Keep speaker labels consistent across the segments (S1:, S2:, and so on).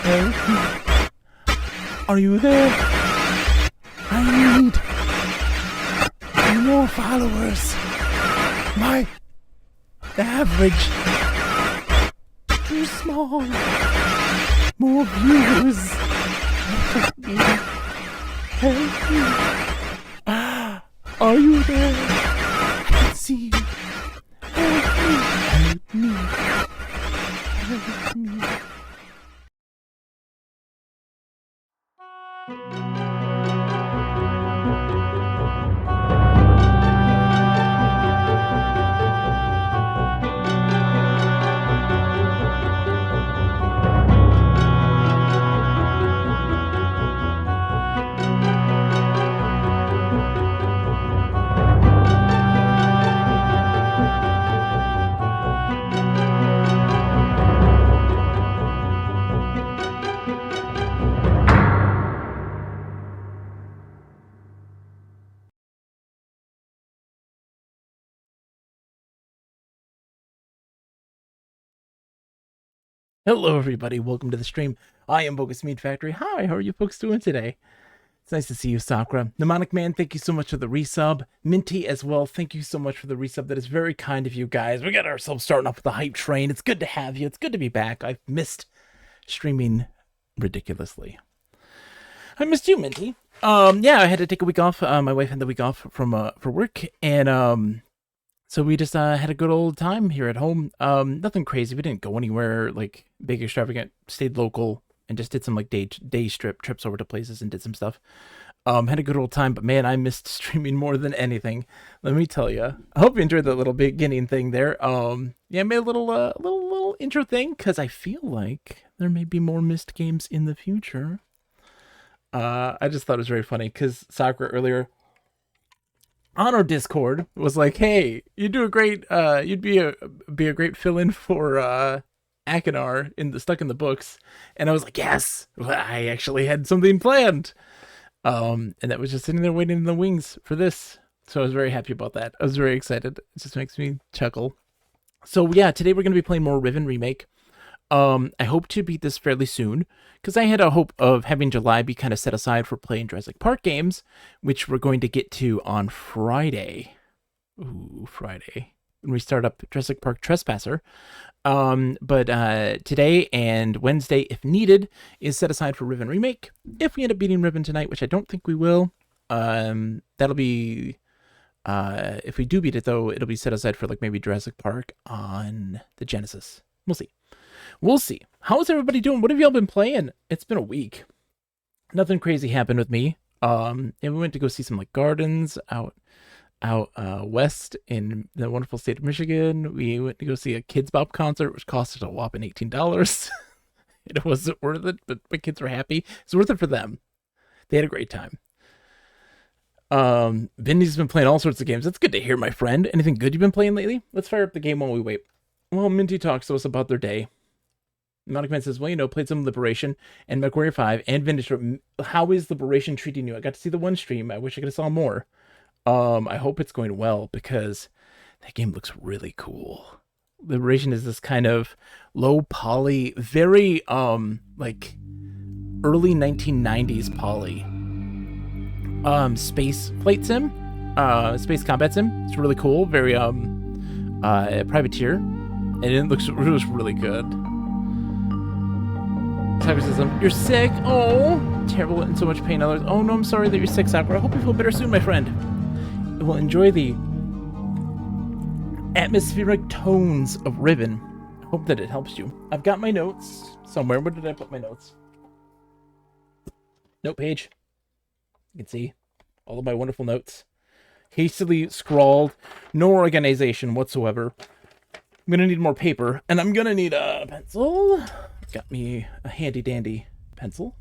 S1: Help. Are you there? I need more followers. My average too small. More views. Help me. Help me. Are you there? I can see you. Help me. Help me. Help me. Hello everybody, welcome to the stream. I am Bogus Meat Factory. Hi, how are you folks doing today? It's nice to see you, Sakura. Mnemonic Man, thank you so much for the resub. Minty as well, thank you so much for the resub. That is very kind of you guys. We got ourselves starting off with the hype train. It's good to have you. It's good to be back. I've missed streaming ridiculously. I missed you, Minty. Yeah, I had to take a week off. My wife had the week off from for work, and so we just had a good old time here at home. Nothing crazy. We didn't go anywhere like big extravagant. Stayed local and just did some like day trips over to places and did some stuff. Had a good old time, but man, I missed streaming more than anything. Let me tell you. I hope you enjoyed that little beginning thing there. Yeah, I made a little intro thing because I feel like there may be more missed games in the future. I just thought it was very funny because Sakura earlier on our Discord was like, "Hey, you do a great, you'd be a great fill-in for Akinar in the Stuck in the Books," and I was like, "Yes, I actually had something planned," and that was just sitting there waiting in the wings for this. So I was very happy about that. I was very excited. It just makes me chuckle. So yeah, today we're gonna be playing more Riven Remake. I hope to beat this fairly soon, because I had a hope of having July be kind of set aside for playing Jurassic Park games, which we're going to get to on Friday. Ooh, Friday. When we start up Jurassic Park Trespasser. But today and Wednesday, if needed, is set aside for Riven Remake. If we end up beating Riven tonight, which I don't think we will, that'll be... if we do beat it, though, it'll be set aside for like maybe Jurassic Park on the Genesis. We'll see. We'll see. How's everybody doing? What have y'all been playing? It's been a week. Nothing crazy happened with me. And we went to go see some like gardens out west in the wonderful state of Michigan. We went to go see a Kids Bop concert, which cost us a whopping $18. It wasn't worth it, but my kids were happy. It's worth it for them. They had a great time. Vinny's been playing all sorts of games. That's good to hear, my friend. Anything good you've been playing lately? Let's fire up the game while we wait. Well, Minty talks to us about their day. Mnemonic Man says, well, you know, played some Liberation and MechWarrior 5 and Vintage. How is Liberation treating you? I got to see the one stream. I wish I could have saw more. I hope it's going well because that game looks really cool. Liberation is this kind of low poly, very like early 1990s poly space flight sim, space combat sim. It's really cool. Very privateer, and it looks really good. Sakura says, you're sick. Oh, terrible and so much pain. Others. Oh no, I'm sorry that you're sick, Sakura. I hope you feel better soon, my friend. We'll enjoy the atmospheric tones of Riven. I hope that it helps you. I've got my notes somewhere. Where did I put my notes? Note page. You can see all of my wonderful notes. Hastily scrawled. No organization whatsoever. I'm going to need more paper. And I'm going to need a pencil. Got me a handy dandy pencil.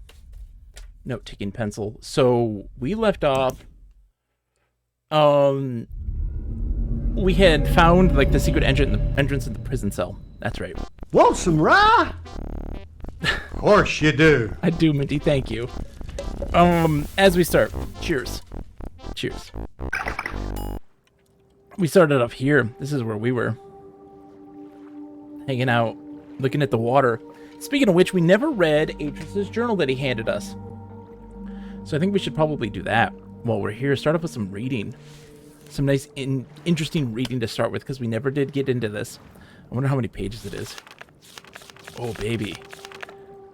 S1: Note-taking pencil. So we left off. We had found like the secret entrance in the prison cell. That's right.
S2: Want some rye? Of course you do.
S1: I do, Minty. Thank you. As we start, cheers. Cheers. We started off here. This is where we were hanging out, looking at the water. Speaking of which, we never read Atris's journal that he handed us. So I think we should probably do that while we're here. Start off with some reading. Some nice, interesting reading to start with, because we never did get into this. I wonder how many pages it is. Oh, baby.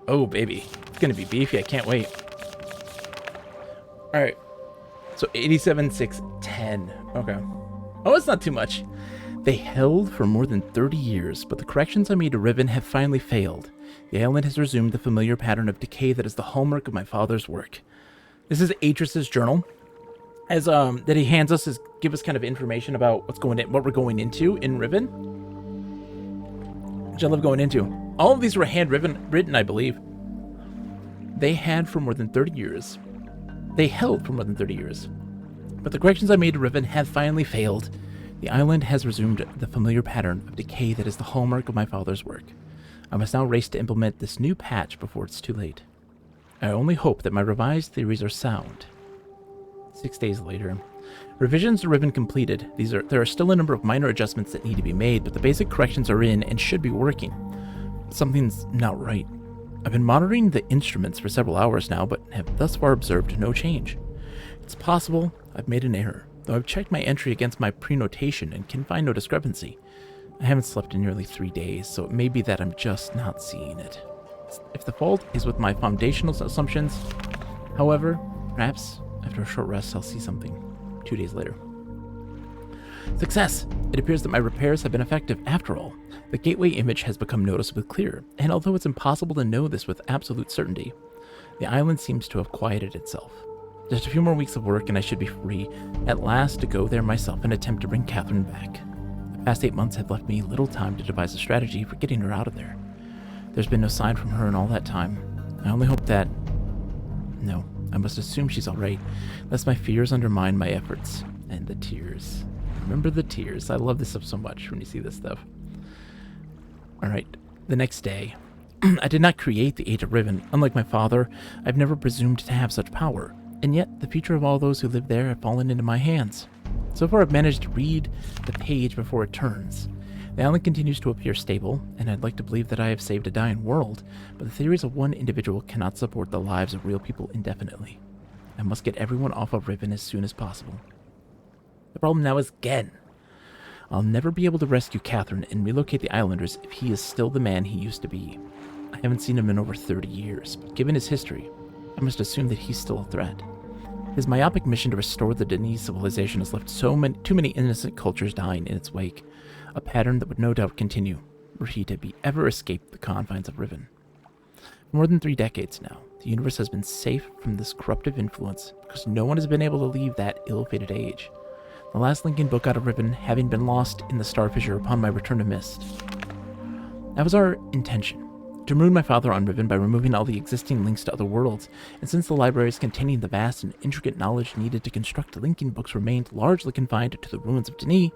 S1: Oh, baby. It's going to be beefy. I can't wait. All right. So 87, 6, 10. Okay. Oh, it's not too much. They held for more than 30 years, but the corrections I made to Riven have finally failed. The island has resumed the familiar pattern of decay that is the hallmark of my father's work. This is Atris's journal. As that he hands us is give us kind of information about what we're going into in Riven. Which I love going into. All of these were written, I believe. They held for more than 30 years. But the corrections I made to Riven have finally failed. The island has resumed the familiar pattern of decay that is the hallmark of my father's work. I must now race to implement this new patch before it's too late. I only hope that my revised theories are sound. 6 days later. Revisions to Riven completed. There are still a number of minor adjustments that need to be made, but the basic corrections are in and should be working. Something's not right. I've been monitoring the instruments for several hours now, but have thus far observed no change. It's possible I've made an error, though I've checked my entry against my prenotation and can find no discrepancy. I haven't slept in nearly 3 days, so it may be that I'm just not seeing it. If the fault is with my foundational assumptions, however, perhaps after a short rest I'll see something. 2 days later. Success! It appears that my repairs have been effective after all. The gateway image has become noticeably clearer, and although it's impossible to know this with absolute certainty, the island seems to have quieted itself. Just a few more weeks of work and I should be free at last to go there myself and attempt to bring Catherine back. The past 8 months have left me little time to devise a strategy for getting her out of there. There's been no sign from her in all that time. I only hope that... No, I must assume she's alright, lest my fears undermine my efforts. And the tears. Remember the tears. I love this stuff so much when you see this stuff. Alright, the next day. I did not create the Age of Riven. Unlike my father, I've never presumed to have such power. And yet, the future of all those who live there have fallen into my hands. So far I've managed to read the page before it turns. The island continues to appear stable, and I'd like to believe that I have saved a dying world, but the theories of one individual cannot support the lives of real people indefinitely. I must get everyone off of Riven as soon as possible. The problem now is Gen. I'll never be able to rescue Catherine and relocate the islanders if he is still the man he used to be. I haven't seen him in over 30 years, but given his history, I must assume that he's still a threat. His myopic mission to restore the Denise civilization has left too many innocent cultures dying in its wake, a pattern that would no doubt continue, were he to ever escape the confines of Riven. For more than 3 decades now, the universe has been safe from this corruptive influence because no one has been able to leave that ill-fated age. The last Lincoln book out of Riven having been lost in the Star Fissure upon my return to Mist. That was our intention. To ruin my father on Riven by removing all the existing links to other worlds, and since the libraries containing the vast and intricate knowledge needed to construct the linking books remained largely confined to the ruins of Denis,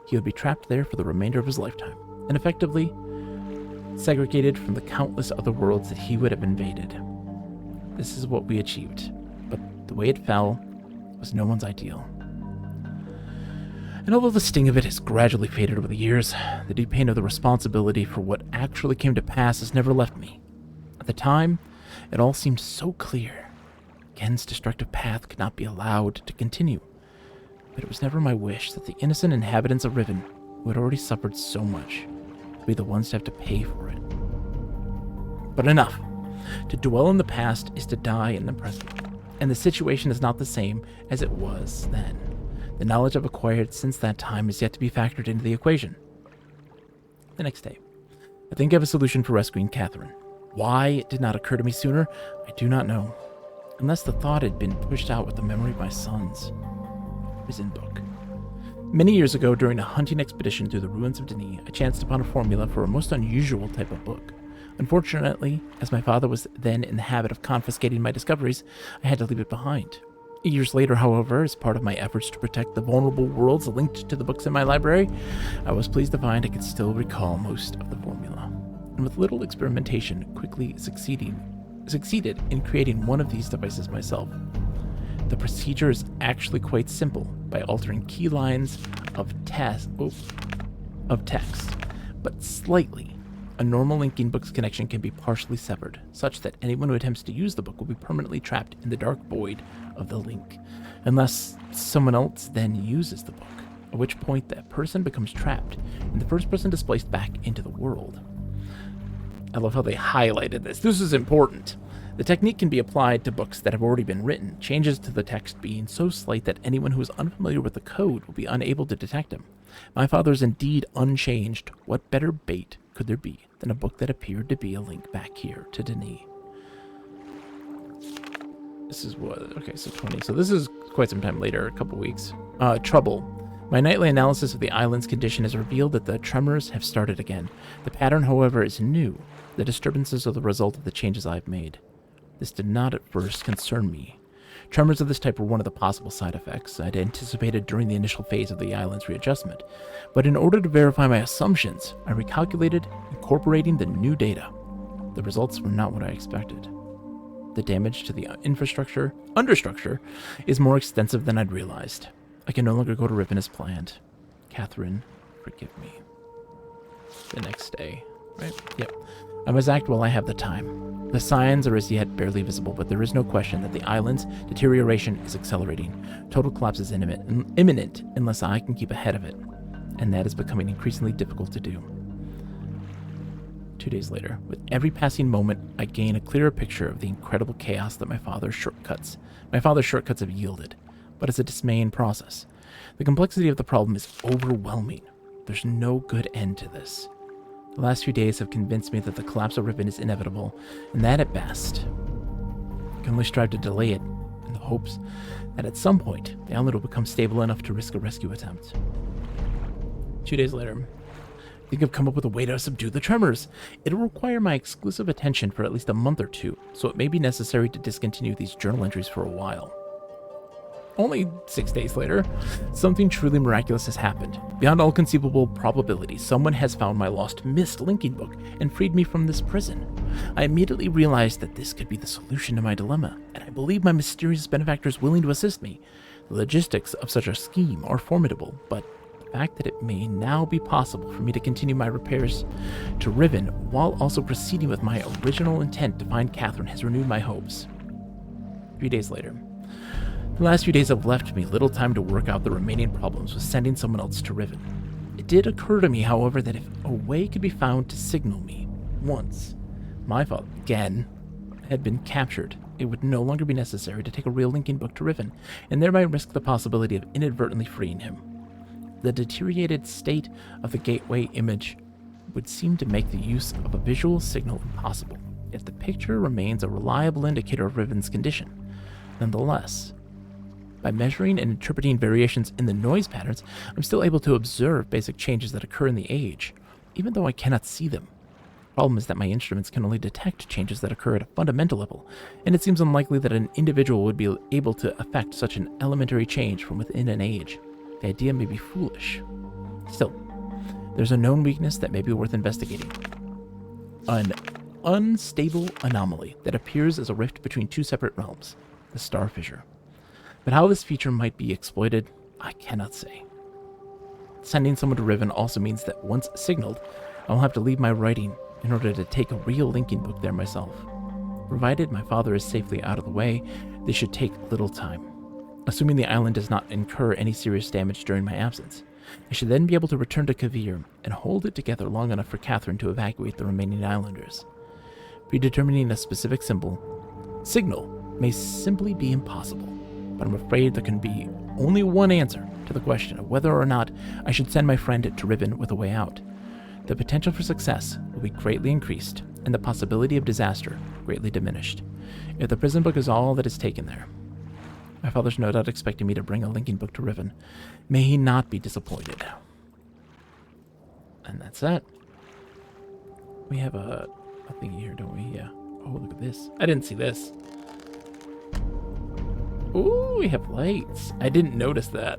S1: he would be trapped there for the remainder of his lifetime, and effectively segregated from the countless other worlds that he would have invaded. This is what we achieved, but the way it fell was no one's ideal. And although the sting of it has gradually faded over the years, the deep pain of the responsibility for what actually came to pass has never left me. At the time, it all seemed so clear. Gen's destructive path could not be allowed to continue. But it was never my wish that the innocent inhabitants of Riven, who had already suffered so much, would be the ones to have to pay for it. But enough. To dwell in the past is to die in the present, and the situation is not the same as it was then. The knowledge I've acquired since that time is yet to be factored into the equation. The next day. I think I have a solution for rescuing Catherine. Why it did not occur to me sooner, I do not know. Unless the thought had been pushed out with the memory of my sons. Prison book. Many years ago, during a hunting expedition through the ruins of Denis, I chanced upon a formula for a most unusual type of book. Unfortunately, as my father was then in the habit of confiscating my discoveries, I had to leave it behind. Years later, however, as part of my efforts to protect the vulnerable worlds linked to the books in my library, I was pleased to find I could still recall most of the formula, and with little experimentation, quickly succeeded in creating one of these devices myself. The procedure is actually quite simple by altering key lines of text, but slightly A normal linking book's connection can be partially severed, such that anyone who attempts to use the book will be permanently trapped in the dark void of the link, unless someone else then uses the book, at which point that person becomes trapped, and the first person displaced back into the world. I love how they highlighted this. This is important. The technique can be applied to books that have already been written, changes to the text being so slight that anyone who is unfamiliar with the code will be unable to detect them. My father is indeed unchanged. What better bait could there be than a book that appeared to be a link back here to Denis? This is what? Okay, so 20. So this is quite some time later, a couple weeks. Trouble. My nightly analysis of the island's condition has revealed that the tremors have started again. The pattern, however, is new. The disturbances are the result of the changes I've made. This did not at first concern me. Tremors of this type were one of the possible side effects I'd anticipated during the initial phase of the island's readjustment, but in order to verify my assumptions, I recalculated, incorporating the new data. The results were not what I expected. The damage to the understructure, is more extensive than I'd realized. I can no longer go to Riven as planned. Catherine, forgive me. The next day, right? Yep. I must act while I have the time. The signs are as yet barely visible, but there is no question that the island's deterioration is accelerating. Total collapse is imminent unless I can keep ahead of it, and that is becoming increasingly difficult to do. 2 days later, with every passing moment, I gain a clearer picture of the incredible chaos that my father's shortcuts have yielded, but it's a dismaying process. The complexity of the problem is overwhelming. There's no good end to this. The last few days have convinced me that the collapse of Riven is inevitable, and that at best, I can only strive to delay it in the hopes that at some point the island will become stable enough to risk a rescue attempt. 2 days later, I think I've come up with a way to subdue the tremors. It'll require my exclusive attention for at least a month or two, so it may be necessary to discontinue these journal entries for a while. Only 6 days later, something truly miraculous has happened. Beyond all conceivable probability, someone has found my missed linking book and freed me from this prison. I immediately realized that this could be the solution to my dilemma, and I believe my mysterious benefactor is willing to assist me. The logistics of such a scheme are formidable, but the fact that it may now be possible for me to continue my repairs to Riven while also proceeding with my original intent to find Catherine has renewed my hopes. 3 days later. The last few days have left me little time to work out the remaining problems with sending someone else to Riven. It did occur to me, however, that if a way could be found to signal me once my father, again, had been captured, it would no longer be necessary to take a real linking book to Riven, and thereby risk the possibility of inadvertently freeing him. The deteriorated state of the gateway image would seem to make the use of a visual signal impossible, yet the picture remains a reliable indicator of Riven's condition. Nonetheless, by measuring and interpreting variations in the noise patterns, I'm still able to observe basic changes that occur in the age, even though I cannot see them. The problem is that my instruments can only detect changes that occur at a fundamental level, and it seems unlikely that an individual would be able to affect such an elementary change from within an age. The idea may be foolish. Still, there's a known weakness that may be worth investigating. An unstable anomaly that appears as a rift between two separate realms, the star fissure. But how this feature might be exploited, I cannot say. Sending someone to Riven also means that once signaled, I will have to leave my writing in order to take a real linking book there myself. Provided my father is safely out of the way, this should take little time. Assuming the island does not incur any serious damage during my absence, I should then be able to return to Kavir and hold it together long enough for Catherine to evacuate the remaining islanders. Predetermining a specific signal may simply be impossible. But I'm afraid there can be only one answer to the question of whether or not I should send my friend to Riven with a way out. The potential for success will be greatly increased, and the possibility of disaster greatly diminished, if the prison book is all that is taken there. My father's no doubt expecting me to bring a linking book to Riven. May he not be disappointed. And that's that. We have a thing here, don't we? Yeah. Oh, look at this. I didn't see this. Ooh, we have lights. I didn't notice that.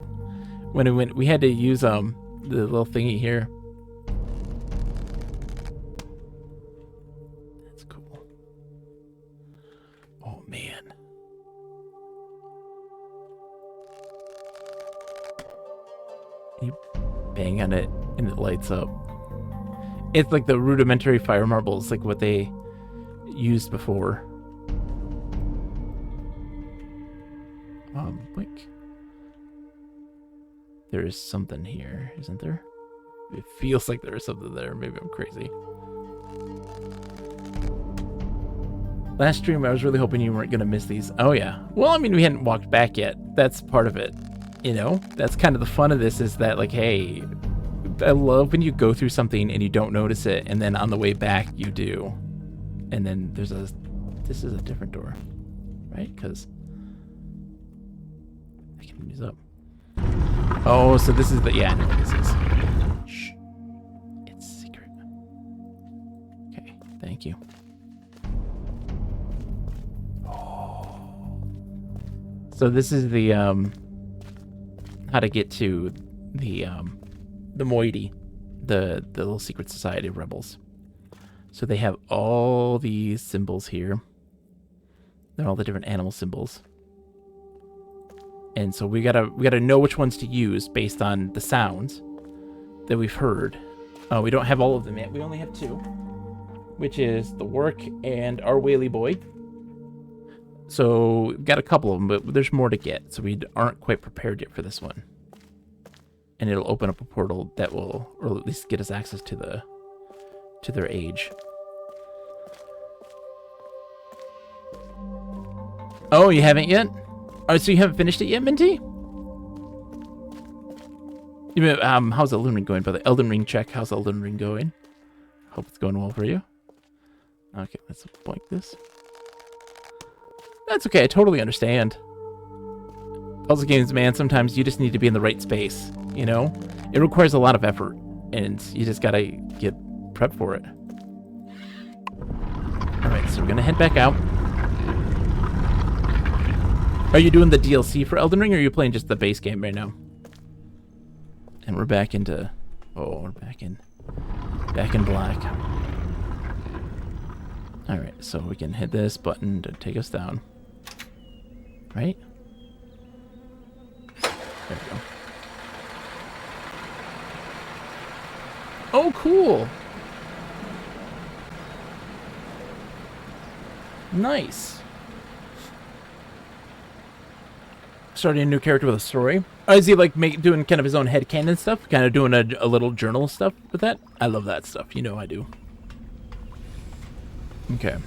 S1: When we had to use the little thingy here. That's cool. Oh man. You bang on it and it lights up. It's like the rudimentary fire marbles, like what they used before. Blink. There is something here, isn't there? It feels like there is something there. Maybe I'm crazy. Last stream, I was really hoping you weren't going to miss these. Oh, yeah. Well, I mean, we hadn't walked back yet. That's part of it. You know? That's kind of the fun of this, is that, like, hey, I love when you go through something and you don't notice it, and then on the way back, you do. And then there's a... This is a different door. Right? Because... I can move these up. Oh, so this is the... Yeah, I know what this is. Shh. It's secret. Okay, thank you. So this is the how to get to the moiety, the little secret society of rebels. So they have all these symbols here. They're all the different animal symbols. And so we gotta know which ones to use based on the sounds that we've heard. We don't have all of them yet. We only have 2, which is the work and our whaley boy. So we've got a couple of them, but there's more to get. So we aren't quite prepared yet for this one. And it'll open up a portal that will, or at least get us access to their age. Oh, you haven't yet? Oh, so you haven't finished it yet, Minty? How's Elden Ring going, brother? Elden Ring check. How's Elden Ring going? Hope it's going well for you. Okay, let's blank this. That's okay, I totally understand. Puzzle games, man, sometimes you just need to be in the right space, you know? It requires a lot of effort, and you just gotta get prepped for it. Alright, so we're gonna head back out. Are you doing the DLC for Elden Ring, or are you playing just the base game right now? And we're back into... Oh, we're back in black. Alright, so we can hit this button to take us down. Right? There we go. Oh, cool! Nice. Starting a new character with a story. Oh, is he like doing kind of his own headcanon stuff? Kind of doing a little journal stuff with that? I love that stuff. You know I do. Okay.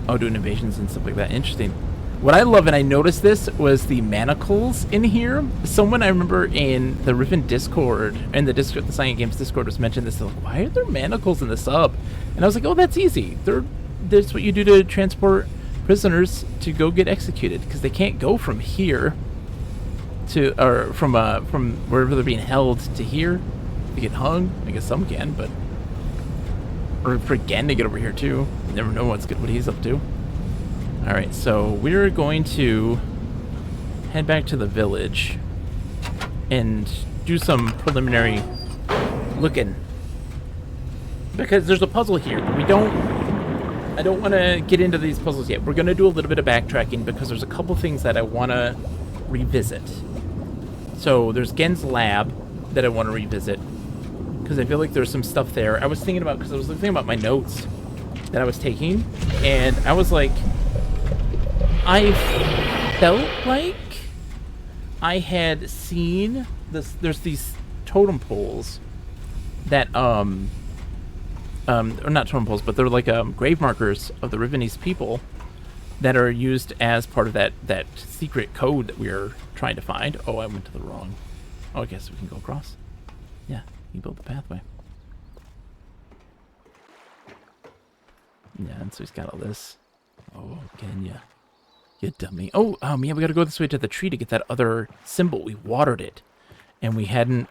S1: Oh, doing invasions and stuff like that. Interesting. What I love, and I noticed this, was the manacles in here. Someone I remember in the Riven Discord, in the Discord, the Science Games Discord, was mentioned this. They're like, why are there manacles in the sub? And I was like, oh, that's easy. That's what you do to transport prisoners to go get executed, because they can't go from here to, or from wherever they're being held to here to get hung. I guess some can, but or for Gen to get over here too. You never know what he's up to. All right, so we're going to head back to the village and do some preliminary looking, because there's a puzzle here. I don't want to get into these puzzles yet. We're going to do a little bit of backtracking because there's a couple things that I want to revisit. So there's Gen's lab that I want to revisit because I feel like there's some stuff there. I was thinking about, because I was thinking about my notes that I was taking, and I was like, I felt like I had seen this. There's these totem poles that or not totem poles, but they're like grave markers of the Rivenese people that are used as part of that secret code that we are trying to find. Oh, I went to the wrong. Oh, I guess we can go across. Yeah, you build the pathway. Yeah, and so he's got all this. Oh, can ya? You dummy. Oh, yeah, we gotta go this way to the tree to get that other symbol. We watered it, and we hadn't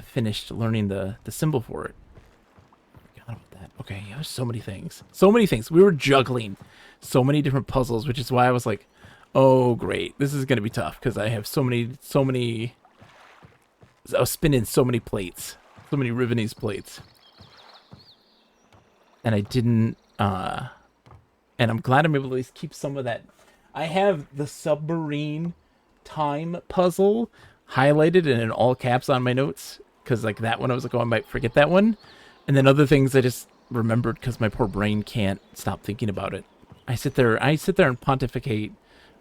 S1: finished learning the symbol for it. Forgot about that. Okay, yeah, there's so many things. So many things. We were juggling so many different puzzles, which is why I was like, oh, great. This is gonna be tough, because I have so many... I was spinning so many plates. So many Rivenese plates. And I didn't... and I'm glad I'm able to at least keep some of that I have the submarine time puzzle highlighted and in all caps on my notes because like that one I was like, oh, I might forget that one, and then other things I just remembered because my poor brain can't stop thinking about it. I sit there and pontificate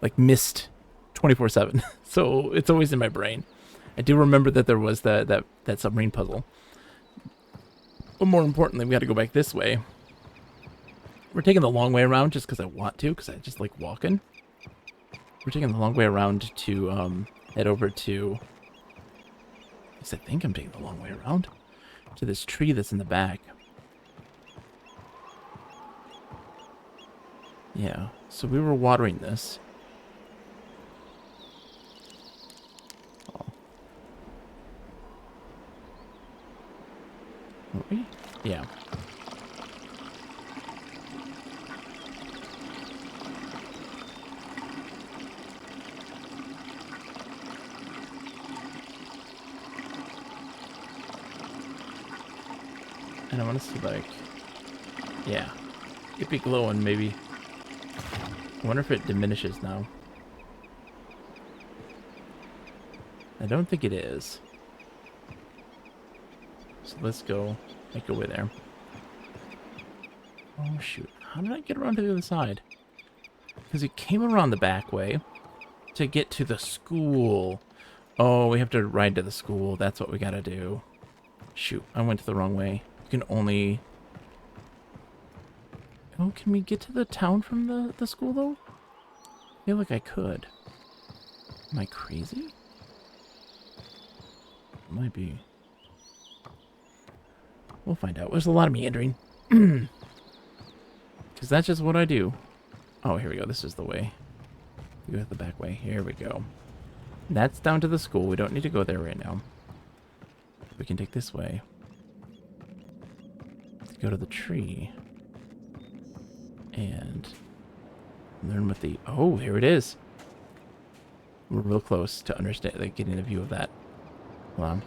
S1: like mist 24/7, so it's always in my brain. I do remember that there was that submarine puzzle, but more importantly, we got to go back this way. We're taking the long way around just because I want to, because I just like walking. We're taking the long way around to head over to. At least I think I'm taking the long way around to this tree that's in the back. Yeah, so we were watering this. Oh. Were we? Yeah. And I want to see, like, yeah, it'd be glowing, maybe. I wonder if it diminishes now. I don't think it is. So let's go make our way there. Oh, shoot. How did I get around to the other side? Because it came around the back way to get to the school. Oh, we have to ride to the school. That's what we gotta do. Shoot, I went to the wrong way. You can only... Oh, can we get to the town from the school, though? I feel like I could. Am I crazy? Might be. We'll find out. There's a lot of meandering. Because that's just what I do. Oh, here we go. This is the way. We go the back way. Here we go. That's down to the school. We don't need to go there right now. We can take this way. Go to the tree. And learn what the... Oh, here it is. We're real close to understand, like, getting a view of that. Hold on.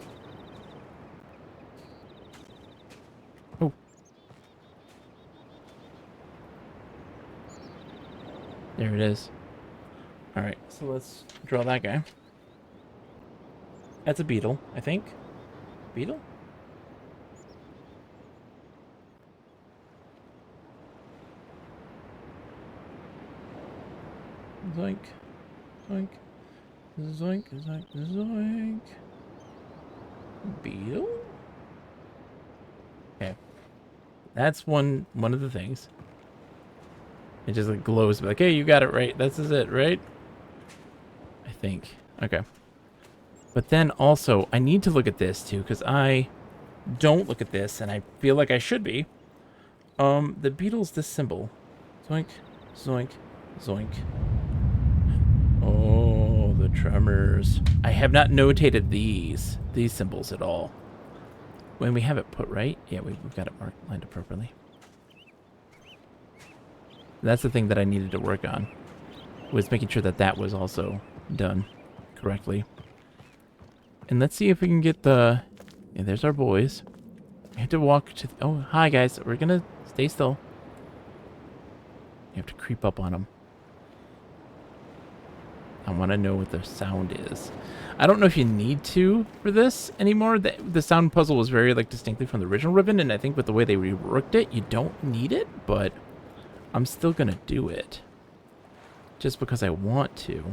S1: Oh. There it is. Alright, so let's draw that guy. That's a beetle, I think. Beetle? Zoink. Zoink. Zoink. Zoink. Zoink. Beetle? Okay. That's one of the things. It just like glows like, hey, you got it right. This is it, right? I think. Okay. But then also, I need to look at this too, because I don't look at this, and I feel like I should be. The beetle's this symbol. Zoink. Zoink. Zoink. Oh, the tremors. I have not notated these symbols at all. When we have it put right, yeah, we've got it marked, lined up properly. That's the thing that I needed to work on, was making sure that that was also done correctly. And let's see if we can get the... Yeah, there's our boys. We have to walk to... Oh, hi, guys. We're gonna stay still. You have to creep up on them. I want to know what the sound is. I don't know if you need to for this anymore. The sound puzzle was very like distinctly from the original Riven, and I think with the way they reworked it, you don't need it, but I'm still going to do it. Just because I want to.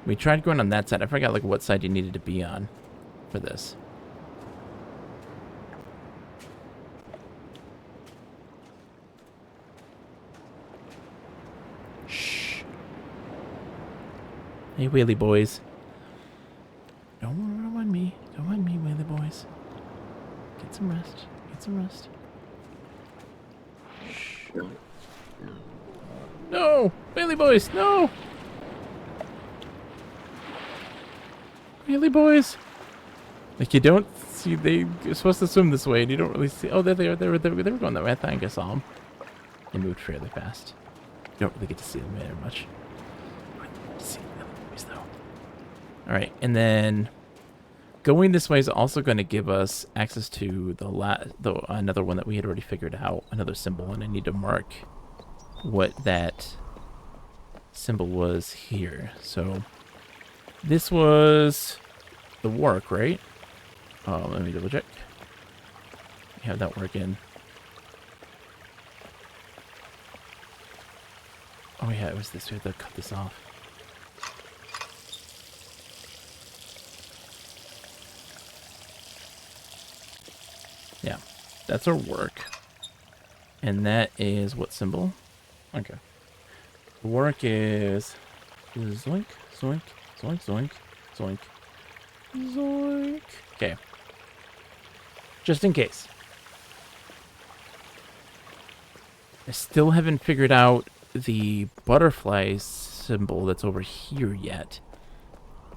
S1: We tried going on that side. I forgot like what side you needed to be on for this. Hey, wheelie boys. Don't mind me. Don't mind me, wheelie boys. Get some rest. Get some rest. Shh. No! Wheelie boys, no! Wheelie boys! Like, you don't see... They're supposed to swim this way, and you don't really see... Oh, there they are. They were going that way. I think I saw them. They moved fairly fast. You don't really get to see them very much. Alright, and then going this way is also going to give us access to another one that we had already figured out, another symbol, and I need to mark what that symbol was here. So this was the work, right? Let me double check. Have that working. Oh yeah, it was this. We have to cut this off. Yeah, that's our work. And that is what symbol? Okay. The work is zoink, zoink, zoink, zoink, zoink, zoink. Okay. Just in case. I still haven't figured out the butterfly symbol that's over here yet.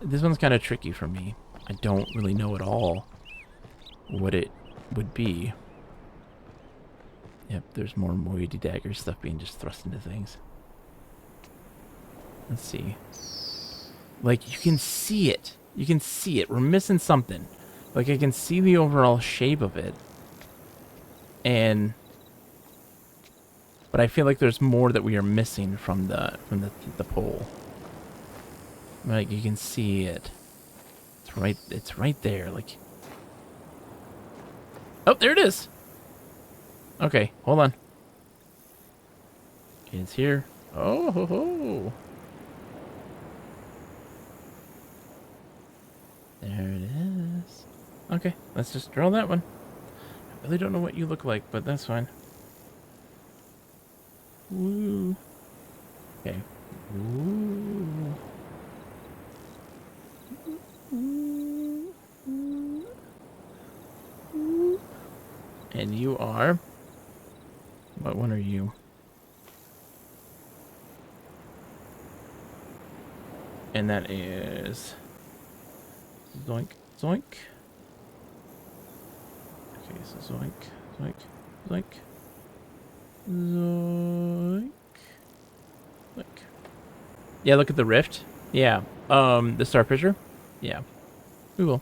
S1: This one's kind of tricky for me. I don't really know at all what it would be. Yep, there's more moiety dagger stuff being just thrust into things. Let's see. Like, you can see it. You can see it. We're missing something. Like, I can see the overall shape of it. But I feel like there's more that we are missing from the pole. Like, you can see it. It's right there. Like, oh, there it is. Okay, hold on. It's here. Oh ho ho. There it is. Okay, let's just draw that one. I really don't know what you look like, but that's fine. Woo. Okay. Woo. And you are... What one are you? And that is... Zoink, zoink. Okay, so zoink, zoink, zoink. Zoink. Look. Yeah, look at the rift. Yeah. The star fissure? Yeah. We will.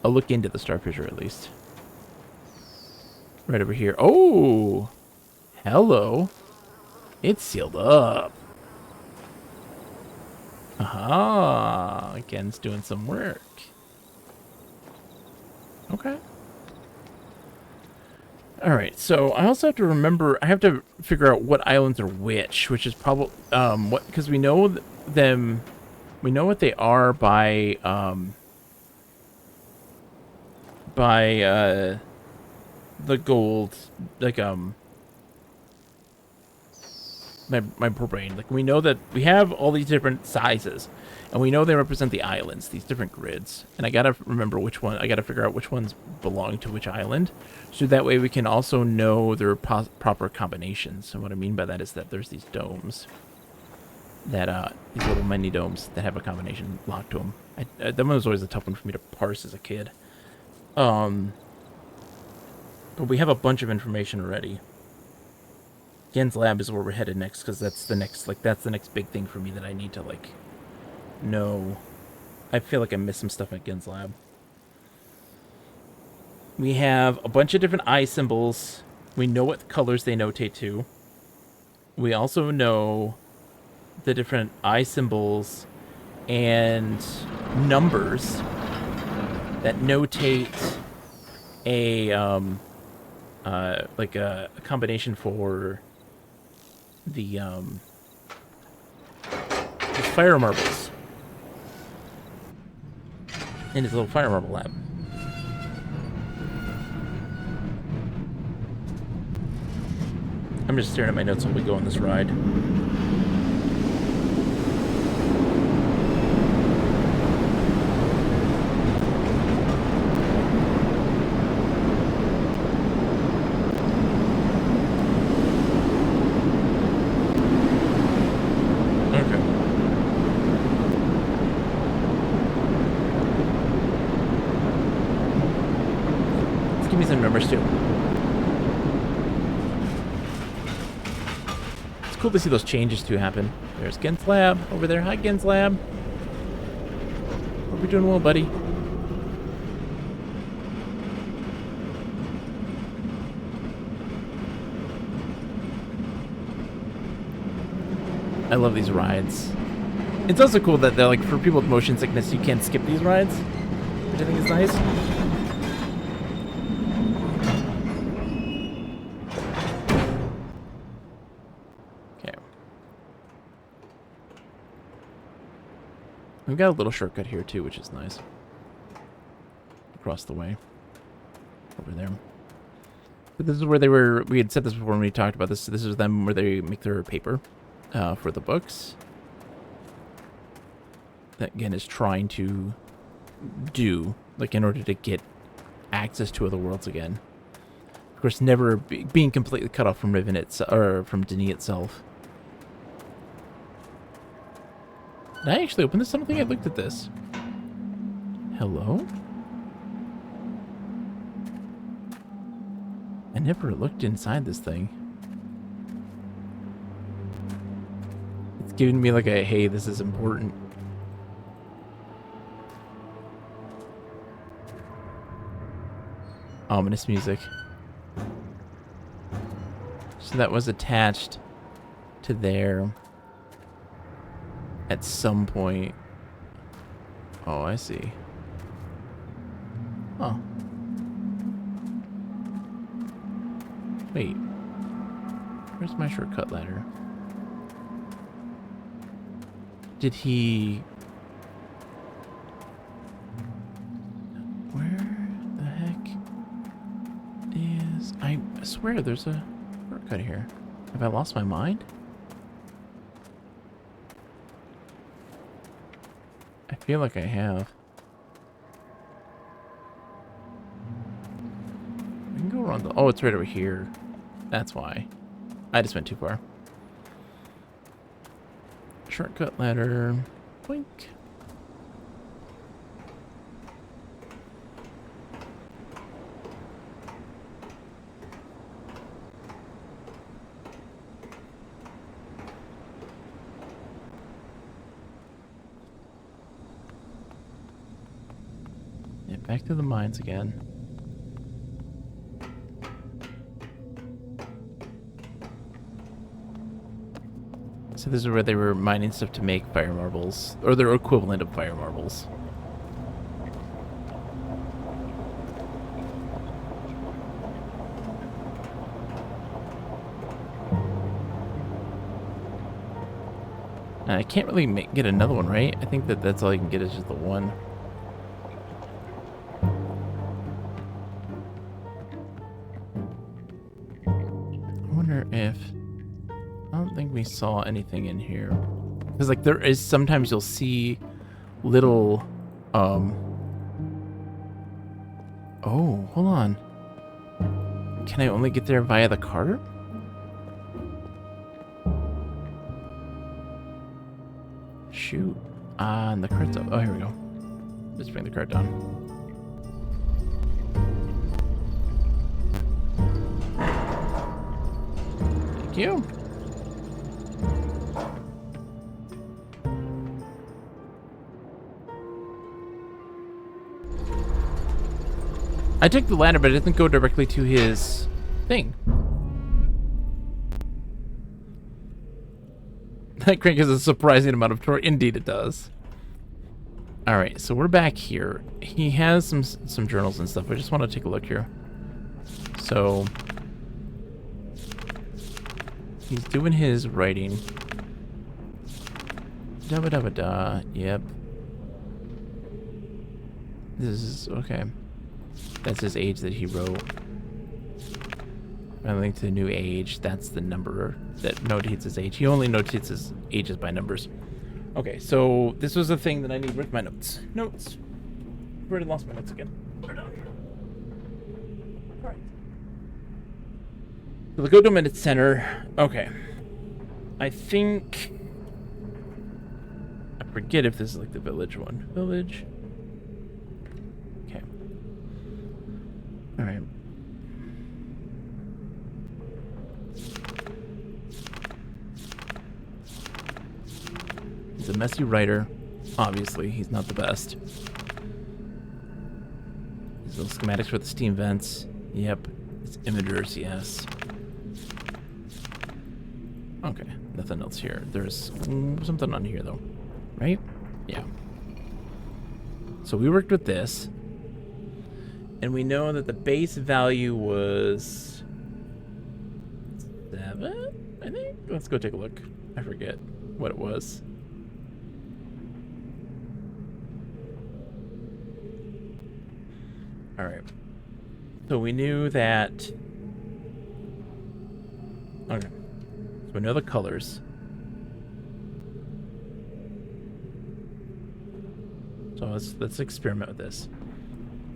S1: I'll look into the star fissure at least. Right over here. Oh! Hello. It's sealed up. Aha! Again, it's doing some work. Okay. Alright, so I also have to remember, I have to figure out what islands are which is probably, because we know them, we know what they are by the gold, like, my poor brain, like, we know that we have all these different sizes, and we know they represent the islands, these different grids, and I gotta remember which one, I gotta figure out which ones belong to which island, so that way we can also know their proper combinations. And what I mean by that is that there's these domes, that, these little mini domes that have a combination locked to them. That one was always a tough one for me to parse as a kid. But we have a bunch of information already. Gen's lab is where we're headed next, because that's the next, like, that's the next big thing for me that I need to, like, know. I feel like I missed some stuff at Gen's lab. We have a bunch of different eye symbols. We know what colors they notate to. We also know the different eye symbols and numbers that notate a like a combination for the fire marbles in his little fire marble lab. I'm just staring at my notes while we go on this ride. Give me some numbers too. It's cool to see those changes too happen. There's Gen's lab over there. Hi, Gen's lab. Hope you're doing well, buddy. I love these rides. It's also cool that they're like, for people with motion sickness, you can't skip these rides, which I think is nice. Okay. We've got a little shortcut here too, which is nice. Across the way. Over there. But this is where they were, we had said this before when we talked about this. This is them where they make their paper for the books. That again is trying to do, like, in order to get access to other worlds again. Of course, never being completely cut off from Riven or from Denis itself. Did I actually open this? I don't think I looked at this. Hello? I never looked inside this thing. It's giving me like a, hey, this is important. Ominous music. So that was attached to there at some point. Oh, I see. Huh. Wait. Where's my shortcut ladder? Did he... Where the heck is... I swear there's a shortcut here. Have I lost my mind? I feel like I have. We can go around the... Oh, it's right over here. That's why. I just went too far. Shortcut ladder. Boink. Yeah, back to the mines again. So this is where they were mining stuff to make fire marbles, or their equivalent of fire marbles. And I can't really get another one, right? I think that that's all you can get is just the one. I wonder if... I don't think we saw anything in here. Because, like, there is sometimes you'll see little, Oh, hold on. Can I only get there via the cart? Shoot. And the cart's up. Oh, here we go. Let's bring the cart down. Thank you. I took the ladder, but it didn't go directly to his thing. That crank has a surprising amount of torque. Indeed, it does. All right, so we're back here. He has some journals and stuff. I just want to take a look here. So he's doing his writing. Dabba dabba da. Yep. This is okay. That's his age that he wrote. I link to the new age. That's the number that notates his age. He only notates his ages by numbers. Okay, so this was the thing that I need with my notes. Notes. I've already lost my notes again. They're down here. Alright. So the Go Minute Center. Okay. I think... I forget if this is like the village one. Village. Okay. Alright. He's a messy writer. Obviously, he's not the best. His little schematics for the steam vents. Yep. His imagers, yes. Okay, nothing else here. There's something on here, though. Right? Yeah. So we worked with this. And we know that the base value was 7, I think? Let's go take a look. I forget what it was. Alright. So we knew that... Okay. So we know the colors. So let's experiment with this.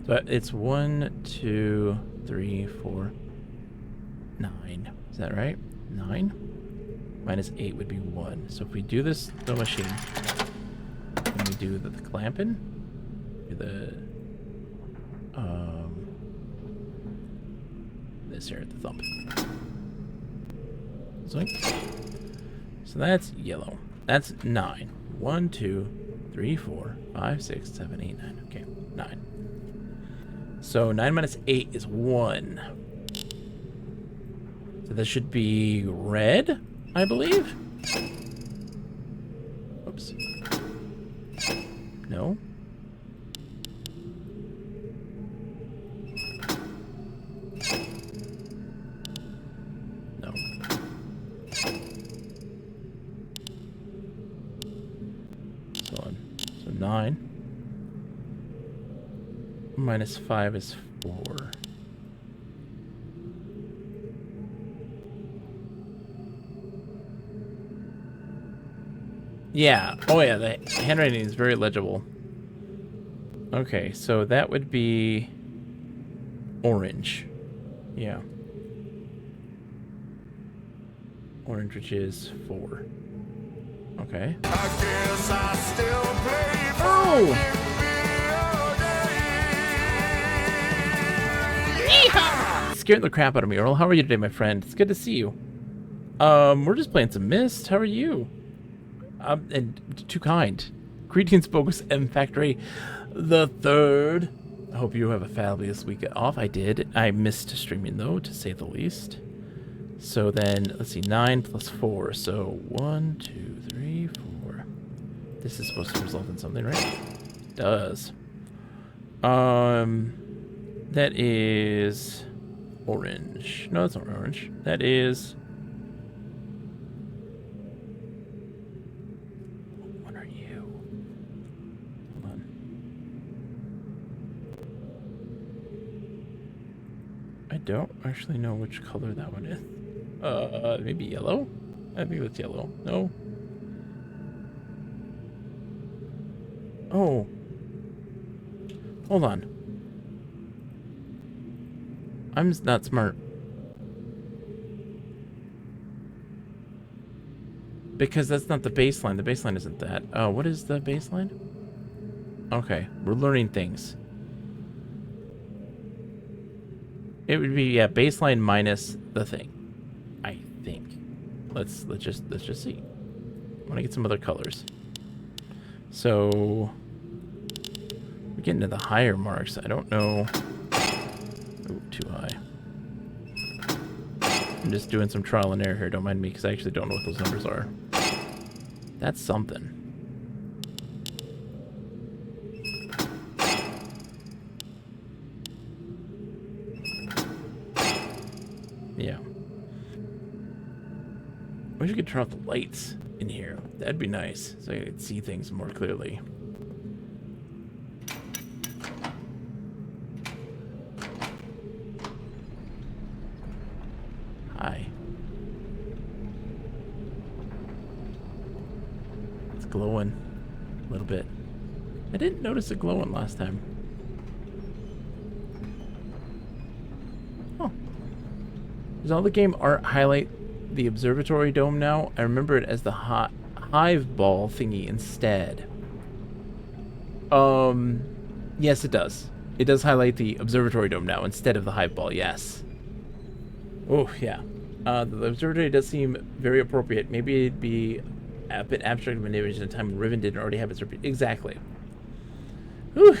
S1: So it's 1, 2, 3, 4, 9. Is that right? 9? Minus 8 would be 1. So if we do this, the machine, and we do the clamping, do this here at the thumb. So that's yellow. That's 9. 1, 2, 3, 4, 5, 6, 7, 8, 9. Okay, 9. So 9 minus 8 is 1. So this should be red, I believe. Oops. No. No. So 9. Minus 5 is 4. Yeah. Oh, yeah. The handwriting is very legible. Okay, so that would be orange. Yeah. Orange, which is 4. Okay. I guess I still play for Scared the crap out of me, Earl. How are you today, my friend? It's good to see you. We're just playing some Myst. How are you? And too kind. Greetings, Bogus M Factory the Third. I hope you have a fabulous week off. I did. I missed streaming, though, to say the least. So then, let's see, 9 plus 4. So 1, 2, 3, 4. This is supposed to result in something, right? It does. That is orange. No, that's not orange. That is... What are you? Hold on. I don't actually know which color that one is. Maybe yellow? I think that's yellow. No? Oh. Hold on. I'm not smart. Because that's not the baseline. The baseline isn't that. Oh, what is the baseline? Okay, we're learning things. It would be, yeah, baseline minus the thing. I think. Let's just see. I want to get some other colors. So we're getting to the higher marks. I don't know. Ooh, too high. I'm just doing some trial and error here. Don't mind me, because I actually don't know what those numbers are. That's something. Yeah. I wish I could turn off the lights in here. That'd be nice, so I could see things more clearly. Hi. It's glowing a little bit. I didn't notice it glowing last time. Oh. Does all the game art highlight the observatory dome now? I remember it as the hive ball thingy instead. Yes, it does. It does highlight the observatory dome now instead of the hive ball, yes. Oh, yeah. The observatory does seem very appropriate. Maybe it'd be a bit abstract of an image in a time when Riven didn't already have its... Exactly. Whew.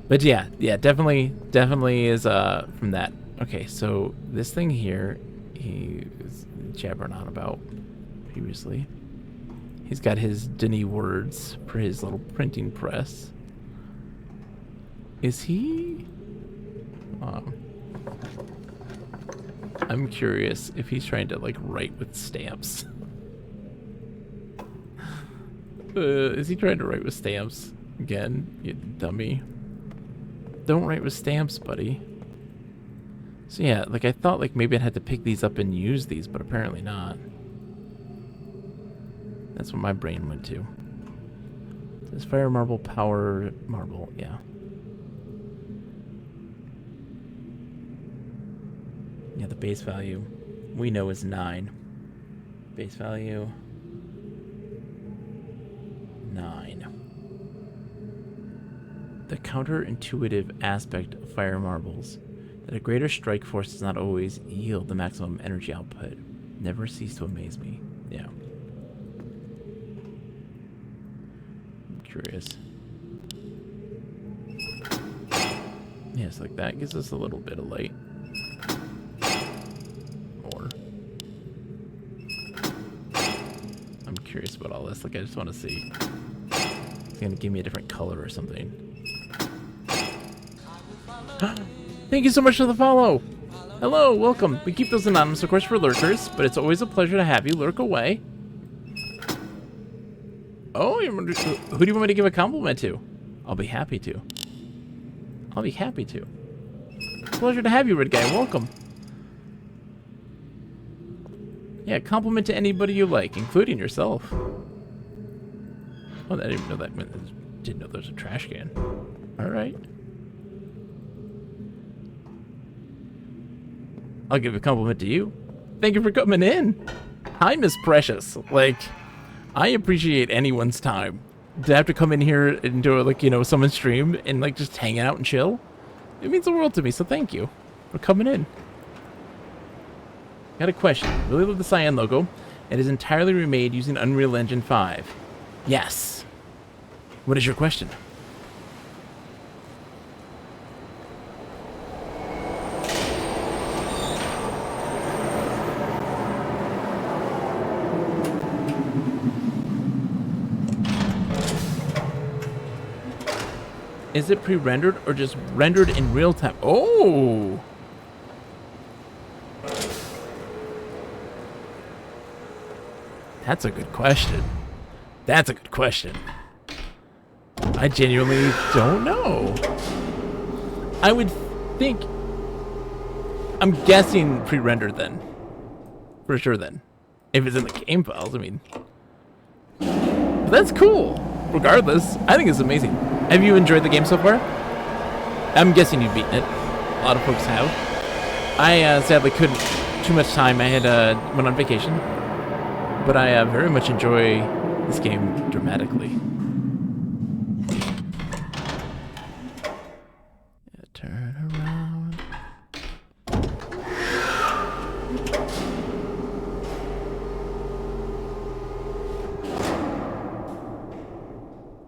S1: But yeah, definitely is from that. Okay, so this thing here he was jabbering on about previously. He's got his Denny words for his little printing press. Is he? I'm curious if he's trying to like write with stamps. Is he trying to write with stamps again? You dummy. Don't write with stamps, buddy. So yeah, like I thought like maybe I'd have to pick these up and use these, but apparently not. That's what my brain went to. This fire marble, power marble, yeah. Yeah, the base value we know is 9. Base value 9. The counterintuitive aspect of fire marbles, that a greater strike force does not always yield the maximum energy output, never cease to amaze me. Yeah. I'm curious. Yes, like that gives us a little bit of light. More. I'm curious about all this. Like, I just want to see. It's going to give me a different color or something. Thank you so much for the follow. Hello, welcome. We keep those anonymous, of course, for lurkers, but it's always a pleasure to have you lurk away. Oh, who do you want me to give a compliment to? I'll be happy to. I'll be happy to. Pleasure to have you, Red Guy. Welcome. Yeah, compliment to anybody you like, including yourself. Oh, I didn't even know that. Didn't know there's a trash can. All right. I'll give a compliment to you. Thank you for coming in. Time is precious. Like, I appreciate anyone's time. To have to come in here and do, like, you know, someone's stream and, like, just hang out and chill. It means the world to me, so thank you for coming in. Got a question. Really love the Cyan logo. It is entirely remade using Unreal Engine 5. Yes. What is your question? Is it pre-rendered or just rendered in real time? Oh! That's a good question. That's a good question. I genuinely don't know. I would think... I'm guessing pre-rendered then. For sure then. If it's in the game files, I mean... But that's cool. Regardless, I think it's amazing. Have you enjoyed the game so far? I'm guessing you've beaten it. A lot of folks have. I sadly couldn't. Too much time. I had went on vacation. But I very much enjoy this game dramatically. Yeah, turn around.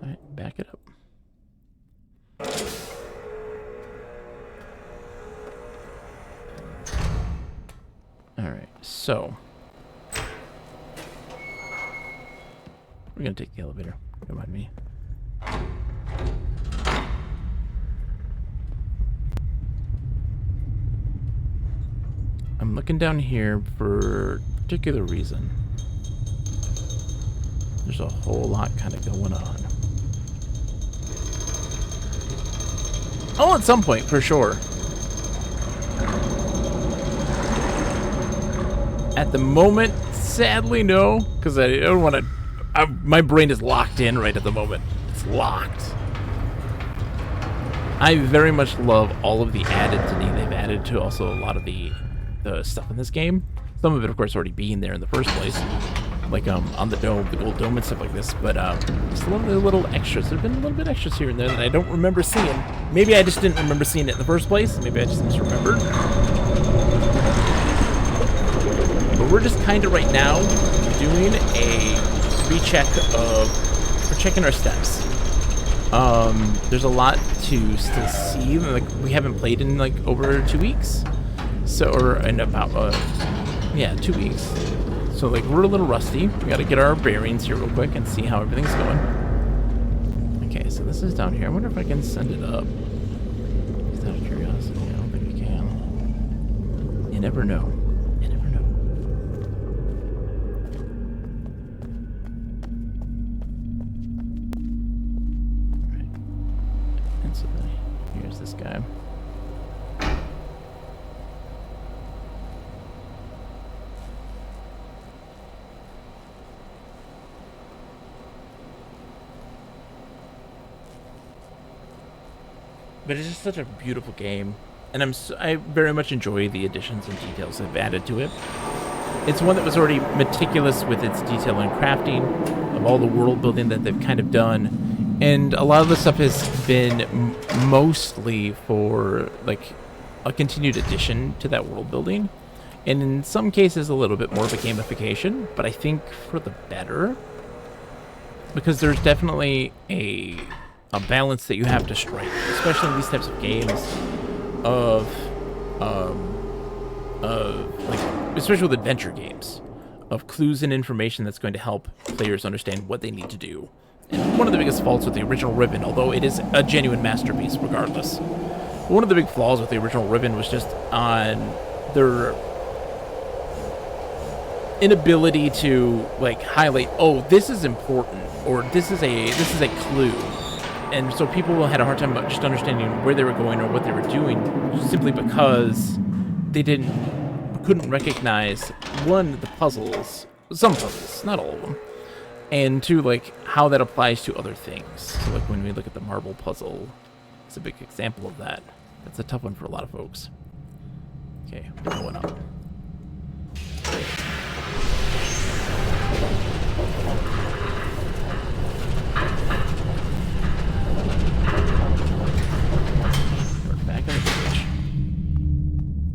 S1: Alright, back it up. Alright, so we're gonna take the elevator. Don't mind me. I'm looking down here for a particular reason. There's a whole lot kind of going on. Oh, at some point, for sure. At the moment, sadly, no, because I don't want to. My brain is locked in right at the moment. It's locked. I very much love all of the added they've added to also a lot of the stuff in this game. Some of it, of course, already being there in the first place, like on the dome, the gold dome and stuff like this. But just a little extras. There've been a little bit extras here and there that I don't remember seeing. Maybe I just didn't remember seeing it in the first place. Maybe I just misremembered. But we're just kind of right now doing a recheck of, we're checking our steps. There's a lot to still see. Like, we haven't played in like over 2 weeks, so, or in about Yeah, 2 weeks. So, like, we're a little rusty. We gotta get our bearings here real quick and see how everything's going. Okay, so this is down here. I wonder if I can send it up. Just out of curiosity, I don't think we can. You never know. You never know. Alright. And so then here's this guy. But it's just such a beautiful game, and I very much enjoy the additions and details they've added to it. It's one that was already meticulous with its detail and crafting of all the world building that they've kind of done, and a lot of the stuff has been mostly for like a continued addition to that world building, and in some cases a little bit more of a gamification, but I think for the better, because there's definitely a balance that you have to strike, especially in these types of games of like, especially with adventure games, of clues and information that's going to help players understand what they need to do. And one of the biggest faults with the original Riven, although it is a genuine masterpiece regardless, one of the big flaws with the original Riven was just on their inability to like highlight, oh, this is important, or this is a clue. And so people had a hard time just understanding where they were going or what they were doing, simply because they couldn't recognize, one, the puzzles, some puzzles, not all of them, and two, like how that applies to other things. So like when we look at the marble puzzle, it's a big example of that. That's a tough one for a lot of folks. Okay, we're going up.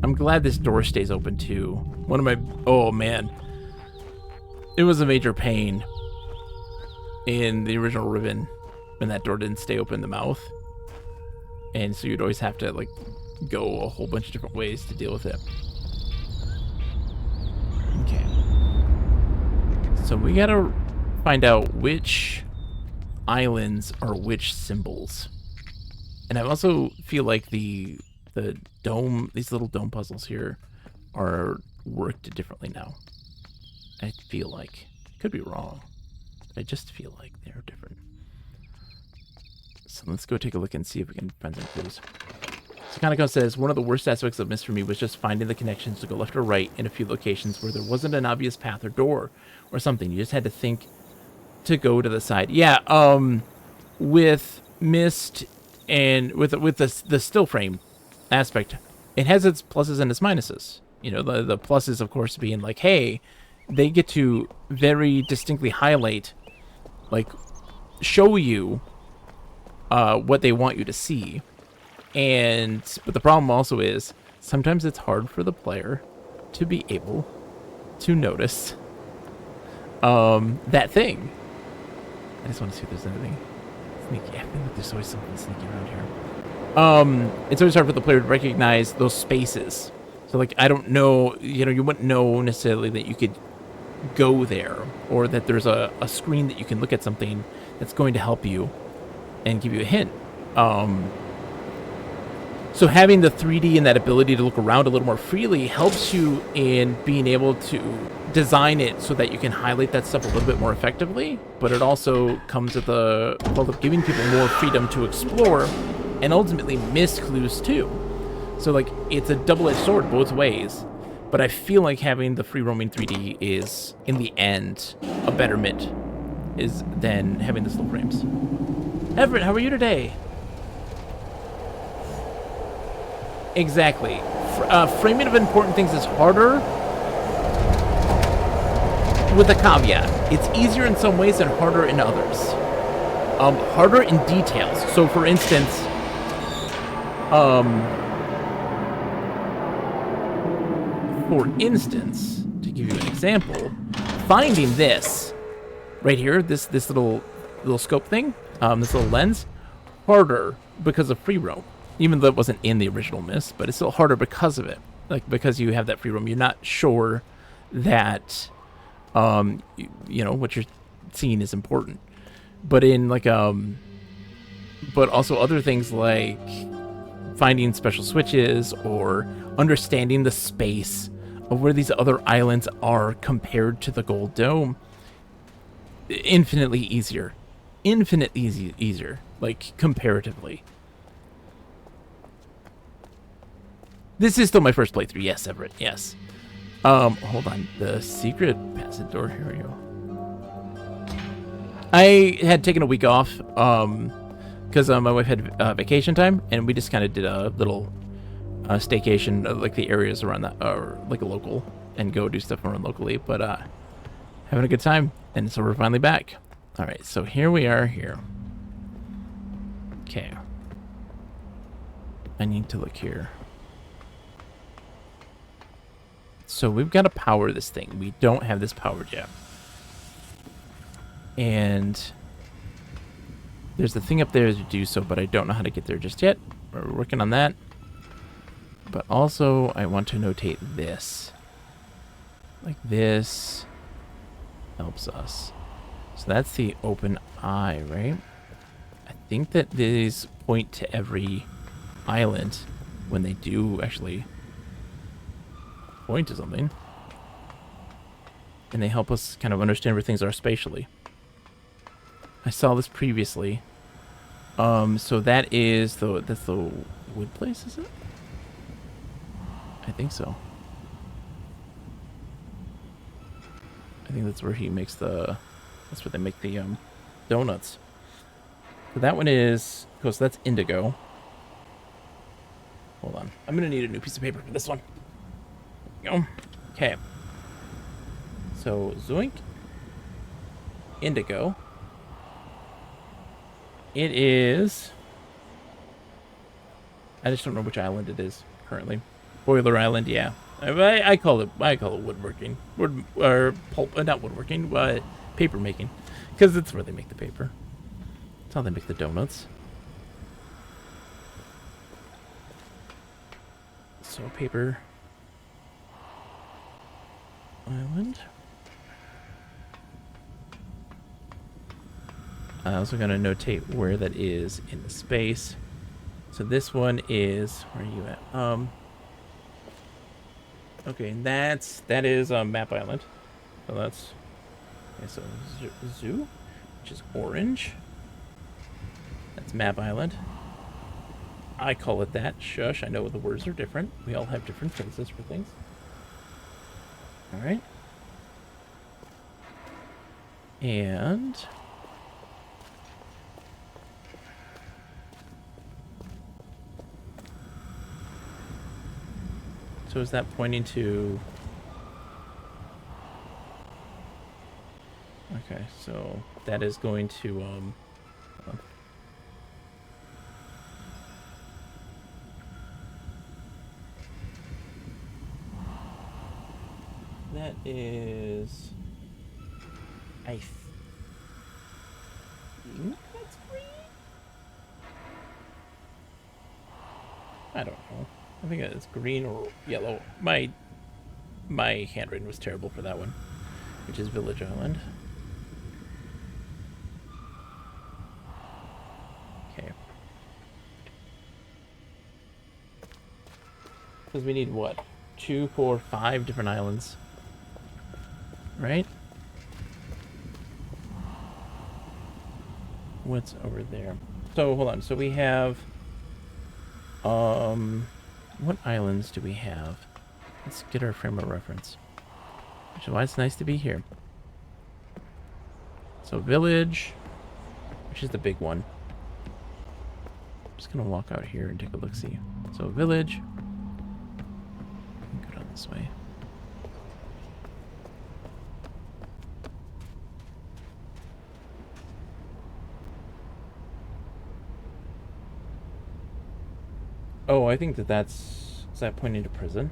S1: I'm glad this door stays open too. Oh man. It was a major pain in the original Riven when that door didn't stay open in the mouth. And so you'd always have to like go a whole bunch of different ways to deal with it. Okay. So we gotta find out which islands are which symbols. And I also feel like the dome, these little dome puzzles here are worked differently now. I feel like. Could be wrong. I just feel like they're different. So let's go take a look and see if we can find some clues. So Kaneko says, one of the worst aspects of Myst for me was just finding the connections to go left or right in a few locations where there wasn't an obvious path or door or something. You just had to think to go to the side. Yeah, with Myst and with the still frame aspect, it has its pluses and its minuses. You know, the pluses, of course, being like, hey, they get to very distinctly highlight, like, show you what they want you to see. But the problem also is sometimes it's hard for the player to be able to notice that thing. I just want to see if there's anything sneaky. I feel like there's always something sneaky around here. It's always hard for the player to recognize those spaces. So, like, I don't know, you know, you wouldn't know necessarily that you could go there, or that there's a screen that you can look at something that's going to help you and give you a hint. So having the 3D and that ability to look around a little more freely helps you in being able to design it so that you can highlight that stuff a little bit more effectively, but it also comes with the fault of giving people more freedom to explore and ultimately miss clues too. So like, it's a double-edged sword both ways, but I feel like having the free roaming 3D is, in the end, a betterment than having the slow frames. Everett, how are you today? Exactly. Framing of important things is harder with a caveat. It's easier in some ways and harder in others. Harder in details. So for instance, to give you an example, finding this right here, this little scope thing, this little lens, harder because of free roam. Even though it wasn't in the original Myst, but it's still harder because of it. Like, because you have that free roam, you're not sure that you know what you're seeing is important. But in like but also other things like finding special switches or understanding the space of where these other islands are compared to the Gold Dome, infinitely easier. Easier, like comparatively. This is still my first playthrough. Yes, Everett. Yes. Hold on. The secret passage door. Here we go. I had taken a week off, because my wife had vacation time, and we just kind of did a little staycation of like the areas around that, or like a local, and go do stuff around locally. But having a good time, and so we're finally back. All right, so here we are here. Okay. I need to look here. So we've got to power this thing. We don't have this powered yet. And there's the thing up there to do so, but I don't know how to get there just yet. We're working on that. But also, I want to notate this. Like this helps us. So that's the open eye, right? I think that these point to every island when they do actually point to something. And they help us kind of understand where things are spatially. I saw this previously. So that's the wood place, is it? I think so. I think that's where he makes that's where they make the donuts. So that one is, so that's indigo. Hold on. I'm gonna need a new piece of paper for this one. There we go. Okay. So Zoink. Indigo. It is, I just don't know which island it is currently. Boiler Island, yeah. I call it woodworking. Or pulp, not woodworking, but paper making. Because it's where they make the paper. It's how they make the donuts. So paper island. I'm also going to notate where that is in the space. So this one is, where are you at? Okay, that is Map Island. So that's, okay, so Zoo, which is orange. That's Map Island. I call it that. Shush, I know the words are different. We all have different phrases for things. All right. And so is that pointing to... Okay, so that is going to, that is... I think that's green? I don't know. I think it's green or yellow. My handwriting was terrible for that one, which is Village Island. Okay. Because we need what? 2, 4, 5 different islands. Right? What's over there? So hold on. So we have what islands do we have? Let's get our frame of reference. Which is why it's nice to be here. So village, which is the big one. I'm just gonna walk out here and take a look see. So village. Go down this way. Oh, I think that's... Is that pointing to prison?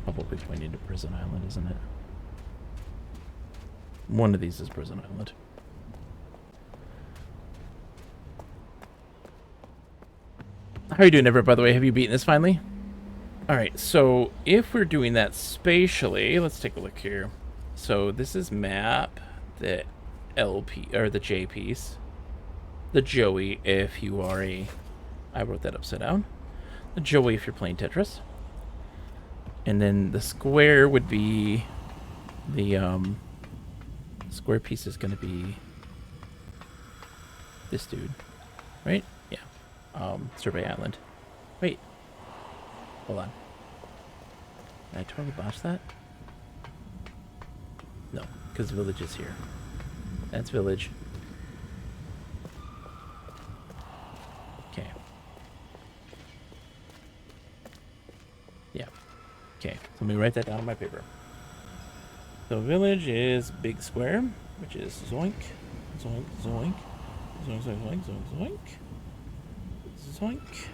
S1: Probably pointing to Prison Island, isn't it? One of these is Prison Island. How are you doing, Everett, by the way? Have you beaten this finally? All right, so if we're doing that spatially, let's take a look here. So this is map, the LP, or the J piece. The Joey, if you are a... I wrote that upside down. The Joey, if you're playing Tetris. And then the square would be... The, square piece is going to be... this dude. Right? Yeah. Survey Island. Wait. Hold on. Did I totally botch that? No, because village is here. That's village. Okay. Yeah. Okay, so let me write that down on my paper. So village is big square, which is zoink, zoink, zoink, zoink, zoink, zoink, zoink, zoink, zoink.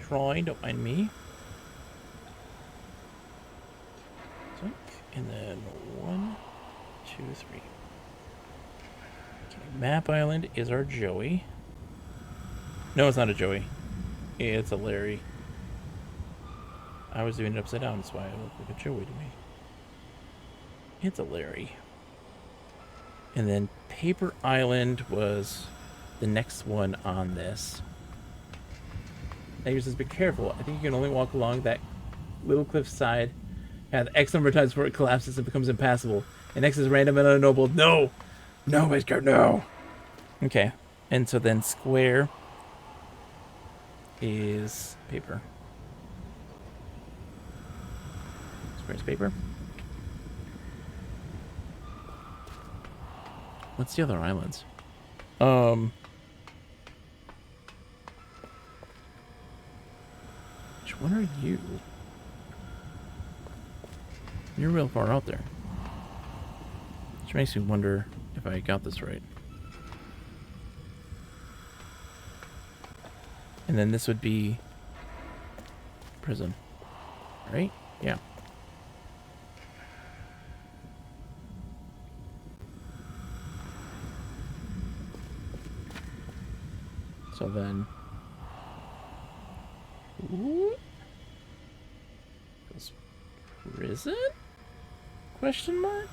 S1: Troy, don't mind me. Zoink, and then 1, 2, 3. Okay, Map Island is our Joey. No, it's not a Joey. It's a Larry. I was doing it upside down, that's why it looked like a Joey to me. It's a Larry. And then Paper Island was the next one on this. Now you just be careful. I think you can only walk along that little cliff side and X number of times before it collapses and becomes impassable. And X is random and unknowable. No! No, Edgar, no! Okay. And so then square is paper. Square's paper. What's the other islands? Which one are you? You're real far out there. Which makes me wonder if I got this right. And then this would be prison, right? Yeah. So then, ooh, goes prison? Question mark?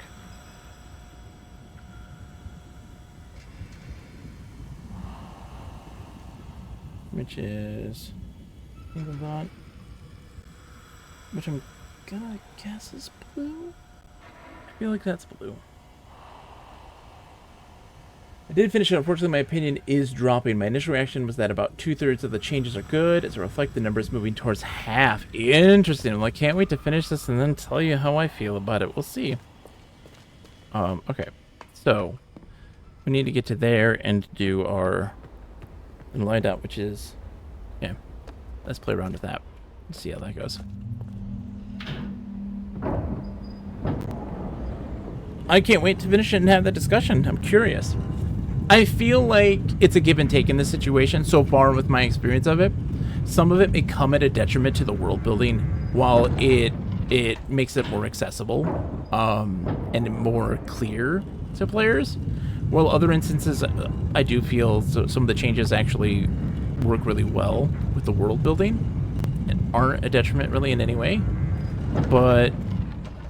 S1: Which is that, which I'm gonna guess is blue. I feel like that's blue. I did finish it. Unfortunately, my opinion is dropping. My initial reaction was that about 2/3 of the changes are good, as it reflects the numbers moving towards half. Interesting. I'm like, can't wait to finish this and then tell you how I feel about it. We'll see. Okay. So, we need to get to there and do our lined out, which is, yeah. Let's play around with that. Let's see how that goes. I can't wait to finish it and have that discussion. I'm curious. I feel like it's a give and take in this situation so far with my experience of it. Some of it may come at a detriment to the world building while it makes it more accessible and more clear to players. While other instances, I do feel some of the changes actually work really well with the world building and aren't a detriment really in any way. But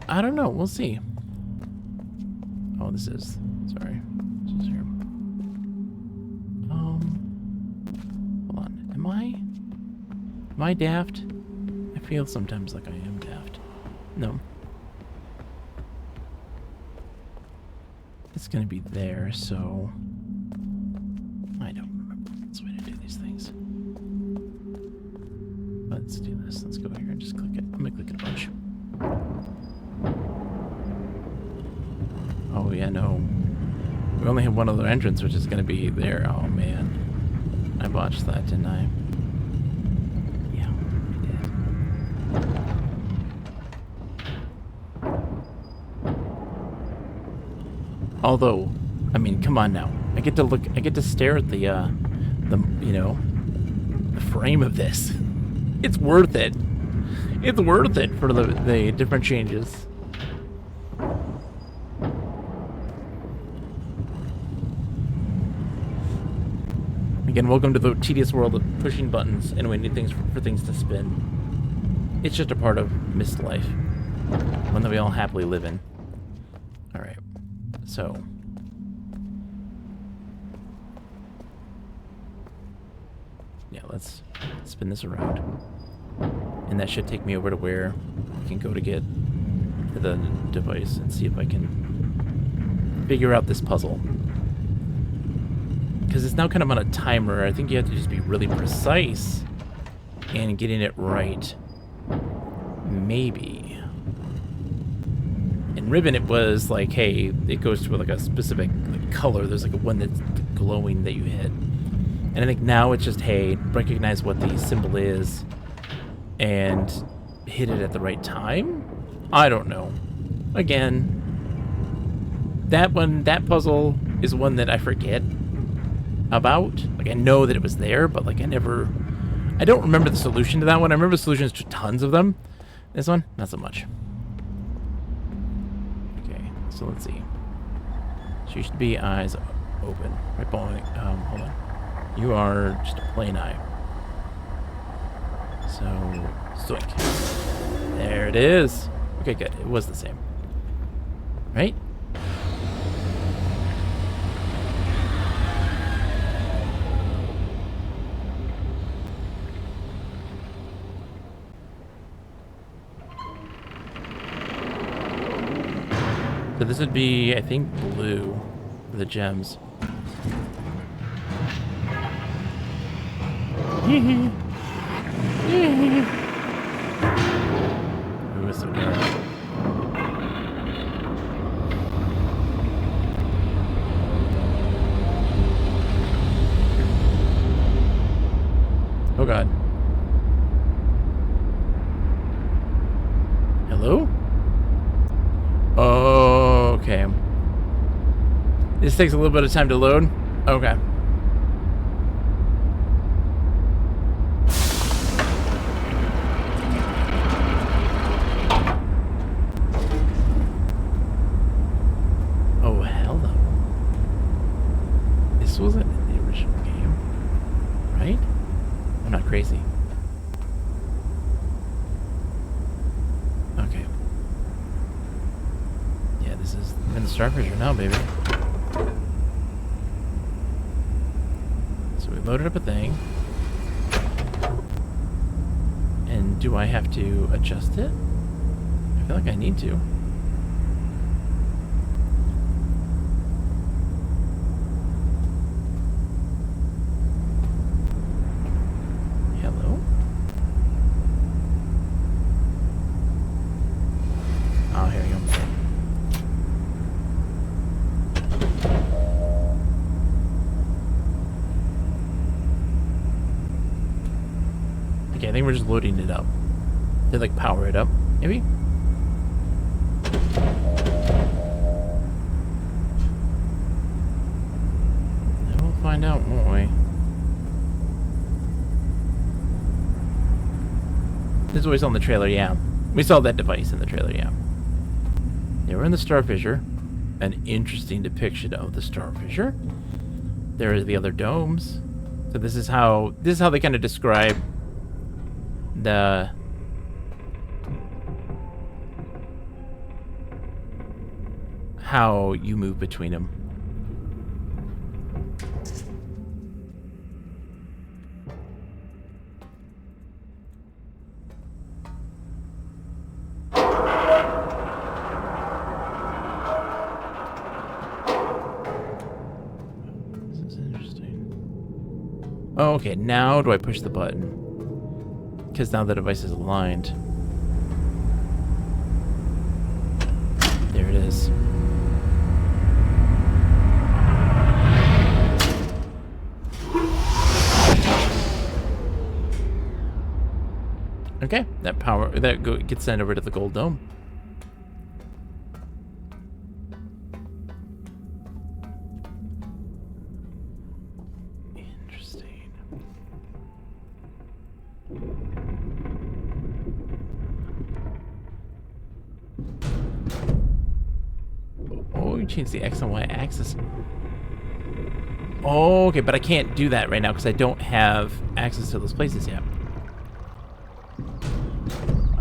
S1: I don't know. We'll see. Oh, this is... Sorry. This is here. Hold on. Am I daft? I feel sometimes like I am daft. No. It's gonna be there, so... I don't remember the best way to do these things. Let's do this. Let's go here and just click it. I'm gonna click it a bunch. Oh, yeah, no. We only have one other entrance, which is gonna be there. Oh, man. I botched that, didn't I? Yeah, I did. Although, I mean, come on now. I get to stare at the you know, the frame of this. It's worth it. It's worth it for the different changes. Again, welcome to the tedious world of pushing buttons and waiting for things to spin. It's just a part of mist life. One that we all happily live in. Alright. So. Yeah, let's spin this around. And that should take me over to where I can go to get to the device and see if I can figure out this puzzle. Because it's now kind of on a timer. I think you have to just be really precise in getting it right. Maybe. In Riven, it was like, hey, it goes to like a specific like, color. There's like a one that's glowing that you hit. And I think now it's just, hey, recognize what the symbol is and hit it at the right time? I don't know. Again, that puzzle is one that I forget about. Like, I know that it was there, but like I don't remember the solution to that one. I remember the solutions to tons of them. This one, not so much. Okay, so let's see. She should be eyes open. Right, hold on. You are just a plain eye. So, zoink. There it is. Okay, good. It was the same. Right? So this would be, I think, blue for the gems. Ooh, it's so dark. Oh god. Hello? Oh, okay. This takes a little bit of time to load. Okay. Oh, hello. This wasn't in the original game, right? I'm not crazy. Okay. Yeah, this is I'm in the Starfisher now, baby. So we loaded up a thing. And do I have to adjust it? I feel like I need to. Hello? Oh, here we go. Okay, I think we're just loading it up. To like power it up, maybe? And we'll find out, won't we? This is what we saw in the trailer, yeah. We saw that device in the trailer, yeah. Yeah, we're in the Starfisher. An interesting depiction of the Starfisher. There are the other domes. So this is how they kind of describe the how you move between them. This is interesting. Oh, okay. Now do I push the button? Because now the device is aligned. There it is. Okay, that gets sent over to the gold dome. Interesting. Oh, you changed the X and Y axis. Oh, okay, but I can't do that right now because I don't have access to those places yet.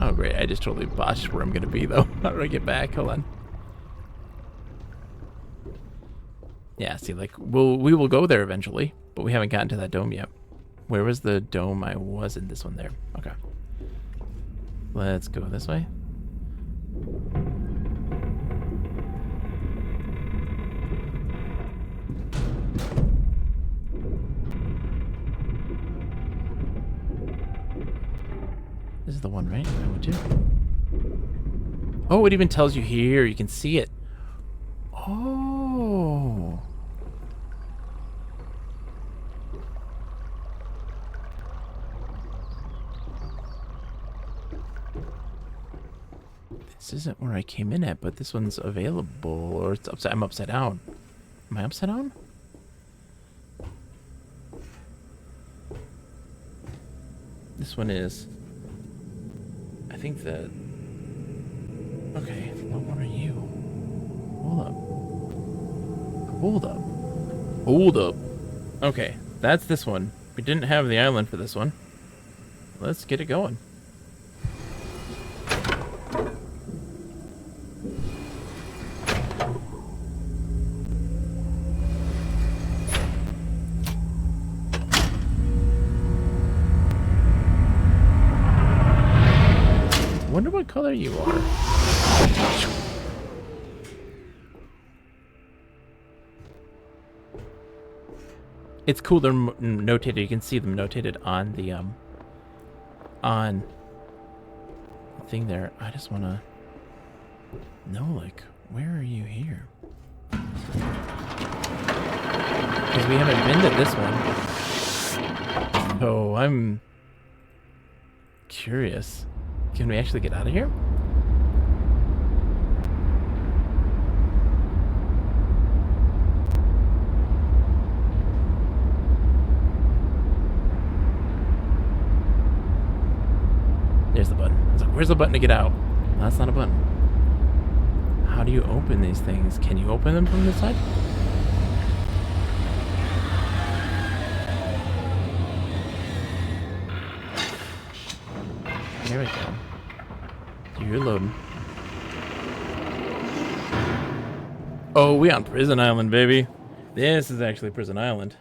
S1: Oh, great. I just totally botched where I'm going to be, though. How do I get back? Hold on. Yeah, see, like, we will go there eventually, but we haven't gotten to that dome yet. Where was the dome? I was in this one there. Okay. Let's go this way. This is the one, right? I went to. Oh, it even tells you here. You can see it. Oh. This isn't where I came in at, but this one's available, or it's upside. I'm upside down. Am I upside down? This one is. I think that. Okay, what one are you? Hold up. Hold up. Hold up. Okay, that's this one. We didn't have the island for this one. Let's get it going. Wonder what color you are. It's cool. They're notated. You can see them notated on the thing there. I just want to know, like, where are you here? Because we haven't been to this one. So I'm curious. Can we actually get out of here? There's the button. I was like, where's the button to get out? No, that's not a button. How do you open these things? Can you open them from this side? Here we go. You're loading. Oh, we on Prison Island, baby. This is actually Prison Island.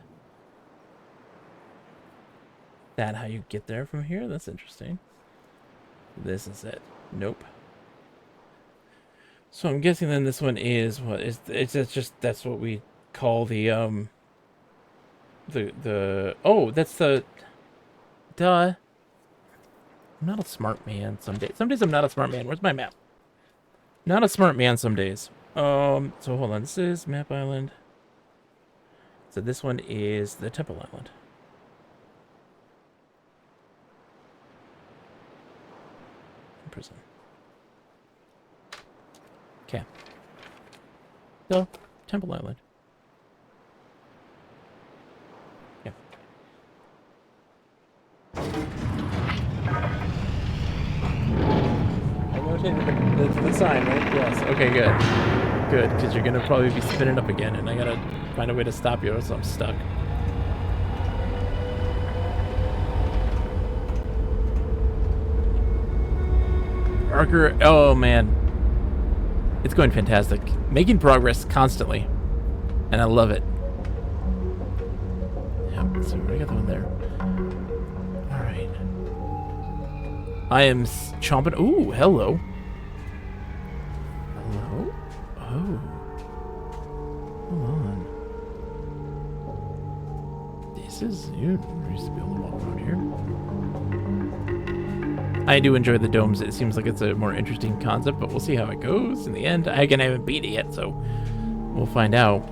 S1: That how you get there from here? That's interesting. This is it. Nope. So I'm guessing then this one is what is it's just that's what we call the oh, that's the duh. I'm not a smart man some days. Some days I'm not a smart man. Where's my map? Not a smart man some days. So hold on. This is Map Island. So this one is the Temple Island. Prison. Okay. So, Temple Island. Yeah. I notated the sign, right? Yes. Okay, good. Good, because you're going to probably be spinning up again, and I got to find a way to stop you, or else I'm stuck. Archer, oh man. It's going fantastic. Making progress constantly. And I love it. Yeah, so I got the one there. Alright. I am chomping. Ooh, hello. Hello? Oh. Hold on. This is. You used to be able to walk around here. I do enjoy the domes. It seems like it's a more interesting concept, but we'll see how it goes in the end. Again, I haven't beat it yet, so we'll find out.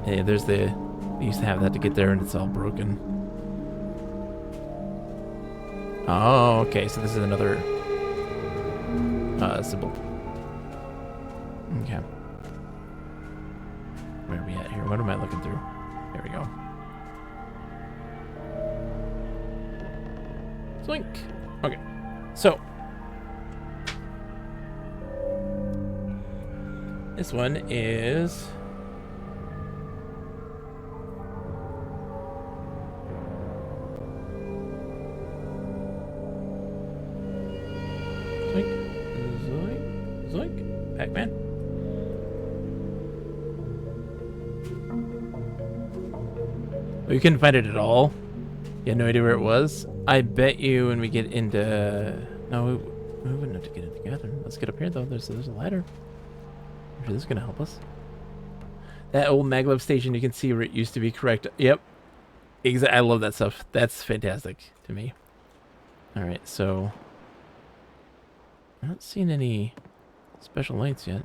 S1: Hey, there's the... We used to have that to get there, and it's all broken. Oh, okay, so this is another symbol. Okay. Where are we at here? What am I looking through? There we go. Zoink. Okay. So, this one is Pac-Man. Oh, you couldn't find it at all? You had no idea where it was? I bet you when we get into... No, we wouldn't have to get it together. Let's get up here, though. There's a ladder. I'm sure this is going to help us. That old maglev station, you can see where it used to be, correct? Yep. I love that stuff. That's fantastic to me. Alright, so... I'm not seeing any special lights yet.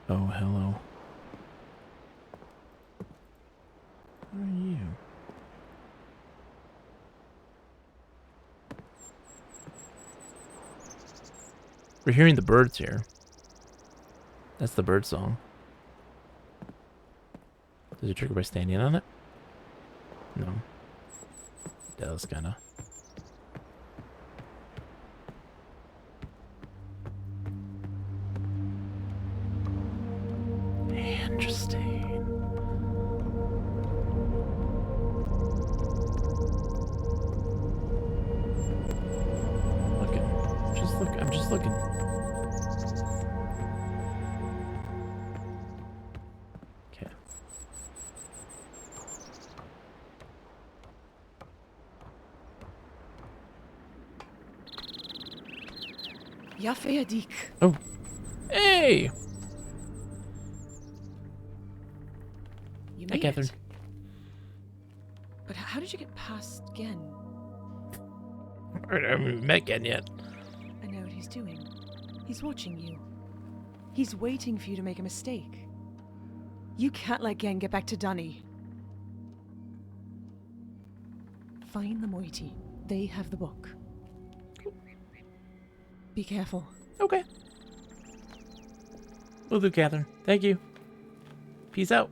S1: Oh, hello. Who are you? We're hearing the birds here. That's the bird song. Does it trigger by standing on it? No. It does, kinda. Interesting. Looking. I'm just looking. Okay.
S3: Ja, Feerdik.
S1: Oh. Hey!
S3: You
S1: Hi,
S3: made
S1: Catherine.
S3: it. But how did you get past Gen?
S1: I haven't met Gen yet.
S3: I know what he's doing. He's watching you. He's waiting for you to make a mistake. You can't let Gen get back to Dunny. Find the moiety. They have the book. Be careful.
S1: Okay. Will do, Catherine. Thank you. Peace out.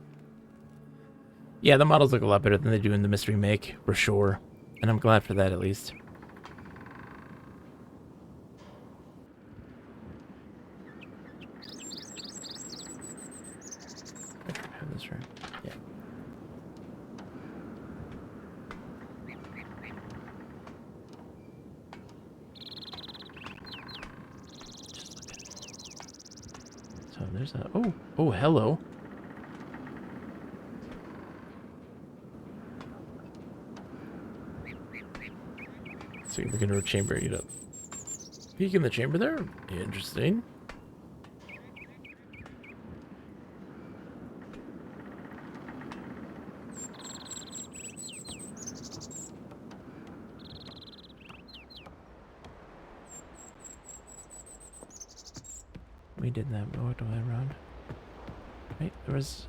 S1: Yeah, the models look a lot better than they do in the mystery make, for sure. And I'm glad for that, at least. Have this right. Yeah. So there's a... Oh, hello. So we're gonna chamber it up. Peek in the chamber there? Interesting. We did that, but what do I around? Wait, there was...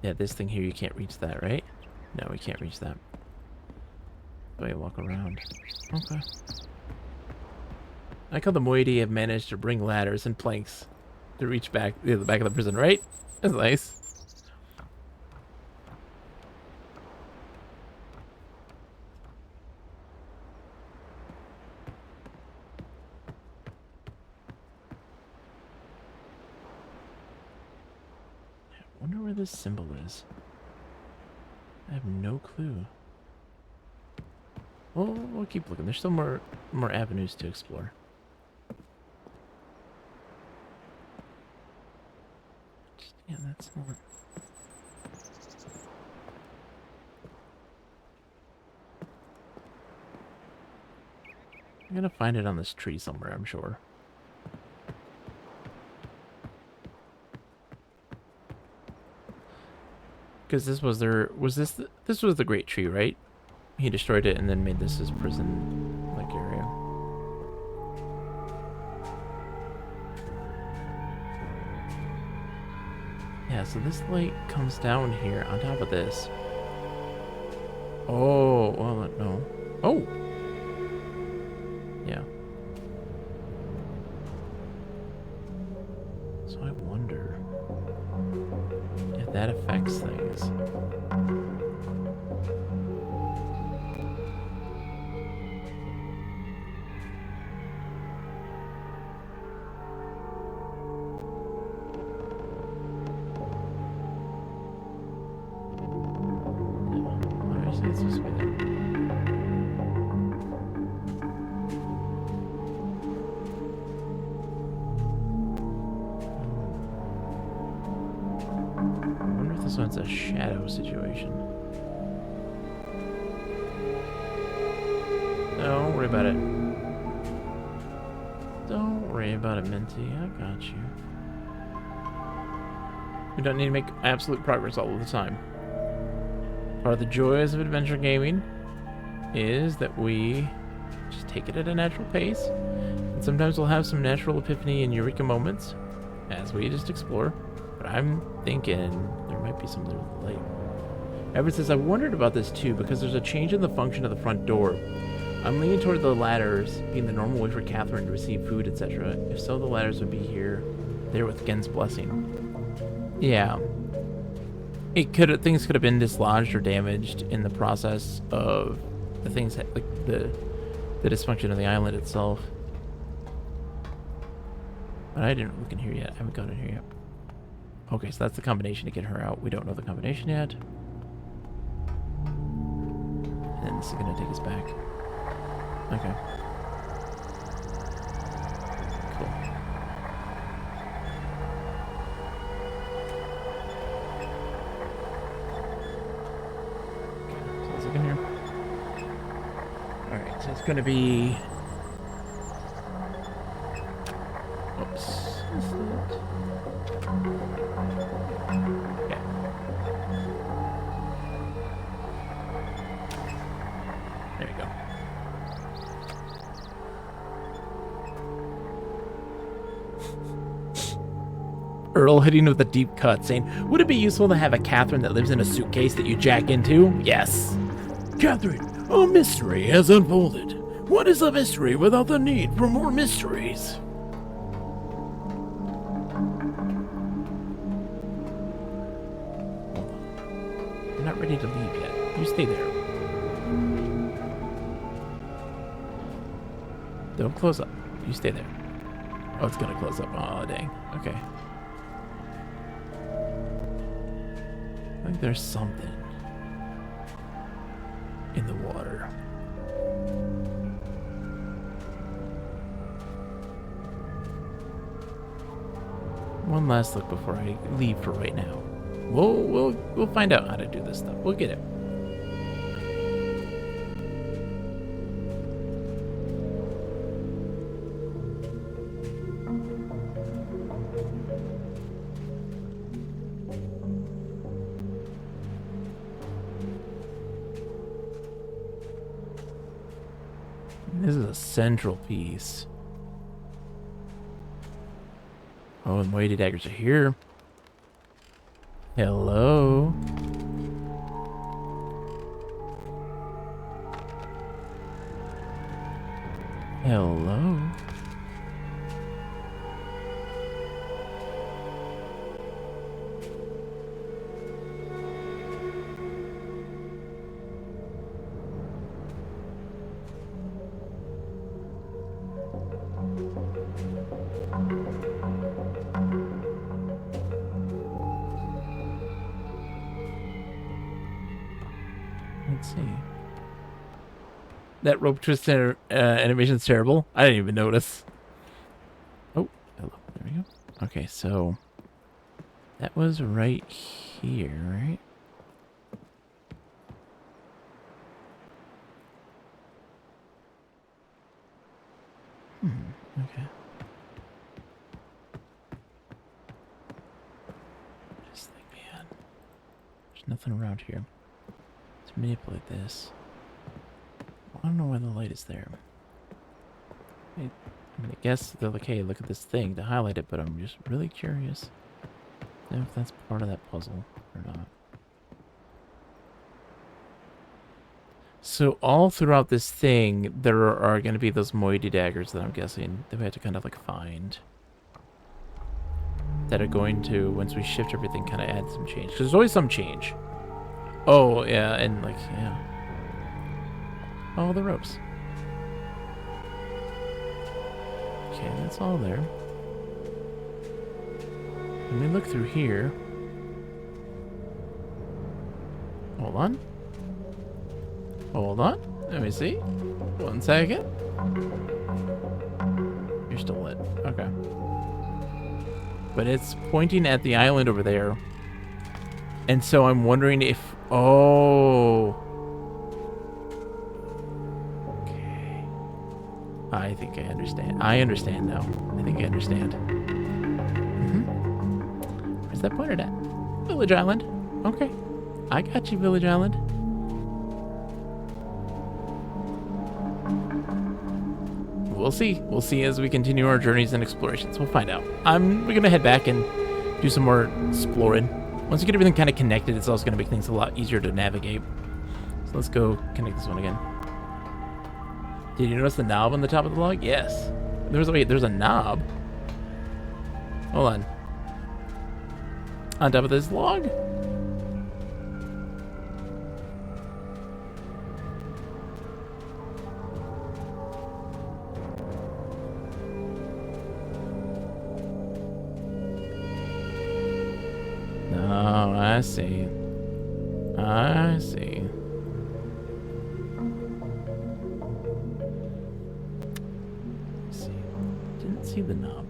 S1: Yeah, this thing here, you can't reach that, right? No, we can't reach that. So I walk around. Okay. I like how the moiety have managed to bring ladders and planks to reach back the back of the prison, right? That's nice. I wonder where this symbol is. I have no clue. Well, we'll keep looking. There's still more avenues to explore. Yeah, that's not... I'm gonna find it on this tree somewhere, I'm sure. Because this was their... This was the great tree, right? He destroyed it and then made this his prison-like area. Yeah, so this light comes down here on top of this. Oh, well, no. Oh! Yeah. So I wonder if that affects things. It's supposed to be there. This one's a shadow situation. Don't worry about it. Don't worry about it, Minty. I got you. We don't need to make absolute progress all of the time. Part of the joys of adventure gaming is that we just take it at a natural pace. And sometimes we'll have some natural epiphany and eureka moments as we just explore. But I'm thinking there might be something with the light. Everett says, I wondered about this too, because there's a change in the function of the front door. I'm leaning toward the ladders being the normal way for Catherine to receive food, etc. If so, the ladders would be there with Gen's blessing. Yeah. Things could have been dislodged or damaged in the process of the things, like the dysfunction of the island itself. But I didn't look in here yet. I haven't gone in here yet. Okay, so that's the combination to get her out. We don't know the combination yet. And then this is going to take us back. Okay. Cool. Okay, so let's look in here. Alright, so it's going to be... Oops. Is that... Okay. There you go. Earl hitting with a deep cut, saying, would it be useful to have a Catherine that lives in a suitcase that you jack into? Yes.
S4: Catherine, a mystery has unfolded. What is a mystery without the need for more mysteries?
S1: I'm not ready to leave yet. You stay there. Don't close up. You stay there. Oh, it's gonna close up. Oh, dang. Okay. I think there's something in the water. One last look before I leave for right now. We'll find out how to do this stuff. We'll get it. This is a central piece. Oh, and weighted daggers are here. Hello. Hello. Let's see. That rope twist animation's terrible. I didn't even notice. Oh, hello. There we go. Okay, so that was right here, right? Okay. Just think, man. There's nothing around here. Let's manipulate this. I don't know why the light is there. I'm gonna guess they're like, hey, look at this thing to highlight it, but I'm just really curious if that's part of that puzzle or not. So all throughout this thing, there are going to be those moiety daggers that I'm guessing that we have to kind of like find. That are going to, once we shift everything, kind of add some change. Because there's always some change. Oh, yeah, and like, yeah. Oh, the ropes. Okay, that's all there. Let me look through here. Hold on. Hold on. Let me see. 1 second. You're still lit. Okay. But it's pointing at the island over there. And so I'm wondering if... Oh. Okay. I think I understand. I understand now. I think I understand. Where's that pointed at? Village Island. Okay. I got you, Village Island. We'll see. We'll see as we continue our journeys and explorations. We'll find out. We're gonna head back and do some more exploring. Once you get everything kind of connected, it's also gonna make things a lot easier to navigate. So let's go connect this one again. Did you notice the knob on the top of the log? Yes. There's a knob. Hold on. On top of this log? Oh, I see. I see. Let's see. Didn't see the knob.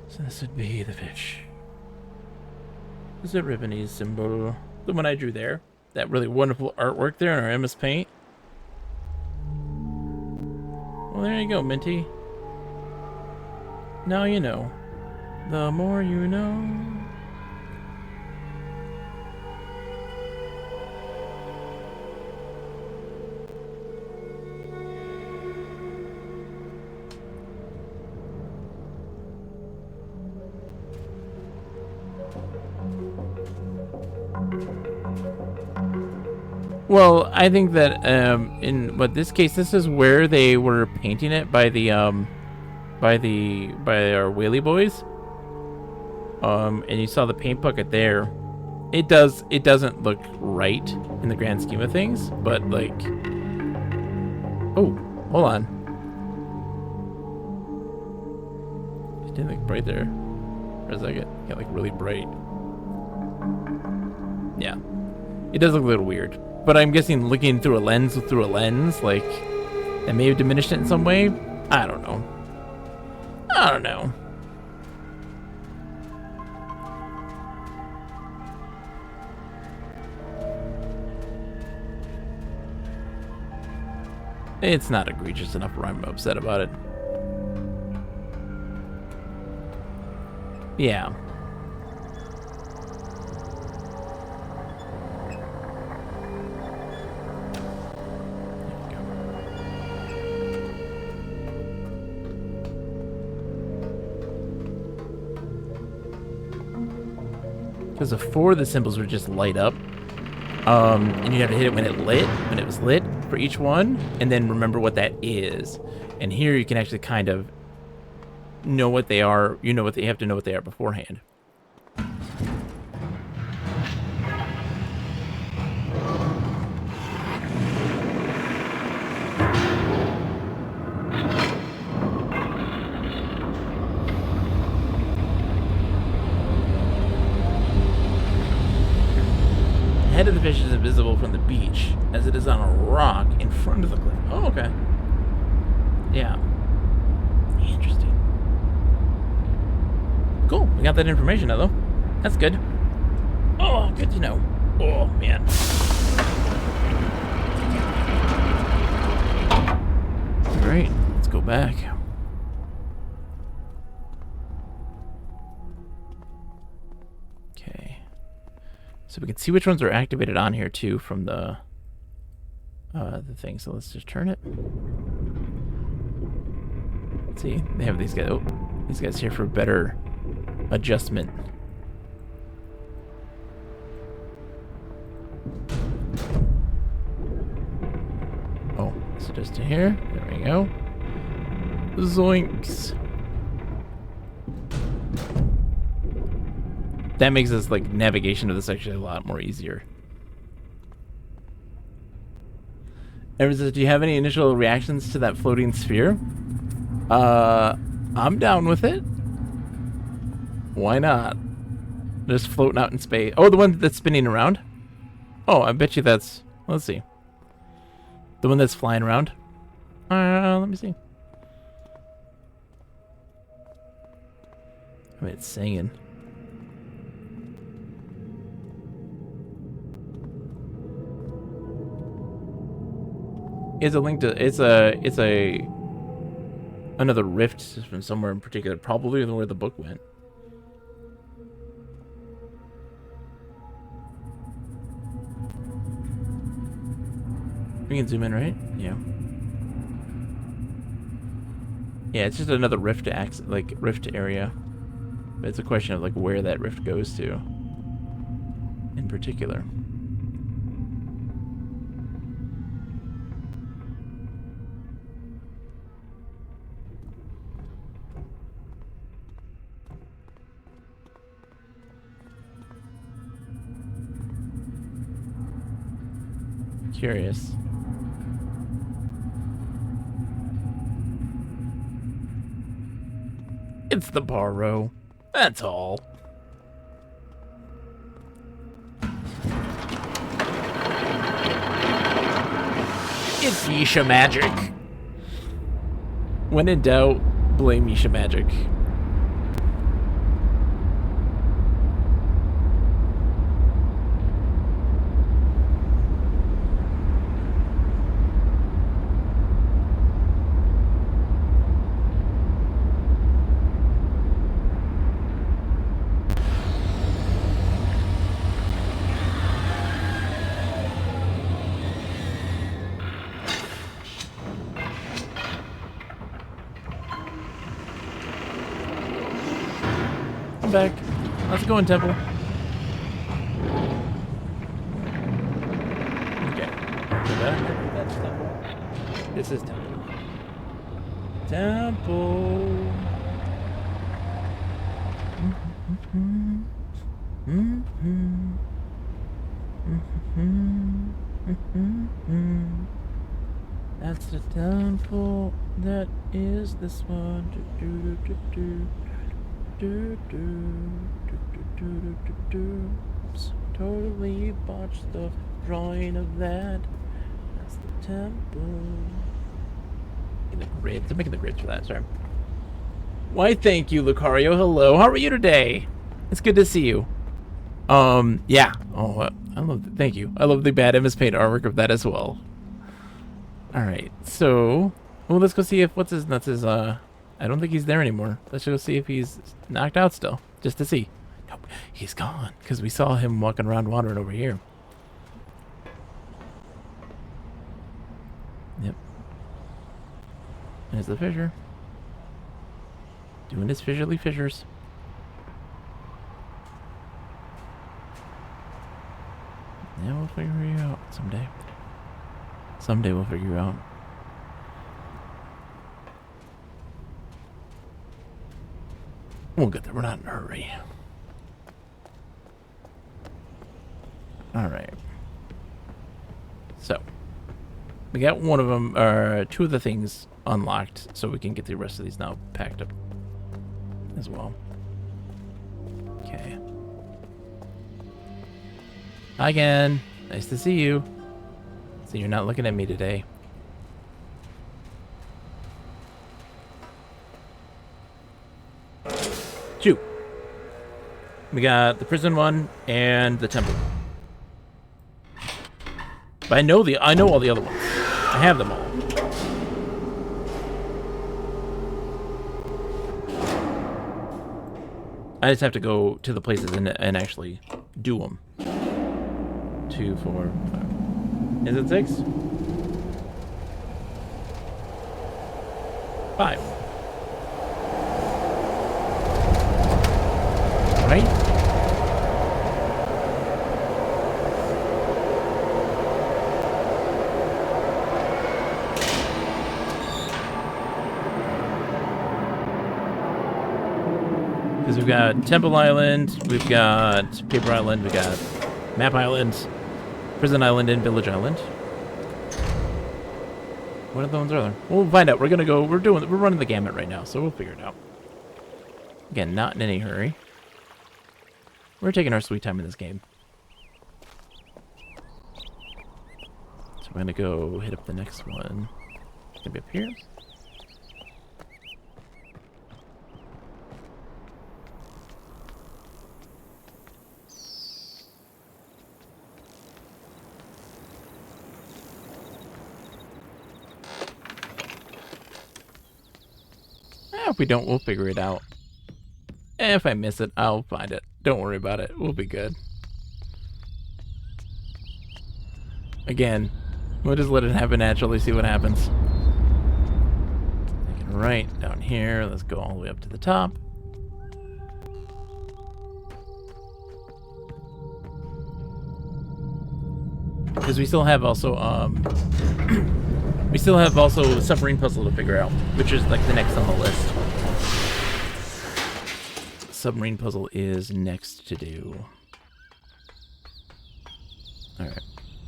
S1: So this would be the fish. This is a Rivenese symbol. The one I drew there. That really wonderful artwork there in our MS Paint. Well, there you go, Minty. Now you know. The more you know. Well, I think that in this case, this is where they were painting it by the by our whaley boys. And you saw the paint bucket there. It doesn't look right in the grand scheme of things, but like, oh, hold on. It didn't look bright there. Or does that get like really bright? Yeah, it does look a little weird. But I'm guessing looking through a lens, like, that may have diminished it in some way. I don't know. I don't know. It's not egregious enough where I'm upset about it. Yeah. Because before the symbols would just light up, and you have to hit it when it was lit for each one, and then remember what that is. And here you can actually kind of know what they are. You have to know what they are beforehand. The head of the fish is invisible from the beach, as it is on a rock in front of the cliff. Oh, okay. Yeah. Interesting. Cool. We got that information now, though. That's good. Oh, good to know. Oh, man. All right. Let's go back. So we can see which ones are activated on here too from the thing. So let's just turn it. Let's see, they have these guys. Oh, these guys here for better adjustment. Oh, so just to here. There we go. Zoinks. That makes this like navigation of this actually a lot more easier. Ever says, do you have any initial reactions to that floating sphere? I'm down with it. Why not? Just floating out in space. Oh, the one that's spinning around? Oh, I bet you that's... Let's see. The one that's flying around? Let me see. I mean, it's singing. It's a link to it's another rift from somewhere in particular, probably where the book went. We can zoom in, right? Yeah. Yeah, it's just another rift rift area. But it's a question of like where that rift goes to in particular. Curious. It's the Barrow. That's all. It's Yisha magic. When in doubt, blame Yisha magic. Back. Let's go in temple. Okay. That's temple. This is temple. Temple. That's the temple. That is this one. Oops, totally botched the drawing of that. That's the temple. The grids. I'm making the grids for that. Sorry. Why, thank you, Lucario. Hello. How are you today? It's good to see you. Yeah. Oh, I love. Thank you. I love the bad MS Paint artwork of that as well. All right. So, well, let's go see if what's his nuts is. I don't think he's there anymore. Let's go see if he's knocked out still, just to see. Nope, he's gone, because we saw him walking around wandering over here. Yep. There's the fissure. Doing his fissurly fissures. Yeah, we'll figure you out someday. Someday we'll figure you out. We'll get there. We're not in a hurry. Alright. So. We got one of them, or two of the things unlocked, so we can get the rest of these now packed up as well. Okay. Hi again. Nice to see you. So you're not looking at me today. Two. We got the prison one and the temple. But I know all the other ones. I have them all. I just have to go to the places and actually do them. 2, 4, 5. Is it 6? 5. Right? Because we've got Temple Island, we've got Paper Island, we've got Map Island, Prison Island, and Village Island. What other ones are there? We'll find out. We're running the gamut right now, so we'll figure it out. Again, not in any hurry. We're taking our sweet time in this game. So we're gonna go hit up the next one. It's gonna be up here. we don't, we'll figure it out. If I miss it, I'll find it. Don't worry about it. We'll be good. Again, we'll just let it happen naturally, see what happens. Taking a right down here. Let's go all the way up to the top. Because we still have also, we still have also a submarine puzzle to figure out, which is like the next on the list. Submarine puzzle is next to do. Alright,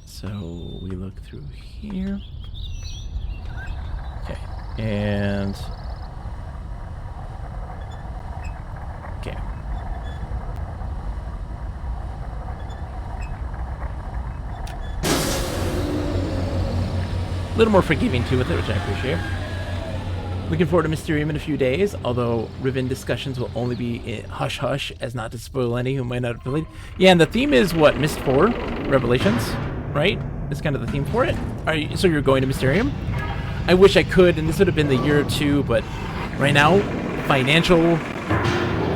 S1: so we look through here. Okay, and... okay. A little more forgiving too with it, which I appreciate. Looking forward to Mysterium in a few days, although Riven discussions will only be hush-hush, as not to spoil any who might not have played. Yeah, and the theme is what? Myst 4? Revelations? Right? That's kind of the theme for it. So you're going to Mysterium? I wish I could, and this would have been the year or two, but right now, financial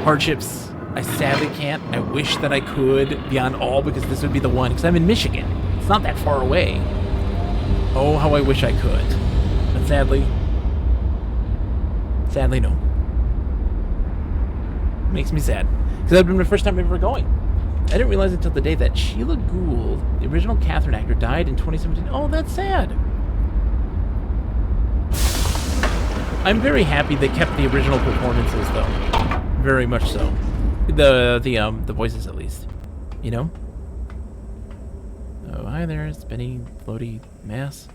S1: hardships, I sadly can't. I wish that I could, beyond all, because this would be the one, because I'm in Michigan. It's not that far away. Oh, how I wish I could. But sadly, no. Makes me sad. Because that would have been my first time ever going. I didn't realize until the day that Sheila Gould, the original Catherine actor, died in 2017. Oh, that's sad. I'm very happy they kept the original performances, though. Very much so. The voices, at least. You know? Oh, hi there, spinny, floaty mass.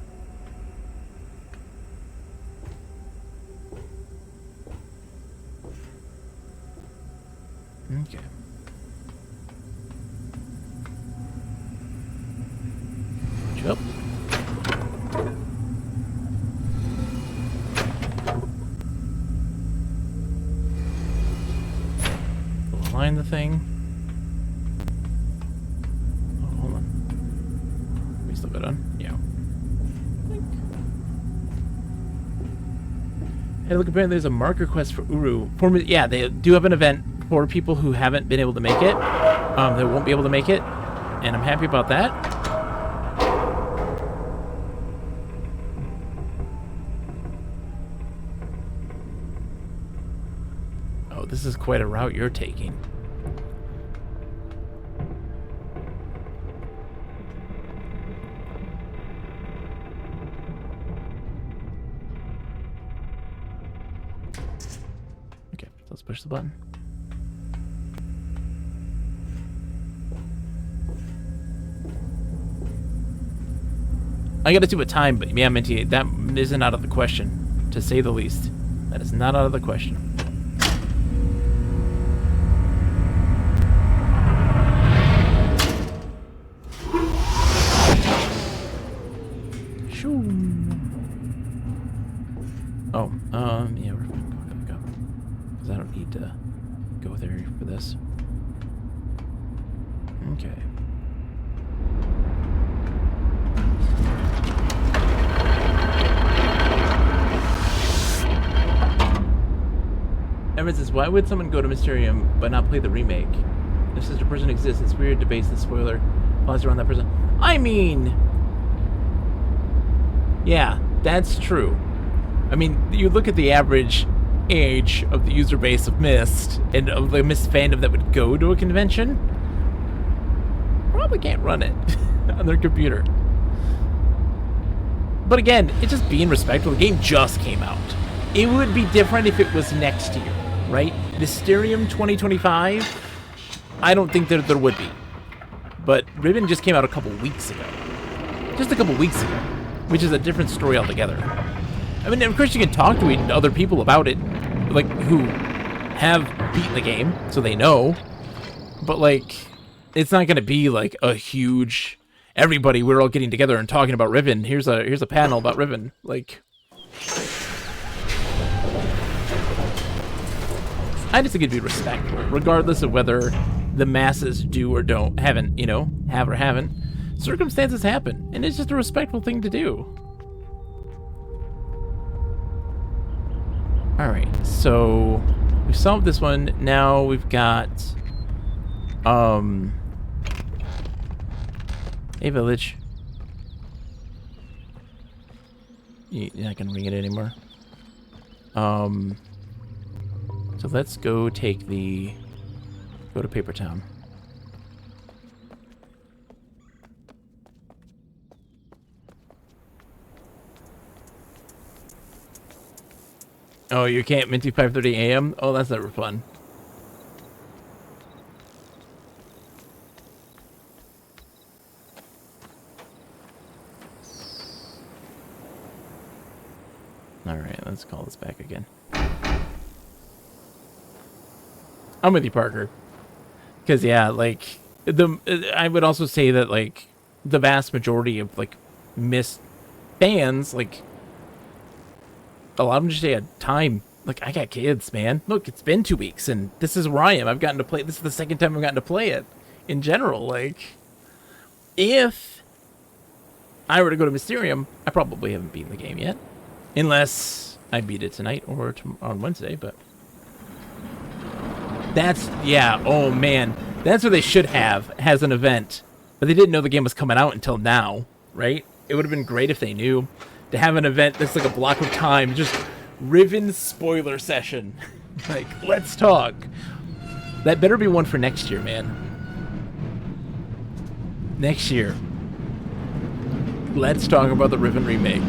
S1: Okay. Jump. Align the thing. Oh, hold on. We still got on? Yeah. Hey, look, apparently there's a marker quest for Uru. Yeah, they do have an event for people who haven't been able to make it. They won't be able to make it, and I'm happy about that. Oh, this is quite a route you're taking. Okay, let's push the button. I gotta do a time, but yeah, Minty, that isn't out of the question, to say the least. That is not out of the question. Shoo. Oh, yeah, we're fine. Go. Because I don't need to go there for this. Okay. Evan says, why would someone go to Mysterium but not play the remake? If such a person exists, it's weird to base the spoiler applies around that person. I mean, yeah, that's true. I mean, you look at the average age of the user base of Myst and of the Myst fandom that would go to a convention, probably can't run it on their computer. But again, it's just being respectful. The game just came out. It would be different if it was next year, right? Mysterium 2025, I don't think that there would be. But Riven just came out a couple weeks ago. Just a couple weeks ago, which is a different story altogether. I mean, of course you can talk to other people about it, like, who have beaten the game, so they know. But, like, it's not going to be, like, a huge... Everybody, we're all getting together and talking about Riven. Here's a panel about Riven. Like... I just think it'd be respectful, regardless of whether the masses do or don't, haven't, you know, have or haven't. Circumstances happen, and it's just a respectful thing to do. Alright, so we solved this one. Now we've got hey village. You're not gonna ring it anymore. So let's go take the go to Paper Town. Oh, you can't Minty 5:30 a.m.? Oh, that's never fun. Alright, let's call this back again. I'm with you, Parker. Because, yeah, like, I would also say that, like, the vast majority of, like, missed fans, like, a lot of them just had time. Like, I got kids, man. Look, it's been 2 weeks, and this is where I am. I've gotten to play. This is the second time I've gotten to play it in general. Like, if I were to go to Mysterium, I probably haven't beaten the game yet. Unless I beat it tonight or on Wednesday, but... That's, yeah, oh man. That's what they should have, as an event. But they didn't know the game was coming out until now, right? It would have been great if they knew. To have an event that's like a block of time, just Riven spoiler session. Like, let's talk. That better be one for next year, man. Next year. Let's talk about the Riven remake.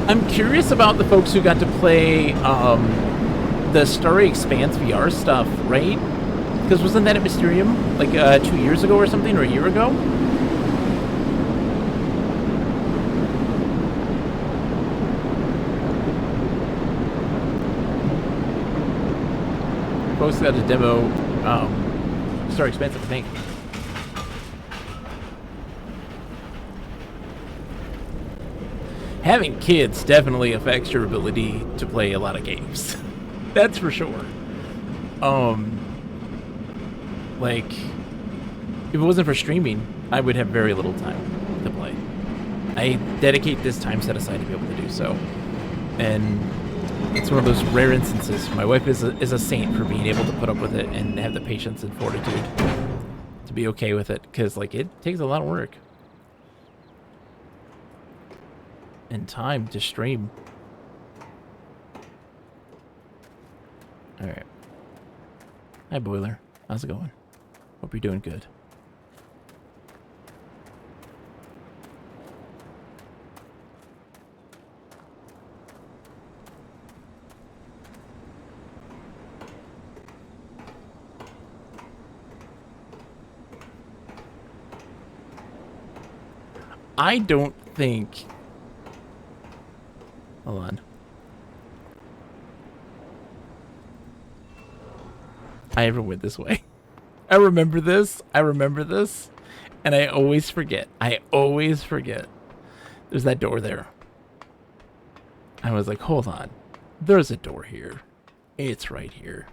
S1: I'm curious about the folks who got to play the Starry Expanse VR stuff, right? Because wasn't that at Mysterium like 2 years ago or something, or a year ago? Folks got to demo Starry Expanse, I think. Having kids definitely affects your ability to play a lot of games. That's for sure. Like, if it wasn't for streaming, I would have very little time to play. I dedicate this time set aside to be able to do so. And it's one of those rare instances. My wife is a saint for being able to put up with it and have the patience and fortitude to be okay with it. Because, like, it takes a lot of work. And time to stream. Alright. Hi, Boiler. How's it going? Hope you're doing good. I don't think... Hold on. I ever went this way. I remember this. And I always forget. There's that door there. I was like, hold on. There's a door here. It's right here.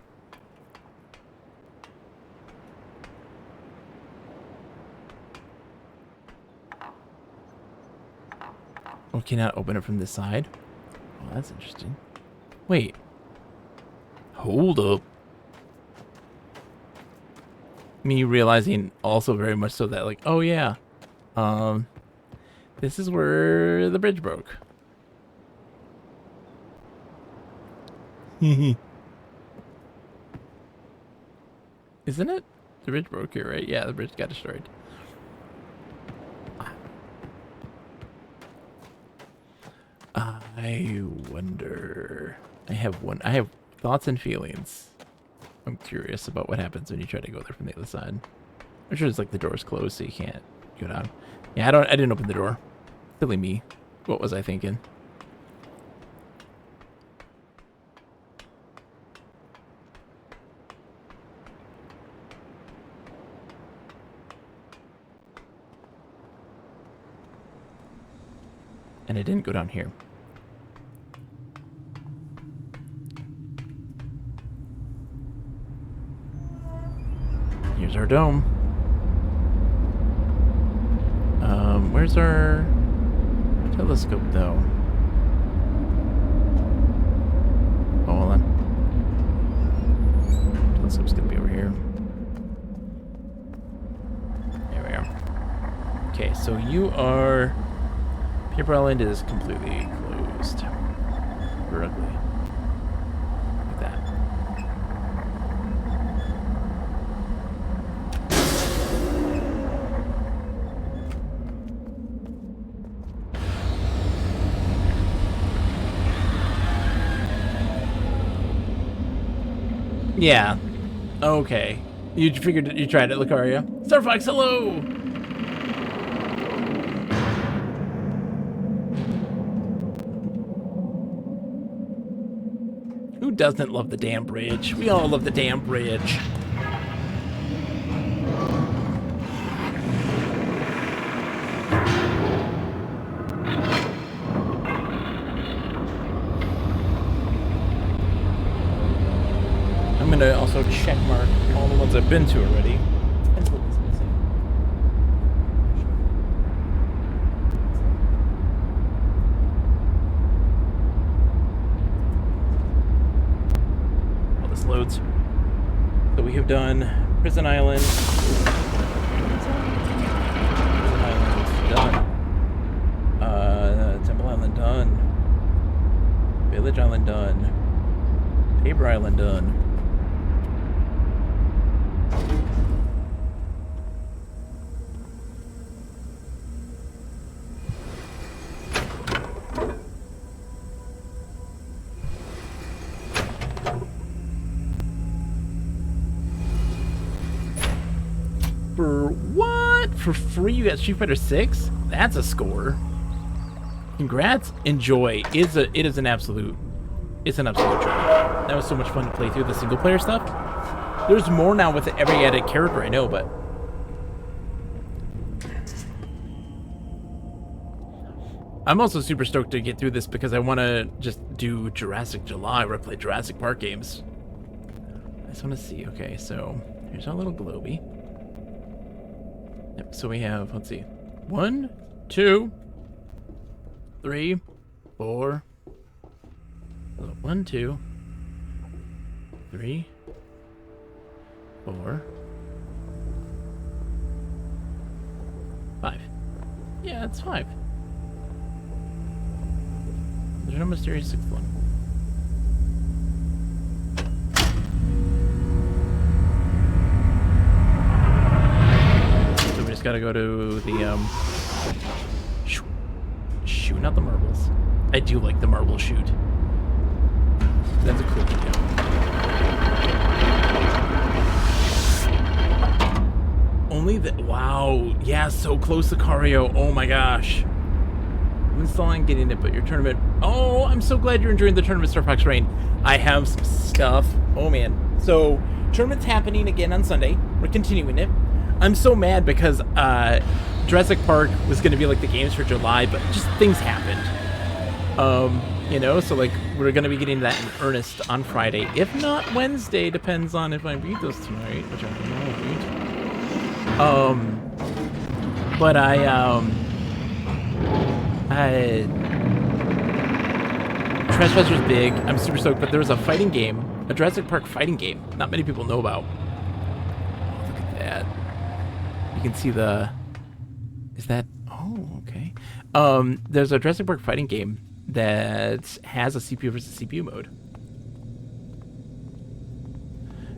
S1: Oh, can I open it from this side? Oh, that's interesting. Wait. Hold up. Me realizing also very much so that, like, oh yeah. This is where the bridge broke. Isn't it? The bridge broke here, right? Yeah, the bridge got destroyed. I wonder... I have thoughts and feelings. I'm curious about what happens when you try to go there from the other side. I'm sure it's like the door's closed so you can't go down. Yeah, I didn't open the door. Silly me. What was I thinking? And I didn't go down here. Here's our dome. Where's our telescope, though? close-up's gonna be over here. There we are. Okay, so you are... Paper Island is completely closed. We're ugly. Like that. Yeah. Okay. You figured you tried it, Lucario. Star Fox, hello! Who doesn't love the damn bridge? We all love the damn bridge. I'm gonna also check mark all the ones I've been to already. While this loads. So we have done Prison Island. Prison Island done. Temple Island done. Village Island done. Paper Island done. For what? For free you got Street Fighter 6? That's a score. Congrats. Enjoy. It is an absolute joy. That was so much fun to play through the single player stuff. There's more now with every added character I know, but I'm also super stoked to get through this because I want to just do Jurassic July where I play Jurassic Park games. I just want to see. Okay, so here's our little globy. Yep, so we have, let's see, 1, 2, 3, 4. 1, 2, 3, 4, 5. Yeah, it's 5. There's no mysterious 6th one. So we just gotta go to the shooting out the marbles. I do like the marble shoot. That's a cool detail. Only that. Wow. Yeah, so close to Lucario. Oh my gosh. I'm installing getting it, but your tournament. Oh, I'm so glad you're enjoying the tournament, Star Fox Rain. I have some stuff. Oh man. So, tournament's happening again on Sunday. We're continuing it. I'm so mad because Jurassic Park was going to be like the games for July, but just things happened. You know, so like we're gonna be getting that in earnest on Friday, if not Wednesday, depends on if I beat those tonight, which I don't know. But Trespasser's big. I'm super stoked, but there was a fighting game, a Jurassic Park fighting game. Not many people know about. Oh, look at that. You can see the. Is that? Oh, okay. There's a Jurassic Park fighting game that has a CPU versus CPU mode.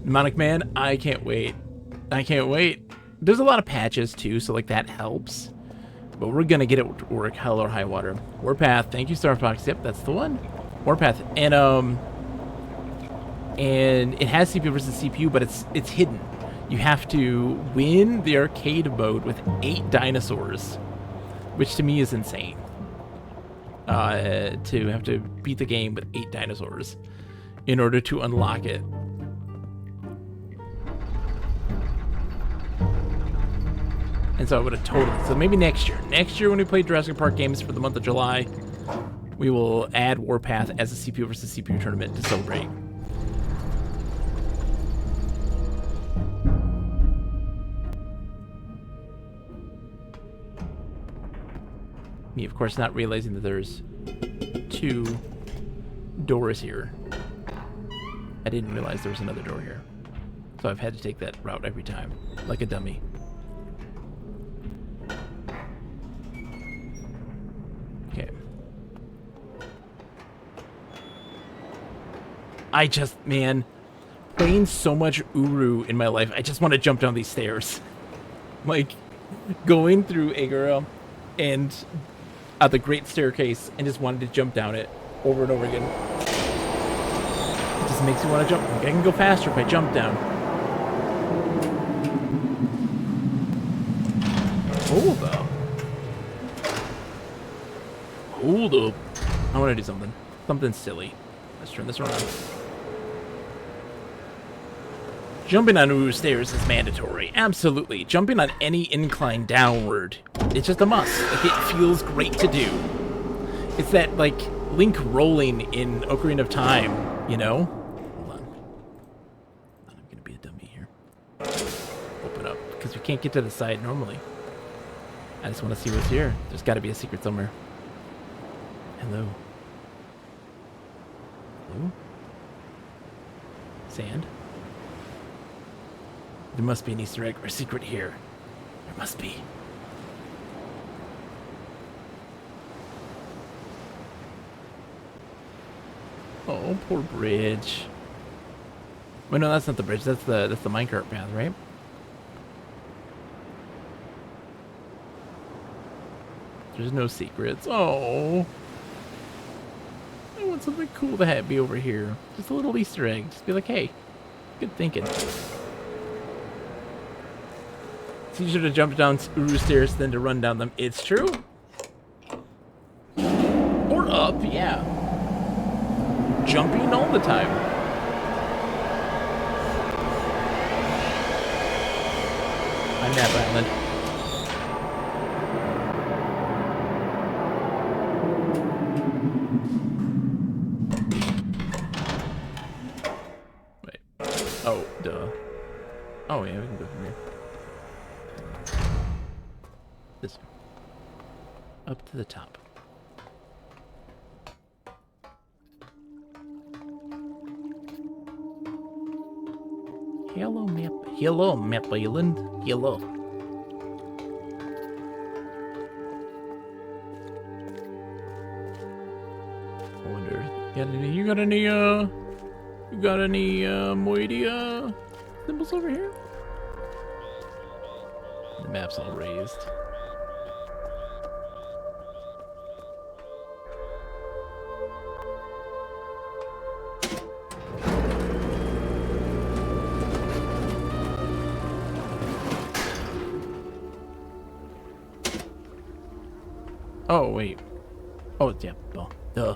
S1: Mnemonic Man, I can't wait. I can't wait. There's a lot of patches too, so like that helps. But we're gonna get it to work, hell or high water. Warpath, thank you, Star Fox. Yep, that's the one. Warpath, and it has CPU versus CPU, but it's hidden. You have to win the arcade mode with 8 dinosaurs, which to me is insane. To have to beat the game with 8 dinosaurs in order to unlock it. And so I would have totally. So maybe next year. Next year when we play Jurassic Park games for the month of July, we will add Warpath as a CPU versus CPU tournament to celebrate. Me, of course, not realizing that there's 2 doors here. I didn't realize there was another door here. So I've had to take that route every time, like a dummy. Okay. I just, man, playing so much Uru in my life, I just want to jump down these stairs. Like, going through Agora and the Great Staircase and just wanted to jump down it over and over again. It just makes me want to jump. Like, I can go faster if I jump down. Hold up. Hold up. I want to do something. Something silly. Let's turn this around. Jumping on Uru stairs is mandatory. Absolutely. Jumping on any incline downward. It's just a must. Like, it feels great to do. It's that, like, Link rolling in Ocarina of Time, you know? Hold on. I'm gonna be a dummy here. Open up, because we can't get to the side normally. I just want to see what's here. There's got to be a secret somewhere. Hello. Hello? Sand? There must be an Easter egg or a secret here. There must be. Oh, poor bridge. Wait, no, that's not the bridge. That's the minecart path, right? There's no secrets. Oh. I want something cool to be over here. Just a little Easter egg. Just be like, hey, good thinking. It's easier to jump down Uru stairs than to run down them. It's true. Or up, yeah. Jumping all the time. On Nap Island. Wait. Oh, duh. Oh, yeah, we can go from here. This way. Up to the top. Hello, map. Hello, map island. Hello. I wonder, you got any Moidia symbols over here? The map's all raised. Oh, wait. Oh, yeah. Oh, duh.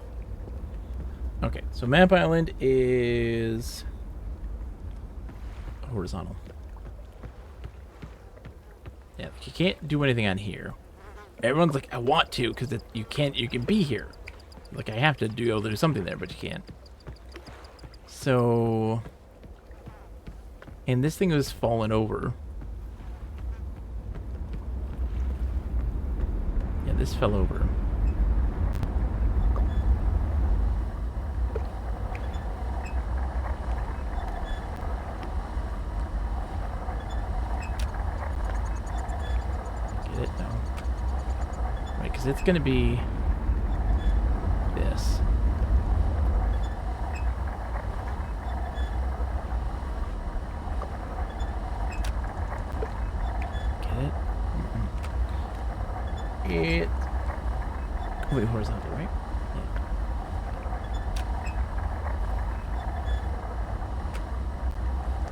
S1: Okay, so Map Island is horizontal. Yeah, you can't do anything on here. Everyone's like, I want to, because you can be here. Like, I have to be able to do something there, but you can't. So, and this thing was fallen over. Yeah, this fell over. Get it? No. Right, because it's going to be this. It wait, horizontal, right?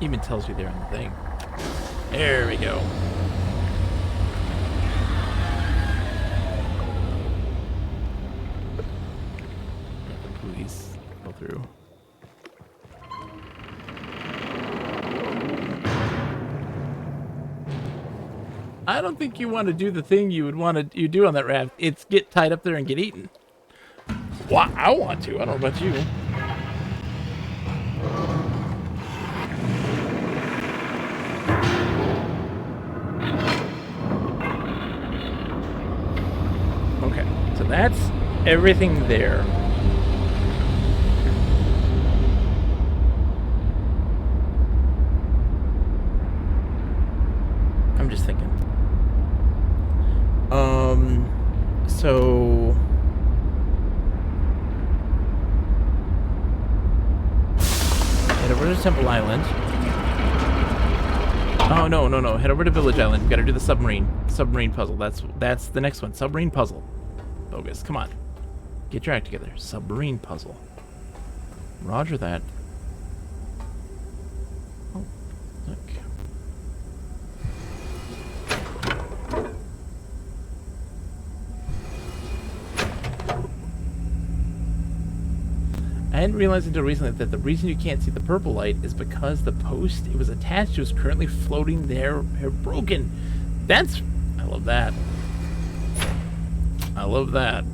S1: Yeah. Even tells you there on the thing. There we go. Please go through. I don't think you want to do the thing you do on that raft. It's get tied up there and get eaten. Well, I want to. I don't know about you. Okay, so that's everything there. So head over to Temple Island. Oh, no, no, no. Head over to Village Island. We gotta do the submarine puzzle. That's the next one. Submarine puzzle. Bogus. Come on. Get your act together. Submarine puzzle. Roger that. Oh, look. I hadn't realized until recently that the reason you can't see the purple light is because the post it was attached to is currently floating there, broken. I love that. I love that.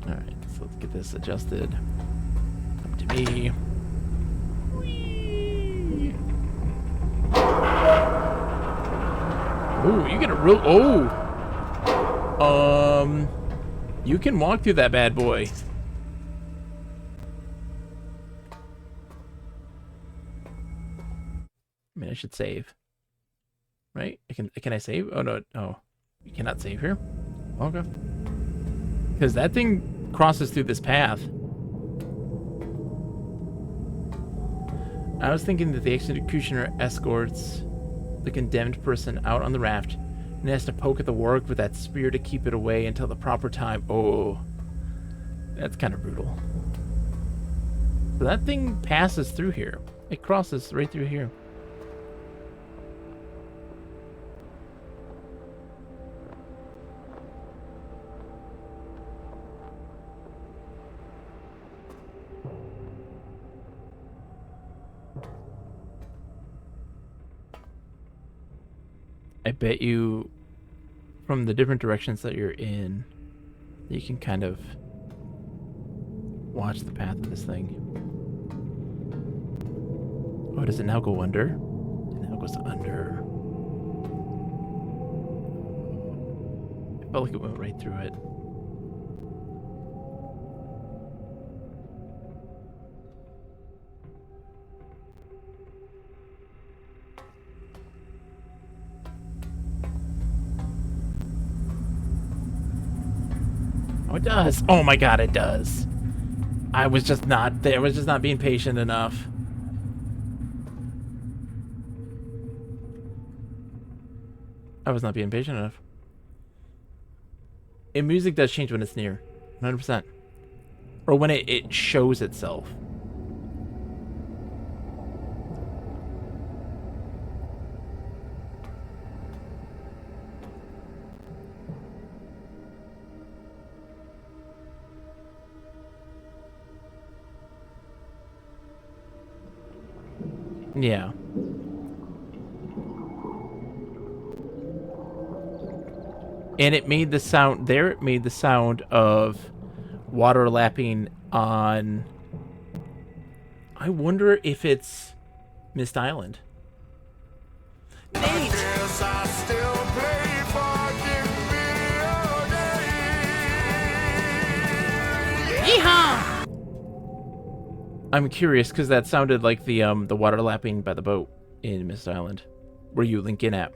S1: Alright, so let's get this adjusted. Come to me. Whee! Ooh, you get a real... Oh! You can walk through that bad boy. I mean, I should save. Right? Can I save? Oh, no. Oh. You cannot save here? Okay. Because that thing crosses through this path. I was thinking that the executioner escorts the condemned person out on the raft and has to poke at the work with that spear to keep it away until the proper time. Oh, that's kind of brutal. So that thing passes through here. It crosses right through here. I bet you from the different directions that you're in, you can kind of watch the path of this thing. Oh, does it now go under? It now goes under. It felt like it went right through it. Oh, it does. Oh my god, it does. I was just not there. I was just not being patient enough. I was not being patient enough. And music does change when it's near. 100%. Or when it shows itself. Yeah. And it made the sound there. It made the sound of water lapping on. I wonder if it's Mist Island. Nate! Yeehaw! I'm curious because that sounded like the water lapping by the boat in Mist Island, where you link in at.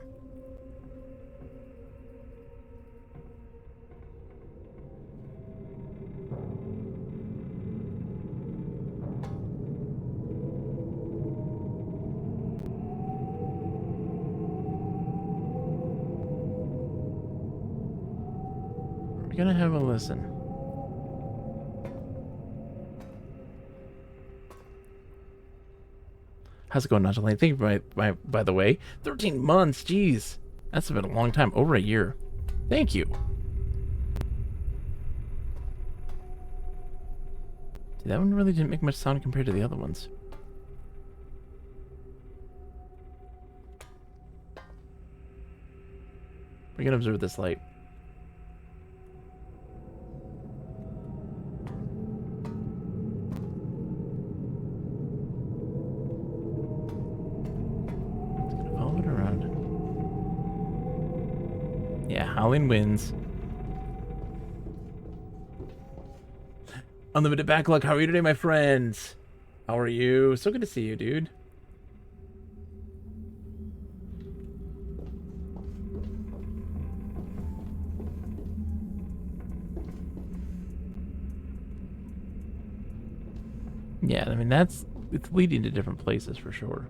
S1: We're gonna have a listen. How's it going, Nonchalant? Thank you, by the way. 13 months, jeez. That's been a long time, over a year. Thank you. See, that one really didn't make much sound compared to the other ones. We're gonna observe this light. Howling Winds. Unlimited Backlog, how are you today, my friends? How are you? So good to see you, dude. Yeah, I mean, it's leading to different places for sure.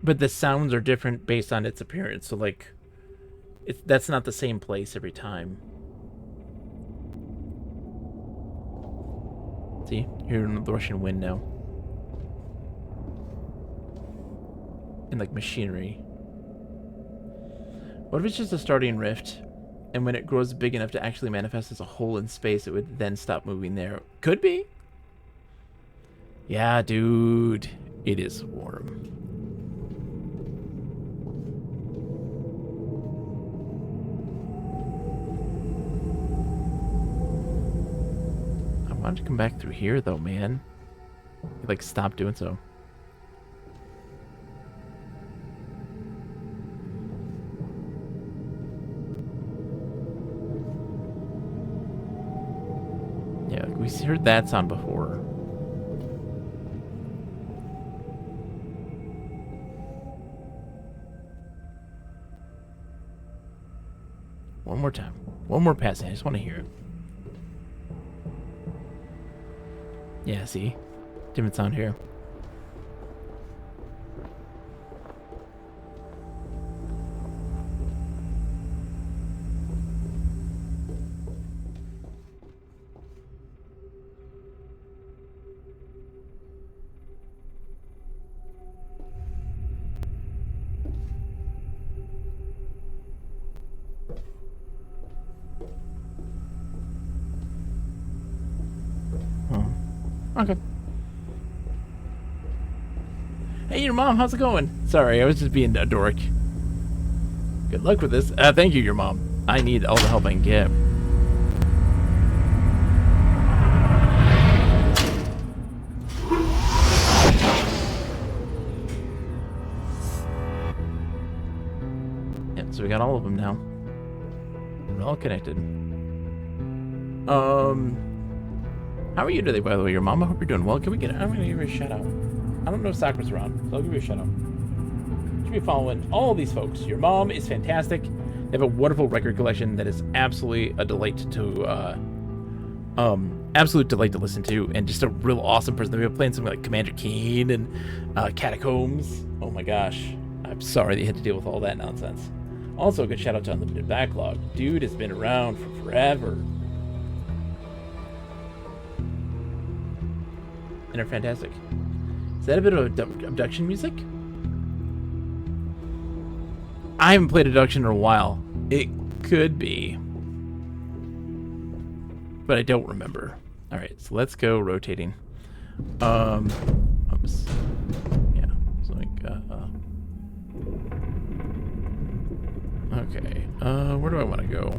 S1: But the sounds are different based on its appearance, so like, that's not the same place every time. See, you're in the Russian wind now. And like machinery. What if it's just a starting rift, and when it grows big enough to actually manifest as a hole in space, it would then stop moving there? Could be. Yeah, dude. It is warm. I wanted to come back through here, though, man. Like, stop doing so. Yeah, like we heard that sound before. One more time. One more passing. I just want to hear it. Yeah, see? Different sound here. Okay. Hey, your mom, how's it going? Sorry, I was just being a dork. Good luck with this. Thank you, your mom. I need all the help I can get. Yeah, so we got all of them now. We're all connected. How are you today, by the way, your mom? I hope you're doing well. Can we get... I'm going to give you a shout out. I don't know if Sakura's around, so I'll give you a shout out. You should be following all these folks. Your mom is fantastic. They have a wonderful record collection that is absolutely a delight to, absolute delight to listen to, and just a real awesome person. They've been playing something like Commander Keen and Catacombs. Oh my gosh. I'm sorry that you had to deal with all that nonsense. Also, a good shout out to Unlimited Backlog. Dude has been around for forever. And they're fantastic. Is that a bit of abduction music? I haven't played abduction in a while. It could be. But I don't remember. Alright, so let's go rotating. Oops. Yeah, so like, okay, where do I want to go?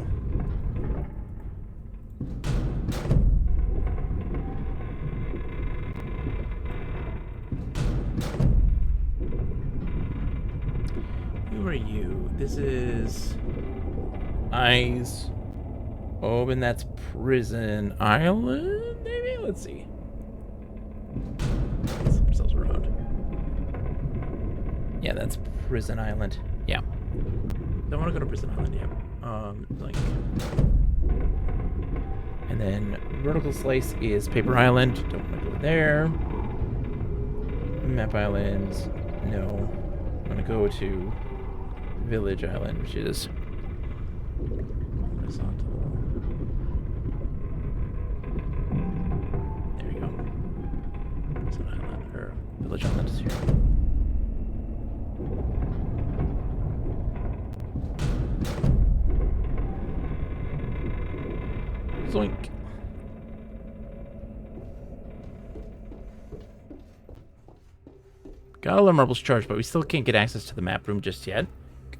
S1: Who are you? This is Eyes. Oh, and that's Prison Island, maybe? Let's see. Let's see ourselves around. Yeah, that's Prison Island. Yeah. Don't want to go to Prison Island, yeah. Like... And then Vertical Slice is Paper Island. Don't want to go there. Map Islands. No. I'm going to go to Village Island, which is horizontal. There you go. Prison Island, or Village Island is here. Zoink. Got all our marbles charged, but we still can't get access to the map room just yet.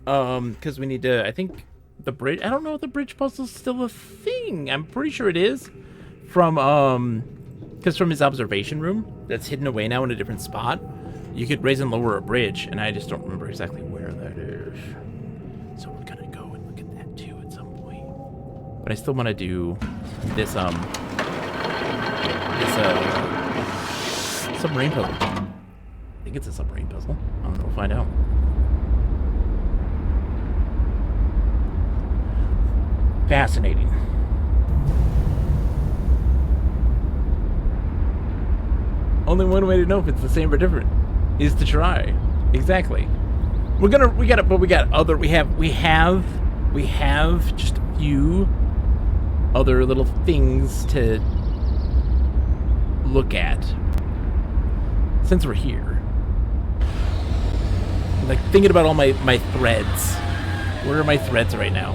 S1: Because we need to, I think, the bridge, I don't know if the bridge puzzle's still a thing. I'm pretty sure it is. Because from his observation room, that's hidden away now in a different spot, you could raise and lower a bridge, and I just don't remember exactly where that is. So we're gonna go and look at that too at some point. But I still want to do this, submarine puzzle. I think it's a submarine puzzle. I don't know, we'll find out. Fascinating. Only one way to know if it's the same or different is to try. Exactly. We got just a few other little things to look at since we're here. Like thinking about all my threads. Where are my threads right now?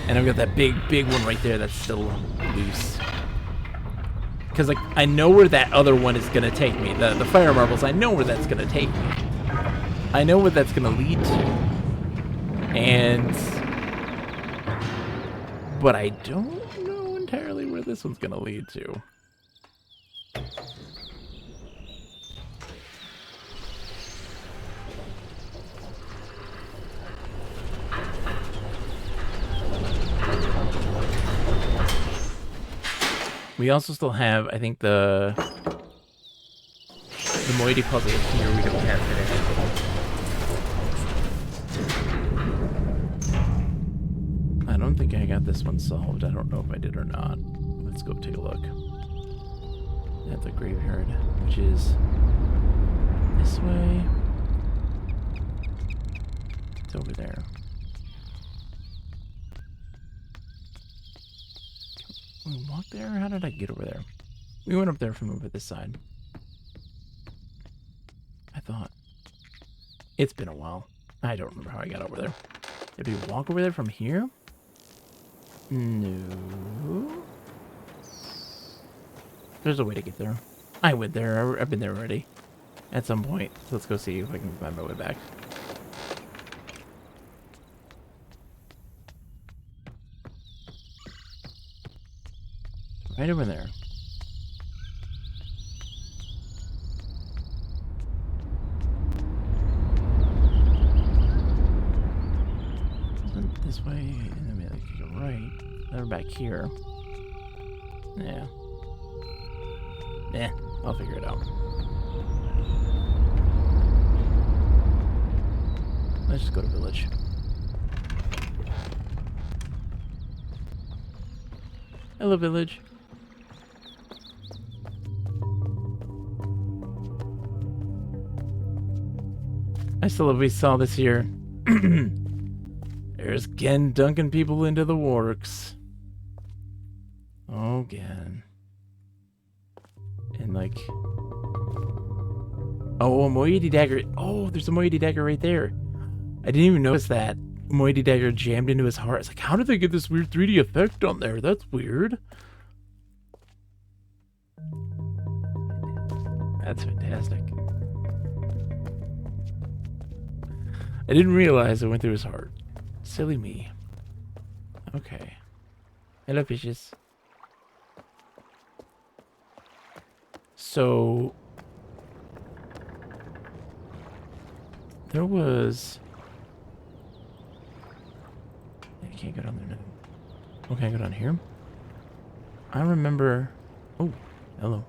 S1: And I've got that big one right there that's still loose. Because like I know where that other one is gonna take me. The fire marbles, I know where that's gonna take me. I know what that's gonna lead to. But I don't know entirely where this one's gonna lead to. We also still have, I think, the moiety puzzle here we don't have today. I don't think I got this one solved. I don't know if I did or not. Let's go take a look at the graveyard, which is this way. It's over there. We walked there? How did I get over there? We went up there from over this side. I thought. It's been a while. I don't remember how I got over there. Did we walk over there from here? No. There's a way to get there. I went there. I've been there already. At some point. So let's go see if I can find my way back. Right over there. This way, and then maybe go right. Then we're back here. Yeah. Eh, I'll figure it out. Let's just go to village. Hello, village. I still love we saw this here. There's Gen dunking people into the works. Oh, Gen. And like... Oh, a moiety dagger. Oh, there's a moiety dagger right there. I didn't even notice that. Moiety dagger jammed into his heart. It's like, how did they get this weird 3D effect on there? That's weird. That's fantastic. I didn't realize it went through his heart. Silly me. Okay. Hello, fishes. So... there was... I can't go down there now. Okay, I go down here. I remember... Oh, hello.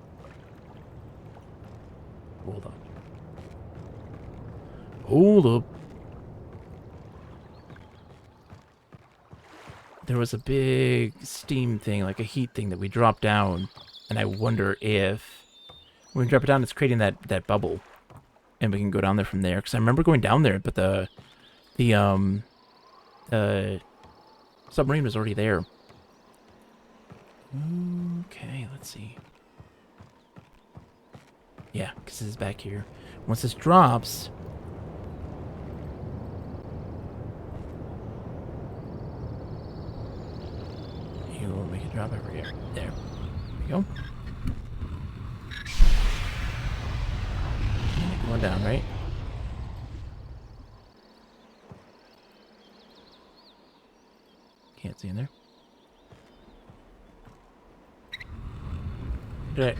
S1: Hold up. Hold up. There was a big steam thing, like a heat thing that we dropped down. And I wonder if... when we drop it down, it's creating that bubble. And we can go down there from there. Because I remember going down there, but the submarine was already there. Okay, let's see. Yeah, because this is back here. Once this drops... you will make it drop over here. There. There we go. Going down, right? Can't see in there.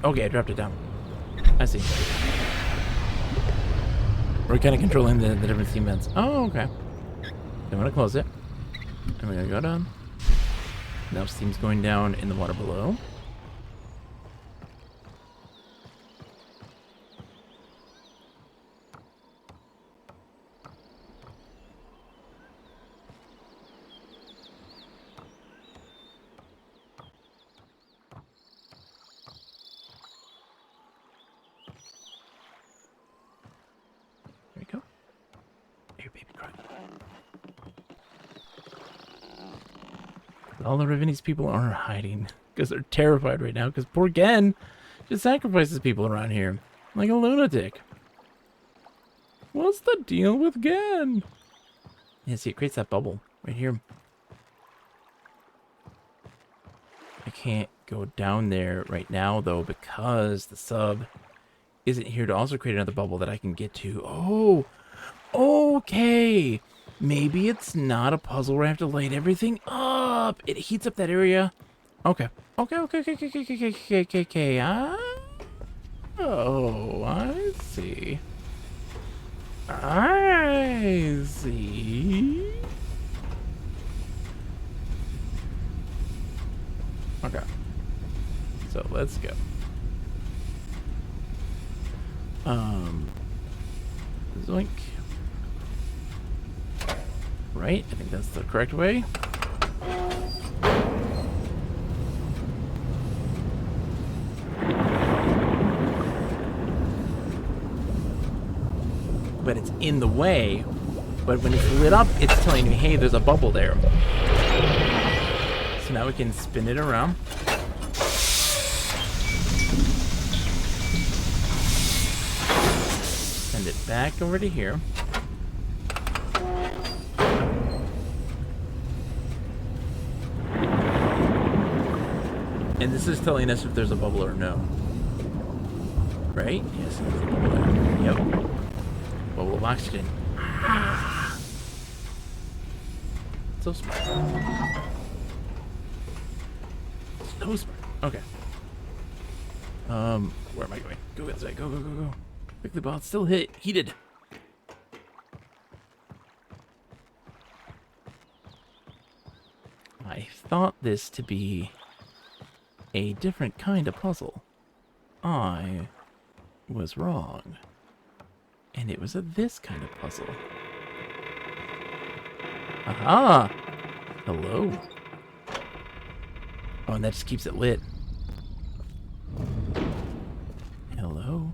S1: Okay, I dropped it down. I see. We're kind of controlling the different steam vents. Oh, okay. I'm gonna close it. And we're gonna go down. Now steam's going down in the water below. All the Rivenese people are hiding because they're terrified right now because poor Gen just sacrifices people around here like a lunatic. What's the deal with Gen? Yeah, see, it creates that bubble right here. I can't go down there right now, though, because the sub isn't here to also create another bubble that I can get to. Oh, okay. Maybe it's not a puzzle where I have to light everything up. It heats up that area. Okay. Okay. Oh, I see. I see. Okay. So let's go. Zoink. Right? I think that's the correct way. But it's in the way. But when it's lit up, it's telling me, hey, there's a bubble there. So now we can spin it around. Send it back over to here. And this is telling us if there's a bubble or no. Right? Yes, there's a bubble there. Yep. Bubble of oxygen. So smart. So smart. Okay. Where am I going? Go this way. Go. Quickly, ball. It's still heated. I thought this to be a different kind of puzzle. I was wrong. And it was this kind of puzzle. Aha! Hello. Oh, and that just keeps it lit. Hello.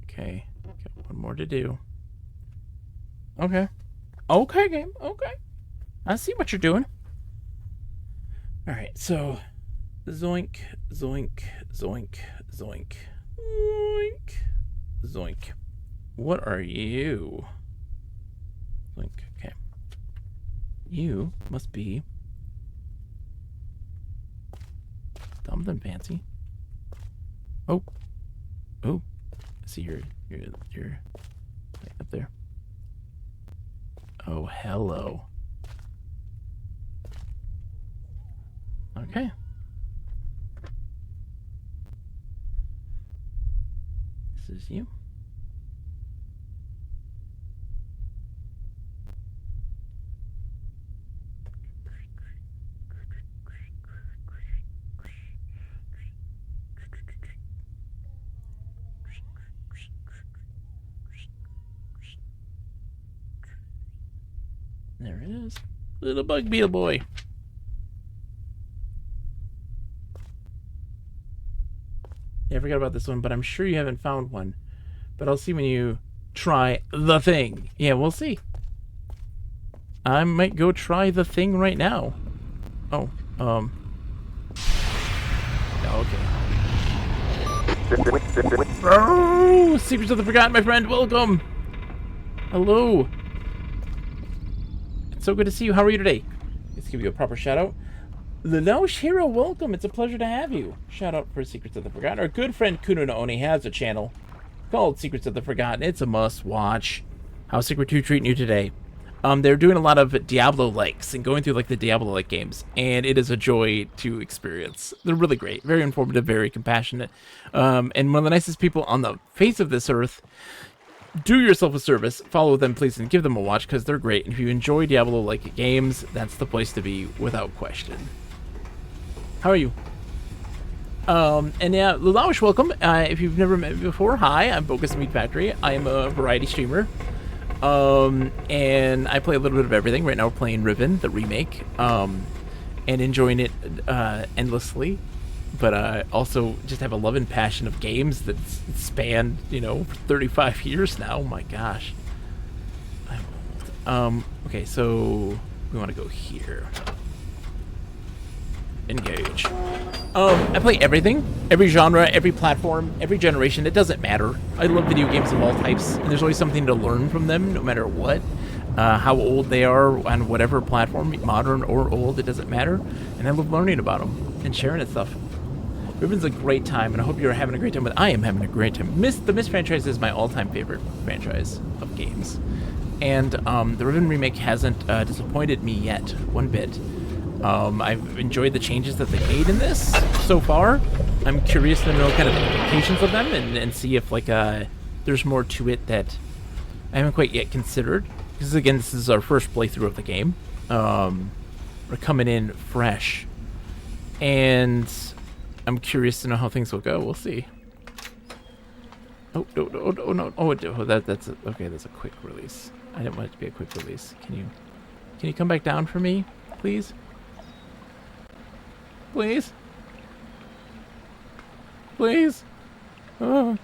S1: Okay. Got one more to do. Okay. Okay, game. Okay. I see what you're doing. Alright, so zoink. What are you? Zoink, okay. You must be something fancy. Oh. I see you're right up there. Oh, hello. Okay. This is you. There it is. Little bug beetle boy. Yeah, I forgot about this one, but I'm sure you haven't found one. But I'll see when you try the thing. Yeah, we'll see. I might go try the thing right now. Oh, okay. Oh, Secrets of the Forgotten, my friend. Welcome. Hello. It's so good to see you. How are you today? Let's give you a proper shout out. Lelouch Hero, welcome. It's a pleasure to have you. Shout out for Secrets of the Forgotten. Our good friend Kuno Naoni has a channel called Secrets of the Forgotten. It's a must watch. How's Secret 2 treating you today? They're doing a lot of Diablo-likes and going through like the Diablo-like games, and it is a joy to experience. They're really great, very informative, very compassionate, and one of the nicest people on the face of this earth. Do yourself a service, follow them please, and give them a watch because they're great. And if you enjoy Diablo-like games, that's the place to be without question. How are you? And yeah, Lelouch, welcome. If you've never met me before, hi, I'm Bogus Meat Factory. I am a variety streamer. And I play a little bit of everything. Right now we're playing Riven, the remake, and enjoying it endlessly. but also just have a love and passion of games that spanned, for 35 years now. Oh my gosh. Okay, so we want to go here. Engage. I play everything, every genre, every platform, every generation. It doesn't matter. I love video games of all types, and there's always something to learn from them, no matter what. How old they are on whatever platform, modern or old, it doesn't matter. And I love learning about them and sharing that stuff. Riven's a great time, and I hope you're having a great time. But I am having a great time. The Myst franchise is my all-time favorite franchise of games, and the Riven remake hasn't disappointed me yet one bit. I've enjoyed the changes that they made in this so far. I'm curious to know kind of the implications of them and see if there's more to it that I haven't quite yet considered. Because again, this is our first playthrough of the game. We're coming in fresh, and I'm curious to know how things will go. We'll see. Oh no! That's okay. That's a quick release. I didn't want it to be a quick release. Can you come back down for me, please? Please? Please? Oh.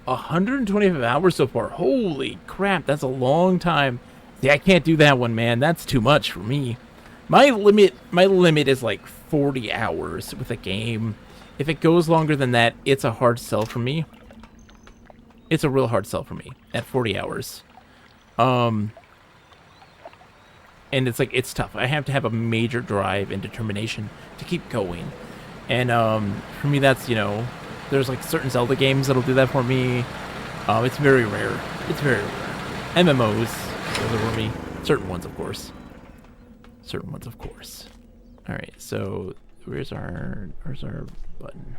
S1: $125 hours so far. Holy crap, that's a long time. See, I can't do that one, man. That's too much for me. My limit is like 40 hours with a game. If it goes longer than that, it's a hard sell for me. It's a real hard sell for me at 40 hours. And it's tough. I have to have a major drive and determination to keep going. And for me, that's, there's like certain Zelda games that'll do that for me. It's very rare. It's very rare. MMOs, those are for me. Certain ones, of course. All right, so where's our button?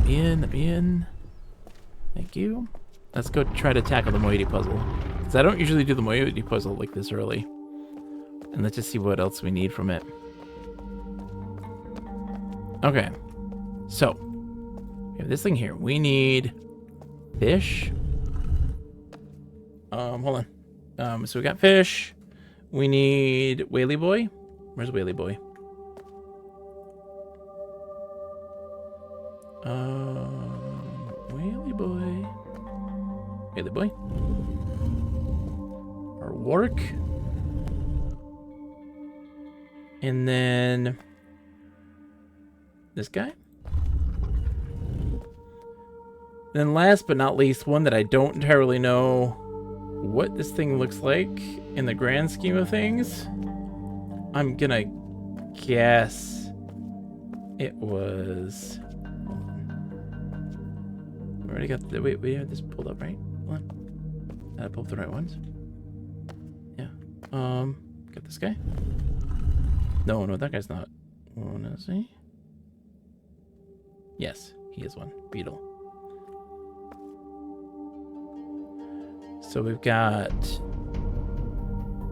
S1: Let me in. Thank you. Let's go try to tackle the moiety puzzle. Because I don't usually do the moiety puzzle like this early. And let's just see what else we need from it. Okay. So, we have this thing here. We need fish. Hold on. So we got fish. We need Whaley Boy. Where's Whaley Boy? Whaley Boy. Our work. And then this guy. Then last but not least, one that I don't entirely know what this thing looks like in the grand scheme of things. I'm gonna guess it was... We already got the... Wait, we had this pulled up, right? Hold on. Did I pull up the right ones? Yeah. Got this guy. No, that guy's not one, is he? Yes, he is one. Beetle. So we've got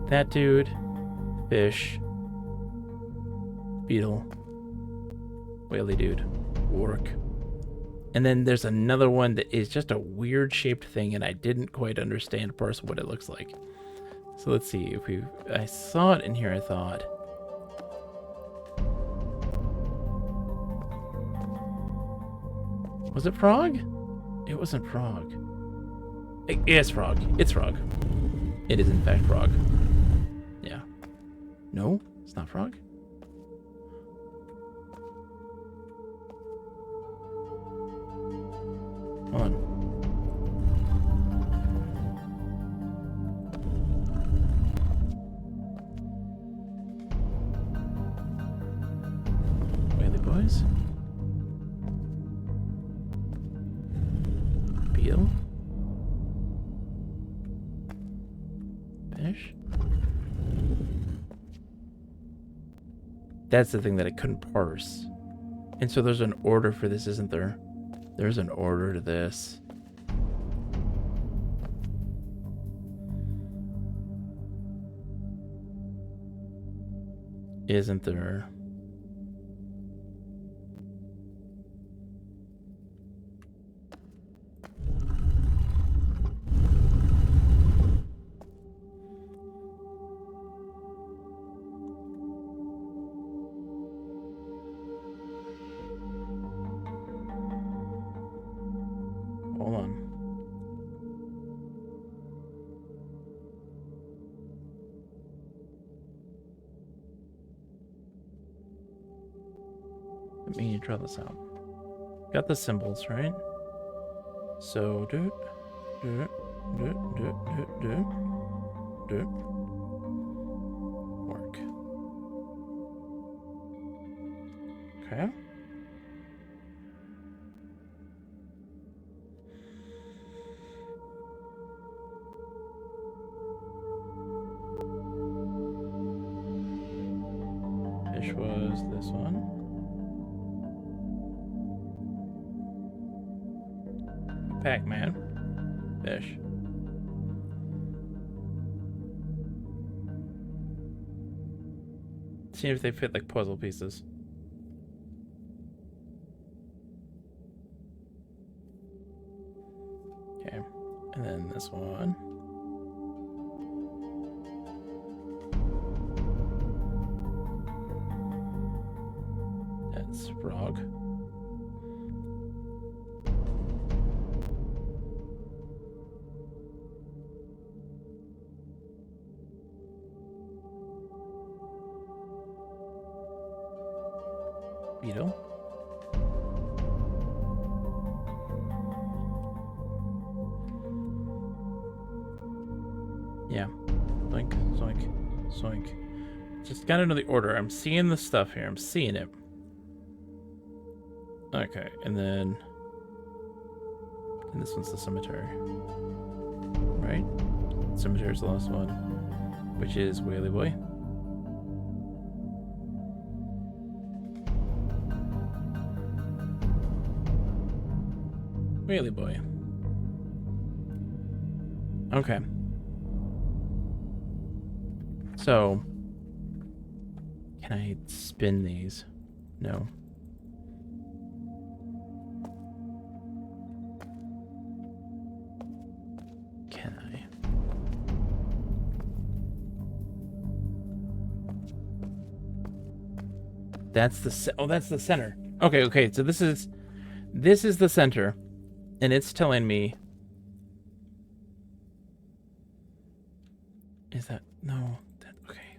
S1: that dude, fish, beetle, whaley dude, orc. And then there's another one that is just a weird shaped thing, and I didn't quite understand parse what it looks like. So let's see if I saw it in here, I thought. Was it frog? It wasn't frog. It's frog. It's frog. It is in fact frog. Yeah. No, it's not frog. Hold on. Whaley boys. Beetle. Fish. That's the thing that I couldn't parse. And so there's an order for this, isn't there? There's an order to this. Isn't there? Let me draw this out. Got the symbols, right? So, work. Okay. Fish was this one. Pac-Man. Fish. See if they fit like puzzle pieces. Okay. And then this one. That's frog. Beetle. Yeah. Zoink, zoink, zoink. Just gotta know the order. I'm seeing the stuff here. I'm seeing it. Okay, and then... And this one's the cemetery. Right? Cemetery's the last one. Which is Whaley Boy. Whaley Boy. Okay. So, can I spin these? No. Can I? That's the oh, that's the center. Okay, okay. So this is the center. And it's telling me... Is that... No. That, okay.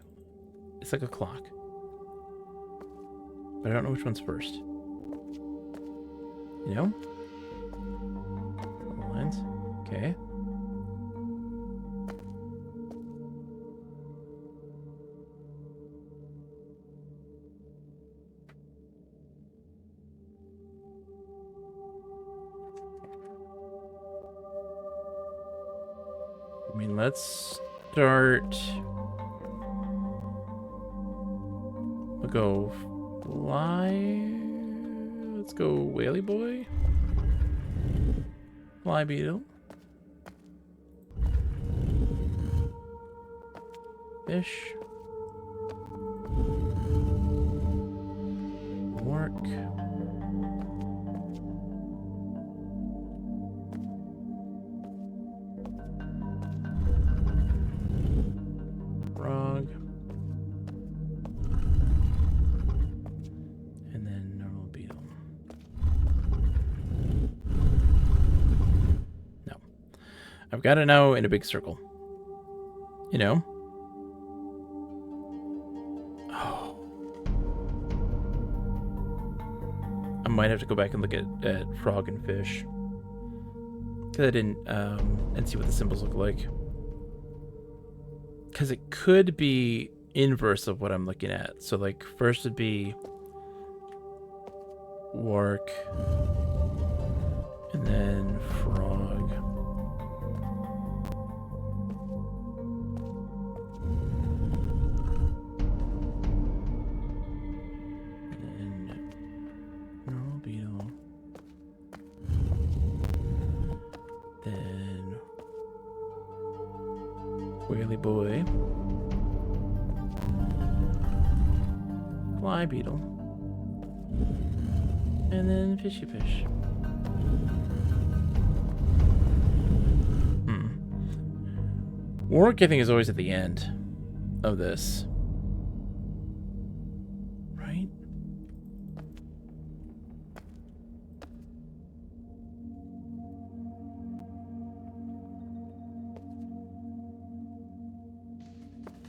S1: It's like a clock. But I don't know which one's first. You know? Lines. Okay. I mean, let's start. We'll go fly. Let's go Whaley Boy. Fly Beetle. Fish. Work. Frog. And then normal beetle. No. I've got to know in a big circle. You know? Oh. I might have to go back and look at frog and fish. Because I didn't, and see what the symbols look like. Because it could be inverse of what I'm looking at. So, like, first would be work, and then frog. And then normal beetle. Then Whaley Boy. Fly Beetle. And then Fishy Fish. Work, I think, is always at the end of this. Right?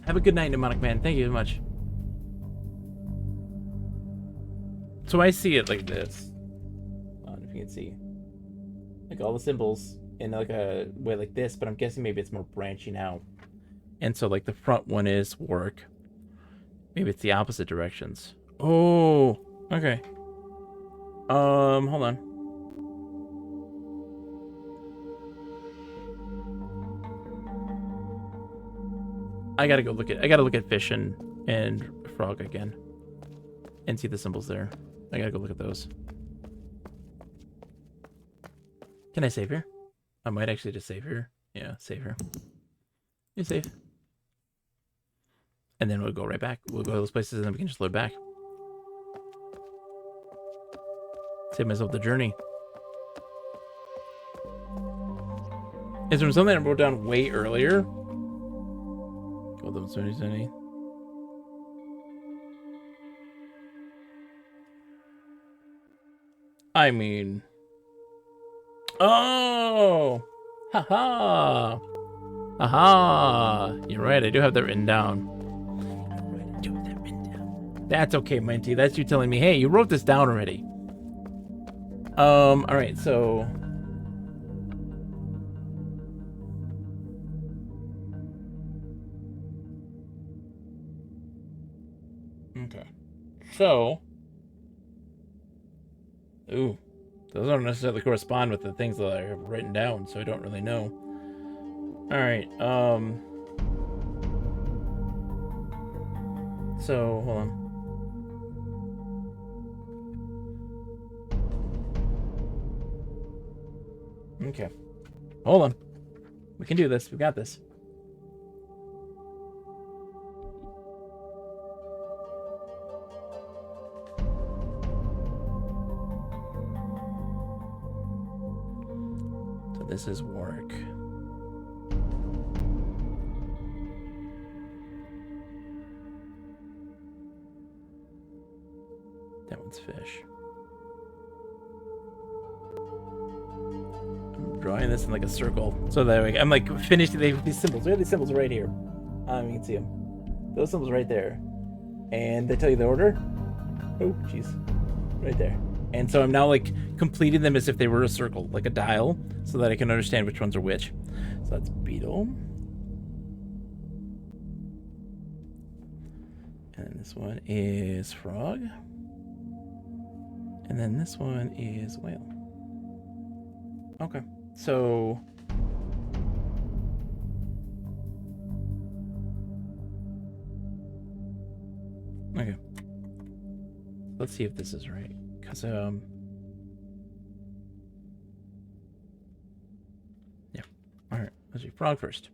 S1: Have a good night, Mnemonic Man. Thank you so much. So I see it like this. I don't know if you can see. Like all the symbols in like a way like this, but I'm guessing maybe it's more branching out. And so like the front one is work. Maybe it's the opposite directions. Oh, okay. Hold on. I gotta look at fish and frog again. And see the symbols there. I gotta go look at those. Can I save here? I might actually just save here. Yeah, save here. You save. And then we'll go right back. We'll go to those places and then we can just load back. Save myself the journey. Is there something I wrote down way earlier? Hold on, Sunny. I mean... Oh! Haha! Aha! You're right, I do have that written down. I do have that written down. That's okay, Minty. That's you telling me, hey, you wrote this down already. Alright, so... Okay. So... Ooh. Those don't necessarily correspond with the things that I have written down, so I don't really know. Alright, so, hold on. Okay. Hold on. We can do this. We got this. So this is work. That one's fish. I'm drawing this in like a circle. So that I'm like finished these symbols. Look at these symbols right here. You can see them. Those symbols right there. And they tell you the order. Oh, jeez. Right there. And so I'm now like completing them as if they were a circle, like a dial, so that I can understand which ones are which. So that's beetle. And this one is frog. And then this one is whale. Okay. So... Okay. Let's see if this is right. Because, yeah. Alright. Let's do frog first.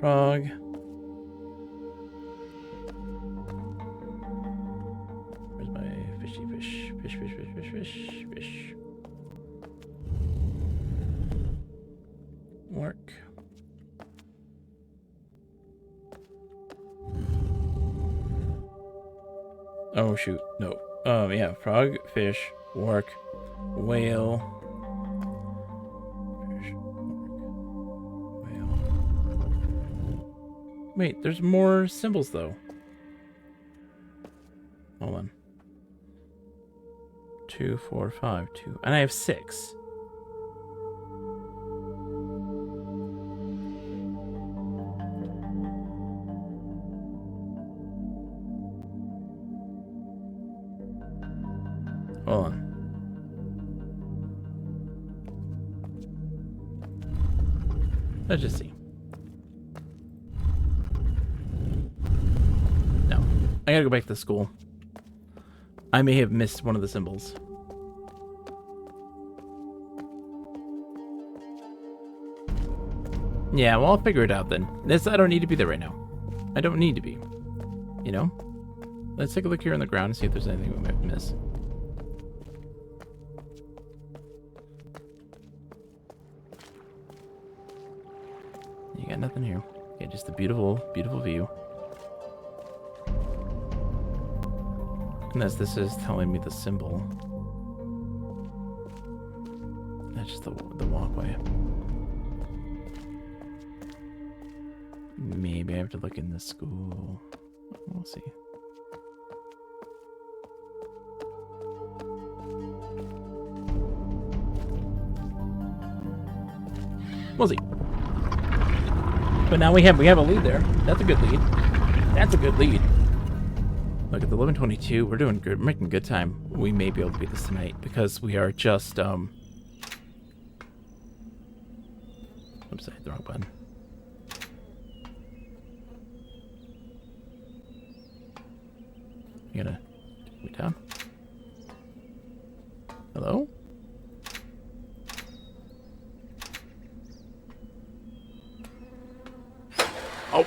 S1: Frog. Where's my fishy fish? Fish. Work. Oh shoot, no. Yeah, frog, fish, work, whale. Fish, work, whale. Wait, there's more symbols though. Hold on. 2, 4, 5, 2. And I have 6. Hold on. Let's just see. No. I gotta go back to school. I may have missed one of the symbols. Yeah, well, I'll figure it out then. I don't need to be there right now. I don't need to be. You know? Let's take a look here on the ground and see if there's anything we might miss. You got nothing here. Okay, just a beautiful, beautiful view. Unless this is telling me the symbol. That's just the walkway. Maybe I have to look in the school. We'll see. We'll see. But now we have a lead there. That's a good lead. That's a good lead. Look at the 11:22. We're doing good. We're making good time. We may be able to beat this tonight because we are just oops, I hit the wrong button. You gonna take me down? Hello? Oh.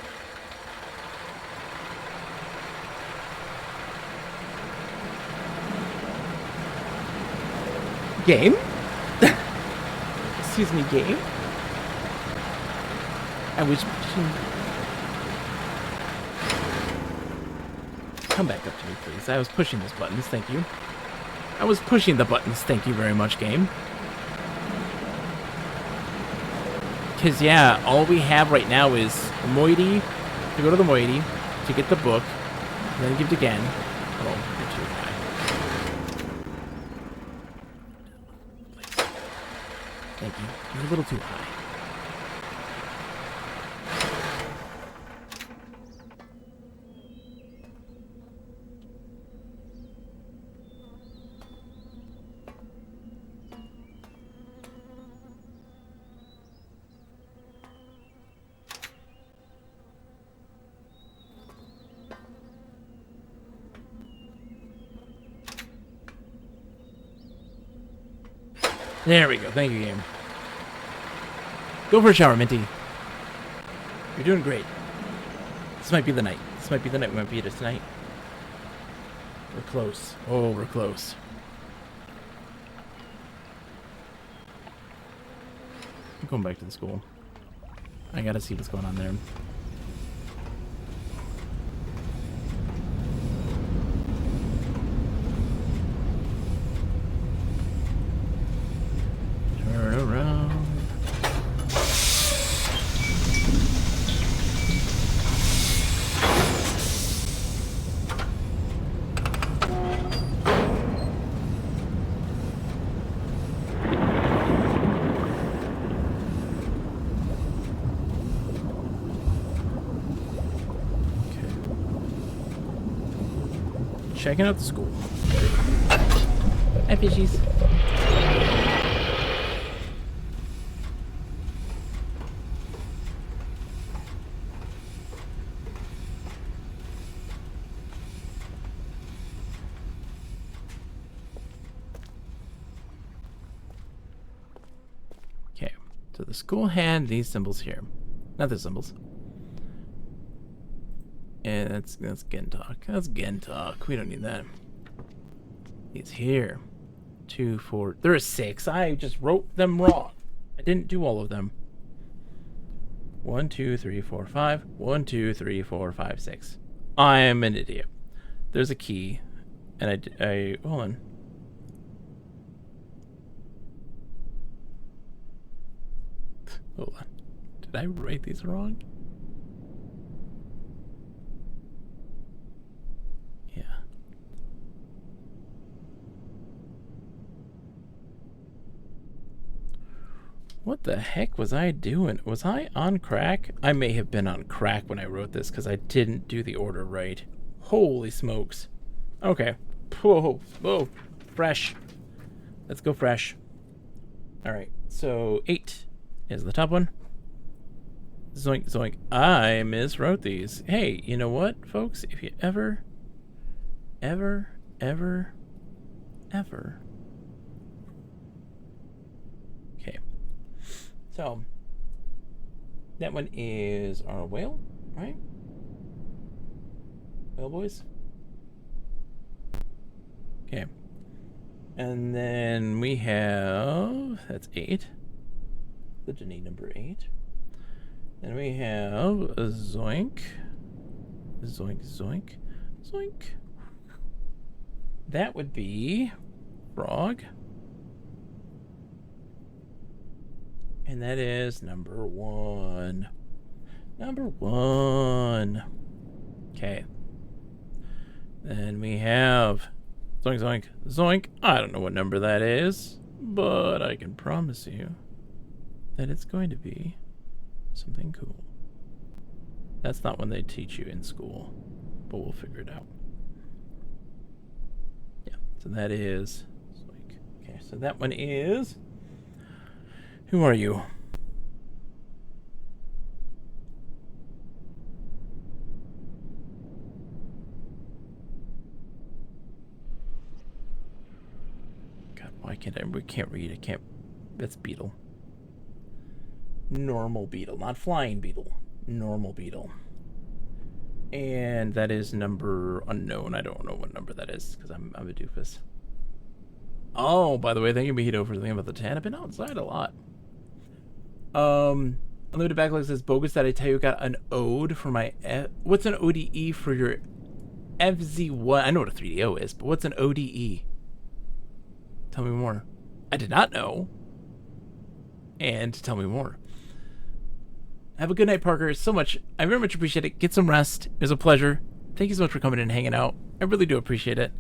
S1: Game? Excuse me, game? I was pushing... Come back up to me, please. I was pushing those buttons, thank you. I was pushing the buttons, thank you very much, game. Because, yeah, all we have right now is the moiety, to go to the moiety, to get the book, and then give it again. Oh, you're too high. Please. Thank you. You're a little too high. There we go. Thank you, game. Go for a shower, Minty. You're doing great. This might be the night. This might be the night we might beat it tonight. We're close. Oh, we're close. I'm going back to the school. I gotta see what's going on there. Turn around. Checking out the school. Hi, fishies. Okay, so the school had these symbols here. Not the symbols. And that's Gentalk. That's Gentalk. We don't need that. He's here. 2, 4. There are 6. I just wrote them wrong. I didn't do all of them. 1, 2, 3, 4, 5. 1, 2, 3, 4, 5, 6. I'm an idiot. There's a key, and I hold on. Hold on. Did I write these wrong? What the heck was I doing? Was I on crack? I may have been on crack when I wrote this because I didn't do the order right. Holy smokes. Okay. Whoa, whoa. Fresh. Let's go fresh. Alright, so 8 is the top one. Zoink, zoink. I miswrote these. Hey, you know what, folks? If you ever... Okay. So, that one is our whale, right? Whale boys? Okay. And then we have, that's 8. The Janine number 8. Then we have a zoink. Zoink, zoink, zoink. That would be frog. And that is number 1. Number 1. Okay. Then we have zoink, zoink, zoink. I don't know what number that is, but I can promise you that it's going to be something cool. That's not one they teach you in school, but we'll figure it out. Yeah, so that is zoink. Okay, so that one is... Who are you? Why can't I? We can't read. I can't. That's beetle. Normal beetle, not flying beetle. Normal beetle. And that is number unknown. I don't know what number that is because I'm a doofus. Oh, by the way, thank you, Mojito, for thinking about the tan. I've been outside a lot. Unlimited Backlog says, bogus that I tell you got an ode for my... What's an ODE for your FZ1? I know what a 3DO is, but what's an ODE? Tell me more. I did not know. And tell me more. Have a good night, Parker. So much. I very much appreciate it. Get some rest. It was a pleasure. Thank you so much for coming in and hanging out. I really do appreciate it.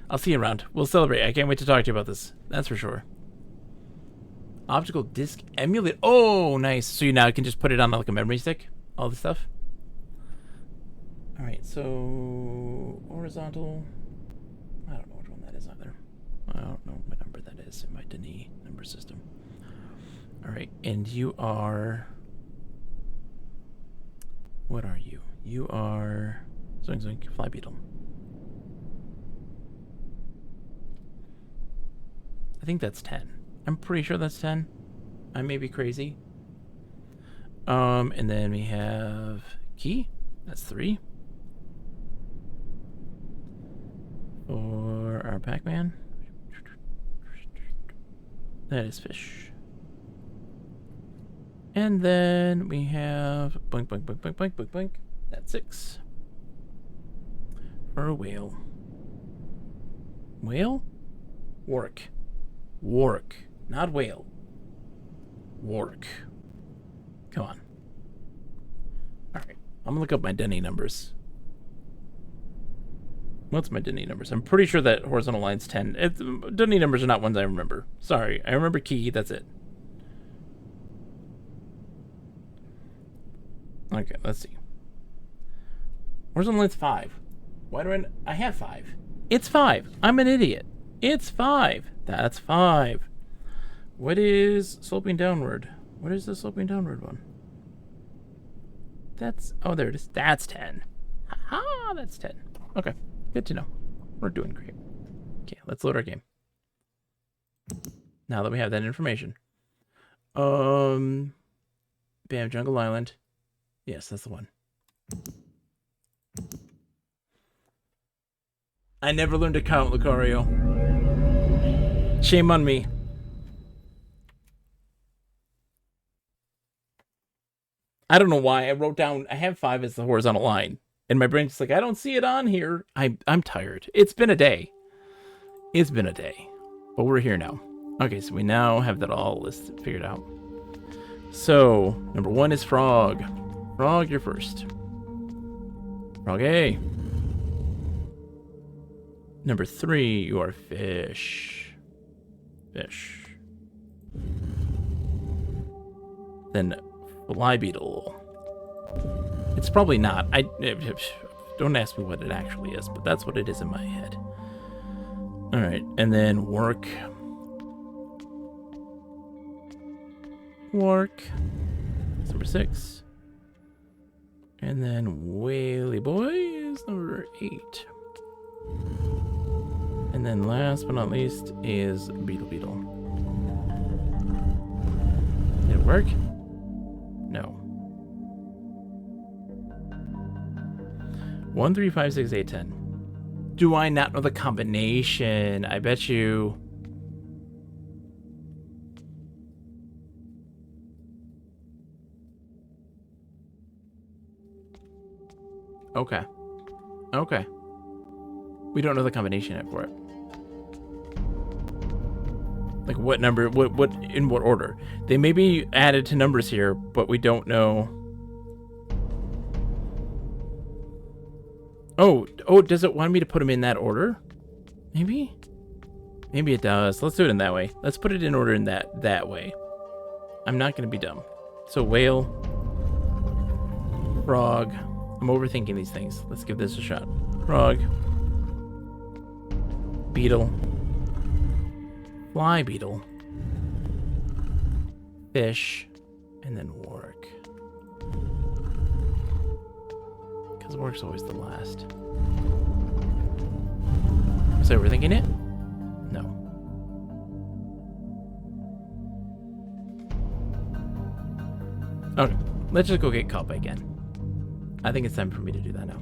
S1: I'll see you around. We'll celebrate. I can't wait to talk to you about this. That's for sure. Optical disc emulate. Oh, nice. So you now can just put it on like a memory stick? All this stuff? Alright, so... horizontal... I don't know which one that is either. I don't know what number that is in my Denis number system. Alright, and you are... What are you? You are... Zoink zoink, fly beetle. I think that's 10. I'm pretty sure that's 10. I may be crazy. And then we have key. That's 3. For our Pac-Man. That is fish. And then we have boink, boink, boink, boink, boink, boink, boink. That's 6. For a whale. Whale? Wark. Wark. Not whale. Wark. Come on. Alright. I'm gonna look up my Denny numbers. What's my Denny numbers? I'm pretty sure that horizontal line's 10. Denny numbers are not ones I remember. Sorry. I remember key. That's it. Okay, let's see. Horizontal line's 5. Why do I have 5. It's 5. I'm an idiot. It's 5. That's 5. What is sloping downward? What is the sloping downward one? That's... Oh, there it is. That's 10. Ha-ha! That's 10. Okay. Good to know. We're doing great. Okay, let's load our game. Now that we have that information. Bam, Jungle Island. Yes, that's the one. I never learned to count, Lucario. Shame on me. I don't know why. I wrote down, I have 5 as the horizontal line. And my brain's just like, I don't see it on here. I'm tired. It's been a day. It's been a day. But we're here now. Okay, so we now have that all listed, figured out. So, number 1 is frog. Frog, you're first. Frog A. Number 3, you are fish. Fish. Then fly beetle. It's probably not. Don't ask me what it actually is, but that's what it is in my head. All right, and then work. Work. That's number 6. And then Whaley Boy is number 8. And then last but not least is Beetle Beetle. Did it work? No. 1, 3, 5, 6, 8, 10. Do I not know the combination? I bet you. Okay. Okay. We don't know the combination yet for it. Like what number, what in what order? They may be added to numbers here, but we don't know Oh, does it want me to put them in that order? Maybe? Maybe it does. Let's do it in that way. Let's put it in order in that way. I'm not going to be dumb. So whale, frog. I'm overthinking these things. Let's give this a shot. Frog, beetle, fly beetle, fish, and then work. Because work's always the last. Was I overthinking it? No. Okay, let's just go get Kappa again. I think it's time for me to do that now.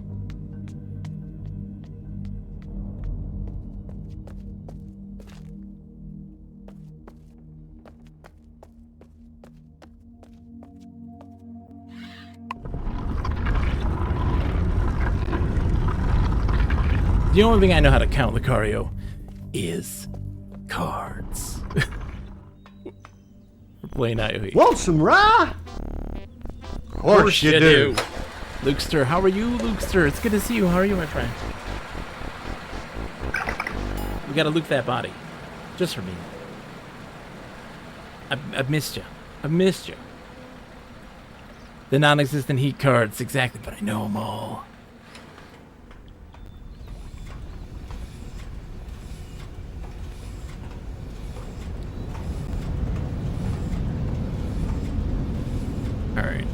S1: The only thing I know how to count, Lucario, is cards. We're playing IOE.
S2: Want some rye? Of course you do.
S1: Lukester, how are you, Lukester? It's good to see you. How are you, my friend? We gotta Luke that body. Just for me. I've missed you. I've missed you. The non-existent heat cards, exactly, but I know them all. Alright.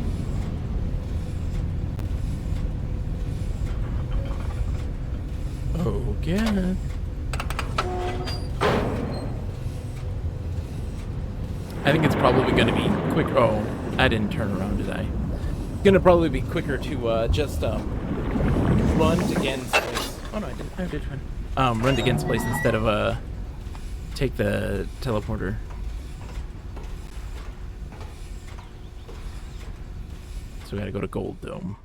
S1: Oh, yeah. I think it's probably going to be quick. Oh, I didn't turn around, did I? It's going to probably be quicker to just run to Gen's place. Oh, no, I didn't. I did fine. Run to Gen's place instead of take the teleporter. So we got to go to Gold Dome.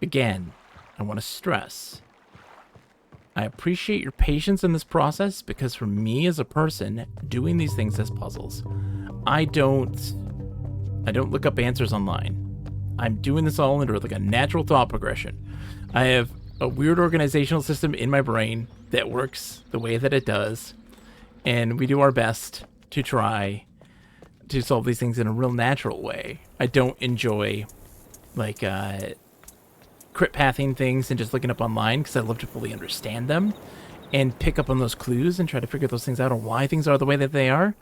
S1: Again, I want to stress, I appreciate your patience in this process because for me as a person, doing these things as puzzles, I don't look up answers online. I'm doing this all under like a natural thought progression. I have a weird organizational system in my brain that works the way that it does, and we do our best to try to solve these things in a real natural way. I don't enjoy like crit pathing things and just looking up online because I love to fully understand them and pick up on those clues and try to figure those things out on why things are the way that they are,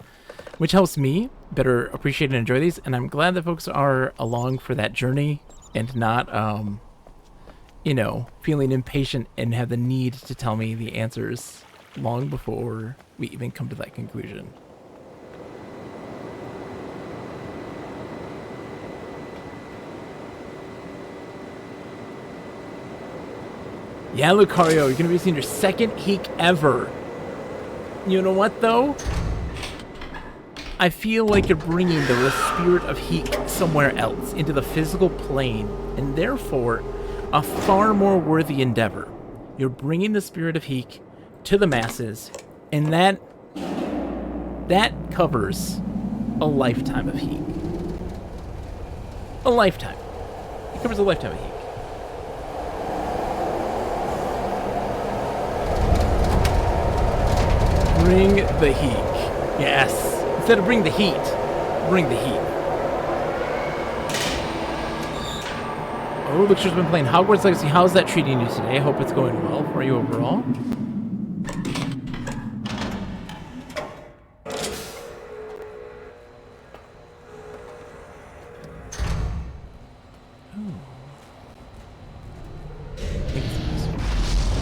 S1: which helps me better appreciate and enjoy these. And I'm glad that folks are along for that journey and not, you know, feeling impatient and have the need to tell me the answers long before we even come to that conclusion. Yeah, Lucario, you're going to be seeing your second Heek ever. You know what, though? I feel like you're bringing the spirit of Heek somewhere else, into the physical plane, and therefore, a far more worthy endeavor. You're bringing the spirit of Heek to the masses, and that covers a lifetime of Heek. A lifetime. It covers a lifetime of Heek. Bring the heat. Yes. Instead of bring the heat, bring the heat. Oh, Luxor's been playing Hogwarts Legacy. How's that treating you today? I hope it's going well for you overall.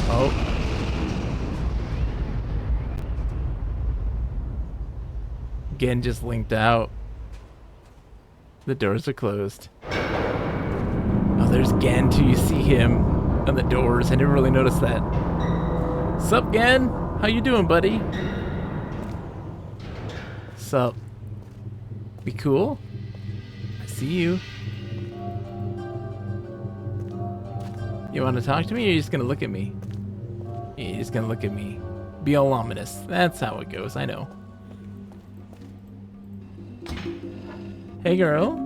S1: Oh. Gen just linked out. The doors are closed. Oh, there's Gen too. You see him on the doors. I never really noticed that. Sup, Gen? How you doing, buddy? Sup? Be cool? I see you. You want to talk to me, or are you just gonna look at me? Yeah, you're just gonna look at me. Be all ominous. That's how it goes. I know. Hey, girl.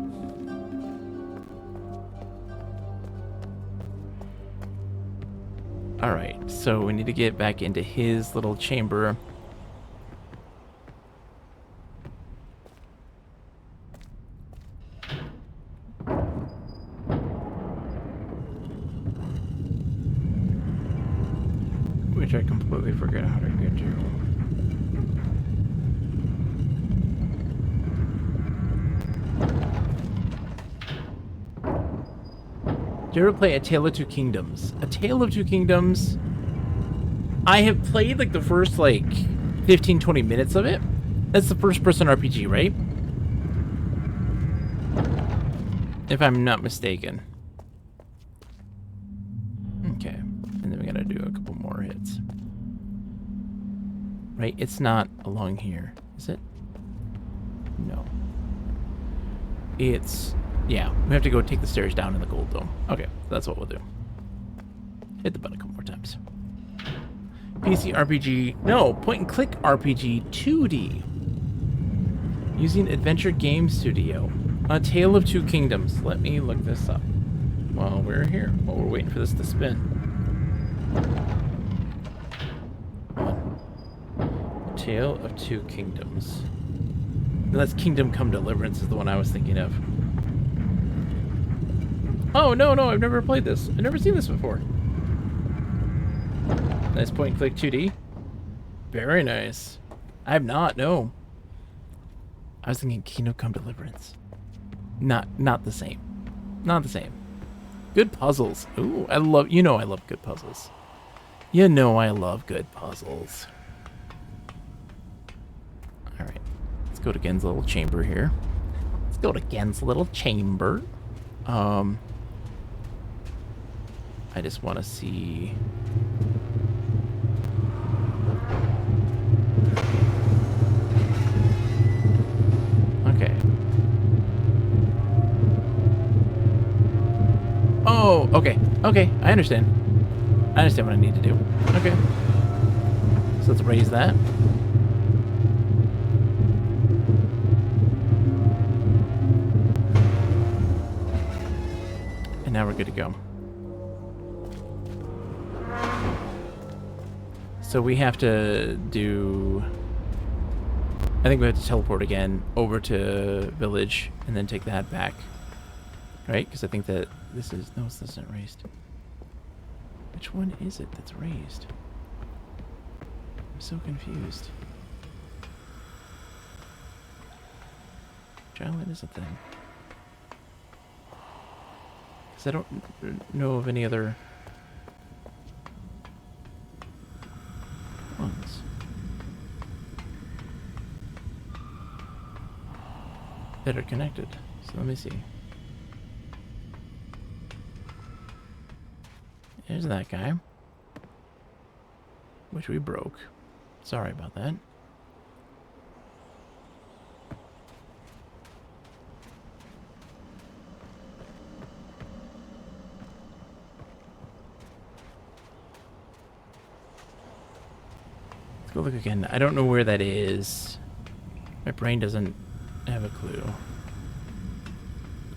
S1: Alright, so we need to get back into his little chamber. Which I completely forget how to get to. Did you ever play A Tale of Two Kingdoms? A Tale of Two Kingdoms... I have played, like, the first, like, 15, 20 minutes of it. That's the first-person RPG, right? If I'm not mistaken. Okay. And then we gotta do a couple more hits. Right? It's not along here, is it? No. It's... Yeah, we have to go take the stairs down in the gold dome. Okay, that's what we'll do. Hit the button a couple more times. PC RPG... No, point-and-click RPG 2D. Using Adventure Game Studio. A Tale of Two Kingdoms. Let me look this up while we're here. While we're waiting for this to spin. A Tale of Two Kingdoms. No, that's Kingdom Come Deliverance is the one I was thinking of. Oh, no, I've never played this. I've never seen this before. Nice point-and-click 2D. Very nice. I have not, no. I was thinking Kingdom Come Deliverance. Not the same. Not the same. Good puzzles. Ooh, I love good puzzles. You know I love good puzzles. Alright. Let's go to Gen's little chamber here. Let's go to Gen's little chamber. I just want to see... Okay. Oh, okay. Okay, I understand. I understand what I need to do. Okay. So let's raise that. And now we're good to go. So we have to do... I think we have to teleport again over to village and then take that back. Right? Because I think that this is... No, this isn't raised. Which one is it that's raised? I'm so confused. Which island is it then? Because I don't know of any other ones that are connected. So let me see. There's that guy, which we broke. Sorry about that. Let's go look again. I don't know where that is. My brain doesn't have a clue.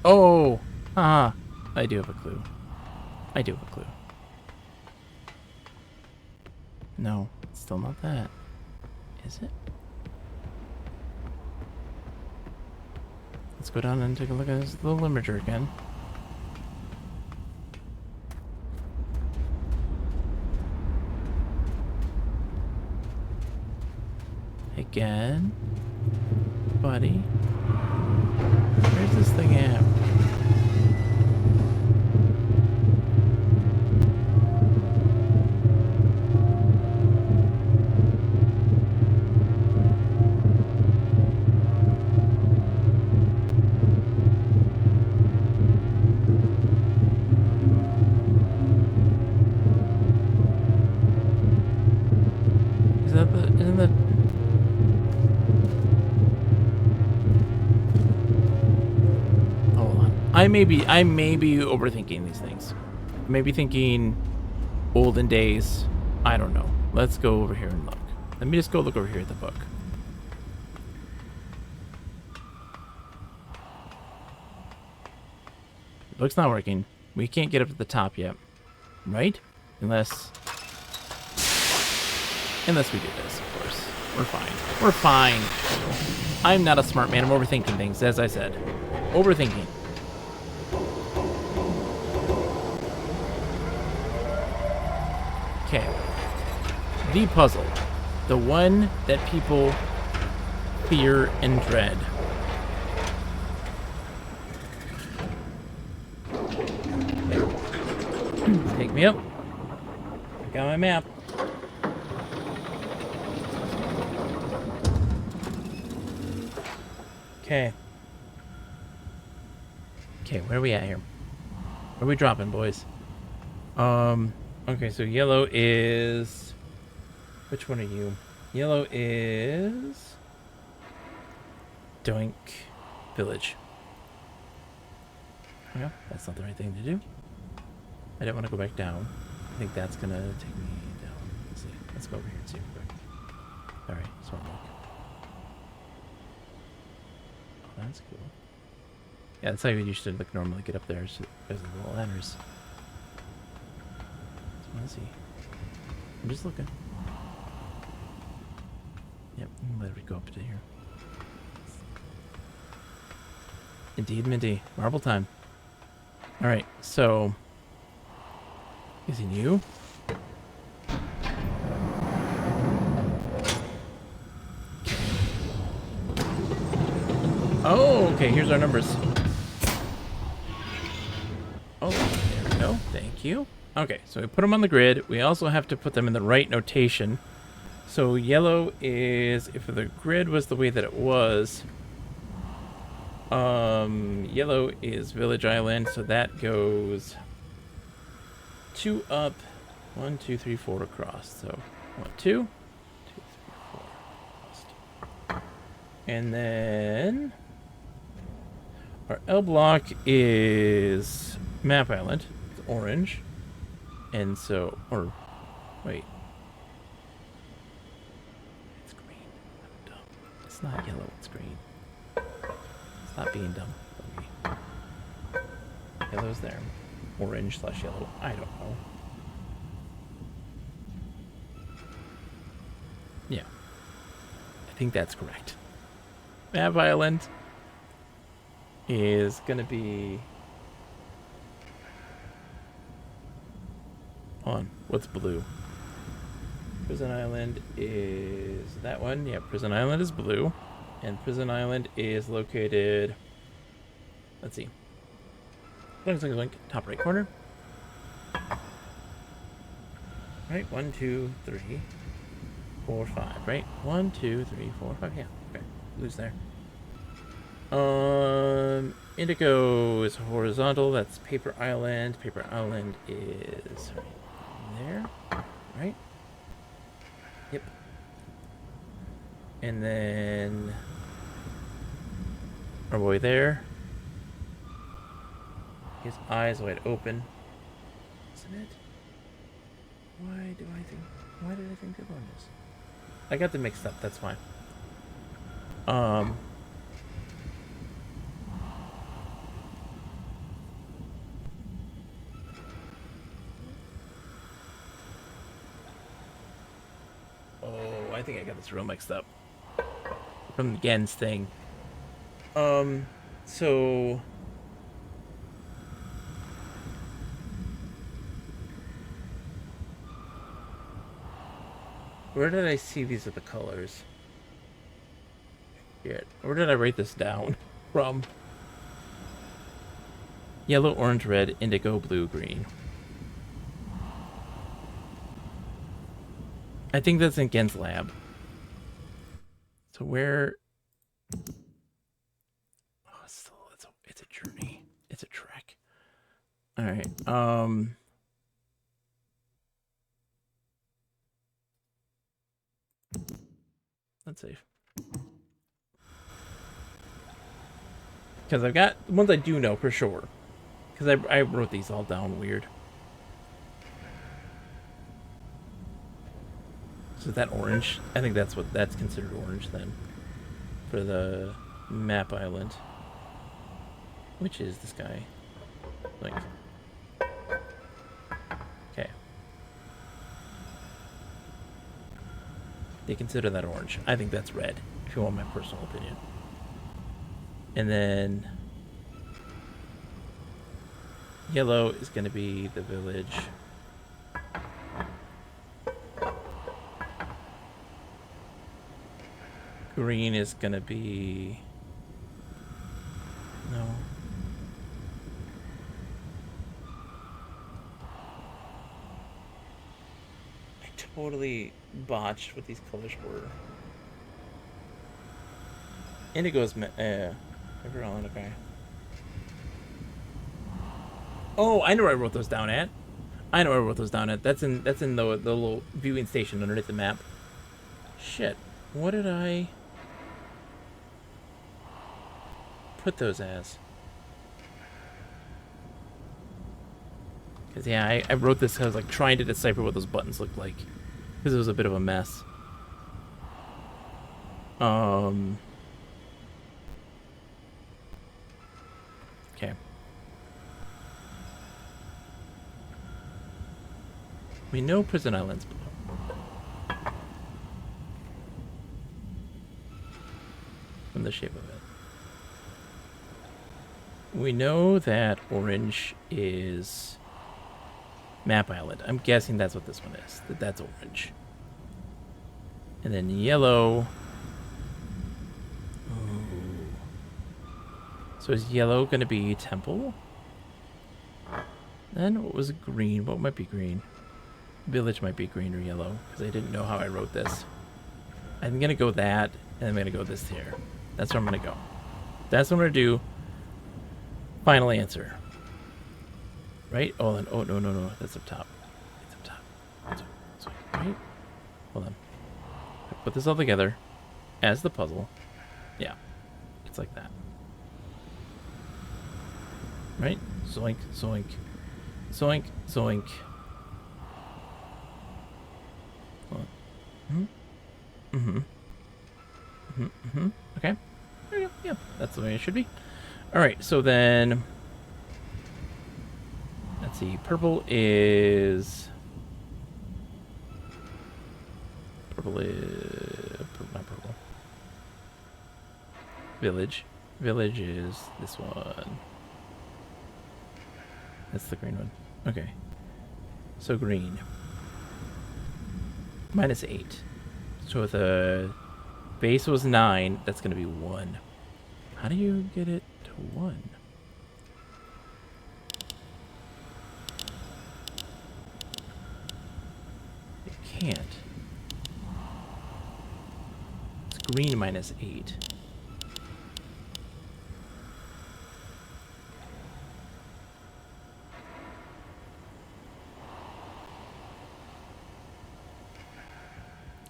S1: Oh! Haha. I do have a clue. I do have a clue. No, it's still not that. Is it? Let's go down and take a look at this little imager again. Again? Buddy? Where's this thing at? Isn't that... Hold on. I may be overthinking these things. I may be thinking olden days. I don't know. Let's go over here and look. Let me just go look over here at the book. The book's not working. We can't get up to the top yet. Right? Unless... Unless we do this, of course. We're fine. We're fine. I'm not a smart man. I'm overthinking things, as I said. Overthinking. Okay. The puzzle. The one that people fear and dread. Take me up. I got my map. Okay. Okay, where are we at here? Where are we dropping, boys? Okay, so yellow is... Which one are you? Yellow is... Doink Village. Yeah, that's not the right thing to do. I don't want to go back down. I think that's gonna take me down. Let's see. Let's go over here and see real quick. Alright, smart look. Oh, that's cool. Yeah, that's how you should like normally get up there. So there's the little ladders. Let's see. I'm just looking. Yep, let it go up to here. Indeed, Minty. Marble time. Alright, so... Is it you? Oh, okay, here's our numbers. Oh, there we go. Thank you. Okay, so we put them on the grid. We also have to put them in the right notation. So yellow is, if the grid was the way that it was, yellow is Village Island, so that goes 2 up, 1, 2, 3, 4 across. So 1, 2, 2, 3, 4 across. And then our L block is Map Island. It's orange. And so, or, wait. It's green. I'm dumb. It's not yellow, it's green. Stop being dumb. Okay. Yellow's there. Orange / yellow. I don't know. Yeah. I think that's correct. Map Island is gonna be on. What's blue? Prison Island is that one. Yeah, Prison Island is blue. And Prison Island is located, let's see. Link, top right corner. Right, 1, 2, 3, 4, 5, right? 1, 2, 3, 4, 5, yeah, okay. Blue's there. Indigo is horizontal, that's Paper Island. Paper Island is right there, right? Yep. And then our boy there. His eyes wide open. Isn't it? Why did I think the one is? I got them mixed up, that's fine. Oh, I think I got this real mixed up. From Gen's thing. So... Where did I see these are the colors? Here. Where did I write this down from? Yellow, orange, red, indigo, blue, green. I think that's in Gen's lab. So where... Oh, it's a journey. It's a trek. Alright, let's see. Because I've got the ones I do know for sure. Because I wrote these all down weird. So is that orange? I think that's considered orange then. For the map island. Which is this guy? Like. Okay. They consider that orange. I think that's red, if you want my personal opinion. And then yellow is going to be the village. Green is going to be... No. I totally botched what these colors were. Indigo's... everyone, okay. Oh, I know where I wrote those down at. I know where I wrote those down at. That's in the little viewing station underneath the map. Shit. What did I put those as? Because, yeah, I wrote this. I was like trying to decipher what those buttons looked like. Because it was a bit of a mess. Okay. We know Prison Island's below. From the shape of it. We know that orange is Map Island. I'm guessing that's what this one is. That's orange. And then yellow. Ooh. So is yellow going to be Temple? Then what was green? What might be green? Village might be green or yellow, because I didn't know how I wrote this. I'm going to go that, and I'm going to go this here. That's where I'm going to go. That's what I'm going to do. Final answer. Right? Oh, then, oh, no. That's up top. It's up top. It's right? Hold on. I put this all together as the puzzle. Yeah. It's like that. Right? Zoink, zoink. Zoink, zoink. Okay. There you go. Yeah, that's the way it should be. Alright, so then... Let's see. Purple is... Not purple. Village. Village is this one. That's the green one. Okay. So green. -8. So if the base was 9, that's going to be 1. How do you get it to 1? You can't. It's green -8.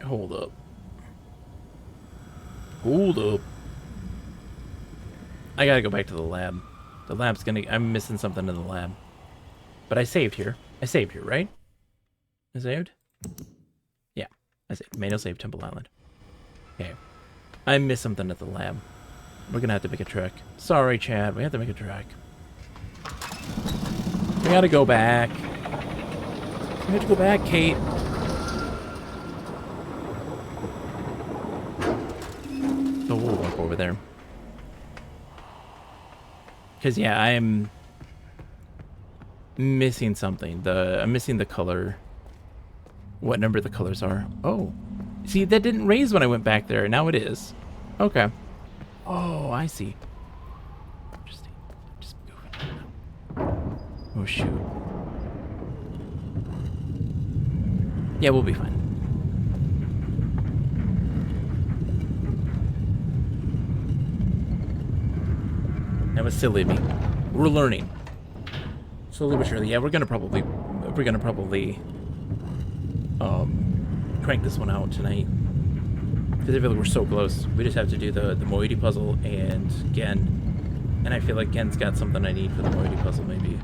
S1: Hold up. Hold up. I gotta go back to the lab. The lab's gonna... I'm missing something in the lab. But I saved here. I saved here, right? I saved? Yeah. I saved. Manual save Temple Island. Okay. I missed something at the lab. We're gonna have to make a trek. Sorry, Chad. We have to make a trek. We gotta go back. We have to go back, Kate. So we'll walk over there. Because, yeah, I'm missing something. I'm missing the color. What number the colors are. Oh. See, that didn't raise when I went back there. Now it is. Okay. Oh, I see. Interesting. Just goofing. Oh, shoot. Yeah, we'll be fine. That was silly of me. We're learning. Slowly but surely. Yeah, we're gonna probably crank this one out tonight. Because I feel like we're so close. We just have to do the moiety puzzle and Gen. And I feel like Gen's got something I need for the moiety puzzle, maybe.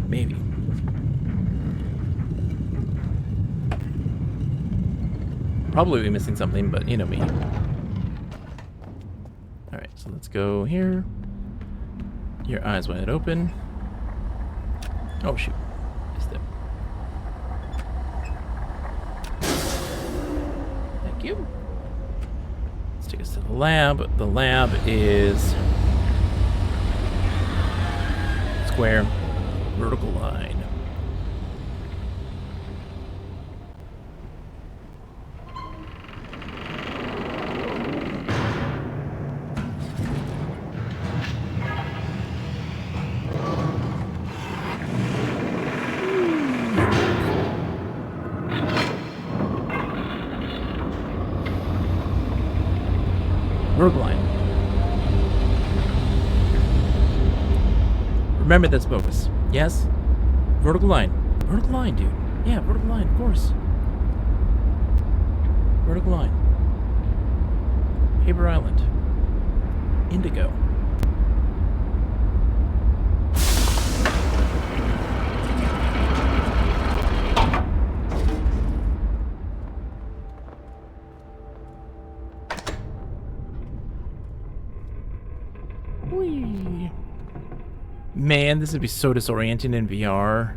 S1: Maybe. Probably be missing something, but you know me. Alright, so let's go here. Your eyes wide open. Oh, shoot. Missed it. Thank you. Let's take us to the lab. The lab is square, vertical line. Vertical line. Remember this, Bogus. Yes? Vertical line. Vertical line, dude. Yeah, vertical line, of course. Vertical line. Paper Island. Indigo. Whee. Man, this would be so disorienting in VR.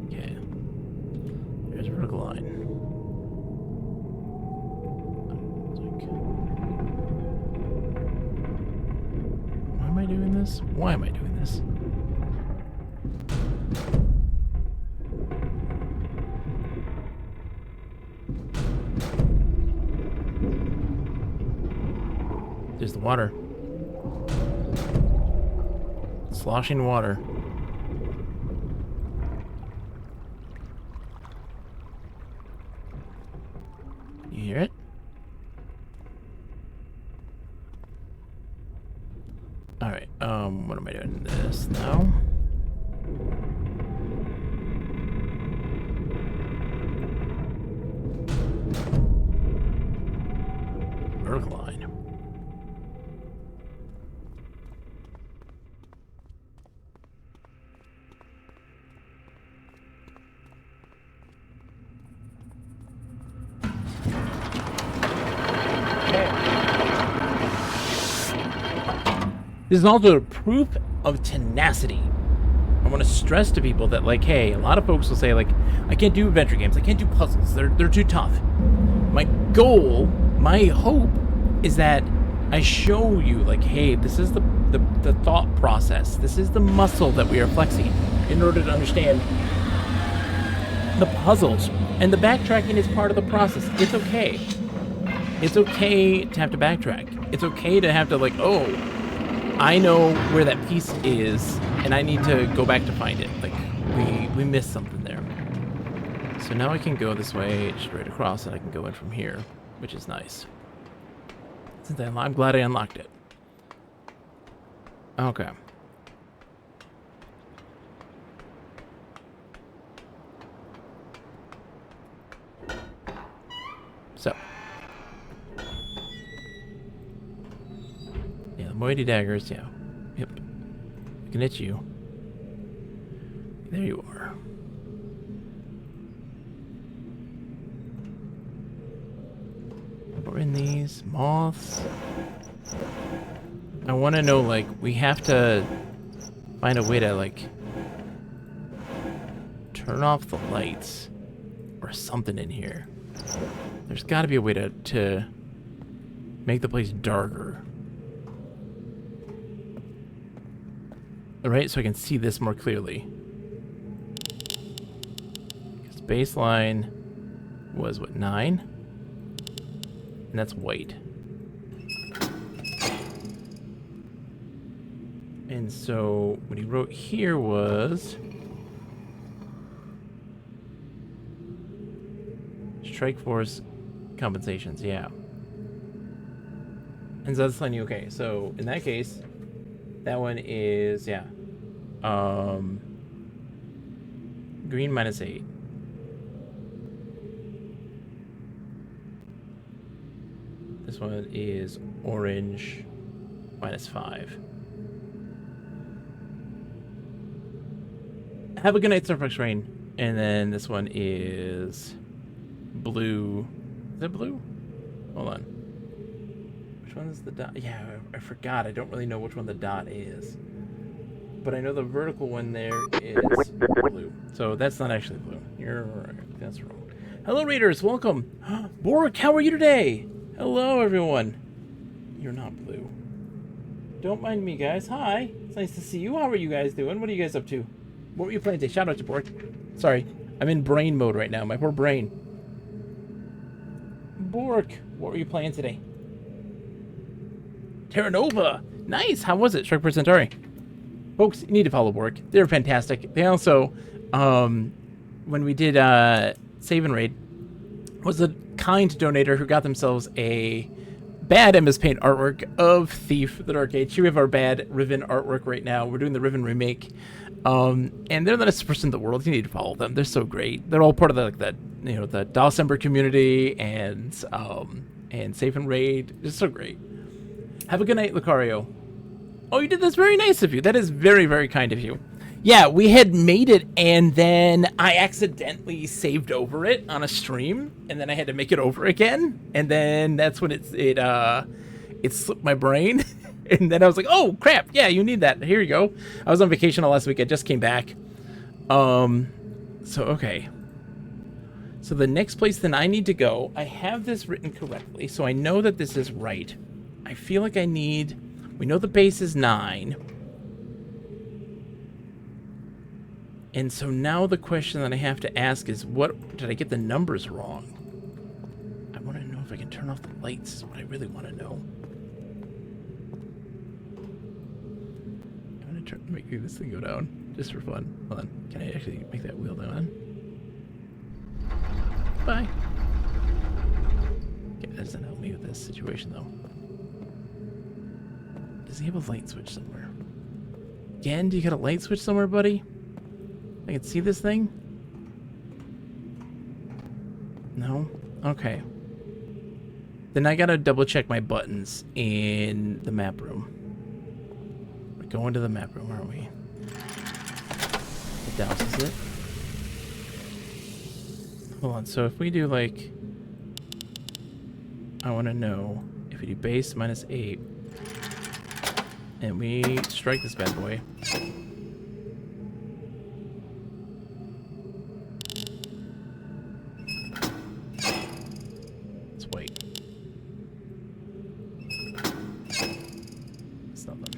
S1: Okay. There's vertical line. Why am I doing this? Why am I doing this? There's the water. Sloshing water. You hear it? Alright, what am I doing this now? Vertical line. This is also proof of tenacity. I want to stress to people that, like, hey, a lot of folks will say, like, I can't do adventure games, I can't do puzzles, they're too tough. My goal, my hope, is that I show you, like, hey, this is the thought process, this is the muscle that we are flexing in order to understand the puzzles. And the backtracking is part of the process. It's okay. It's okay to have to backtrack. It's okay to have to, like, oh, I know where that piece is, and I need to go back to find it. Like, we missed something there. So now I can go this way, straight across, and I can go in from here, which is nice. Since I'm glad I unlocked it. Okay. So. Yeah, the moiety daggers, yeah. Yep. I can hit you. There you are. We're in these moths. I want to know, like, we have to find a way to, like, turn off the lights or something in here. There's got to be a way to make the place darker. Alright, so I can see this more clearly. Because baseline was, what, 9? And that's white. And so what he wrote here was strike force compensations, yeah. And so that's telling you, okay, so in that case, that one is, yeah. Green -8. This one is orange -5. Have a good night, Starbucks Rain. And then this one is blue. Is that blue? Hold on. Which one is the dot? Yeah, I forgot. I don't really know which one the dot is. But I know the vertical one there is blue. So that's not actually blue. You're right. That's wrong. Hello, readers. Welcome. Bork, how are you today? Hello, everyone. You're not blue. Don't mind me, guys. Hi. It's nice to see you. How are you guys doing? What are you guys up to? What were you playing today? Shout out to Bork. Sorry. I'm in brain mode right now. My poor brain. Bork, what were you playing today? Terra Nova. Nice. How was it? Shark Centauri. Folks, you need to follow Bork. They're fantastic. They also, when we did Save and Raid, was a kind donator who got themselves a bad MS Paint artwork of Thief, the Arcade. Here we have our bad Riven artwork right now. We're doing the Riven remake. And they're the nicest person in the world. You need to follow them. They're so great. They're all part of the Dawsember community and Save and Raid. It's so great. Have a good night, Lucario. Oh, you did this. Very nice of you. That is very, very kind of you. Yeah, we had made it, and then I accidentally saved over it on a stream, and then I had to make it over again, and then that's when it slipped my brain, and then I was like, oh crap, yeah, you need that. Here you go. I was on vacation all last week. I just came back. So okay. So the next place then I need to go, I have this written correctly, so I know that this is right. I feel like we know the base is 9. And so now the question that I have to ask is, what did I get the numbers wrong? I want to know if I can turn off the lights is what I really want to know. I'm going to make this thing go down just for fun. Hold on. Can I actually make that wheel down? Bye. Okay, that doesn't help me with this situation though. Does he have a light switch somewhere? Again, do you got a light switch somewhere, buddy? I can see this thing? No? Okay. Then I gotta double check my buttons in the map room. We're going to the map room, aren't we? It douses it. Hold on, so if we do like... I want to know if we do base -8 and we strike this bad boy. It's white. It's nothing.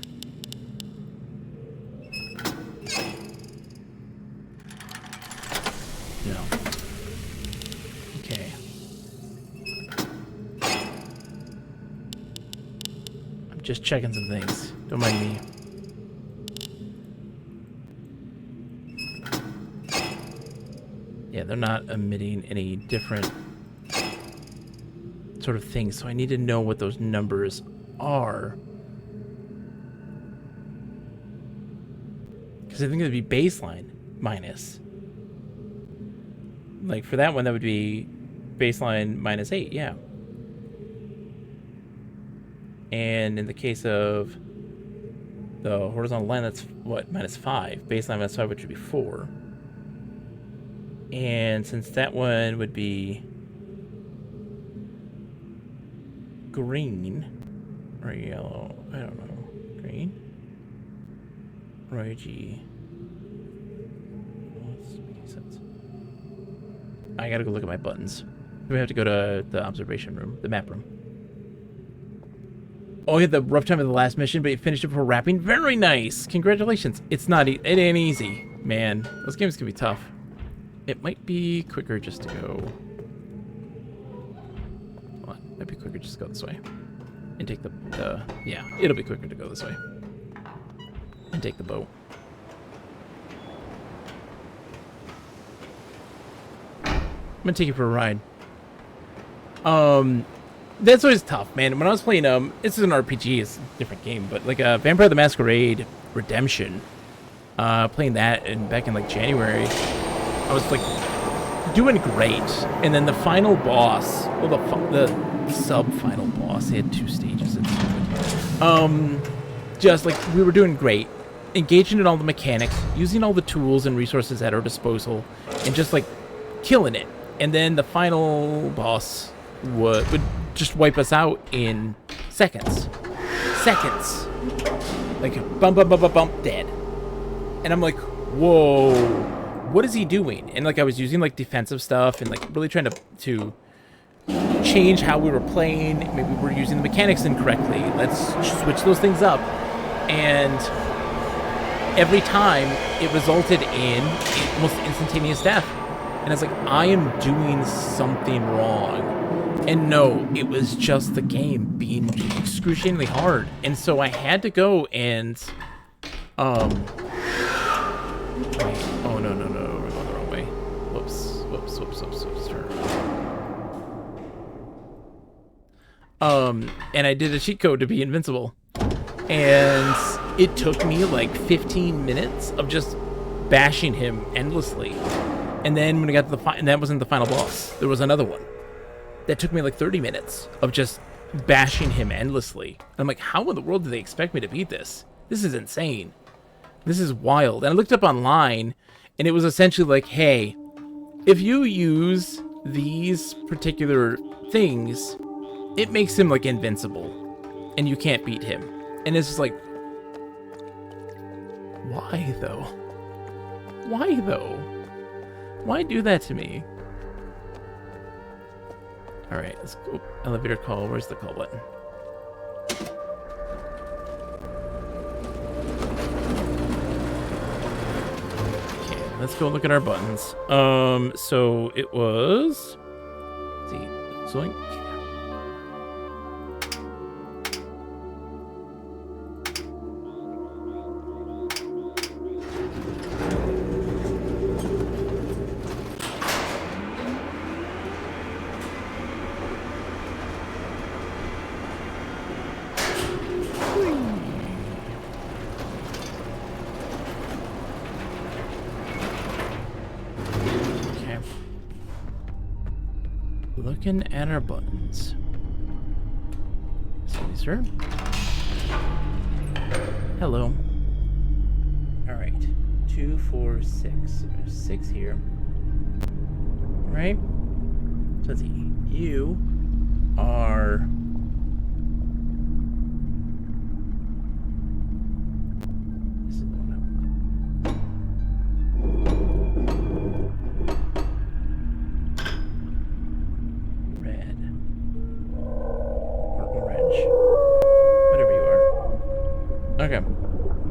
S1: No. Okay. I'm just checking some things. Don't mind me. Yeah, they're not emitting any different sort of things, so I need to know what those numbers are. Because I think it would be baseline minus. Like for that one, that would be baseline -8, yeah. And in the case of the horizontal line, that's what, -5. Baseline -5, which would be 4. And since that one would be green or yellow, I don't know, green, Roy G. I gotta go look at my buttons. We have to go to the observation room, the map room. Oh, you had the rough time of the last mission, but you finished it before wrapping. Very nice. Congratulations. It's not. It ain't easy, man. Those games can be tough. It might be quicker just to go. Hold on. Might be quicker just to go this way, and take the. Yeah, it'll be quicker to go this way, and take the boat. I'm gonna take you for a ride. That's always tough, man. When I was playing, this is an RPG, it's a different game, but like Vampire the Masquerade Redemption, playing that back in like January, I was like doing great, and then the final boss, well, the sub-final boss, they had 2 stages. It's stupid. Just like we were doing great, engaging in all the mechanics, using all the tools and resources at our disposal, and just like killing it. And then the final boss would just wipe us out in seconds. Seconds. Like bump, bump, bump, bump, bump, dead. And I'm like, whoa, what is he doing? And like I was using like defensive stuff and like really trying to change how we were playing. Maybe we were using the mechanics incorrectly. Let's switch those things up. And every time it resulted in almost instantaneous death. And I was like, I am doing something wrong. And no, it was just the game being excruciatingly hard. And so I had to go and wait. Oh no, we're going the wrong way. Whoops. And I did a cheat code to be invincible. And it took me like 15 minutes of just bashing him endlessly. And then when I got to the and that wasn't the final boss. There was another one. That took me like 30 minutes of just bashing him endlessly. And I'm like, how in the world do they expect me to beat this? This is insane. This is wild. And I looked up online, and it was essentially like, hey, if you use these particular things, it makes him like invincible, and you can't beat him. And it's just like, why though? Why though? Why do that to me? All right, let's go. Elevator call. Where's the call button? Okay, let's go look at our buttons. So it was. Let's see, Zoink. Looking at our buttons. Excuse me, sir. Hello. All right. 2, 4, 6. There's 6 here. Right? So let's see. You are. This is the one I want. Okay,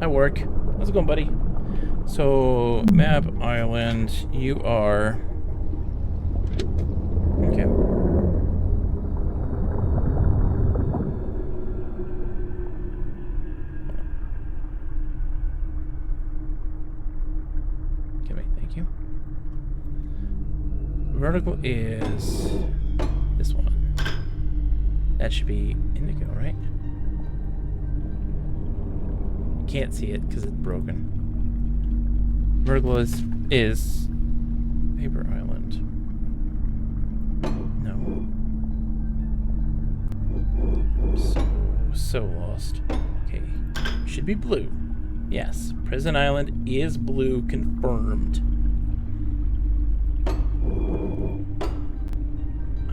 S1: that work. How's it going, buddy? So, map island, you are. Okay. Okay, wait, thank you. Vertical is this one. That should be indigo, right? Can't see it because it's broken. Vertical is Paper Island. No. I'm so lost. Okay. Should be blue. Yes. Prison Island is blue, confirmed.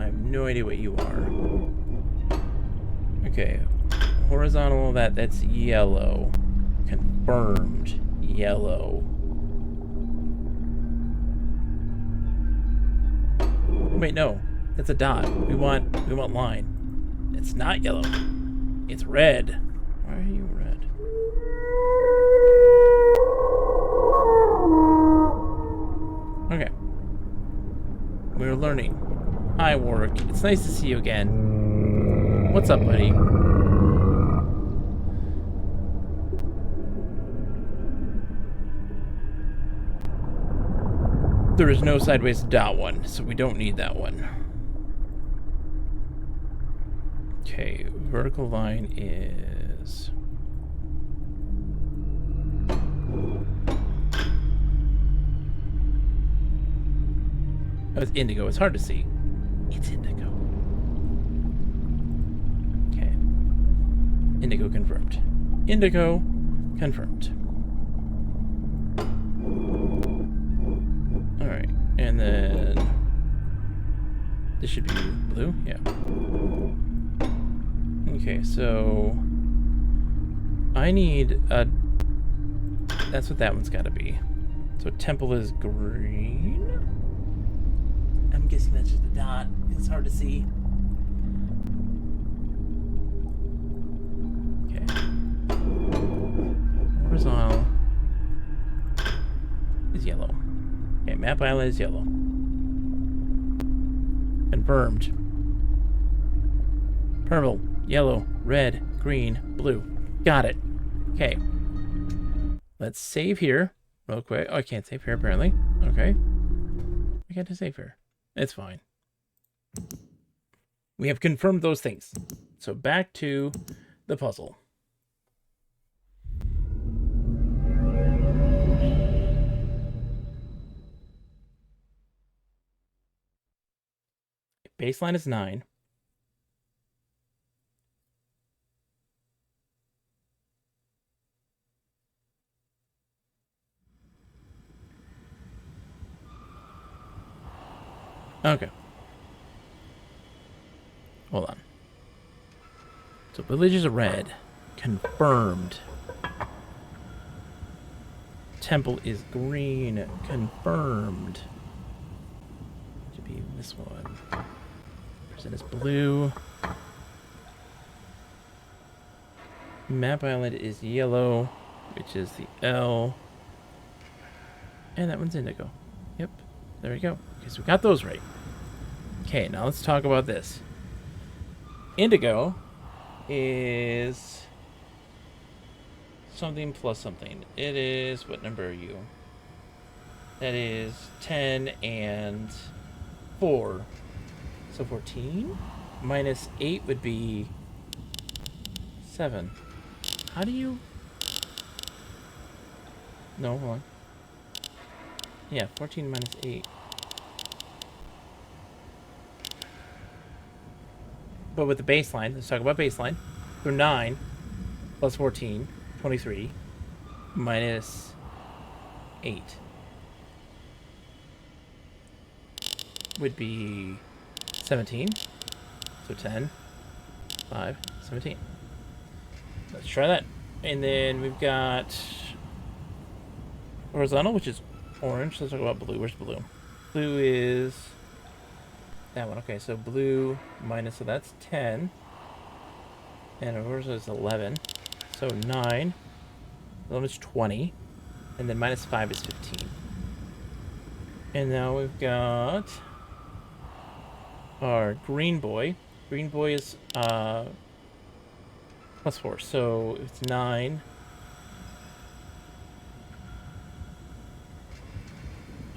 S1: I have no idea what you are. Okay. Horizontal, that's yellow. Confirmed yellow. Wait, no, that's a dot. We want line. It's not yellow. It's red. Why are you red? Okay. We're learning. Hi, Warwick. It's nice to see you again. What's up, buddy? There is no sideways dot one, so we don't need that one. Okay, vertical line is... Oh, it's indigo. It's hard to see. It's indigo. Okay. Indigo confirmed. Indigo confirmed. This should be blue? Yeah. Okay, so I need a... That's what that one's got to be. So temple is green. I'm guessing that's just a dot. It's hard to see. Okay. Horizontal is yellow. Okay, map island is yellow. Confirmed. Purple, yellow, red, green, blue. Got it. Okay. Let's save here real quick. Oh, I can't save here apparently. Okay. I got to save here. It's fine. We have confirmed those things. So back to the puzzle. Baseline is 9. Okay. Hold on. So villages are red. Confirmed. Temple is green. Confirmed. Should be this one. Percent is blue. Map island is yellow, which is the L. And that one's indigo. Yep. There we go. Okay, so we got those right. Okay, now let's talk about this. Indigo is something plus something. It is, what number are you? That is 10 and 4. So 14 minus 8 would be 7. How do you... No, hold on. Yeah, 14 minus 8. But with the baseline, let's talk about baseline. So 9 plus 14, 23, minus 8 would be 17. So 10, 5, 17. Let's try that. And then we've got horizontal, which is orange. Let's talk about blue. Where's blue? Blue is that one. Okay, so blue minus, so that's 10. And horizontal is 11. So 9. 11 is 20. And then minus 5 is 15. And now we've got our green boy. Green boy is plus 4. So it's 9.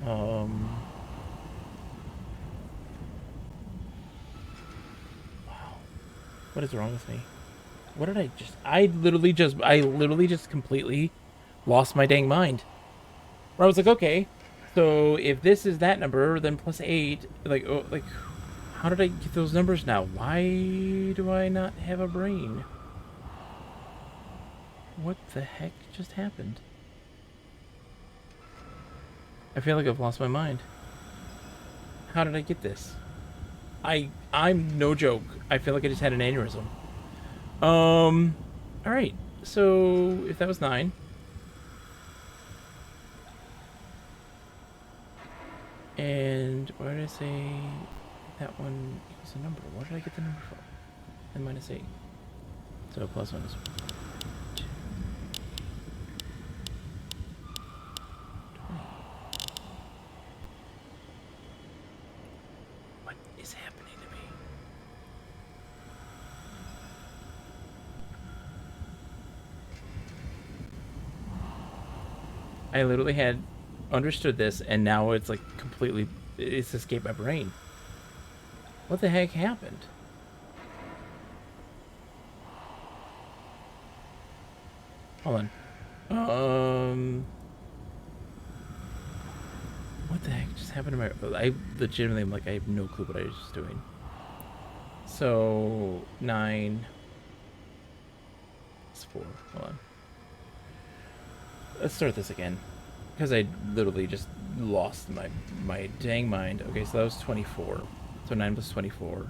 S1: Wow. What is wrong with me? What did I just... I literally just completely lost my dang mind. Where I was like, okay, so if this is that number, then plus 8, like, oh, like, how did I get those numbers now? Why do I not have a brain? What the heck just happened? I feel like I've lost my mind. How did I get this? I'm no joke. I feel like I just had an aneurysm. Alright. So, if that was 9. And why did I say that one equals a number? Where did I get the number from? And minus 8. So, plus 1 is 2. 20. What is happening to me? I literally had understood this, and now it's like completely, it's escaped my brain. What the heck happened? Hold on. What the heck just happened to my... I legitimately am like, I have no clue what I was just doing. So 9 is 4. Hold on. Let's start this again, because I literally just lost my dang mind. Okay, so that was 24. So 9 plus 24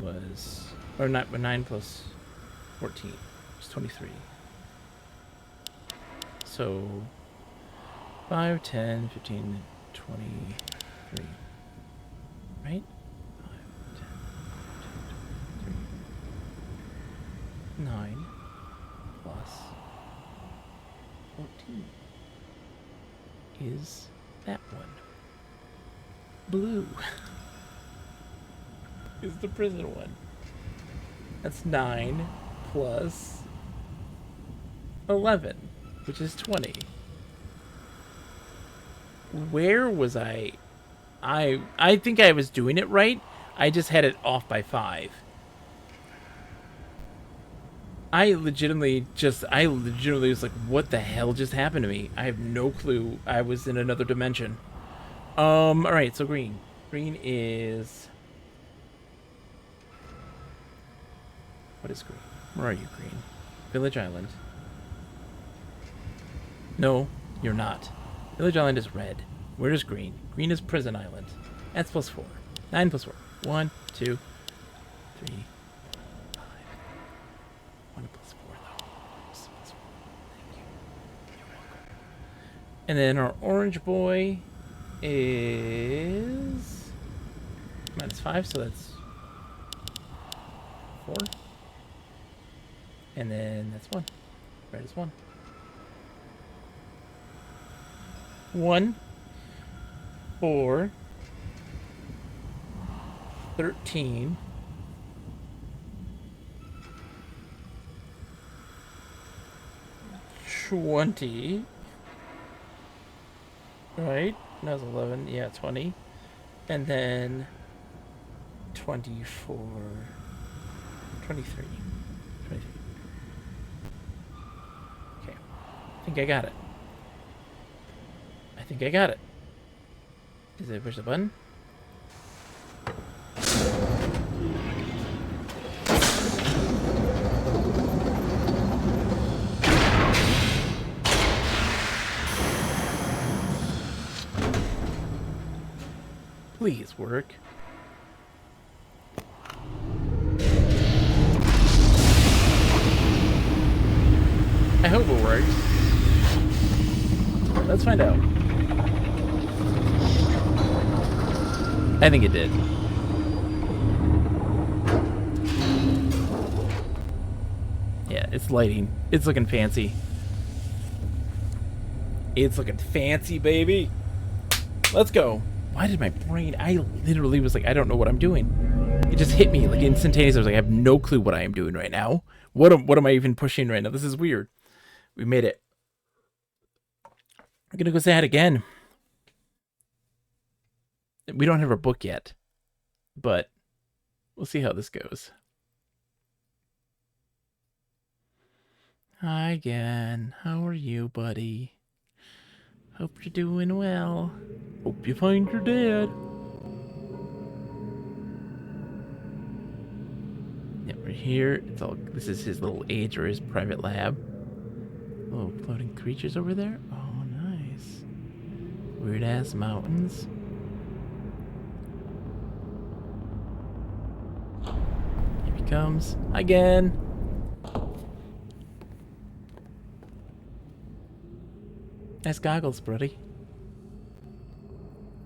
S1: was... Or 9 plus 14 was 23. So 5, 10, 15, 23. Right? 5, 10, 15, 23. 9 plus 14 is that one. Blue is the prison one. That's 9 plus 11, which is 20. Where was I? I think I was doing it right. I just had it off by 5. I legitimately was like, what the hell just happened to me? I have no clue. I was in another dimension. Alright, so green. Green is... What is green? Where are you, green? Village Island. No, you're not. Village Island is red. Where is green? Green is Prison Island. That's plus 4. 9 plus 4. 1, 2, 3, 5. 1 plus 4, though. Plus 4. Thank you. You're welcome. And then our orange boy is -5, so that's 4. And then that's 1. Red is 1. 1, 4, 13, 20, right? That was 11, yeah, 20. And then 24, 23. 23. Okay, I think I got it. I think I got it. Is it push the button? Please work. I hope it works. Let's find out. I think it did. Yeah, it's lighting. It's looking fancy. It's looking fancy, baby. Let's go. Why did my brain... I literally was like, I don't know what I'm doing. It just hit me like instantaneously. I was like, I have no clue what I am doing right now. What am I even pushing right now? This is weird. We made it. We're gonna go say that again. We don't have our book yet, but we'll see how this goes. Hi again. How are you, buddy? Hope you're doing well. Hope you find your dad. Yeah, we're here. It's all. This is his little age or his private lab. Oh, floating creatures over there. Oh, nice. Weird ass mountains. Here he comes again. Nice goggles, buddy.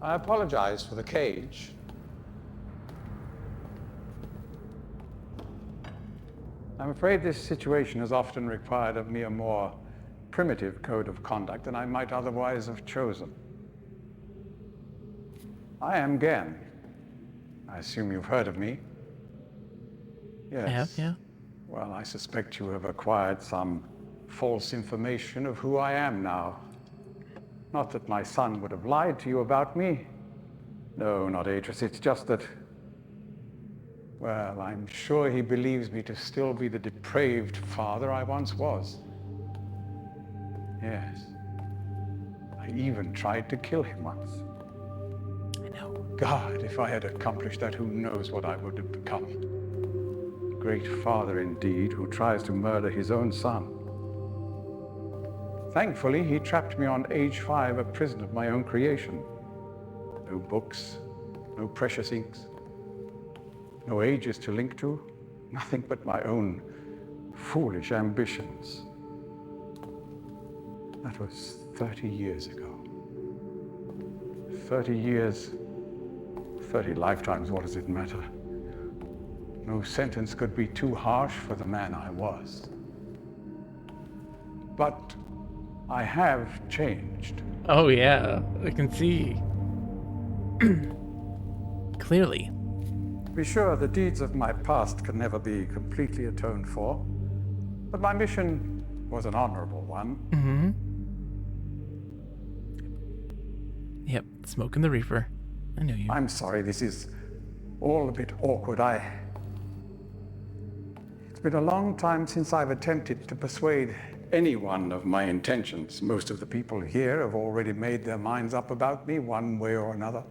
S2: I apologize for the cage. I'm afraid this situation has often required of me a more primitive code of conduct than I might otherwise have chosen. I am Gen. I assume you've heard of me. Yes.
S1: I have, yeah.
S2: Well, I suspect you have acquired some false information of who I am now. Not that my son would have lied to you about me. No, not Atris. It's just that, well, I'm sure he believes me to still be the depraved father I once was. Yes. I even tried to kill him once.
S1: I know.
S2: God, if I had accomplished that, who knows what I would have become. Great father indeed, who tries to murder his own son. Thankfully, he trapped me on age 5, a prison of my own creation. No books, no precious inks, no ages to link to, nothing but my own foolish ambitions. That was 30 years ago. 30 years, 30 lifetimes, what does it matter? No sentence could be too harsh for the man I was. But I have changed.
S1: Oh yeah, I can see. Clearly.
S2: Be sure the deeds of my past can never be completely atoned for, but my mission was an honorable one.
S1: Mm-hmm. Yep, smoking the reefer. I knew you.
S2: I'm sorry, this is all a bit awkward. It's been a long time since I've attempted to persuade anyone of my intentions. Most of the people here have already made their minds up about me one way or another.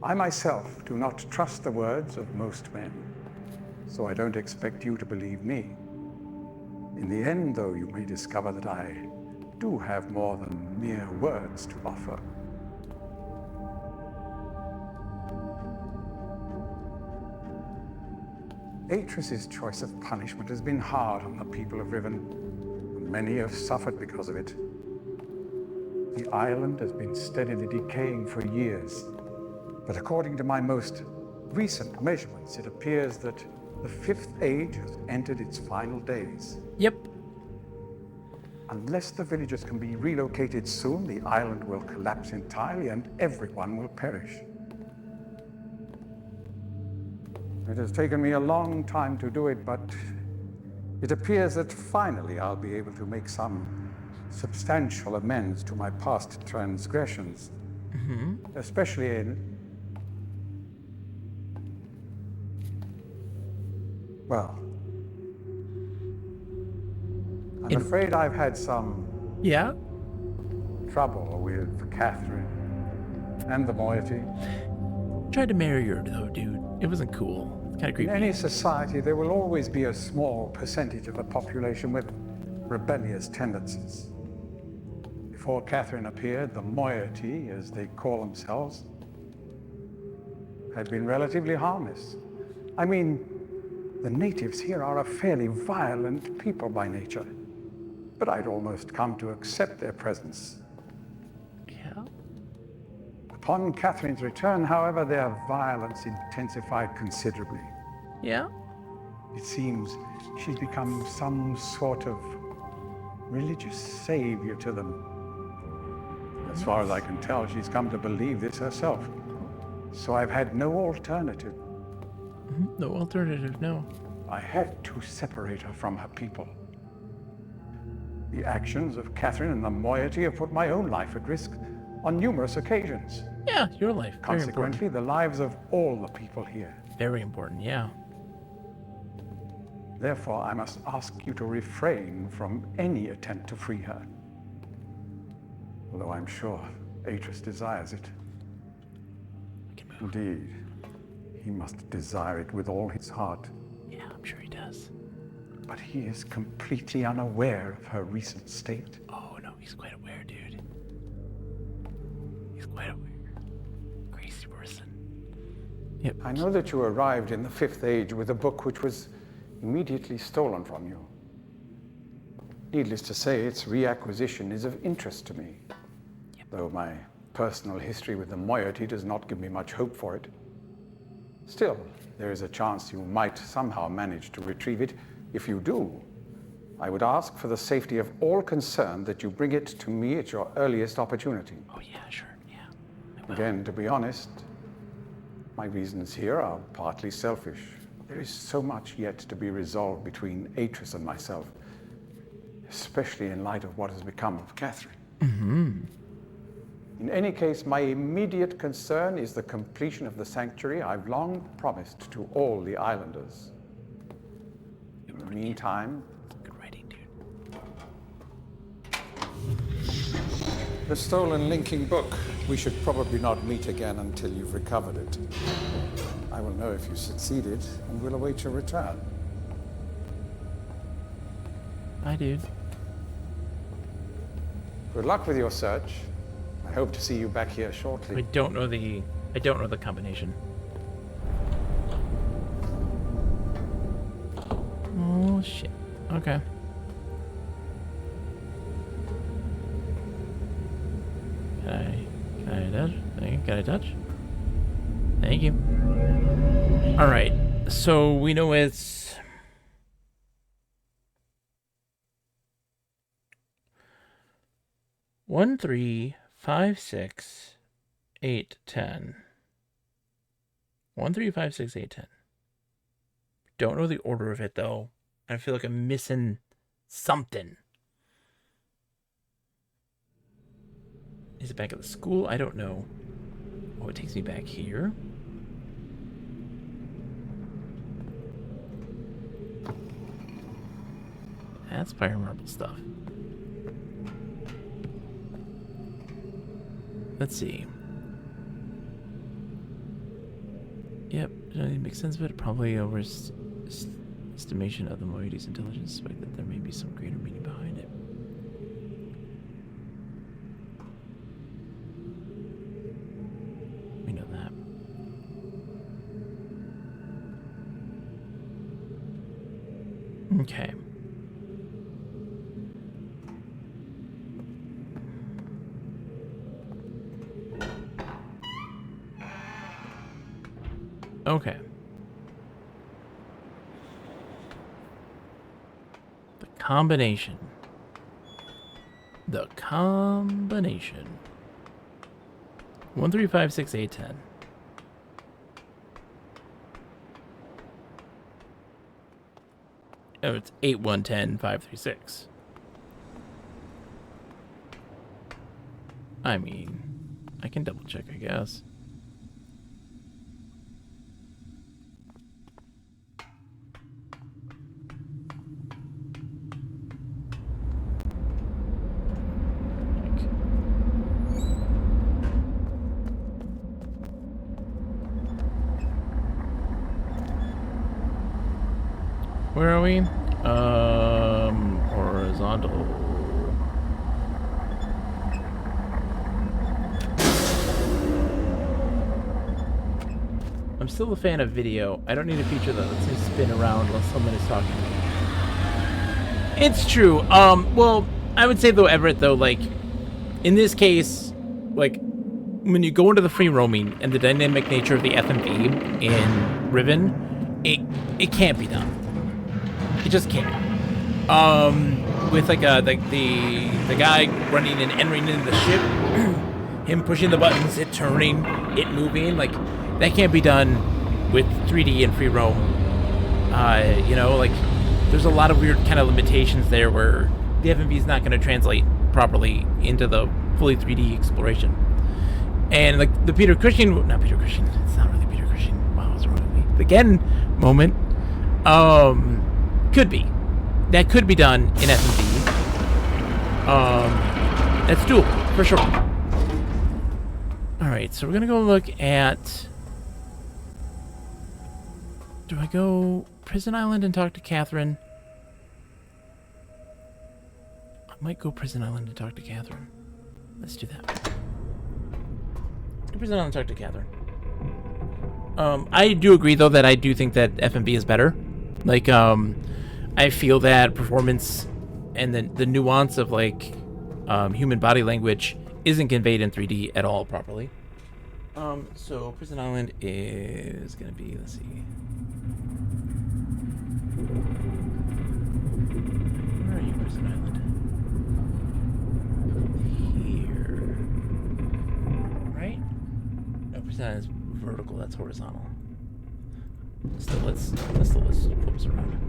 S2: I myself do not trust the words of most men, so I don't expect you to believe me. In the end, though, you may discover that I do have more than mere words to offer. Atris's choice of punishment has been hard on the people of Riven. Many have suffered because of it. The island has been steadily decaying for years, but according to my most recent measurements, it appears that the Fifth Age has entered its final days.
S1: Yep.
S2: Unless the villagers can be relocated soon, the island will collapse entirely and everyone will perish. It has taken me a long time to do it, but it appears that finally I'll be able to make some substantial amends to my past transgressions. Especially in... well... I'm afraid I've had some
S1: Yeah?
S2: trouble with Catherine and the moiety.
S1: Tried to marry her though, dude. It wasn't cool. It's kind of
S2: In
S1: creepy.
S2: any society, there will always be a small percentage of the population with rebellious tendencies. Before Catherine appeared, the moiety, as they call themselves, had been relatively harmless. I mean, the natives here are a fairly violent people by nature, but I'd almost come to accept their presence.
S1: Yeah.
S2: Upon Catherine's return, however, their violence intensified considerably.
S1: Yeah?
S2: It seems she's become some sort of religious savior to them. As far as I can tell, she's come to believe this herself. So I've had no alternative.
S1: No alternative, no.
S2: I had to separate her from her people. The actions of Catherine and the moiety have put my own life at risk on numerous occasions.
S1: Yeah, your life. Very important.
S2: Consequently, the lives of all the people here.
S1: Very important, yeah.
S2: Therefore, I must ask you to refrain from any attempt to free her. Although I'm sure Atris desires it.
S1: I can move.
S2: Indeed, he must desire it with all his heart.
S1: Yeah, I'm sure he does.
S2: But he is completely unaware of her recent state.
S1: Oh no, he's quite aware, dude. He's quite aware. Crazy person. Yep.
S2: I know that you arrived in the Fifth Age with a book which was immediately stolen from you. Needless to say, its reacquisition is of interest to me.
S1: Yep.
S2: Though my personal history with the moiety does not give me much hope for it. Still, there is a chance you might somehow manage to retrieve it. If you do, I would ask for the safety of all concerned that you bring it to me at your earliest opportunity.
S1: Oh yeah, sure, yeah. I will.
S2: Again, to be honest, my reasons here are partly selfish. There is so much yet to be resolved between Atris and myself, especially in light of what has become of Catherine. In any case, my immediate concern is the completion of the sanctuary I've long promised to all the islanders. In the meantime,
S1: Good writing, dude.
S2: the stolen linking book. We should probably not meet again until you've recovered it. I will know if you succeeded and will await your return.
S1: Hi, dude.
S2: Good luck with your search. I hope to see you back here
S1: I
S2: shortly.
S1: don't know the combination. Okay. Can I touch? Can I touch? Thank you. All right. So we know it's 1, 3, 5, 6, 8, 10. 1, 3, 5, 6, 8, 10. Don't know the order of it though. I feel like I'm missing something. Is it back at the school? I don't know. Oh, it takes me back here. That's fire marble stuff. Let's see. Yep, it makes sense, but probably overestimation of the moiety's intelligence. Suspect that there may be some greater meaning behind it. We know that. Okay. Okay. The combination. The combination. 1, 3, 5, 6, 8, 10. Oh, it's 8, 1, 10, 5, 3, 6. I mean, I can double check, I guess. Where are we? Horizontal. I'm still a fan of video. I don't need a feature that lets me spin around while someone is talking to me. It's true. Well, I would say though, Everett, though, like, in this case, like, when you go into the free roaming and the dynamic nature of the FMV in Riven, it can't be done. It just can't. With like the guy running and entering into the ship, him pushing the buttons, it turning, it moving, like that can't be done with 3D and free roam. You know, like there's a lot of weird kind of limitations there where the FMV is not going to translate properly into the fully 3D exploration. And like the not Peter Cushing, it's not really Peter Cushing. Wow, what's wrong with me? The Gen moment, could be. That could be done in FMV. That's doable, for sure. Alright, so we're gonna go look at... Do I go Prison Island and talk to Catherine? I might go Prison Island and talk to Catherine. Let's do that. Go Prison Island and talk to Catherine. I do agree, though, that I do think that FMV is better. Like, I feel that performance and the nuance of like human body language isn't conveyed in 3D at all properly. So Prison Island is gonna be, let's see. Where are you, Prison Island? Here. Right? No, Prison Island is vertical, that's horizontal. Still, let's flip us around.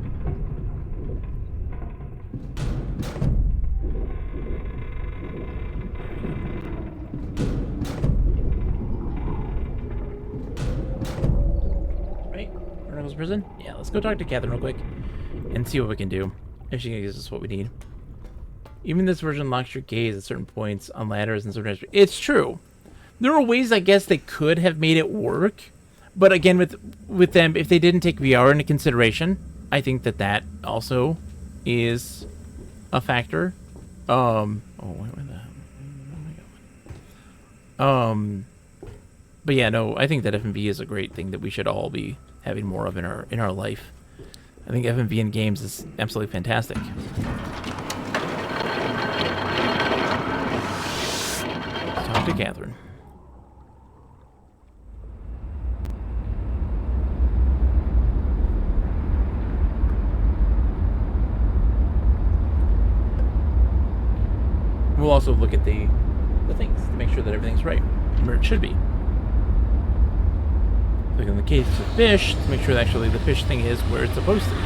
S1: Right? Vertical's prison? Yeah, let's go talk to Catherine real quick and see what we can do. If she gives us what we need. Even this version locks your gaze at certain points on ladders and certain... It's true. There are ways, I guess, they could have made it work. But again, with them, if they didn't take VR into consideration, I think that also is a factor. Oh, where the hell am I going? But yeah, no, I think that FMV is a great thing that we should all be having more of in our life. I think FMV in games is absolutely fantastic. Let's talk to Catherine. We'll also look at the things to make sure that everything's right where it should be. Like in the case of fish, to make sure that actually the fish thing is where it's supposed to be.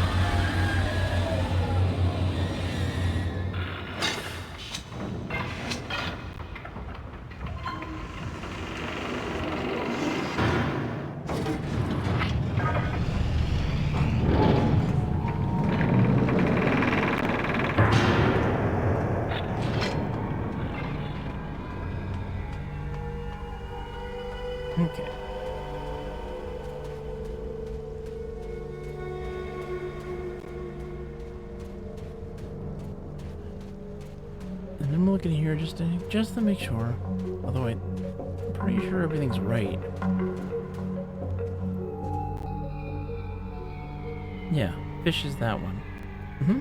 S1: Okay. And I'm looking here just to make sure. Although I'm pretty sure everything's right. Yeah, fish is that one. Mm-hmm.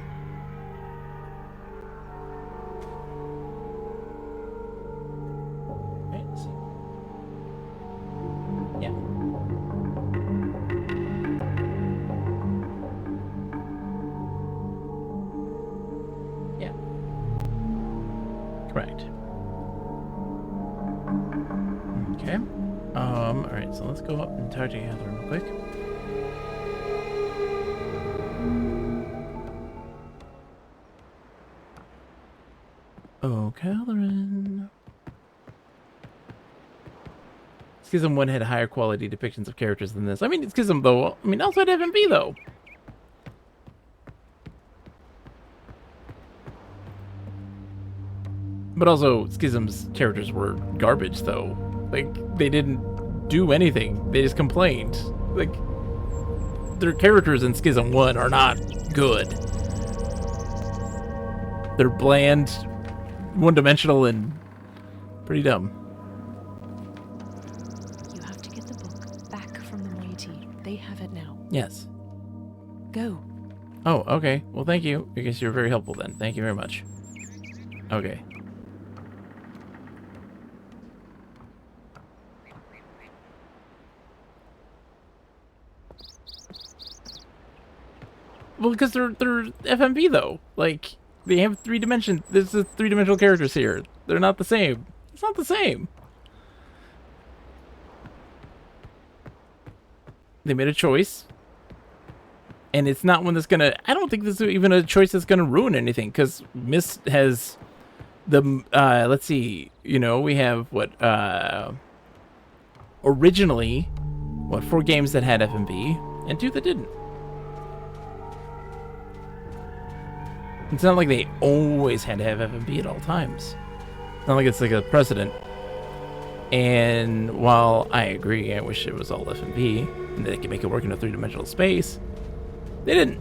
S1: Right, let's see. Yeah. Yeah. Correct. Okay. Alright, so let's go up and talk to Catherine real quick. Oh, Catherine. Schism 1 had higher quality depictions of characters than this. I mean, Schism, though. I mean, also had FMV, though. But also, Schism's characters were garbage, though. Like, they didn't do anything. They just complained. Like, their characters in Schism 1 are not good. They're bland, one-dimensional, and pretty dumb.
S3: You have to get the book back from the Mighty. They have it now.
S1: Yes.
S3: Go.
S1: Oh, okay. Well, thank you. I guess you're very helpful then. Thank you very much. Okay. Well, because they're FMV though. Like they have 3 dimensions. There's 3-dimensional characters here. They're not the same. It's not the same. They made a choice, and it's not one that's gonna. I don't think this is even a choice that's gonna ruin anything. Because Myst has the. Let's see. You know, we have what originally, what 4 games that had FMV and 2 that didn't. It's not like they always had to have FMV at all times. It's not like it's like a precedent. And while I agree, I wish it was all FMV and they could make it work in a 3-dimensional space, they didn't.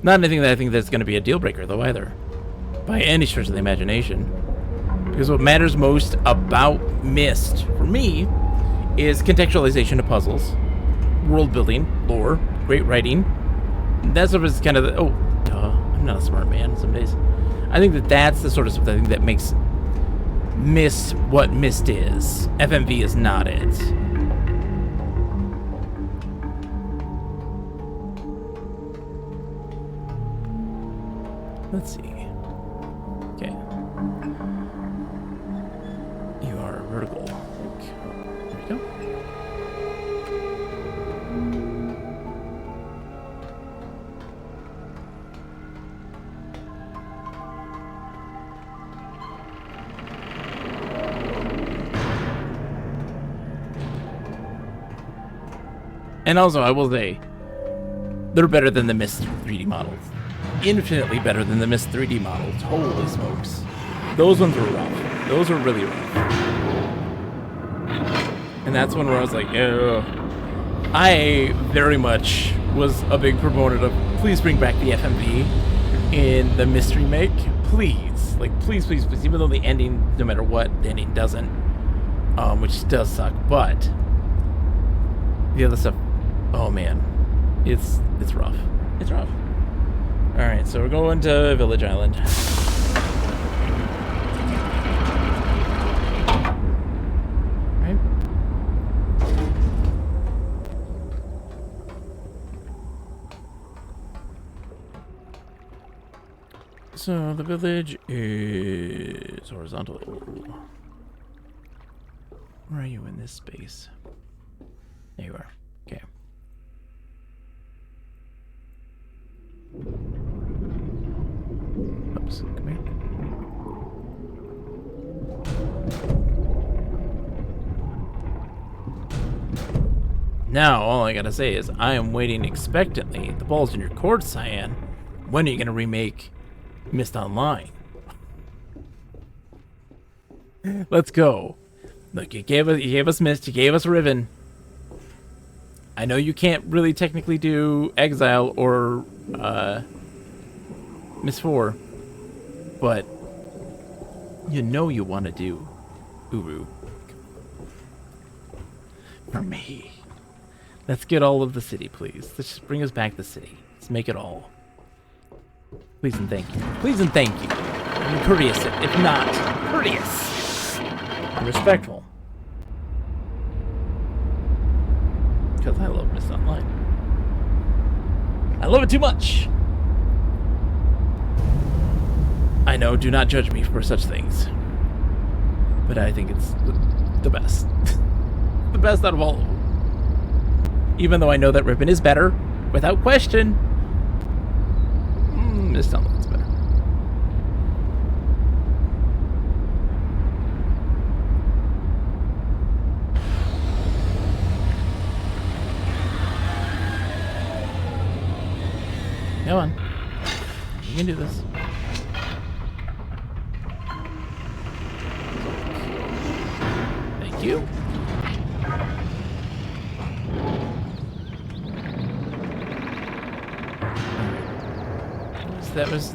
S1: Not anything that I think that's going to be a deal breaker, though, either, by any stretch of the imagination. Because what matters most about Myst, for me, is contextualization of puzzles, world building, lore, great writing. That sort of is kind of the, oh, duh. I'm not a smart man some days. I think that that's the sort of stuff that I think that makes Myst what Myst is. FMV is not it. Let's see. Okay. You are vertical. There we go. And also, I will say, they're better than the Myst 3D models. Infinitely better than the Myst 3D models. Holy smokes. Those ones were rough. Those were really rough. And that's one where I was like, ugh. I very much was a big proponent of, please bring back the FMV in the Myst Remake. Please. Like, please, please, please. Even though the ending, no matter what, the ending doesn't. Which does suck. But the other stuff, oh man, it's rough. It's rough. Alright, so we're going to Village Island. Right? So the village is horizontal. Where are you in this space? There you are. Okay. Oops, come here. Now, all I gotta say is, I am waiting expectantly. The ball's in your court, Cyan. When are you gonna remake Mist Online? Let's go. Look, you gave us Mist, you gave us Riven. I know you can't really technically do Exile or Mist 4, but you know you want to do Uru. For me. Let's get all of the city, please. Let's just bring us back the city. Let's make it all. Please and thank you. Please and thank you. I'm courteous, if not courteous. And respectful. Because I love Mist Online. I love it too much. I know, do not judge me for such things. But I think it's the best. The best out of all of them. Even though I know that Riven is better, without question. Mist Online's better. Come on. You can do this. Thank you.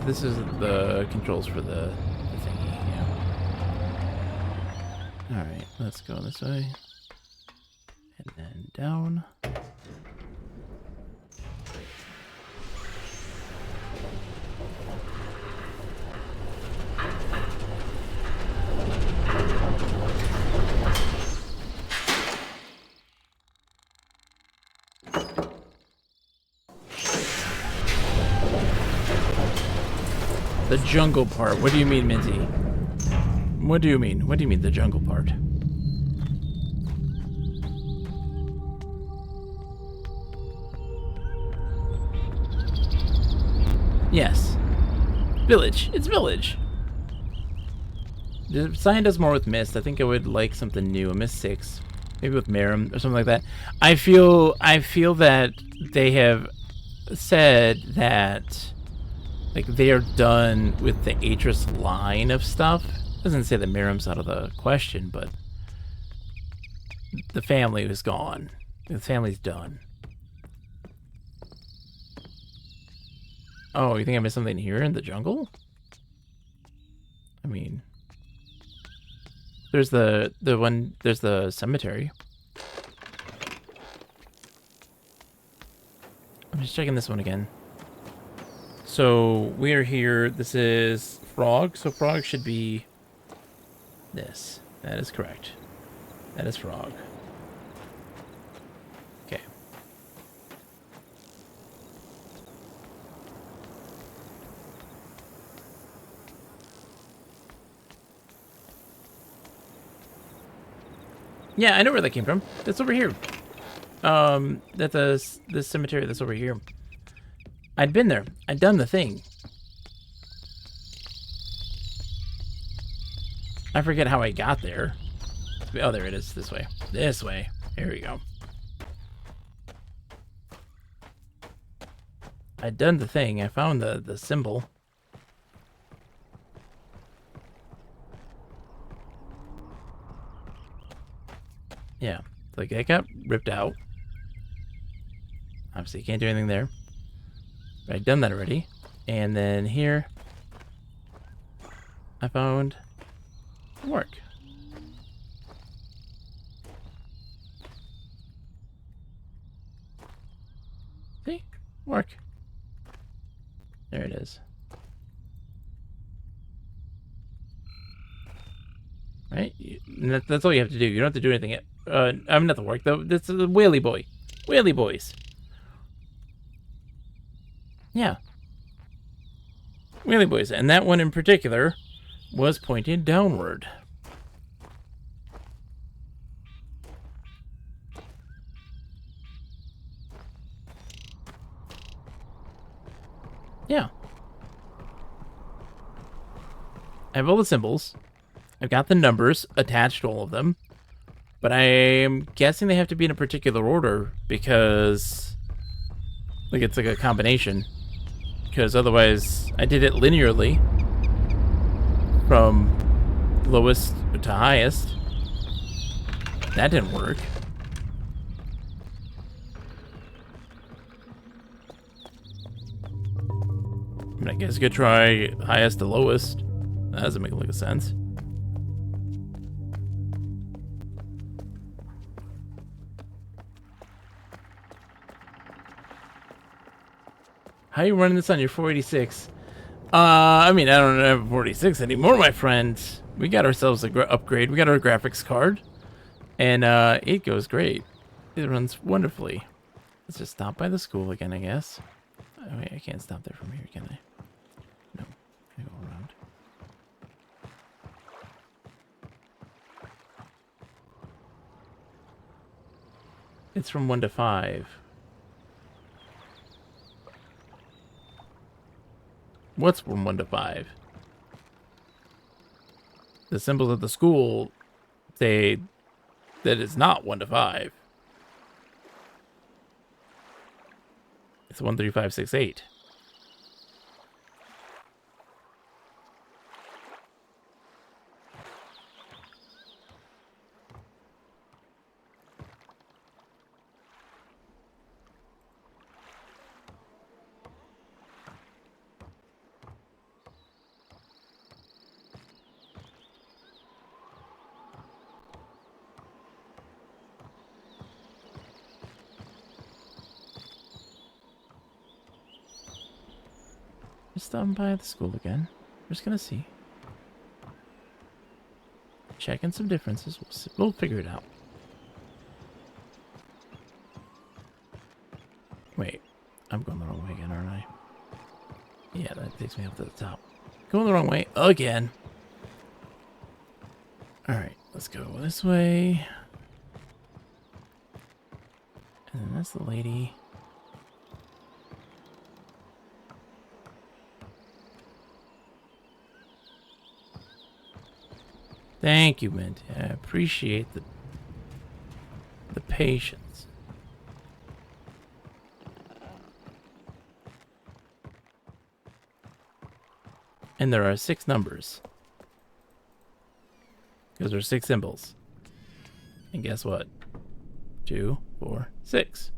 S1: This is the controls for the thingy, yeah. Alright, let's go this way. And then down. The jungle part. What do you mean, Minty? What do you mean? What do you mean, the jungle part? Yes. Village. It's Village. The Cyan does more with Mist. I think I would like something new. A Mist 6. Maybe with Merum or something like that. I feel that they have said that like they are done with the Atris line of stuff. Doesn't say that Merum's out of the question, but the family is gone. The family's done. Oh, you think I missed something here in the jungle? I mean, there's the cemetery. I'm just checking this one again. So we're here. This is Frog. So Frog should be this. That is correct. That is Frog. Okay. Yeah, I know where that came from. That's over here. That's this cemetery that's over here. I'd been there. I'd done the thing. I forget how I got there. Oh, there it is. This way. This way. Here we go. I'd done the thing. I found the symbol. Yeah. Like, it got ripped out. Obviously, you can't do anything there. But I'd done that already. And then here, I found work. See? Work. There it is. Right? That's all you have to do. You don't have to do anything yet. I mean, not the work, though. That's the Whaley Boy. Whaley Boys. Yeah. Whaley Boys. And that one in particular was pointing downward. Yeah. I have all the symbols. I've got the numbers attached to all of them. But I am guessing they have to be in a particular order because... like, it's like a combination. Because otherwise, I did it linearly. From lowest to highest. That didn't work. I mean, I guess you could try highest to lowest. That doesn't make a lick of sense. How are you running this on your 486? I mean, I don't have a 486 anymore, my friend. We got ourselves a upgrade. We got our graphics card. And it goes great. It runs wonderfully. Let's just stop by the school again, I guess. Oh, wait, I can't stop there from here, can I? No. I go around. It's from 1 to 5. What's from 1 to 5? The symbols at the school say that it's not 1 to 5. It's 1, 3, 5, 6, 8. Just stopping by the school again. We're just gonna see. Checking some differences. We'll figure it out. Wait, I'm going the wrong way again, aren't I? Yeah, that takes me up to the top. Going the wrong way again. Alright, let's go this way. And then that's the lady. Thank you, Mint. I appreciate the patience. And there are 6 numbers. Because there are 6 symbols. And guess what? 2, 4, 6.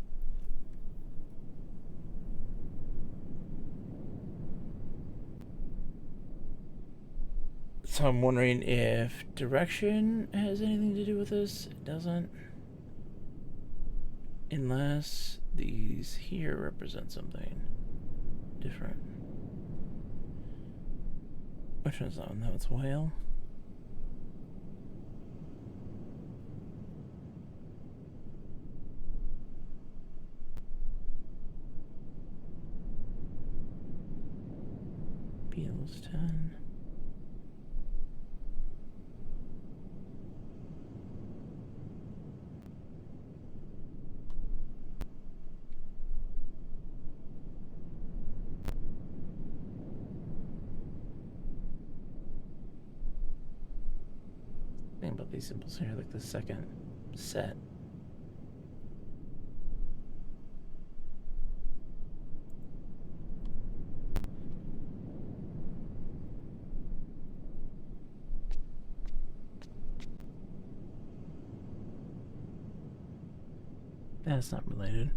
S1: So I'm wondering if direction has anything to do with this. It doesn't. Unless these here represent something different. Which one's that one? That one's whale. Beals 10. Thing about these symbols here, like the second set. That's not related.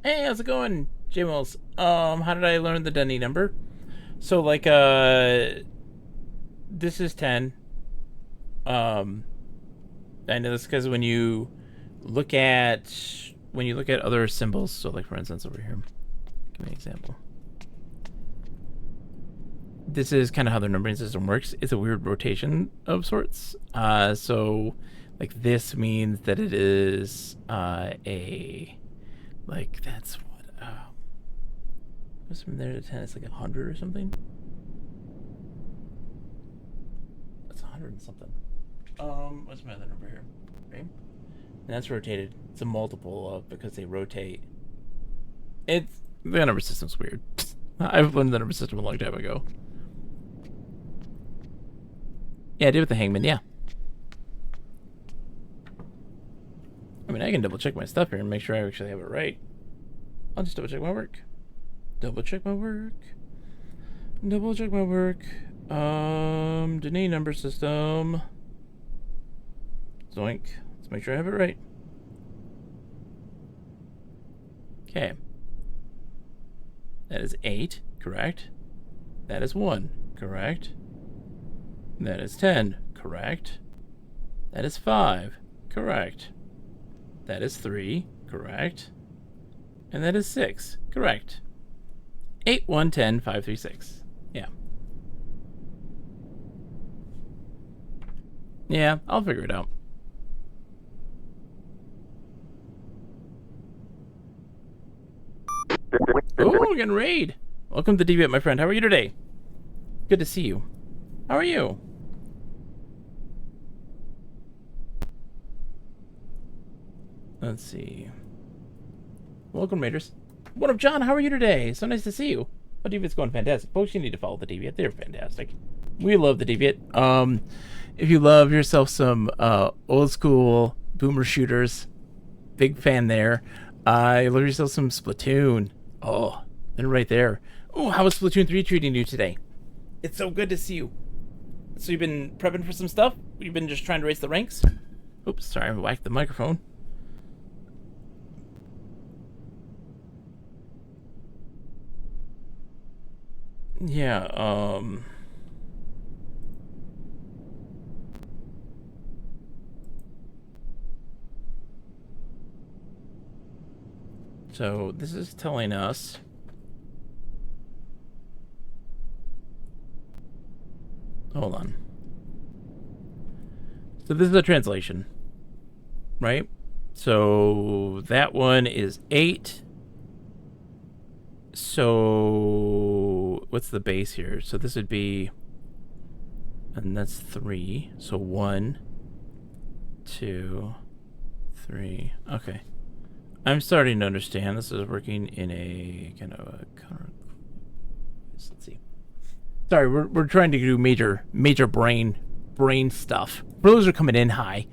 S1: Hey, how's it going, J-Mills? How did I learn the Dunny number? So, like, this is 10. I know this because when you look at other symbols, so like for instance over here, give me an example. This is kind of how the numbering system works. It's a weird rotation of sorts. So like this means that it is a like that's what what's from there to 10? It's like 100 or something. That's 100 and something. What's my other number here? Right? And that's rotated. It's a multiple of because they rotate. The number system's weird. I've learned the number system a long time ago. Yeah, I did with the hangman, yeah. I mean, I can double check my stuff here and make sure I actually have it right. I'll just double check my work. Double check my work. Double check my work. Denis number system. Zoink. Let's make sure I have it right. Okay. That is 8, correct. That is 1, correct. That is 10, correct. That is 5, correct. That is 3, correct. And that is 6, correct. 8, 1, 10, 5, 3, 6. Yeah. Yeah, I'll figure it out. Oh, we're getting raid. Welcome to Deviant, my friend. How are you today? Good to see you. How are you? Let's see. Welcome, Raiders. What up, John? How are you today? So nice to see you. Oh, Deviant's going fantastic. Folks, you need to follow the Deviant. They're fantastic. We love the Deviant. If you love yourself some old school boomer shooters, big fan there. You love yourself some Splatoon. Oh, and right there. Oh, how is Splatoon 3 treating you today? It's so good to see you. So you've been prepping for some stuff? You've been just trying to raise the ranks? Oops, sorry, I whacked the microphone. Yeah, so this is telling us hold on. So this is a translation, right? So that one is 8. So what's the base here? So this would be, and that's 3. So 1, 2, 3. Okay. I'm starting to understand. This is working in a kind of a counter. Let's see. Sorry, we're trying to do major brain stuff. For those who are coming in, hi.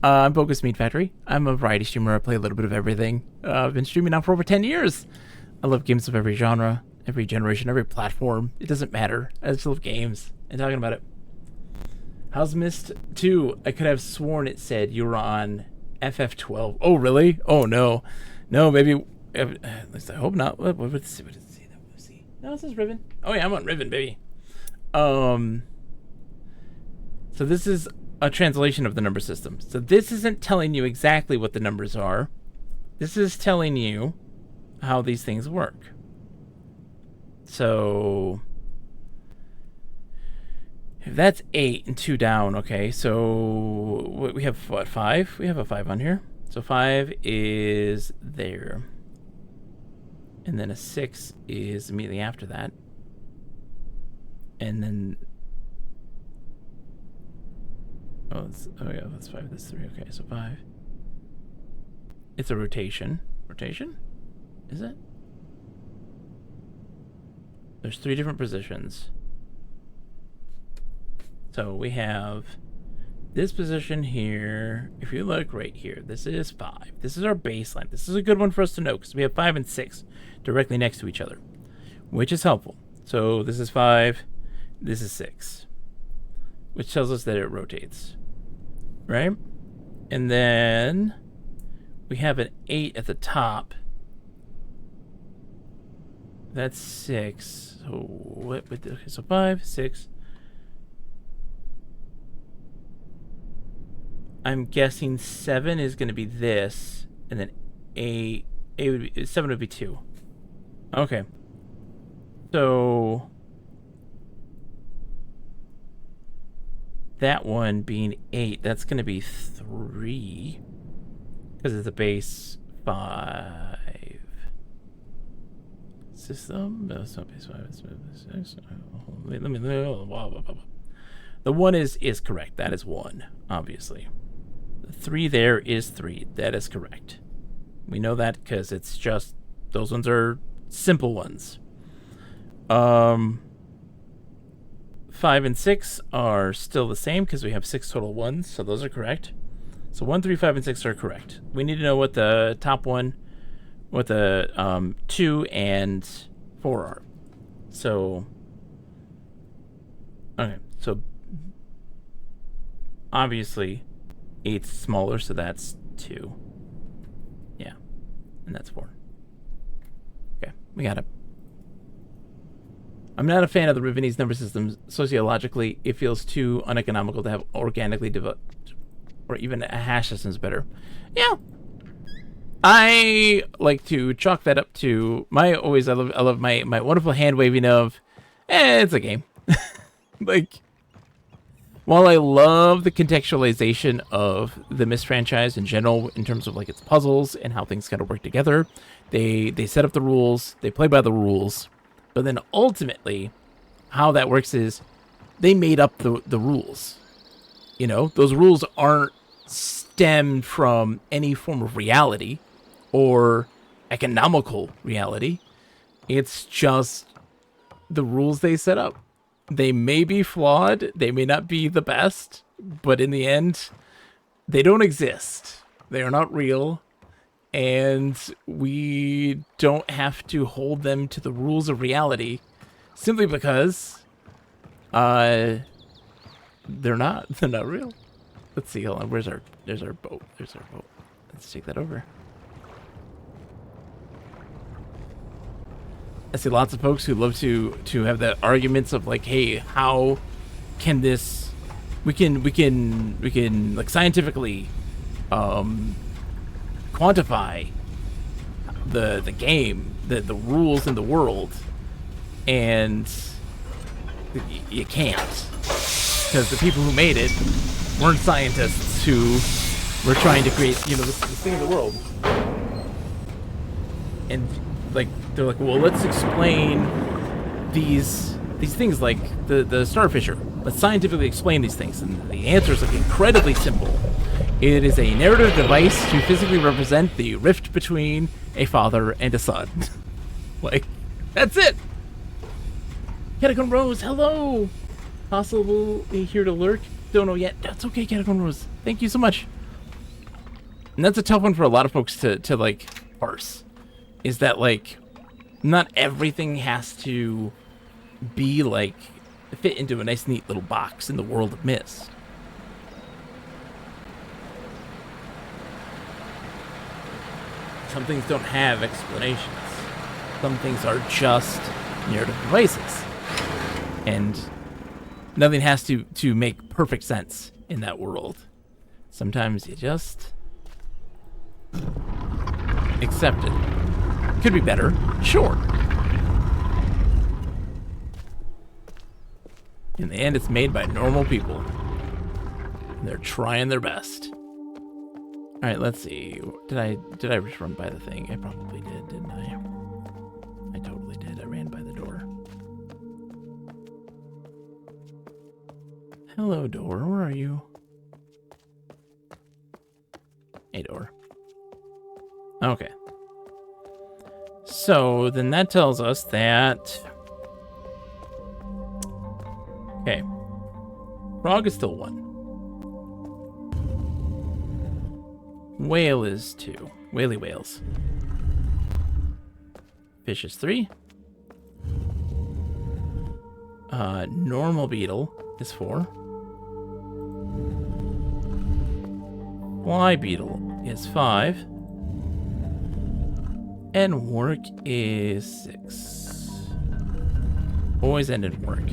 S1: I'm Bogus Meat Factory. I'm a variety streamer. I play a little bit of everything. I've been streaming now for over 10 years. I love games of every genre, every generation, every platform. It doesn't matter. I just love games and talking about it. How's Myst 2? I could have sworn it said you were on FF12. Oh, really? Oh, no. No, maybe. At least I hope not. What does it say? No, it says Riven. Oh, yeah, I'm on Riven, baby. So this is a translation of the number system. So this isn't telling you exactly what the numbers are. This is telling you how these things work. So if that's 8 and 2 down, okay, so we have what, 5? We have a 5 on here. So 5 is there. And then a 6 is immediately after that. And then oh yeah, that's 5, that's 3. Okay, so 5. It's a rotation. Rotation? Is it? There's 3 different positions. So we have this position here. If you look right here, this is 5. This is our baseline. This is a good one for us to know because we have 5 and 6 directly next to each other, which is helpful. So this is 5. This is 6, which tells us that it rotates, right? And then we have an 8 at the top. That's 6. So what? Okay, so 5, 6. I'm guessing 7 is going to be this, and then 8 would be 7 would be 2. Okay. So that one being 8, that's going to be 3 because it's a base 5. System. No, it's not base 5. It's base 6. Let me. The 1 is correct. That is 1, obviously. The 3 there is 3. That is correct. We know that because it's just those ones are simple ones. 5 and 6 are still the same because we have 6 total ones, so those are correct. So 1, 3, 5, and 6 are correct. We need to know what the top one, what the 2 and 4 are. So, okay, so obviously 8's smaller, so that's 2. Yeah, and that's 4. Okay, we got it. I'm not a fan of the Rivenese number system. Sociologically, it feels too uneconomical to have organically developed, or even a hash system is better. Yeah, I like to chalk that up to I love my wonderful hand waving of, it's a game. Like, while I love the contextualization of the Myst franchise in general, in terms of like its puzzles and how things kind of work together, they set up the rules, they play by the rules, but then ultimately, how that works is they made up the rules. You know, those rules aren't stemmed from any form of reality or economical reality. It's just the rules they set up. They may be flawed, they may not be the best, but in the end, they don't exist. They are not real, and we don't have to hold them to the rules of reality simply because they're not real. Let's see, hold on, there's our boat. There's our boat. Let's take that over. I see lots of folks who love to have the arguments of like, hey, how can this we can like scientifically quantify the game, the rules in the world, and you can't, because the people who made it weren't scientists who were trying to create, you know, this thing in the world. And like they're like, well, let's explain these things like the starfisher. Let's scientifically explain these things, and the answer is like incredibly simple. It is a narrative device to physically represent the rift between a father and a son. Like, that's it. Catacomb Rose, hello. Possible here to lurk. Don't know yet. That's okay, Catacomb Rose. Thank you so much. And that's a tough one for a lot of folks to like parse. Is that like not everything has to be like fit into a nice neat little box in the world of Myst. Some things don't have explanations. Some things are just narrative devices. And nothing has to make perfect sense in that world. Sometimes you just accept it. Could be better, sure. In the end, it's made by normal people. And they're trying their best. All right, let's see. Did I just run by the thing? I probably did, didn't I? I totally did. I ran by the door. Hello, door. Where are you? Hey, door. Okay. So then that tells us that... Okay. Frog is still 1. Whale is 2. Whaley whales. Fish is 3. Normal beetle is 4. Fly beetle is 5. And work is 6. Always end in work.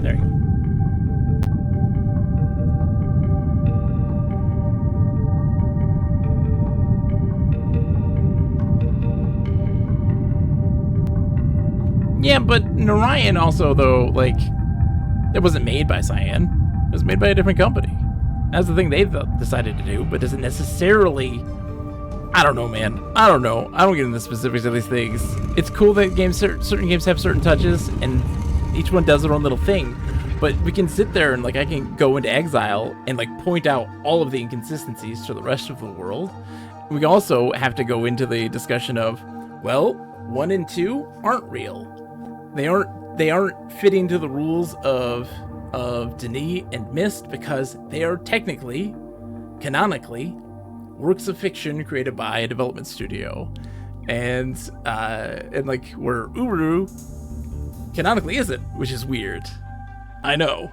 S1: There you go. Yeah, but Narayan also, though, like, it wasn't made by Cyan. It was made by a different company. That's the thing they decided to do, but doesn't necessarily... I don't know, man. I don't know. I don't get into the specifics of these things. It's cool that certain games have certain touches, and each one does their own little thing. But we can sit there and, like, I can go into Exile and, like, point out all of the inconsistencies to the rest of the world. We also have to go into the discussion of, well, 1 and 2 aren't real. They aren't fitting to the rules of Denis and Myst because they are technically, canonically, works of fiction created by a development studio, and like where Uru canonically isn't, which is weird. I know.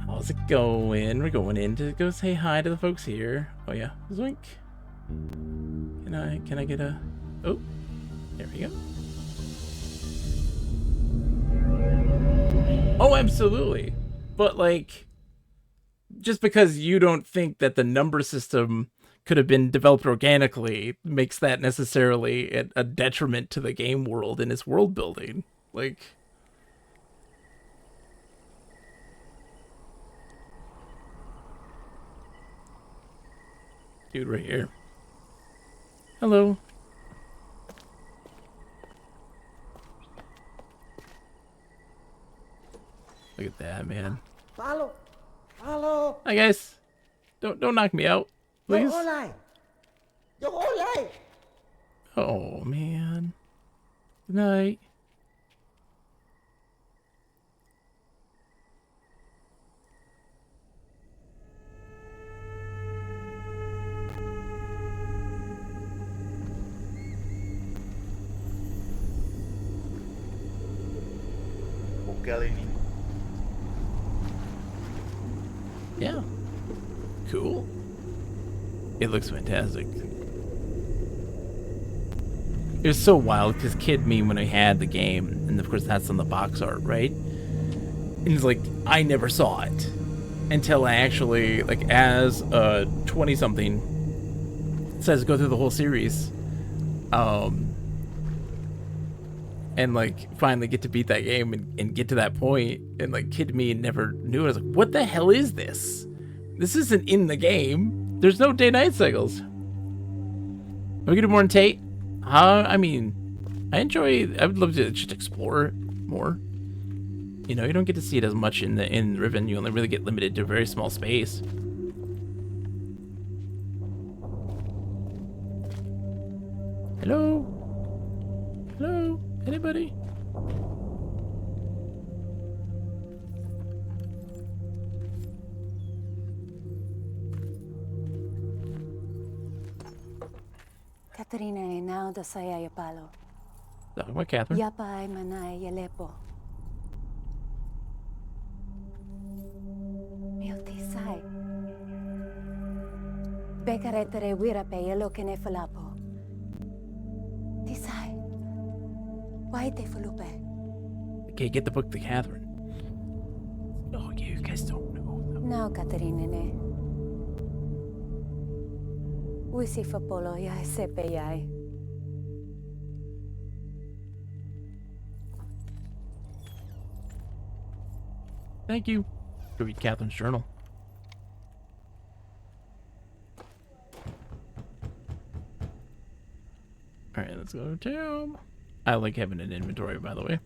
S1: How's it going? We're going in to go say hi to the folks here. Oh yeah, Zoink. Can I get a? Oh, there we go. Oh, absolutely. But, like, just because you don't think that the number system could have been developed organically makes that necessarily a detriment to the game world and its world building. Like... Dude, right here. Hello. Look at that, man.
S5: Follow.
S1: Hi, guys. Don't knock me out, please. Oh, man. Good night. Yeah. Cool. It looks fantastic. It was so wild because Kid Me, when I had the game, and of course that's on the box art, right? And it's like, I never saw it until I actually, like, as a 20-something, says go through the whole series. And, like, finally get to beat that game and get to that point. And, like, Kid Me never knew it. I was like, what the hell is this? This isn't in the game. There's no day-night cycles. Are we getting more in Tate? I mean, I would love to just explore it more. You know, you don't get to see it as much in Riven. You only really get limited to a very small space. Hello? Hello? Anybody?
S6: Katerina e now da saya yapalo.
S1: Talking about Catherine.
S6: Yapa ay manay yalepo. Miltisay. Bekaretere wirape yelo kene falapo. Tisay. Why te fulupe?
S1: Okay, get the book to Catherine. Oh, you guys don't know.
S6: Now, Katerina ne. Wisi fapolo ya sepe yai.
S1: Thank you. Go read Catherine's journal. Alright, let's go to town. I like having an inventory, by the way.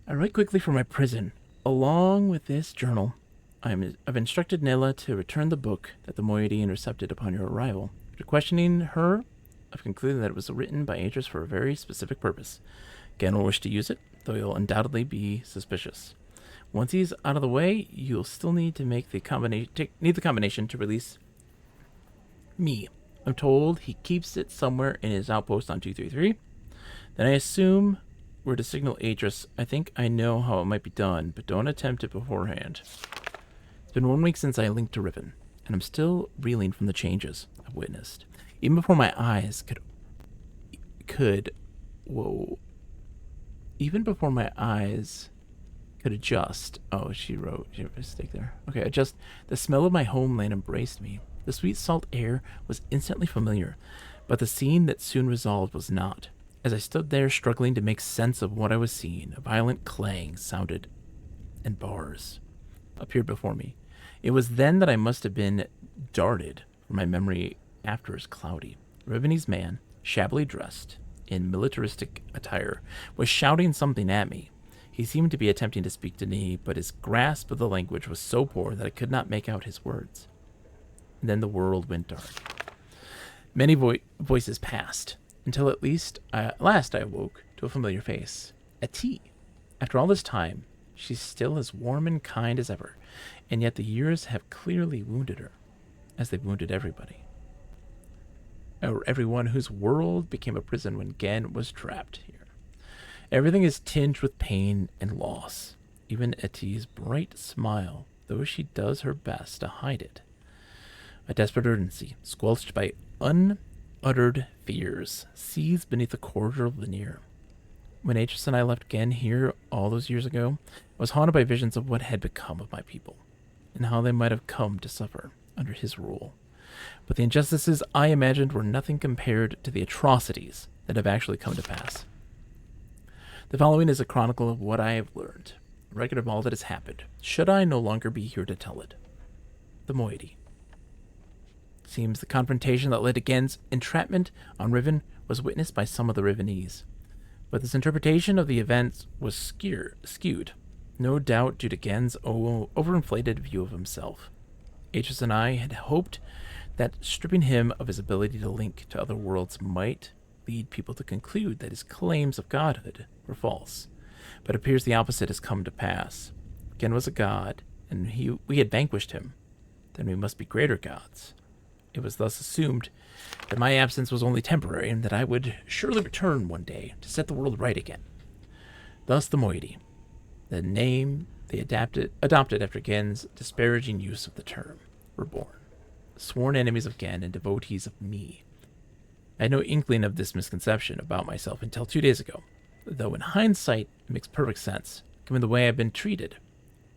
S1: I write quickly from my prison. Along with this journal, I've instructed Nella to return the book that the moiety intercepted upon your arrival. After questioning her, I've concluded that it was written by Aegis for a very specific purpose. Gan will wish to use it, though he'll undoubtedly be suspicious. Once he's out of the way, you'll still need to make the combination to release me. I'm told he keeps it somewhere in his outpost on 233. Then I assume we're to signal Aegis. I think I know how it might be done, but don't attempt it beforehand. It's been 1 week since I linked to Riven, and I'm still reeling from the changes I've witnessed. Even before my eyes could, whoa, even before my eyes could adjust. Oh, she wrote a mistake there. Okay, adjust. The smell of my homeland embraced me. The sweet salt air was instantly familiar, but the scene that soon resolved was not. As I stood there struggling to make sense of what I was seeing, a violent clang sounded and bars appeared before me. It was then that I must have been darted from my memory after is cloudy. Rivenese man, shabbily dressed in militaristic attire, was shouting something at me. He seemed to be attempting to speak to me, but his grasp of the language was so poor that I could not make out his words. And then the world went dark. Many voices passed, until at last I awoke to a familiar face. Ati. After all this time, she's still as warm and kind as ever, and yet the years have clearly wounded her, as they've wounded everybody. Or everyone whose world became a prison when Gen was trapped here. Everything is tinged with pain and loss. Even Eti's bright smile, though she does her best to hide it. A desperate urgency, squelched by unuttered fears, seethes beneath the cordial veneer. When Atris and I left Gen here all those years ago, I was haunted by visions of what had become of my people, and how they might have come to suffer under his rule. But the injustices I imagined were nothing compared to the atrocities that have actually come to pass. The following is a chronicle of what I have learned, a record of all that has happened, should I no longer be here to tell it. The moiety. Seems the confrontation that led to Gen's entrapment on Riven was witnessed by some of the Rivenese. But this interpretation of the events was skewed, no doubt due to Gen's overinflated view of himself. Atris and I had hoped that stripping him of his ability to link to other worlds might lead people to conclude that his claims of godhood were false. But it appears the opposite has come to pass. Gen was a god, and we had vanquished him. Then we must be greater gods. It was thus assumed that my absence was only temporary, and that I would surely return one day to set the world right again. Thus the moiety, the name they adopted after Gen's disparaging use of the term, were born. Sworn enemies of Gen and devotees of me. I had no inkling of this misconception about myself until 2 days ago, though in hindsight it makes perfect sense, given the way I've been treated.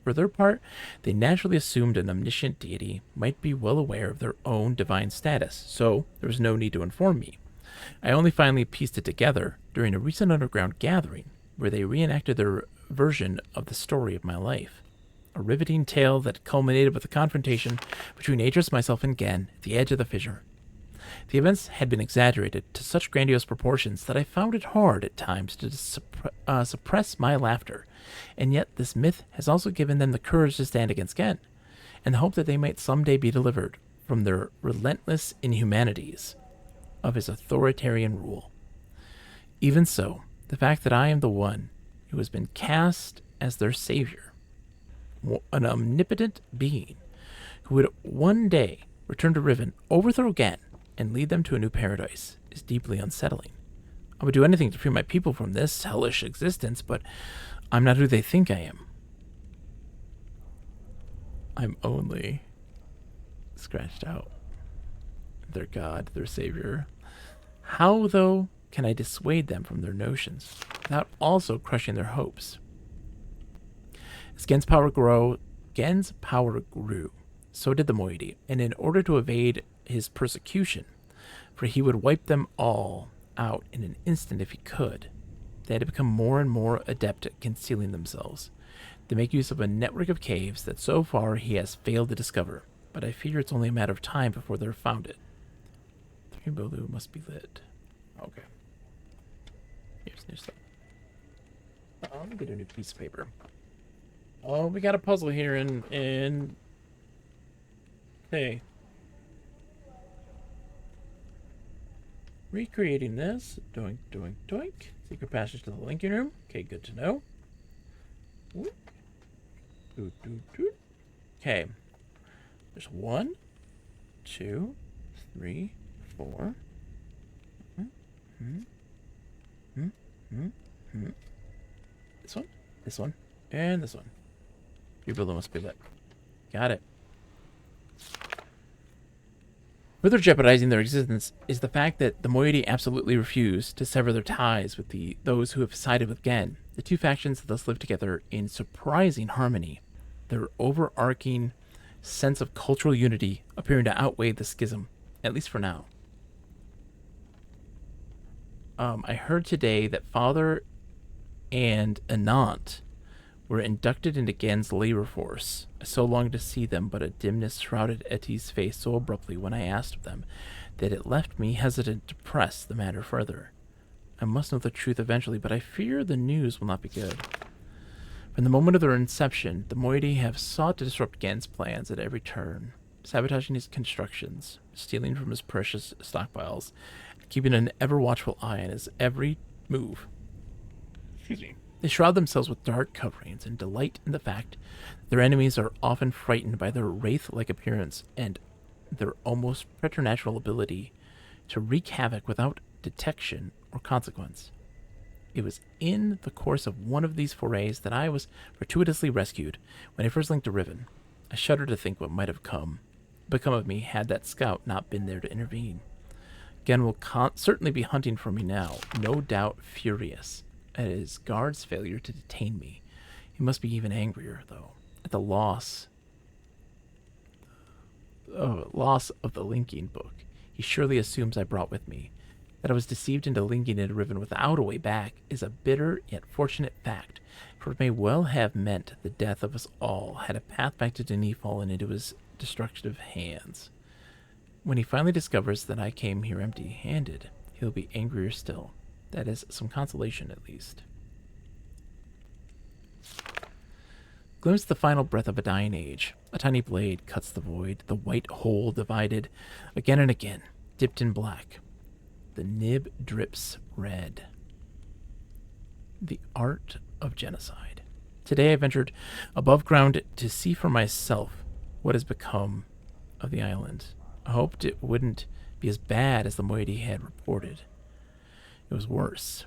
S1: For their part, they naturally assumed an omniscient deity might be well aware of their own divine status, so there was no need to inform me. I only finally pieced it together during a recent underground gathering, where they reenacted their version of the story of my life. A riveting tale that culminated with a confrontation between Atris, myself, and Gen at the edge of the fissure. The events had been exaggerated to such grandiose proportions that I found it hard at times to suppress my laughter, and yet this myth has also given them the courage to stand against Gen, and the hope that they might someday be delivered from their relentless inhumanities of his authoritarian rule. Even so, the fact that I am the one who has been cast as their savior, an omnipotent being who would one day return to Riven, overthrow Gen, and lead them to a new paradise, is deeply unsettling. I would do anything to free my people from this hellish existence, but I'm not who they think I am. I'm only scratched out their god, their savior. How, though, can I dissuade them from their notions without also crushing their hopes? As Gen's power grew, so did the moiety, and in order to evade his persecution, for he would wipe them all out in an instant if he could, they had to become more and more adept at concealing themselves. They make use of a network of caves that so far he has failed to discover, but I fear it's only a matter of time before they're found it. The rainbow loo must be lit. Okay. Here's new stuff. Let me get a new piece of paper. Oh, we got a puzzle here in... Hey. Recreating this. Doink, doink, doink. Secret passage to the linking room. Okay, good to know. Okay. There's 1, 2, 3, 4. This one, and this one. Your building must be lit. Got it. Further jeopardizing their existence is the fact that the moiety absolutely refuse to sever their ties with those who have sided with Gen. The two factions thus live together in surprising harmony, their overarching sense of cultural unity appearing to outweigh the schism, at least for now. I heard today that Father and Anant were inducted into Gen's labor force. I so longed to see them, but a dimness shrouded Etty's face so abruptly when I asked of them that it left me hesitant to press the matter further. I must know the truth eventually, but I fear the news will not be good. From the moment of their inception, the moiety have sought to disrupt Gen's plans at every turn, sabotaging his constructions, stealing from his precious stockpiles, and keeping an ever-watchful eye on his every move. Excuse me. They shroud themselves with dark coverings and delight in the fact that their enemies are often frightened by their wraith-like appearance and their almost preternatural ability to wreak havoc without detection or consequence. It was in the course of one of these forays that I was fortuitously rescued when I first linked to Riven. I shudder to think what might have become of me had that scout not been there to intervene. Gen will certainly be hunting for me now, no doubt furious at his guard's failure to detain me. He must be even angrier, though, at the loss of the linking book he surely assumes I brought with me. That I was deceived into linking into Riven without a way back is a bitter yet fortunate fact, for it may well have meant the death of us all had a path back to Denis fallen into his destructive hands. When he finally discovers that I came here empty-handed, he'll be angrier still. That is some consolation, at least. Glimpse the final breath of a dying age. A tiny blade cuts the void, the white hole divided again and again, dipped in black. The nib drips red. The art of genocide. Today I ventured above ground to see for myself what has become of the island. I hoped it wouldn't be as bad as the moiety had reported. It was worse.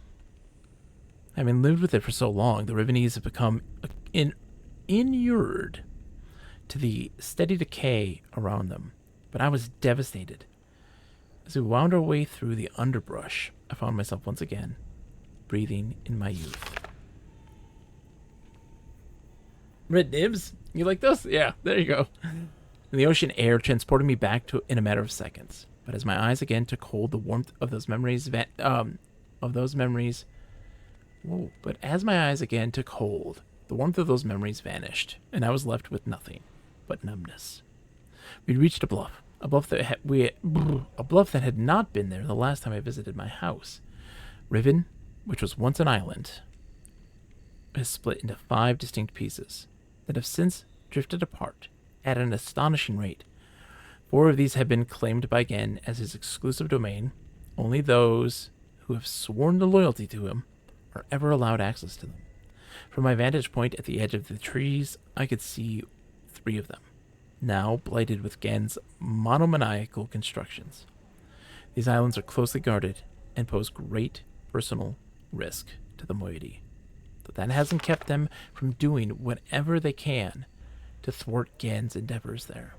S1: Having lived with it for so long, the Rivenese have become inured to the steady decay around them. But I was devastated. As we wound our way through the underbrush, I found myself once again breathing in my youth. Red nibs? You like those? Yeah, there you go. And the ocean air transported me back in a matter of seconds. But as my eyes again took hold, the warmth of those memories vanished, and I was left with nothing but numbness. We'd reached a bluff that had not been there the last time I visited my house. Riven, which was once an island, has split into 5 distinct pieces that have since drifted apart at an astonishing rate. 4 of these have been claimed by Gen as his exclusive domain. Only those who have sworn to loyalty to him are ever allowed access to them. From my vantage point at the edge of the trees, I could see 3 of them, now blighted with Gen's monomaniacal constructions. These islands are closely guarded and pose great personal risk to the moiety, but that hasn't kept them from doing whatever they can to thwart Gen's endeavors there.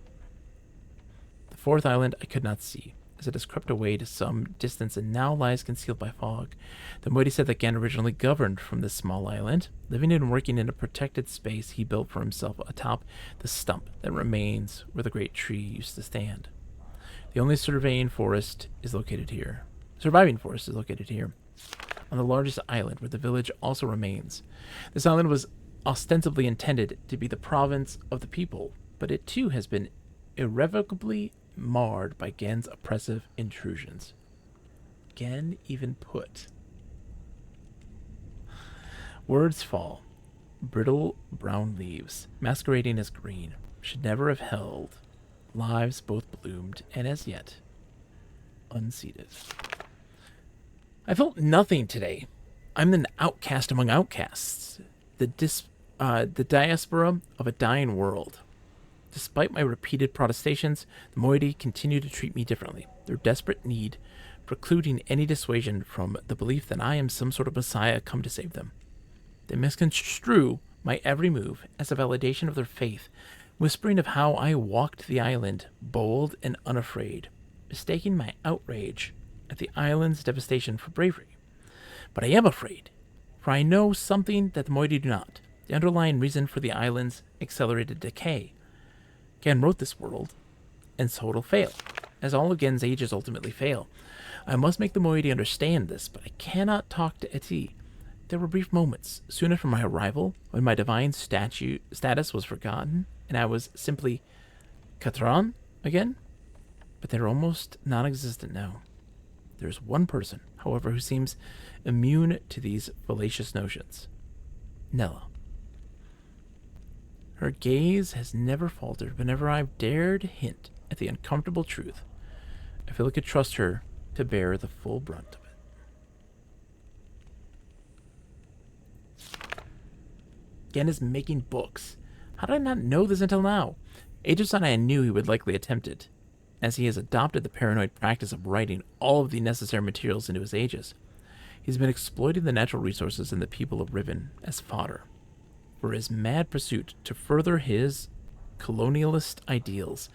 S1: The 4th island I could not see, as it has crept away to some distance and now lies concealed by fog. The moiety said that Gen originally governed from this small island, living and working in a protected space he built for himself atop the stump that remains where the great tree used to stand. The only surviving forest is located here, on the largest island where the village also remains. This island was ostensibly intended to be the province of the people, but it too has been irrevocably marred by Gen's oppressive intrusions. Gen even put. Words fall. Brittle brown leaves, masquerading as green, should never have held. Lives both bloomed and as yet unseeded. I felt nothing today. I'm an outcast among outcasts. The diaspora of a dying world. Despite my repeated protestations, the moiety continue to treat me differently, their desperate need precluding any dissuasion from the belief that I am some sort of messiah come to save them. They misconstrue my every move as a validation of their faith, whispering of how I walked the island, bold and unafraid, mistaking my outrage at the island's devastation for bravery. But I am afraid, for I know something that the Moiety do not. The underlying reason for the island's accelerated decay. Gen wrote this world, and so it'll fail, as all of Gen's ages ultimately fail. I must make the Moiety understand this, but I cannot talk to Eti. There were brief moments, soon after my arrival, when my divine status was forgotten, and I was simply Katran again, but they're almost non-existent now. There's one person, however, who seems immune to these fallacious notions. Nella. Her gaze has never faltered whenever I've dared hint at the uncomfortable truth. I feel I could trust her to bear the full brunt of it. Gen is making books. How did I not know this until now? Aegis and I knew he would likely attempt it, as he has adopted the paranoid practice of writing all of the necessary materials into his Aegis. He's been exploiting the natural resources and the people of Riven as fodder for his mad pursuit to further his colonialist ideals.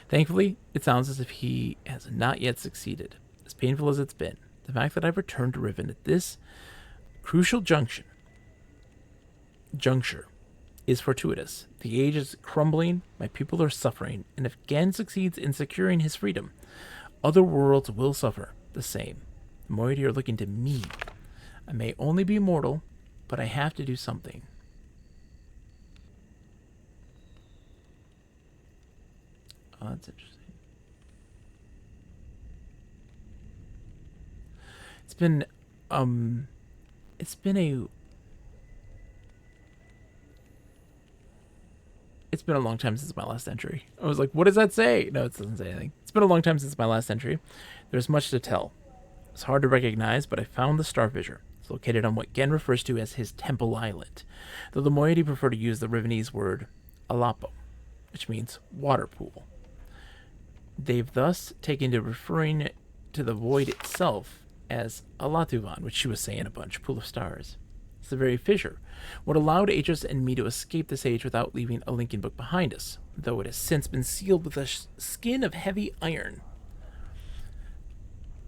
S1: Thankfully, it sounds as if he has not yet succeeded. As painful as it's been, the fact that I've returned to Riven at this crucial juncture is fortuitous. The age is crumbling, my people are suffering, and if Gen succeeds in securing his freedom, other worlds will suffer the same. The Moiety are looking to me. I may only be mortal, but I have to do something. Oh, that's interesting. It's been a long time since my last entry. I was like, what does that say? No, it doesn't say anything. It's been a long time since my last entry. There's much to tell. It's hard to recognize, but I found the Star Fissure. It's located on what Gen refers to as his Temple Island, though the Moiety prefer to use the Rivenese word Alapo, which means water pool. They've thus taken to referring to the void itself as Alatuvan, which she was saying a bunch, pool of stars. It's the very fissure, what allowed Aegis and me to escape this age without leaving a linking book behind us, though it has since been sealed with a skin of heavy iron.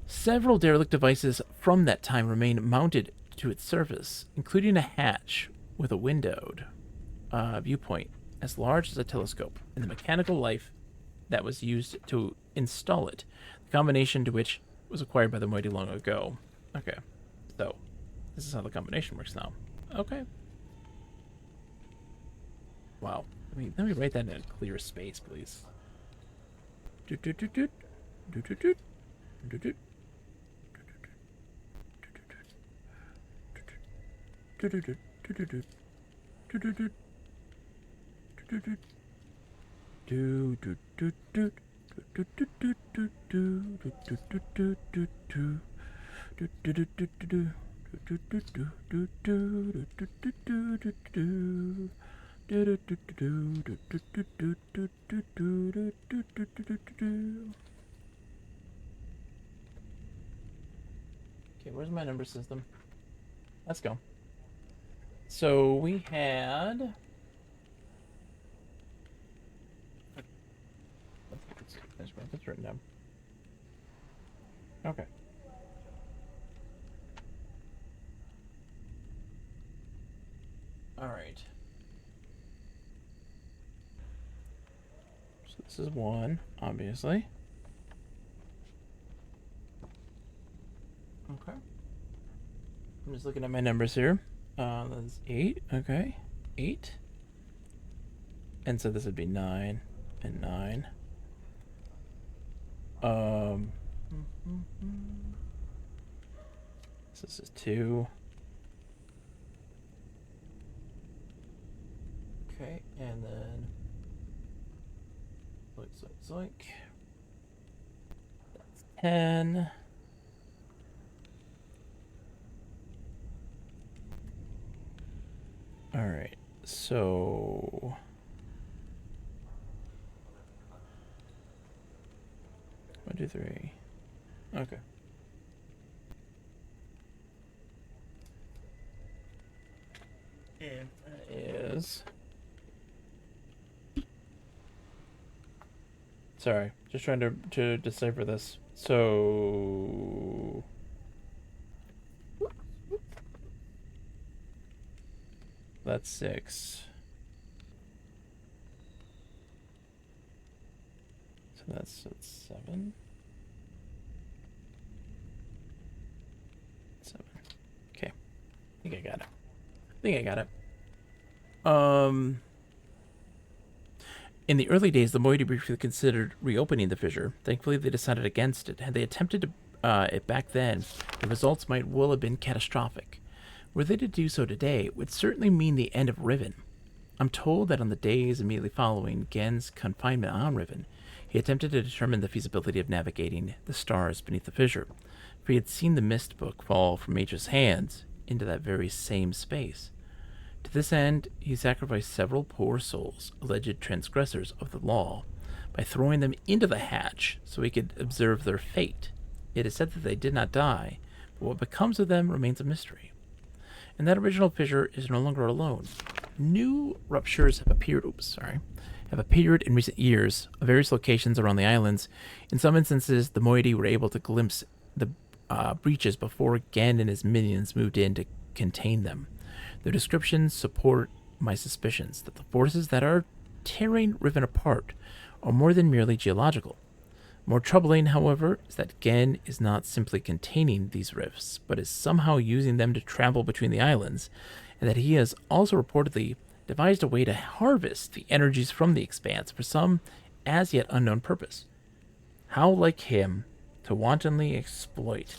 S1: Several derelict devices from that time remain mounted to its surface, including a hatch with a windowed viewpoint as large as a telescope, and the mechanical life that was used to install it, the combination to which was acquired by the Moiety long ago. Okay, so this is how the combination works now. Okay. Wow. Let me write that in a clear space, please. Okay, where's my number system? Let's go. So we had... It's written down. Okay. All right. So this is 1, obviously. Okay. I'm just looking at my numbers here. That's 8. Okay. 8. And so this would be 9 and 9. This is 2. Okay, and then zoink. That's 10. All right, so 1, 2, 3. Okay. And that is... Sorry, Just trying to decipher this. So that's 6. So that's 7. 7. Okay. I think I got it. In the early days, the moiety briefly considered reopening the fissure. Thankfully, they decided against it. Had they attempted it back then, the results might well have been catastrophic. Were they to do so today, it would certainly mean the end of Riven. I'm told that on the days immediately following Gen's confinement on Riven, he attempted to determine the feasibility of navigating the stars beneath the fissure, for he had seen the mist book fall from Mage's hands into that very same space. To this end, he sacrificed several poor souls, alleged transgressors of the law, by throwing them into the hatch so he could observe their fate. It is said that they did not die, but what becomes of them remains a mystery. And that original fissure is no longer alone. New ruptures have appeared in recent years at various locations around the islands. In some instances, the moiety were able to glimpse the breaches before Gen and his minions moved in to contain them. Their descriptions support my suspicions that the forces that are tearing Riven apart are more than merely geological. More troubling, however, is that Gen is not simply containing these rifts, but is somehow using them to travel between the islands, and that he has also reportedly devised a way to harvest the energies from the expanse for some as yet unknown purpose. How like him to wantonly exploit,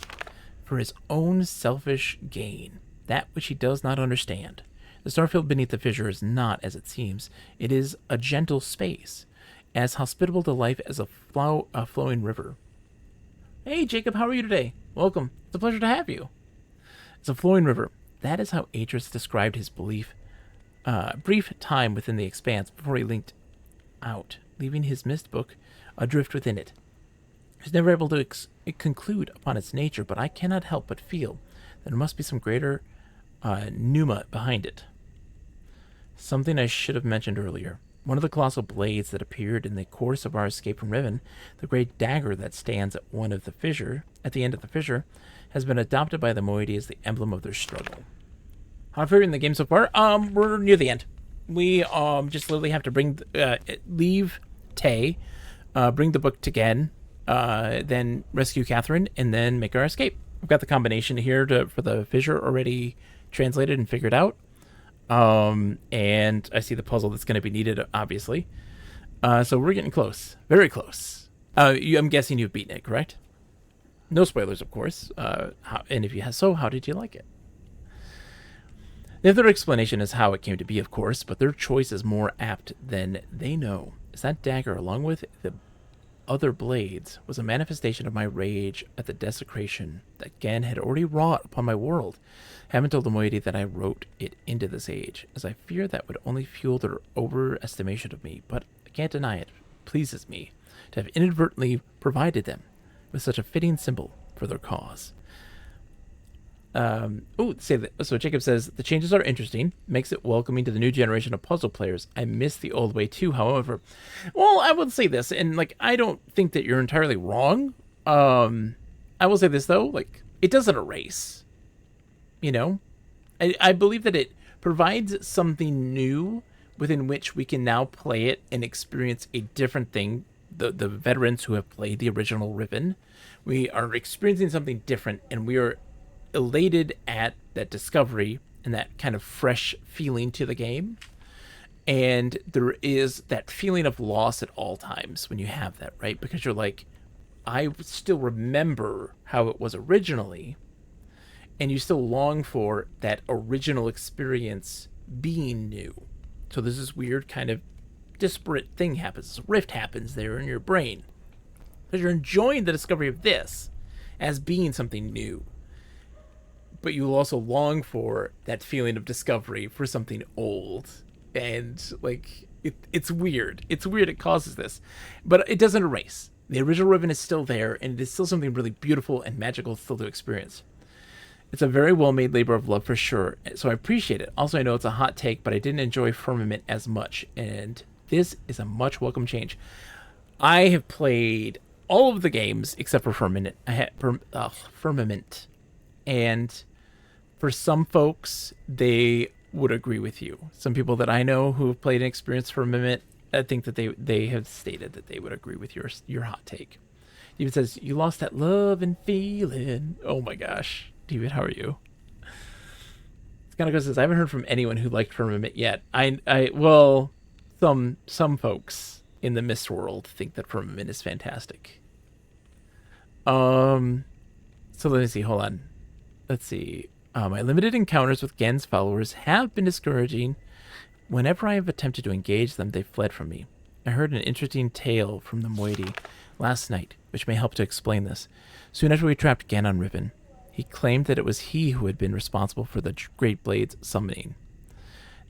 S1: for his own selfish gain, that which he does not understand. The starfield beneath the fissure is not as it seems. It is a gentle space, as hospitable to life as a flowing river. Hey, Jacob, how are you today? Welcome. It's a pleasure to have you. It's a flowing river. That is how Atris described his brief time within the expanse before he linked out, leaving his mist book adrift within it. He was never able to conclude upon its nature, but I cannot help but feel that there must be some greater pneuma behind it. Something I should have mentioned earlier. One of the colossal blades that appeared in the course of our escape from Riven, the great dagger that stands at the end of the fissure, has been adopted by the moiety as the emblem of their struggle. How far in the game so far? We're near the end. We just literally have to leave Tay, bring the book to Gen, then rescue Catherine, and then make our escape. I've got the combination here for the fissure already translated and figured out. And I see the puzzle that's going to be needed, obviously. So we're getting close. Very close. I'm guessing you've beaten it, correct? No spoilers, of course. And if you have so, how did you like it? The other explanation is how it came to be, of course, but their choice is more apt than they know. Is that dagger, along with the other blades, was a manifestation of my rage at the desecration that Gen had already wrought upon my world. I haven't told the moiety that I wrote it into this age, as I fear that would only fuel their overestimation of me, but I can't deny it. It pleases me to have inadvertently provided them with such a fitting symbol for their cause. So Jacob says, the changes are interesting, makes it welcoming to the new generation of puzzle players. I miss the old way too, however. Well, I would say this, and I don't think that you're entirely wrong. I will say this though, it doesn't erase. I believe that it provides something new within which we can now play it and experience a different thing. The veterans who have played the original Riven, we are experiencing something different, and we are elated at that discovery and that kind of fresh feeling to the game. And there is that feeling of loss at all times when you have that, right? Because you're like, I still remember how it was originally, and you still long for that original experience being new. So there's this weird kind of disparate thing happens. This rift happens there in your brain, because you're enjoying the discovery of this as being something new. But you'll also long for that feeling of discovery for something old. And, it's weird. It's weird it causes this. But it doesn't erase. The original Riven is still there, and it is still something really beautiful and magical still to experience. It's a very well-made labor of love for sure, so I appreciate it. Also, I know it's a hot take, but I didn't enjoy Firmament as much, and this is a much welcome change. I have played all of the games except for Firmament. Firmament. And for some folks, they would agree with you. Some people that I know who have played and experienced Firmament, I think that they have stated that they would agree with your hot take. David says, you lost that love and feeling. Oh my gosh. David, how are you? It's kind of goes, says, I haven't heard from anyone who liked Firmament yet. Well, some folks in the Mist world think that Firmament is fantastic. So let me see. Hold on. Let's see. My limited encounters with Gen's followers have been discouraging. Whenever I have attempted to engage them, they've fled from me. I heard an interesting tale from the moiety last night, which may help to explain this. Soon after we trapped Gen on Riven, he claimed that it was he who had been responsible for the Great Blades summoning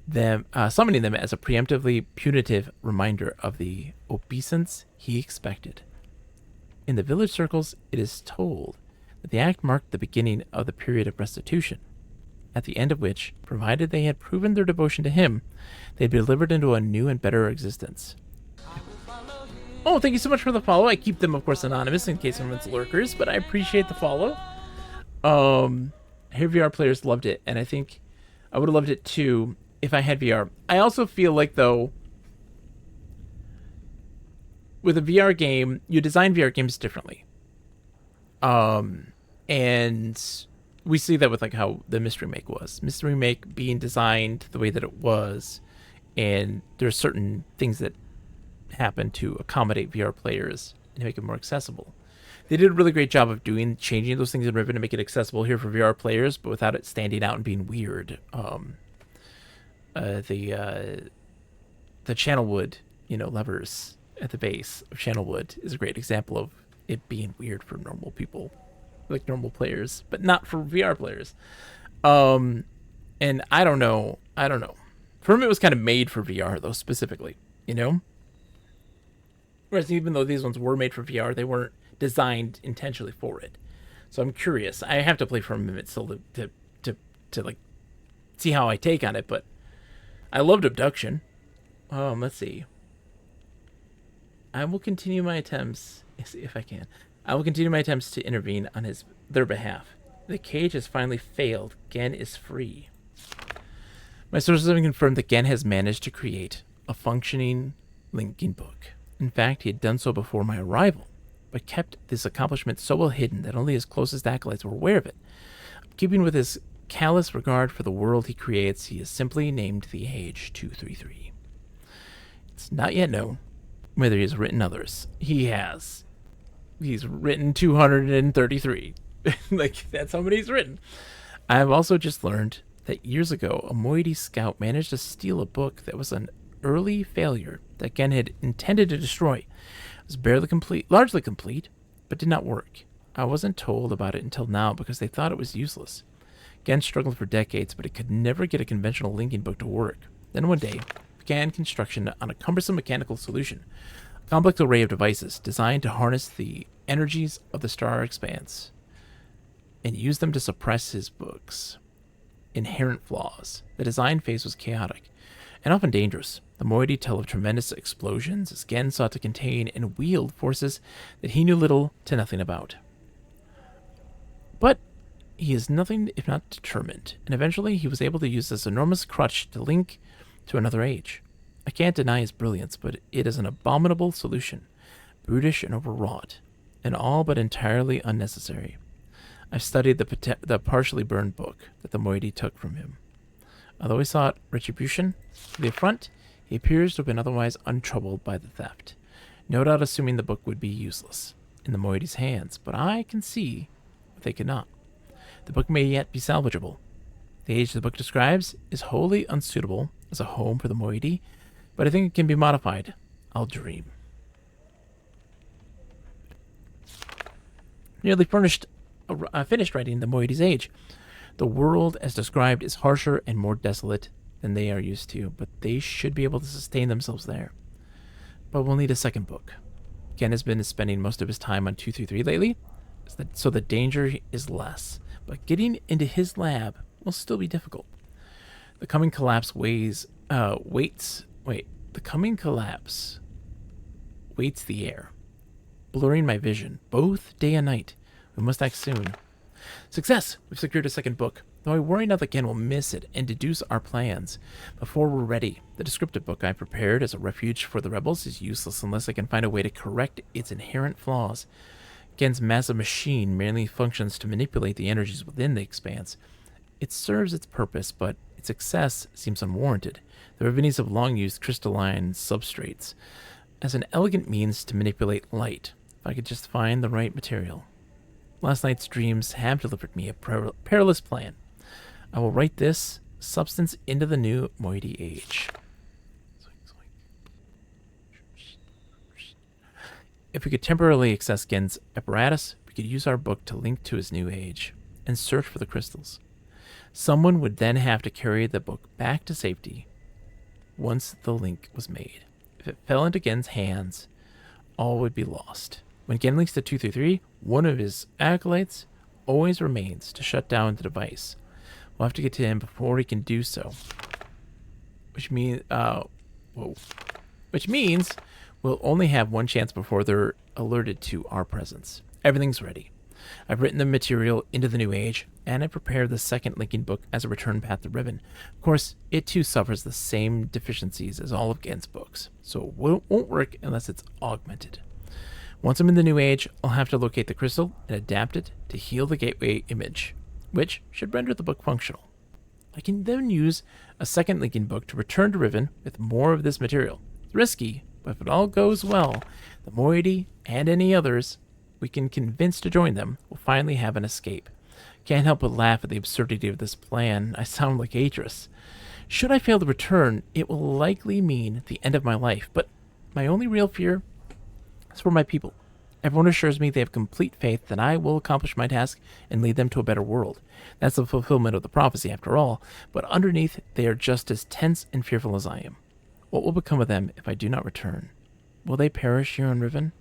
S1: them as a preemptively punitive reminder of the obeisance he expected. In the village circles, it is told that the act marked the beginning of the period of restitution, at the end of which, provided they had proven their devotion to him, they'd be delivered into a new and better existence. Oh, thank you so much for the follow. I keep them, of course, anonymous in case anyone's lurkers, but I appreciate the follow. I hear VR players loved it, and I think I would have loved it too if I had VR. I also feel like, though, with a VR game, you design VR games differently. And we see that with like how the Mystery Remake was. Mystery Remake being designed the way that it was, and there's certain things that happen to accommodate VR players and make it more accessible. They did a really great job of changing those things in Riven to make it accessible here for VR players, but without it standing out and being weird. The Channelwood, levers at the base of Channelwood is a great example of it being weird for normal people, like normal players, but not for VR players. And I don't know. Firmament was kind of made for VR though, specifically, Whereas even though these ones were made for VR, they weren't designed intentionally for it. So I'm curious. I have to play Firmament still to like see how I take on it, but I loved Abduction. Let's see. I will continue my attempts, if I can. I will continue my attempts to intervene on their behalf. The cage has finally failed. Gen is free. My sources have confirmed that Gen has managed to create a functioning linking book. In fact, he had done so before my arrival, but kept this accomplishment so well hidden that only his closest acolytes were aware of it. Keeping with his callous regard for the world he creates, he has simply named the age 233. It's not yet known whether he has written others. He has. He's written 233. Like, that's how many he's written. I have also just learned that years ago, a moiety scout managed to steal a book that was an early failure that Gen had intended to destroy. It was largely complete, but did not work. I wasn't told about it until now because they thought it was useless. Gen struggled for decades, but it could never get a conventional linking book to work. Then one day, began construction on a cumbersome mechanical solution, a complex array of devices designed to harness the energies of the star expanse and use them to suppress his book's inherent flaws. The design phase was chaotic and often dangerous. The moiety tell of tremendous explosions as Gen sought to contain and wield forces that he knew little to nothing about. But he is nothing if not determined, and eventually he was able to use this enormous crutch to link to another age. I can't deny his brilliance, but it is an abominable solution, brutish and overwrought, and all but entirely unnecessary. I've studied the partially burned book that the moiety took from him. Although he sought retribution for the affront, he appears to have been otherwise untroubled by the theft, no doubt assuming the book would be useless in the moiety's hands, but I can see what they could not. The book may yet be salvageable. The age the book describes is wholly unsuitable as a home for the moiety, but I think it can be modified. I'll dream. Nearly finished writing the moiety's age. The world, as described, is harsher and more desolate than they are used to, but they should be able to sustain themselves there. But we'll need a second book. Gen has been spending most of his time on 233 lately, so the danger is less, but getting into his lab will still be difficult. The coming collapse waits weights the air, blurring my vision, both day and night. We must act soon. Success! We've secured a second book, though I worry now that Gen will miss it and deduce our plans before we're ready. The descriptive book I prepared as a refuge for the rebels is useless unless I can find a way to correct its inherent flaws. Gen's massive machine merely functions to manipulate the energies within the expanse. It serves its purpose, but its success seems unwarranted. The Rivenese have long used crystalline substrates as an elegant means to manipulate light, if I could just find the right material. Last night's dreams have delivered me a perilous plan. I will write this substance into the new moiety age. If we could temporarily access Gen's apparatus, we could use our book to link to his new age and search for the crystals. Someone would then have to carry the book back to safety once the link was made. If it fell into Gen's hands, all would be lost. When Gen links to 233, one of his acolytes always remains to shut down the device. We'll have to get to him before he can do so. Which means we'll only have one chance before they're alerted to our presence. Everything's ready. I've written the material into the new age, and I prepared the second linking book as a return path to Riven. Of course, it too suffers the same deficiencies as all of Gen's books, so it won't work unless it's augmented. Once I'm in the new age, I'll have to locate the crystal and adapt it to heal the gateway image, which should render the book functional. I can then use a second linking book to return to Riven with more of this material. It's risky, but if it all goes well, the moiety and any others we can convince to join them will finally have an escape. Can't help but laugh at the absurdity of this plan. I sound like Atris. Should I fail to return, it will likely mean the end of my life, but my only real fear is for my people. Everyone assures me they have complete faith that I will accomplish my task and lead them to a better world. That's the fulfillment of the prophecy, after all, but underneath they are just as tense and fearful as I am. What will become of them if I do not return? Will they perish here on Riven?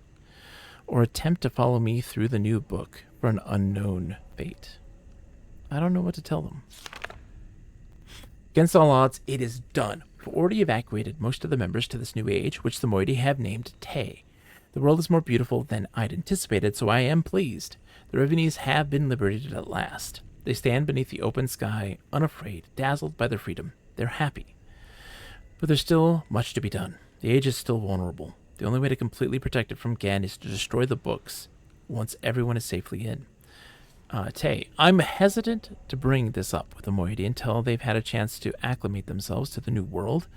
S1: Or attempt to follow me through the new book for an unknown fate? I don't know what to tell them. Against all odds, it is done. We've already evacuated most of the members to this new age, which the moiety have named Tay. The world is more beautiful than I'd anticipated, so I am pleased. The Rivenese have been liberated at last. They stand beneath the open sky, unafraid, dazzled by their freedom. They're happy. But there's still much to be done. The age is still vulnerable. The only way to completely protect it from Gen is to destroy the books once everyone is safely in. Tay, I'm hesitant to bring this up with the moiety until they've had a chance to acclimate themselves to the new world,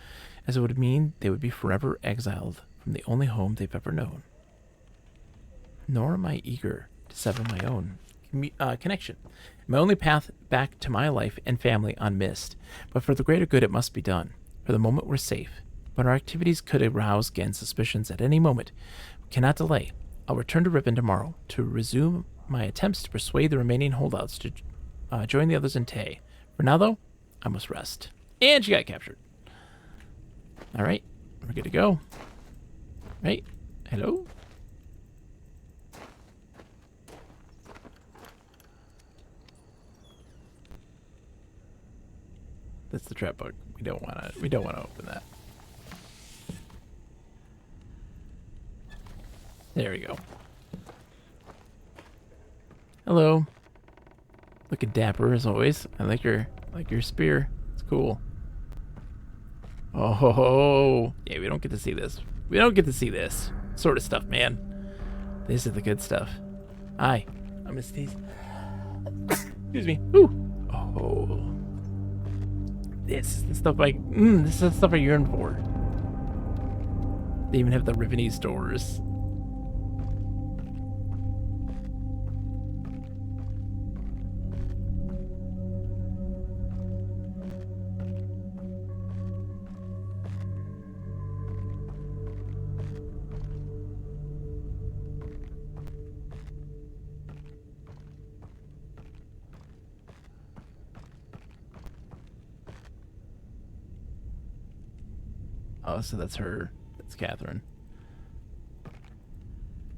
S1: as it would mean they would be forever exiled from the only home they've ever known. Nor am I eager to sever my own connection. My only path back to my life and family unmissed, but for the greater good it must be done. For the moment we're safe, but our activities could arouse Gen's suspicions at any moment. We cannot delay. I'll return to Riven tomorrow to resume my attempts to persuade the remaining holdouts to join the others in Tay. For now, though, I must rest. And she got captured. All right, we're good to go. Right? Hello? That's the trap bug. We don't want to open that. There we go. Hello. Looking dapper as always. I like your spear. It's cool. Oh, yeah, we don't get to see this. We don't get to see this sort of stuff, man. This is the good stuff. Hi. I'm gonna sneeze. Excuse me. Ooh. Oh. This is the stuff this is the stuff I yearn for. They even have the Rivenese doors. Oh, so that's her. That's Catherine.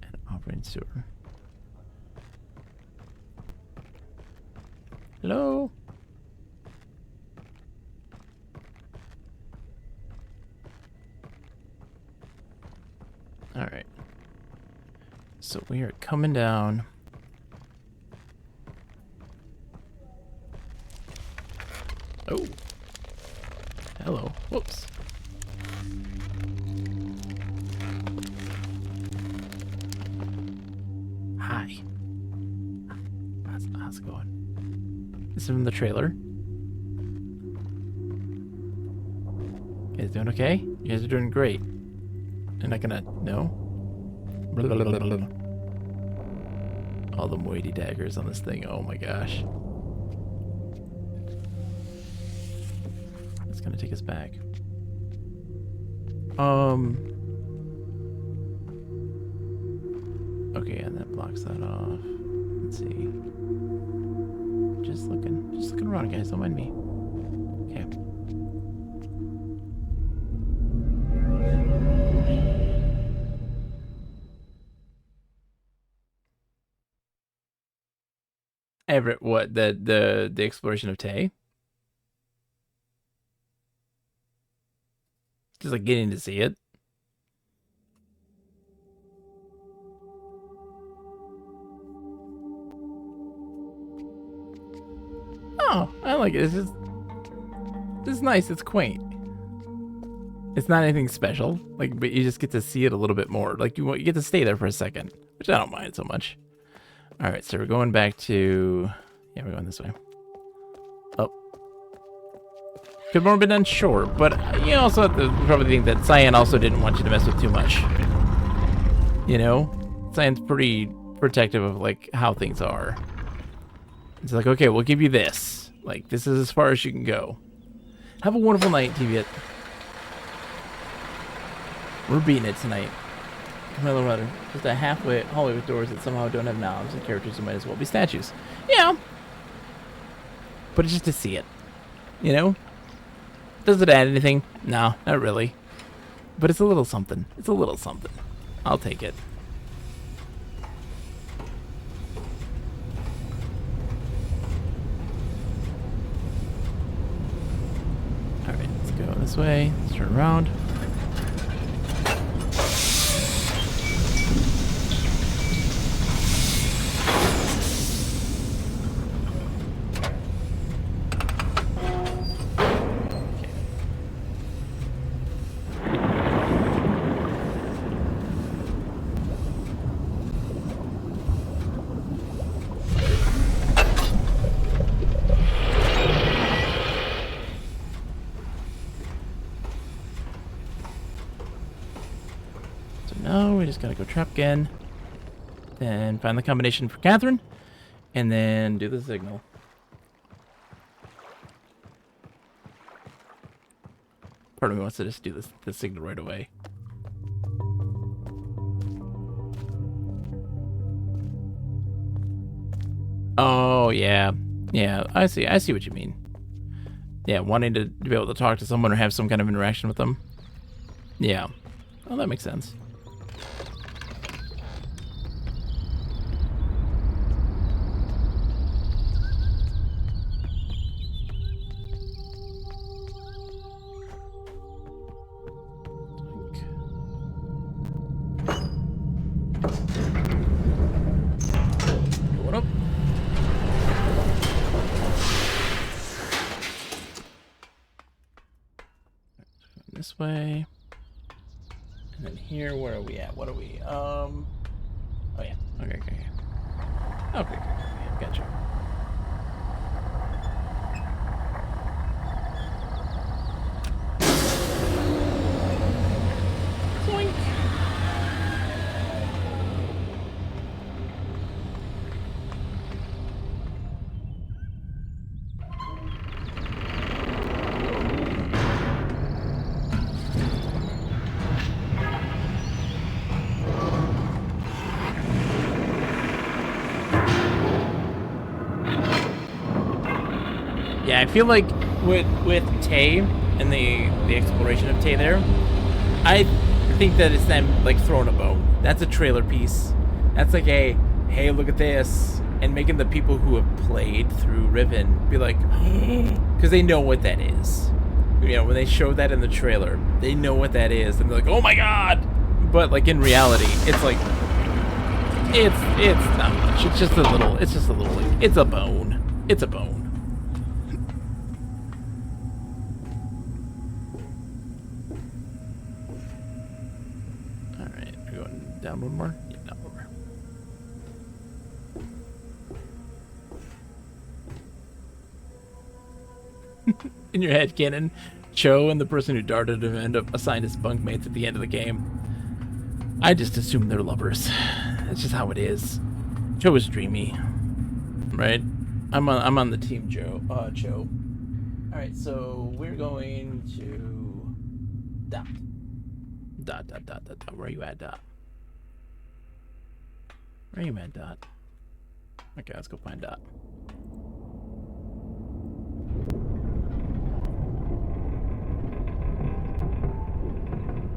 S1: And operating sewer. Hello? Alright. so we are coming down. Oh. Hello. Whoops. Hi. How's it going? This is from the trailer. You guys doing okay? You guys are doing great. You're not gonna... No? All the weighty daggers on this thing. Oh my gosh. It's gonna take us back. Okay, and that blocks that off. Let's see. Just looking around, guys. Don't mind me. Okay. Everett, what? The exploration of Tay? Just like getting to see it. Oh, I like it. It's nice. It's quaint. It's not anything special, like, but you just get to see it a little bit more. Like you get to stay there for a second, which I don't mind so much. All right, so we're going back to... Yeah, we're going this way. Oh. Could more have been done, sure, but you also have to probably think that Cyan also didn't want you to mess with too much. You know? Cyan's pretty protective of, like, how things are. It's like, okay, we'll give you this. Like, this is as far as you can go. Have a wonderful night, TV. We're beating it tonight. Another letter. Just a halfway hallway with doors that somehow don't have knobs and characters who might as well be statues. Yeah. But it's just to see it. You know? Does it add anything? No, not really. But it's a little something. It's a little something. I'll take it. Alright, let's go this way. Let's turn around. No, we just gotta go trap again. Then find the combination for Catherine. And then do the signal. Part of me wants to just do the signal right away. Oh, yeah. Yeah, I see what you mean. Yeah, wanting to be able to talk to someone or have some kind of interaction with them. Yeah. Well, that makes sense. Going up. This way. And then here, where are we at? What are we? Oh yeah. Okay. Okay. Gotcha. Zoink. Yeah, I feel like with Tay and the exploration of Tay there, I think that it's them like throwing a bone. That's a trailer piece. That's like a hey, look at this, and making the people who have played through Riven be like, because they know what that is. You know, when they show that in the trailer, they know what that is, and they're like, oh my god. But like in reality, it's like It's not much. It's just a little. It's just a little. It's a bone. It's a bone. All right, we're going down one more. Yeah, down one more. In your head canon, Cho and the person who darted him end up assigned as bunkmates at the end of the game. I just assume they're lovers. That's just how it is. Cho is dreamy, right? I'm on the team Cho. All right, so we're going to dot. Where are you at, Dot? Where are you at, Dot? Okay, let's go find Dot.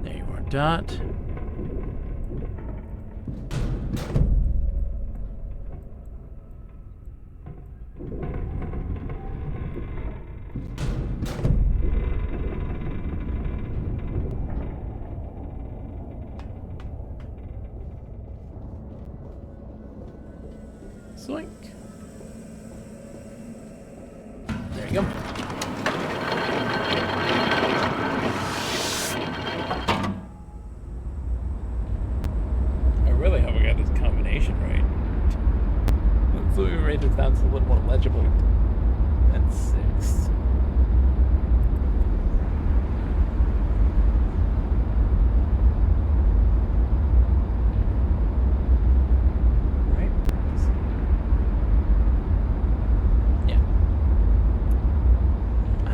S1: There you are, Dot. Zoink. There you go. I really hope I got this combination right. So we write this down so it's a little more legible. That's 6.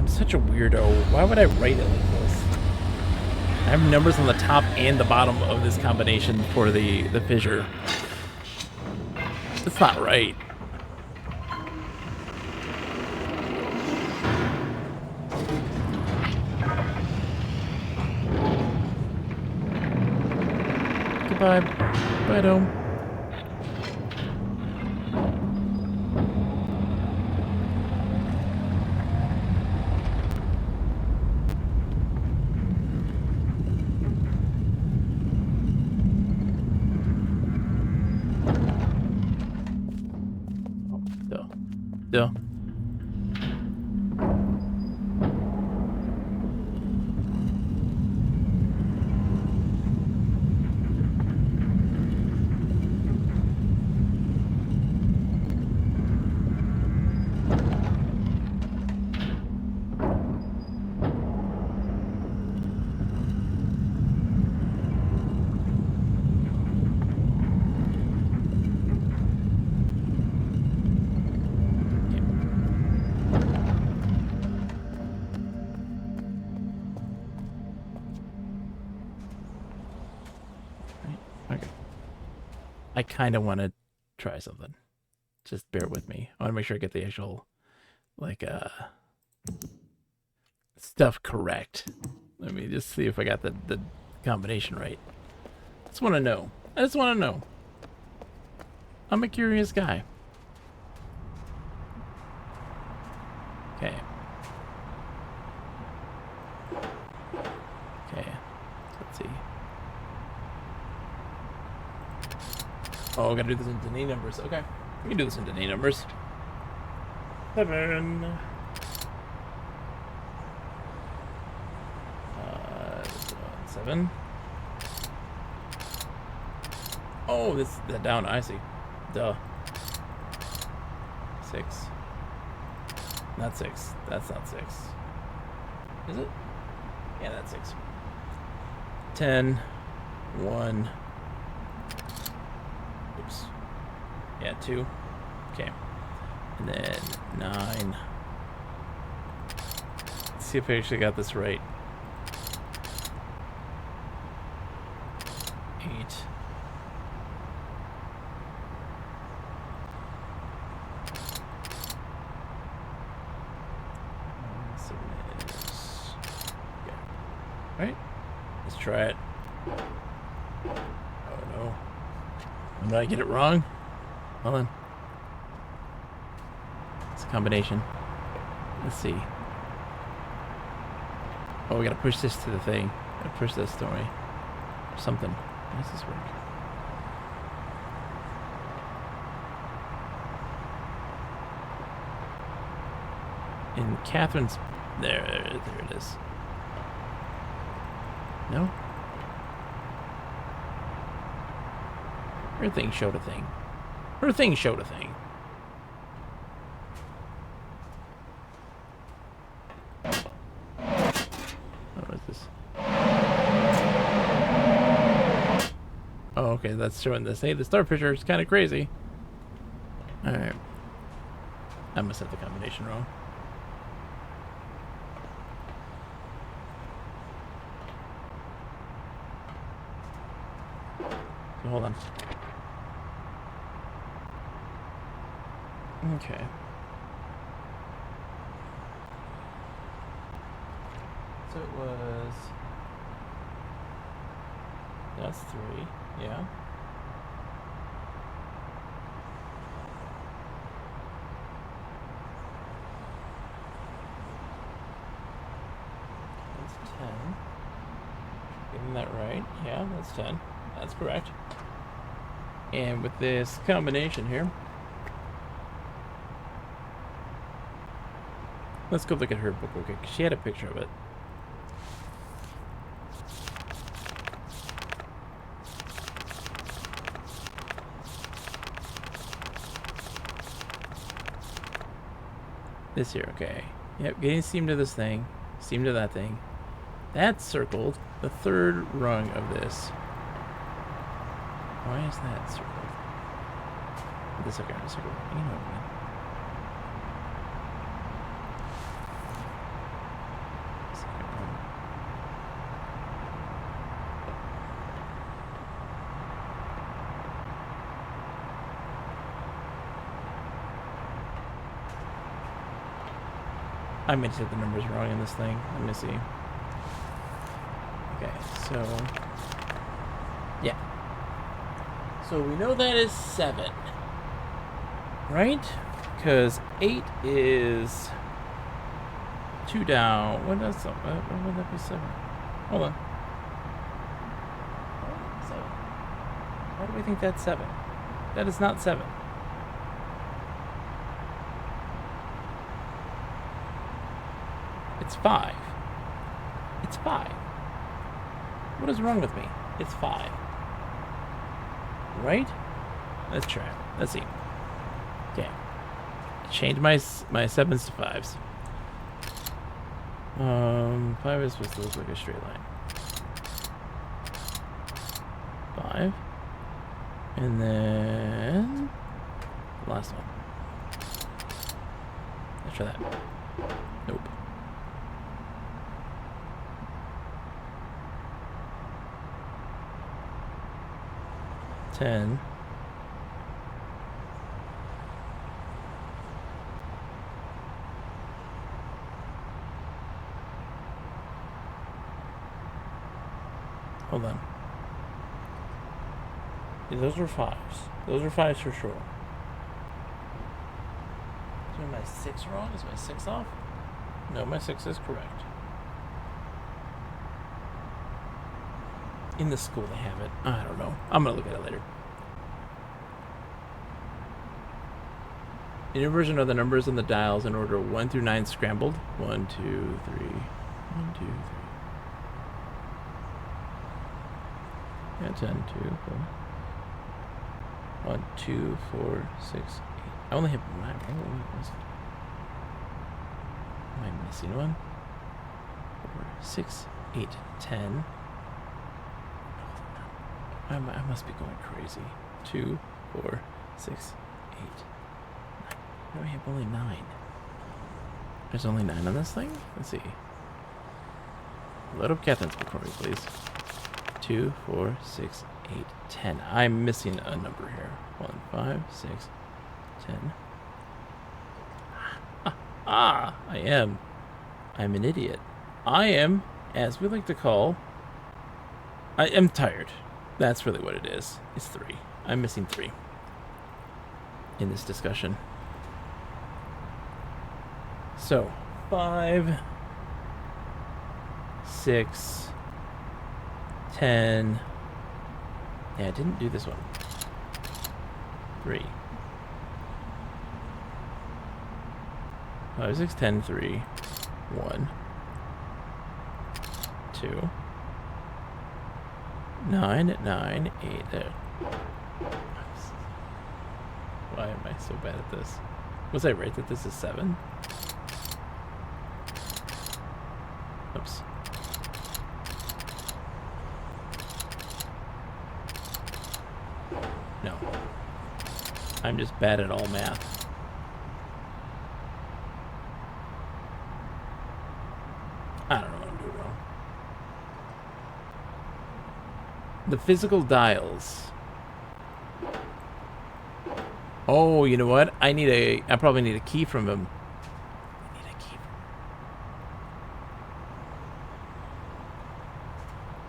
S1: Such a weirdo. Why would I write it like this? I have numbers on the top and the bottom of this combination for the fissure. That's not right. Goodbye. Bye, Dome. Duh. I kind of want to try something. Just bear with me. I want to make sure I get the actual, like, stuff correct. Let me just see if I got the combination right. I just want to know. I just want to know. I'm a curious guy. Okay. Okay. Let's see. Oh, I gotta do this in Dene numbers. Okay. We can do this in Dene numbers. 7. 7. Oh, this that down. I see. Duh. 6. Not 6. That's not 6. Is it? Yeah, that's 6. 10. 1. Oops. Yeah, 2. Okay. And then 9. Let's see if I actually got this right. 8. Okay. Alright. Let's try it. Oh no. Did I get it wrong? Hold on. It's a combination. Let's see. Oh, we gotta push this to the thing. Gotta push this, don't we? Or something. How does this work? In Catherine's... There it is. No? Her thing showed a thing. Her thing showed a thing. What is this? Oh, okay, that's showing this. Hey, the star picture is kind of crazy. Alright. I must have the combination wrong. So hold on. Okay. So it was... That's 3, yeah. That's 10. Getting that right. Yeah, that's 10. That's correct. And with this combination here, let's go look at her book real quick. She had a picture of it. This here, okay. Yep, getting steam to this thing, steam to that thing. That's circled. The third rung of this. Why is that circled? The second, you know, man. Second one. I meant to hit the numbers wrong in this thing. Let me see. Okay, so yeah. So we know that is 7, right? Because 8 is 2 down. What does that? When would that be 7? Hold on. 7. Why do we think that's 7? That is not 7. It's 5. It's 5. What is wrong with me? It's 5. Right? Let's try. Let's see. Okay. Change my 7s to 5s. 5 is supposed to look like a straight line. 5. And then last one. Let's try that. Nope. 10. Hold on. Yeah, those are 5s. Those are 5s for sure. Is my 6 wrong? Is my 6 off? No, my 6 is correct. In the school they have it. I don't know. I'm gonna look at it later. In inversion are the numbers on the dials in order 1 through 9 scrambled. 1, 2, 3. 1, 2, 3. Yeah, 10, 2, 4. 1, 2, 4, 6, 8. I only have 9. Am I missing one? 4, 6, 8, 10. I must be going crazy. 2, 4, 6, 8, 9. No, I have only 9. There's only 9 on this thing? Let's see. Load up Catherine's book for me, please. 2, 4, 6, 8, 10. I'm missing a number here. 1, 5, 6, 10. I am. I'm an idiot. I am, as we like to call, I am tired. That's really what it is. It's 3. I'm missing 3 in this discussion. So, 5, 6, 10. Yeah, I didn't do this one. 3. 5, 6, 10, 3, 1, 2, 9, 9, 8. There. Why am I so bad at this? Was I right that this is 7? Oops. No. I'm just bad at all math. I don't know what I'm doing wrong. The physical dials. Oh, you know what? I probably need a key from him. I need a key.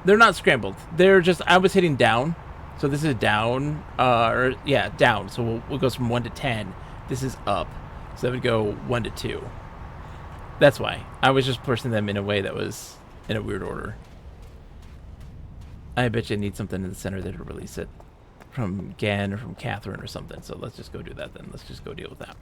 S1: They're not scrambled. They're just, I was hitting down. So this is down, yeah, down. So we'll go from 1 to 10. This is up. So that would go 1 to 2. That's why. I was just pushing them in a way that was in a weird order. I bet you need something in the center that'll release it. From Gan or from Catherine or something. So let's just go do that then. Let's just go deal with that.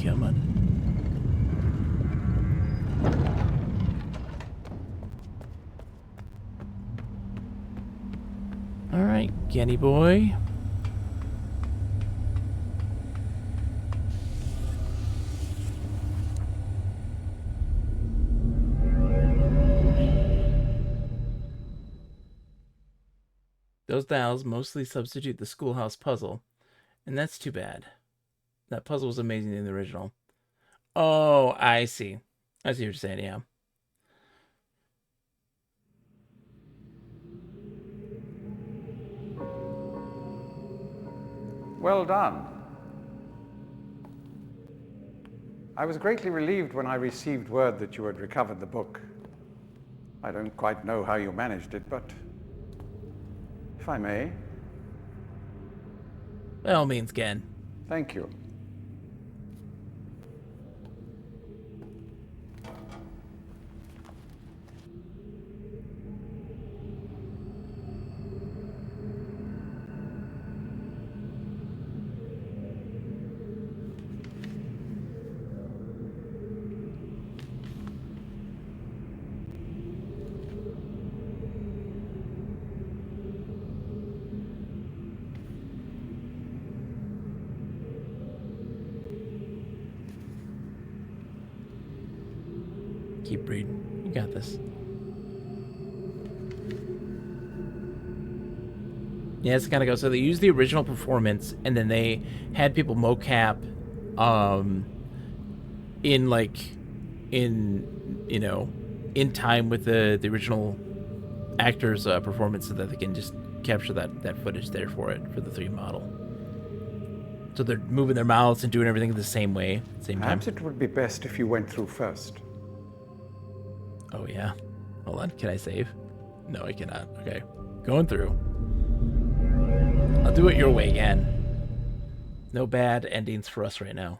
S1: Come on. All right, Genny boy. Those dials mostly substitute the schoolhouse puzzle, and that's too bad. That puzzle was amazing in the original. Oh, I see. I see what you're saying, yeah.
S2: Well done. I was greatly relieved when I received word that you had recovered the book. I don't quite know how you managed it, but if I may.
S1: By all means, Gen.
S2: Thank you.
S1: Keep reading. You got this. Yeah, it's kind of go. So they used the original performance, and then they had people mocap, in in time with the original actor's performance, so that they can just capture that footage there for it for the 3 model. So they're moving their mouths and doing everything the same way, same time.
S2: Perhaps it would be best if you went through first.
S1: Oh yeah. Hold on. Can I save? No, I cannot. Okay. Going through. I'll do it your way again. No bad endings for us right now.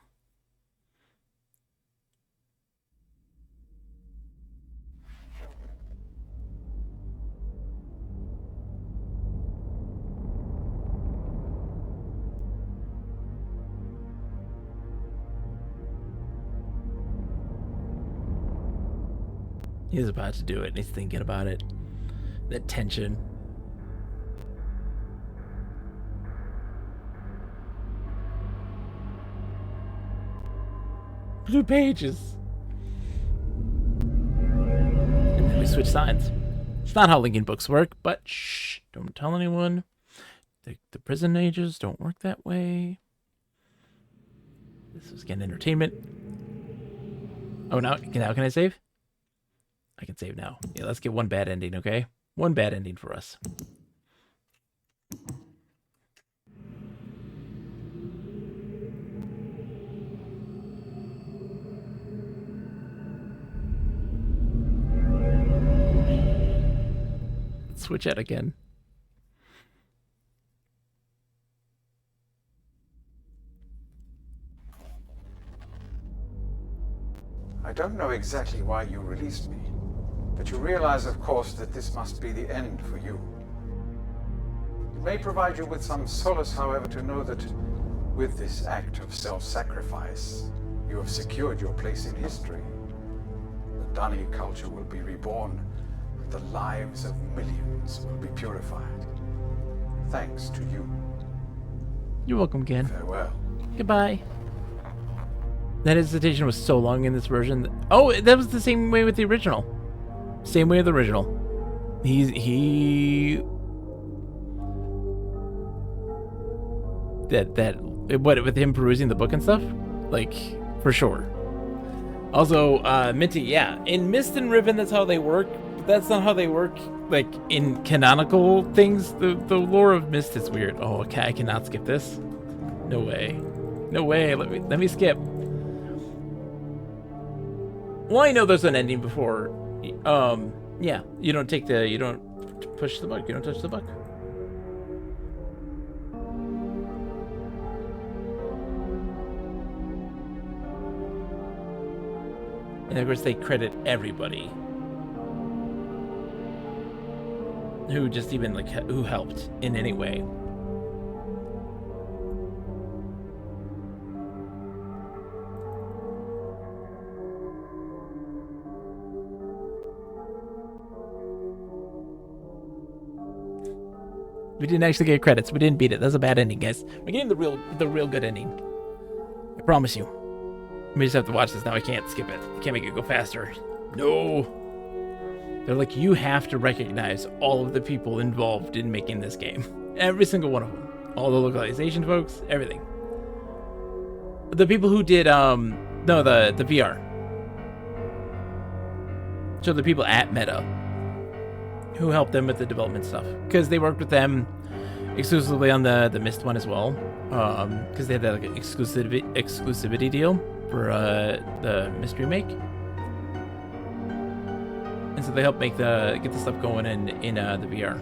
S1: He's about to do it, and he's thinking about it. That tension. Blue pages. And then we switch sides. It's not how Lincoln books work, but shh, don't tell anyone. The prison ages don't work that way. This was getting entertainment. Oh, now can I save? I can save now. Yeah, let's get one bad ending, okay? One bad ending for us. switch out again.
S2: I don't know exactly why you released me, but you realize, of course, that this must be the end for you. It may provide you with some solace, however, to know that with this act of self-sacrifice, you have secured your place in history. The Dunny culture will be reborn, and the lives of millions will be purified. Thanks to you.
S1: You're welcome, Ken.
S2: Farewell.
S1: Goodbye. That hesitation was so long in this version. Oh, that was the same way with the original. Same way with the original. What, with him perusing the book and stuff? Like, for sure. Also, Minty, yeah. In Myst and Riven, that's how they work. But that's not how they work, like, in canonical things. The lore of Myst is weird. Oh, okay, I cannot skip this. No way. No way. Let me skip. Well, I know there's an ending before. Yeah, you don't push the book. You don't touch the book. And of course, they credit everybody who just even like who helped in any way. We didn't actually get credits. We didn't beat it. That's a bad ending, guys. We're getting the real good ending. I promise you. We just have to watch this now. I can't skip it. I can't make it go faster. No. They're like, you have to recognize all of the people involved in making this game. Every single one of them. All the localization folks, everything. The people who did, the VR. So the people at Meta who helped them with the development stuff, because they worked with them exclusively on the Myst one as well, because they had that like exclusivity deal for the Myst Remake, and so they helped get the stuff going in the VR.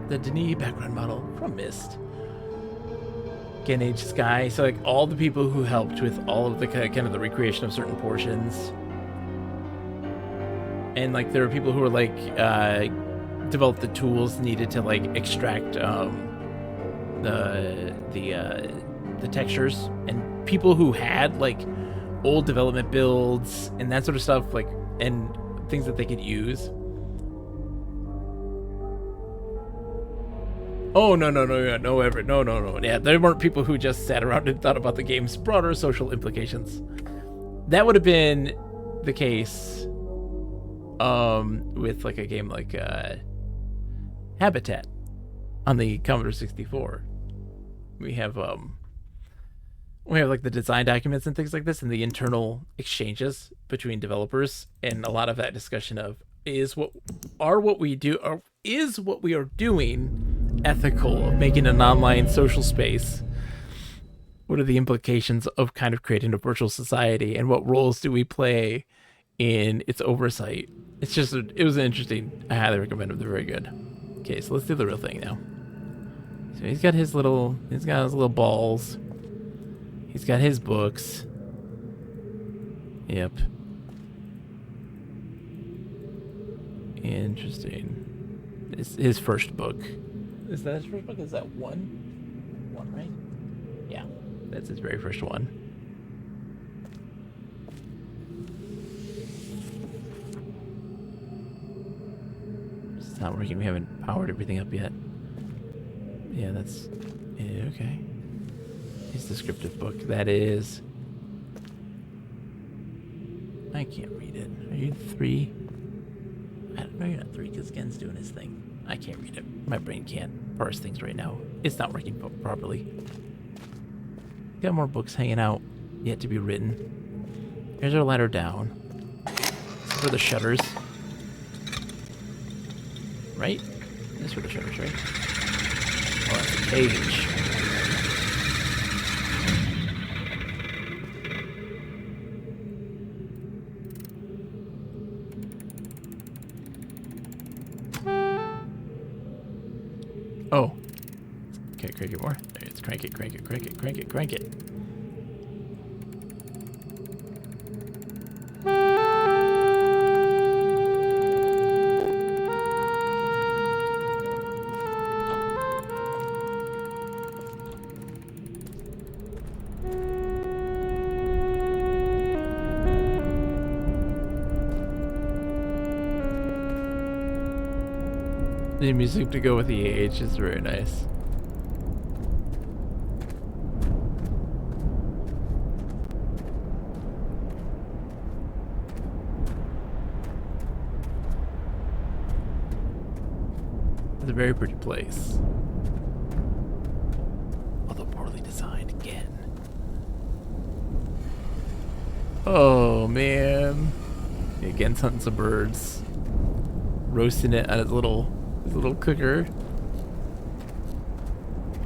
S1: The Denis background model from Myst. Again, Age Sky. So like all the people who helped with all of the kind of the recreation of certain portions. And like there were people who were like developed the tools needed to like extract the textures, and people who had like old development builds and that sort of stuff, like, and things that they could use. Oh, no. Yeah, there weren't people who just sat around and thought about the game's broader social implications. That would have been the case with like a game like Habitat on the Commodore 64. We have like the design documents and things like this, and the internal exchanges between developers, and a lot of that discussion of is what we are doing ethical, of making an online social space? What are the implications of kind of creating a virtual society, and what roles do we play in its oversight? It was interesting. I highly recommend them. They're very good. Okay, so let's do the real thing now. So he's got his little balls. He's got his books. Yep. Interesting. It's his first book. Is that his first book? Is that one? One, right? Yeah, that's his very first one. It's not working. We haven't powered everything up yet. Yeah, that's... Yeah, okay. His descriptive book. That is... I can't read it. Are you 3? No, you're not 3, because Gen's doing his thing. I can't read it. My brain can't parse things right now. It's not working properly. Got more books hanging out yet to be written. Here's our ladder down. For the shutters. Right? This for the shutters, right? Oh, that's age. Oh. Okay, crank it more. There it's crank it, crank it, crank it, crank it, crank it. The music to go with the age is very nice. It's a very pretty place. Although poorly designed again. Oh man. Again, hunting some birds. Roasting it on his little cooker.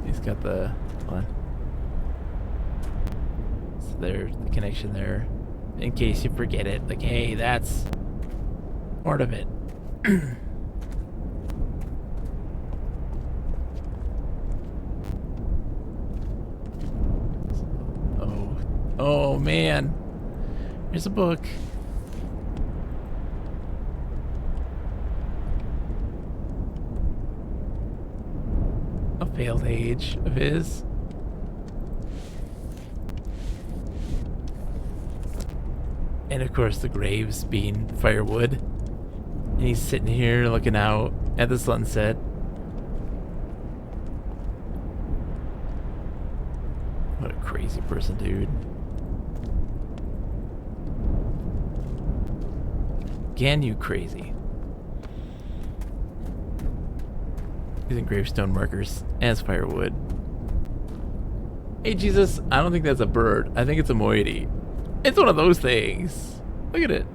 S1: He's got the hold on. So there's the connection there. In case you forget it. Like, hey, that's part of it. Oh man. Here's a book. A failed age of his. And of course the graves being firewood. And he's sitting here looking out at the sunset. What a crazy person, dude. Again, you crazy. Using gravestone markers as firewood. Hey, Jesus, I don't think that's a bird. I think it's a moiety. It's one of those things. Look at it.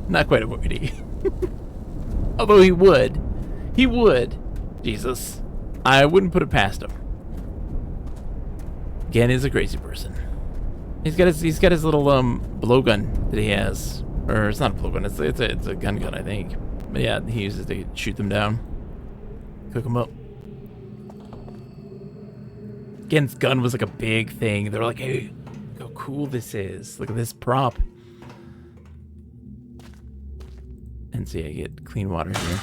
S1: Not quite a moiety. Although he would. He would. Jesus. I wouldn't put it past him. Again, he's a crazy person. He's got his little blowgun that he has, or it's not a blowgun. It's a gun, I think. But yeah, he uses to shoot them down, cook them up. Again's gun was like a big thing. They were like, hey, look how cool this is. Look at this prop. And see, I get clean water here.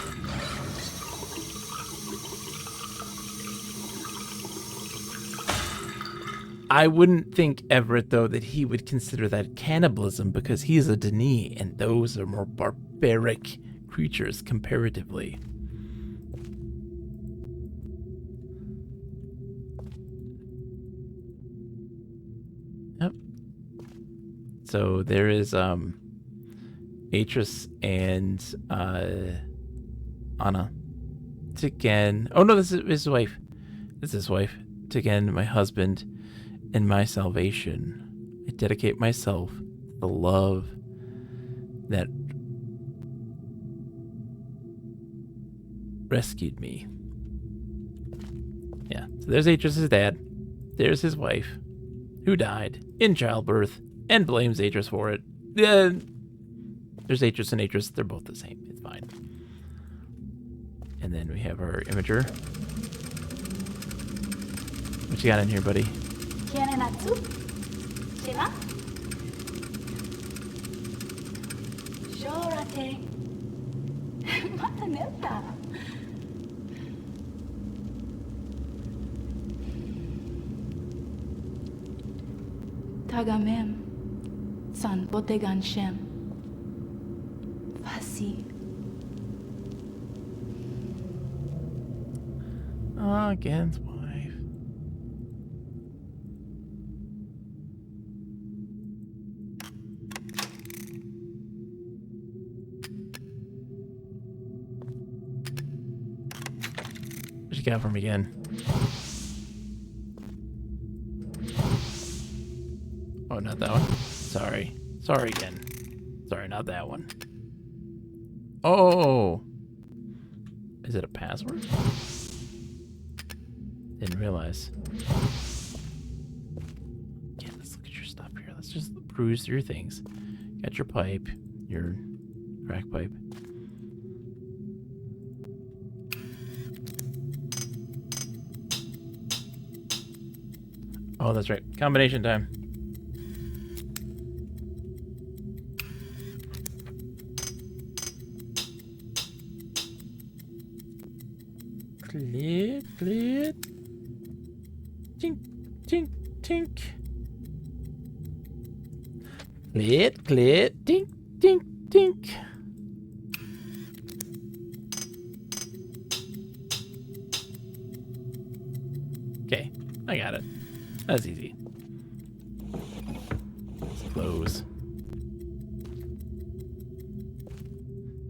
S1: I wouldn't think, Everett, though, that he would consider that cannibalism because he is a Denis, and those are more barbaric creatures comparatively. Yep. So there is Atris and Anna. Again. Oh no, this is his wife. This is his wife. Again, my husband. In my salvation, I dedicate myself to the love that rescued me. Yeah, so there's Atris' dad. There's his wife, who died in childbirth and blames Atris for it. There's Atris and Atris. They're both the same. It's fine. And then we have our imager. What you got in here, buddy?
S6: ¿Quieren Natsu? ¿Shima? Llórate. Mata neta. Tagamem. San Botegan Shem. Fasi.
S1: Again's wife. What you got from again? Oh, not that one. Sorry. Sorry again. Sorry, not that one. Oh. Is it a password? Didn't realize. Yeah, let's look at your stuff here. Let's just peruse through your things. Got your pipe, your crack pipe. Oh, that's right. Combination time. Clear, clear. Tink, tink, tink. Clear, clear. Tink, tink, tink. Okay, I got it. That's easy. Let's close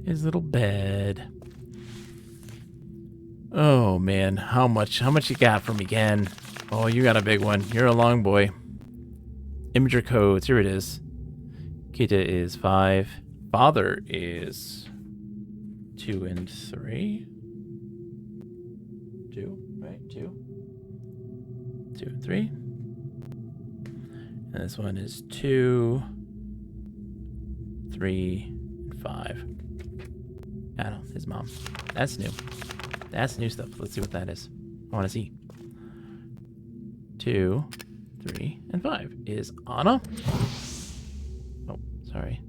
S1: his little bed. Oh man, how much you got from me, Ken? Oh, you got a big one. You're a long boy. Imager codes, here it is. Kita is 5. Father is 2 and 3. 2, right? 2. 2 and 3. And this one is 2, 3, and 5. I don't know, his mom. That's new. That's new stuff. Let's see what that is. I want to see. 2, 3, and 5 is Anna. Oh, sorry.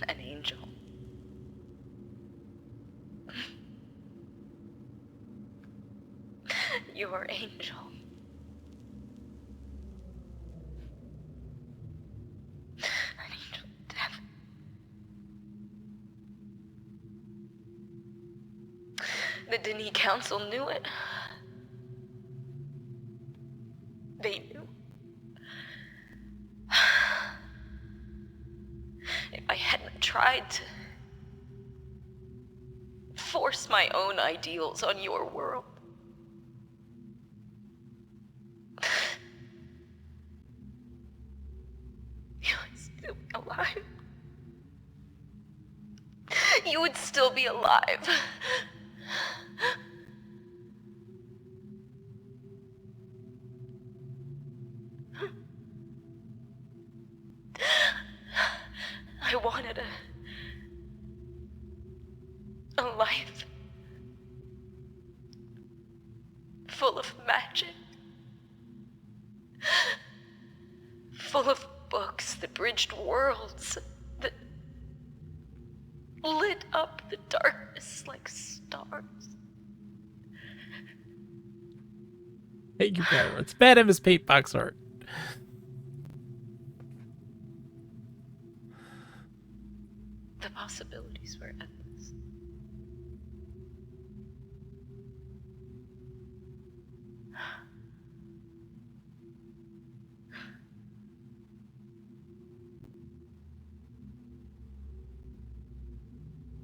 S5: An angel. Your angel. An angel of death. The Denis Council knew it. They knew. If I hadn't tried to force my own ideals on your world, you would still be alive. You would still be alive. I wanted a life full of magic, full of books that bridged worlds, that lit up the darkness like stars.
S1: Thank you, Barrow. It's bad of his paint box art.
S5: The possibilities were endless.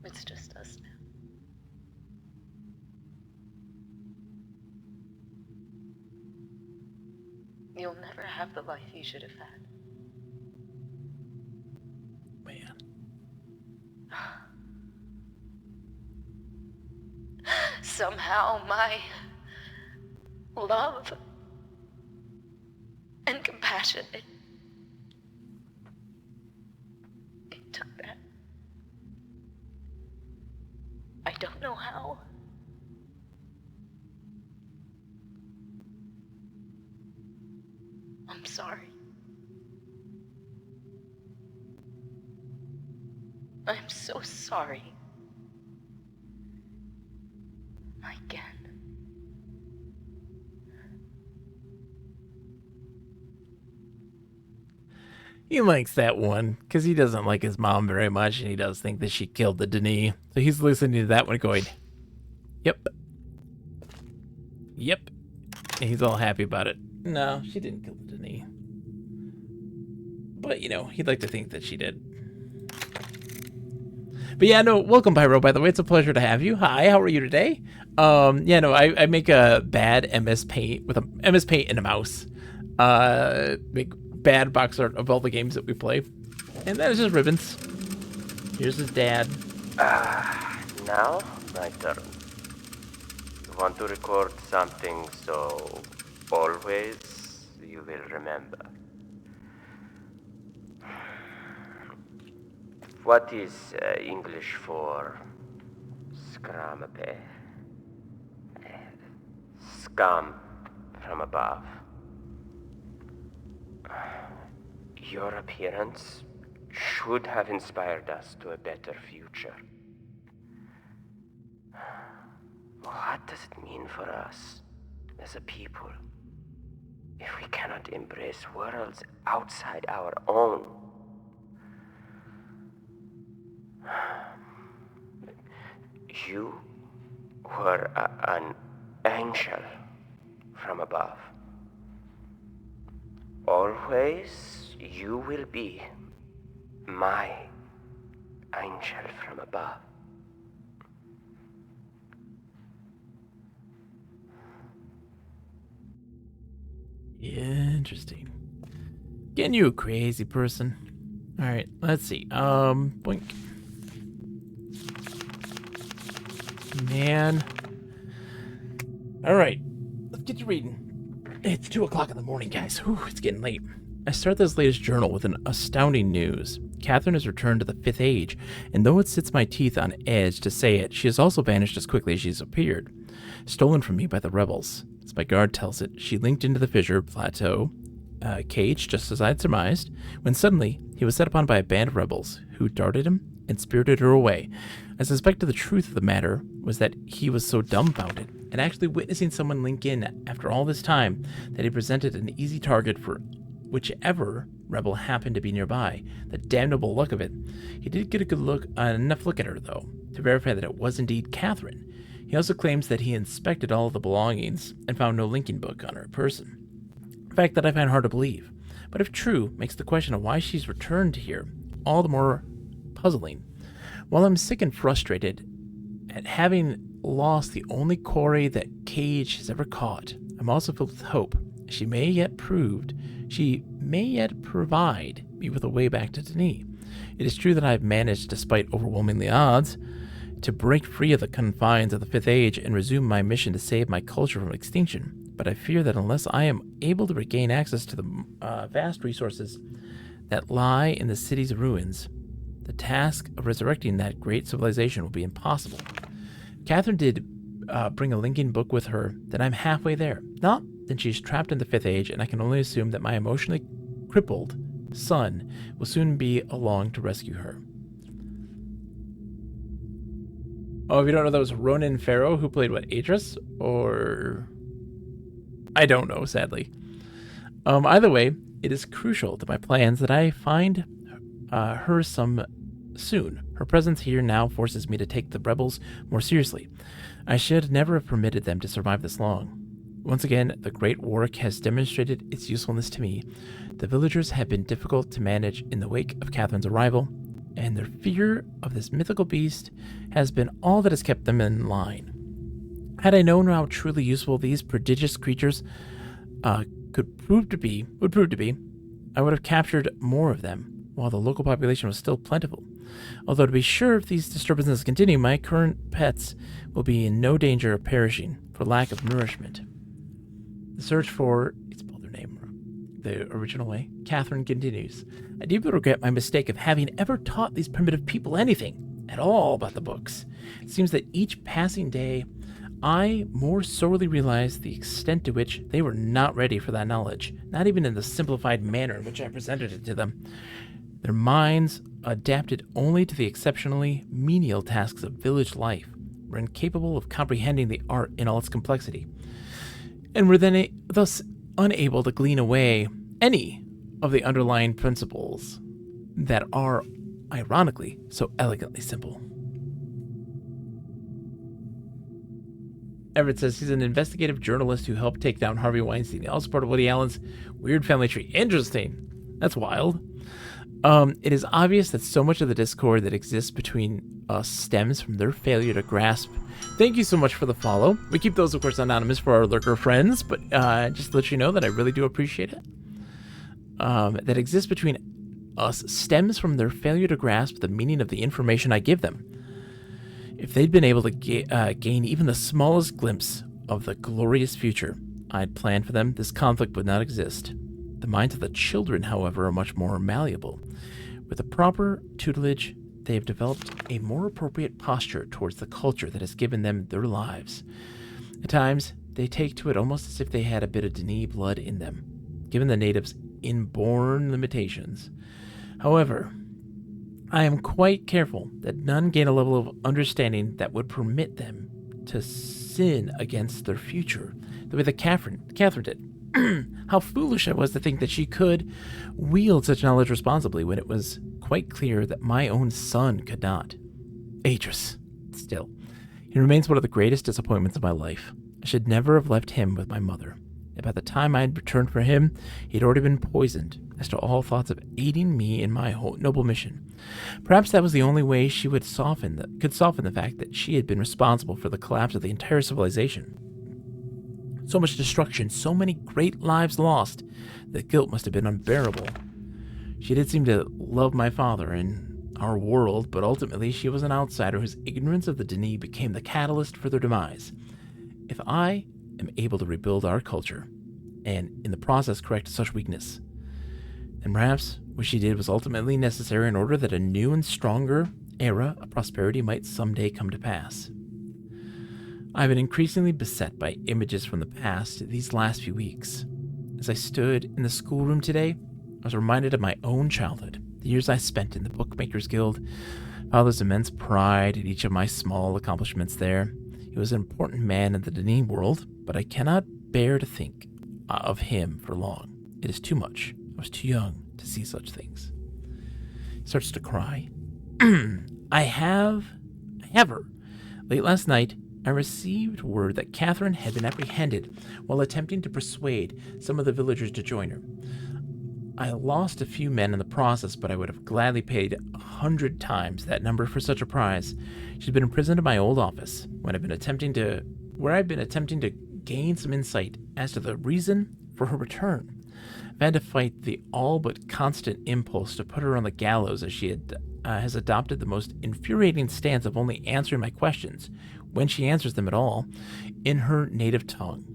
S5: It's just us now. You'll never have the life you should have had.
S1: Man.
S5: Somehow my love and compassion, it took that. I don't know how. I'm sorry. I'm so sorry. Again.
S1: He likes that one because he doesn't like his mom very much, and he does think that she killed the Denis. So he's listening to that one going, yep. Yep. And he's all happy about it. No, she didn't kill the Denis. But, you know, he'd like to think that she did. But yeah, no, welcome, Pyro, by the way. It's a pleasure to have you. Hi, how are you today? Yeah, no, I make a bad MS Paint with a MS Paint and a mouse. Make bad box art of all the games that we play. And that is just Ribbons. Here's his dad.
S7: Now, my turn. You want to record something so always you will remember. What is English for scramape? Scum from above. Your appearance should have inspired us to a better future. What does it mean for us as a people if we cannot embrace worlds outside our own? You were an angel from above. Always you will be my angel from above.
S1: Interesting. Getting you a crazy person. Alright, let's see. Boink. Man. Alright, let's get to reading. It's 2 o'clock in the morning, guys. Whew, it's getting late. I start this latest journal with an astounding news. Catherine has returned to the 5th Age, and though it sits my teeth on edge to say it, she has also vanished as quickly as she's appeared. Stolen from me by the rebels. As my guard tells it, she linked into the fissure plateau cage just as I had surmised, when suddenly he was set upon by a band of rebels who darted him and spirited her away. I suspected the truth of the matter was that he was so dumbfounded and actually witnessing someone link in after all this time that he presented an easy target for whichever rebel happened to be nearby. The damnable luck of it. He did get a good look, enough look at her though, to verify that it was indeed Catherine. He also claims that he inspected all of the belongings and found no linking book on her person. A fact that I find hard to believe, but if true, makes the question of why she's returned here all the more puzzling. While I'm sick and frustrated at having lost the only quarry that Cage has ever caught, I'm also filled with hope. She may yet provide me with a way back to Denis. It is true that I have managed, despite overwhelming odds, to break free of the confines of the 5th Age and resume my mission to save my culture from extinction. But I fear that unless I am able to regain access to the vast resources that lie in the city's ruins, the task of resurrecting that great civilization will be impossible. Catherine did bring a linking book with her, then I'm halfway there. Not then she's trapped in the 5th Age, and I can only assume that my emotionally crippled son will soon be along to rescue her. Oh, if you don't know, that was Ronan Farrow who played, what, Atris? Or... I don't know, sadly. Either way, it is crucial to my plans that I find her some soon. Her presence here now forces me to take the rebels more seriously. I should never have permitted them to survive this long. Once again, the Great Warwick has demonstrated its usefulness to me. The villagers have been difficult to manage in the wake of Catherine's arrival, and their fear of this mythical beast has been all that has kept them in line. Had I known how truly useful these prodigious creatures would prove to be, I would have captured more of them, while the local population was still plentiful. Although to be sure, if these disturbances continue, my current pets will be in no danger of perishing for lack of nourishment. The search for, it's spelled their name the original way, Catherine continues. I deeply regret my mistake of having ever taught these primitive people anything at all about the books. It seems that each passing day, I more sorely realize the extent to which they were not ready for that knowledge, not even in the simplified manner in which I presented it to them. Their minds, adapted only to the exceptionally menial tasks of village life, were incapable of comprehending the art in all its complexity, and were then thus unable to glean away any of the underlying principles that are, ironically, so elegantly simple. Everett says he's an investigative journalist who helped take down Harvey Weinstein. He also part of Woody Allen's Weird Family Tree. Interesting. That's wild. It is obvious that so much of the discord that exists between us stems from their failure to grasp. Thank you so much for the follow. We keep those, of course, anonymous for our lurker friends, but just to let you know that I really do appreciate it. That exists between us stems from their failure to grasp the meaning of the information I give them. If they'd been able to gain even the smallest glimpse of the glorious future I'd planned for them, this conflict would not exist. The minds of the children, however, are much more malleable. With the proper tutelage, they have developed a more appropriate posture towards the culture that has given them their lives. At times, they take to it almost as if they had a bit of Denis blood in them, given the natives' inborn limitations. However, I am quite careful that none gain a level of understanding that would permit them to sin against their future, the way that Catherine did. How foolish I was to think that she could wield such knowledge responsibly when it was quite clear that my own son could not. Atris, still, he remains one of the greatest disappointments of my life. I should never have left him with my mother. By the time I had returned for him, he had already been poisoned as to all thoughts of aiding me in my noble mission. Perhaps that was the only way she could soften the fact that she had been responsible for the collapse of the entire civilization. So much destruction, so many great lives lost. The guilt must have been unbearable. She did seem to love my father and our world, but ultimately she was an outsider whose ignorance of the Denis became the catalyst for their demise. If I am able to rebuild our culture, and in the process correct such weakness, then perhaps what she did was ultimately necessary in order that a new and stronger era of prosperity might someday come to pass. I've been increasingly beset by images from the past these last few weeks. As I stood in the schoolroom today, I was reminded of my own childhood, the years I spent in the Bookmakers Guild, Father's immense pride at each of my small accomplishments there. He was an important man in the Denis world, but I cannot bear to think of him for long. It is too much. I was too young to see such things. He starts to cry. I have her. Late last night, I received word that Catherine had been apprehended while attempting to persuade some of the villagers to join her. I lost a few men in the process, but I would have gladly paid 100 times that number for such a prize. She's been imprisoned in my old office where I've been attempting to gain some insight as to the reason for her return. I've had to fight the all but constant impulse to put her on the gallows, as she has adopted the most infuriating stance of only answering my questions, when she answers them at all, in her native tongue.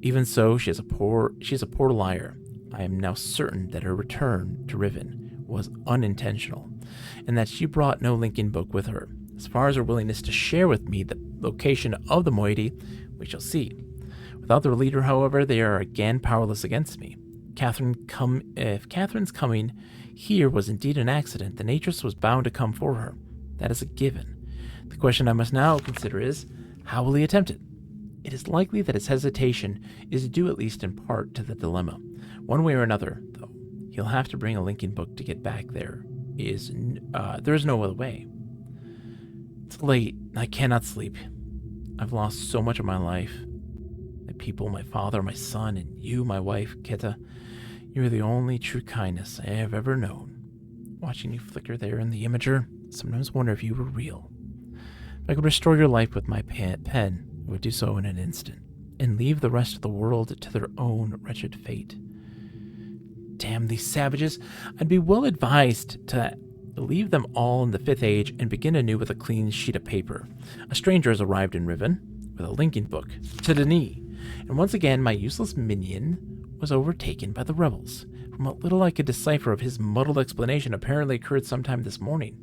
S1: Even so, she is a poor liar. I am now certain that her return to Riven was unintentional, and that she brought no Lincoln book with her. As far as her willingness to share with me the location of the moiety, we shall see. Without their leader, however, they are again powerless against me. If Catherine's coming here was indeed an accident, then Atris was bound to come for her. That is a given. The question I must now consider is, how will he attempt it? It is likely that his hesitation is due at least in part to the dilemma. One way or another, though, he'll have to bring a Lincoln book to get back there. There is no other way. It's late. I cannot sleep. I've lost so much of my life. My people, my father, my son, and you, my wife, Keta. You're the only true kindness I have ever known. Watching you flicker there in the imager, sometimes wonder if you were real. If I could restore your life with my pen, I would do so in an instant, and leave the rest of the world to their own wretched fate. Damn these savages! I'd be well advised to leave them all in the Fifth Age and begin anew with a clean sheet of paper. A stranger has arrived in Riven with a Lincoln book to Denis, and once again my useless minion was overtaken by the rebels. From what little I could decipher of his muddled explanation apparently occurred sometime this morning.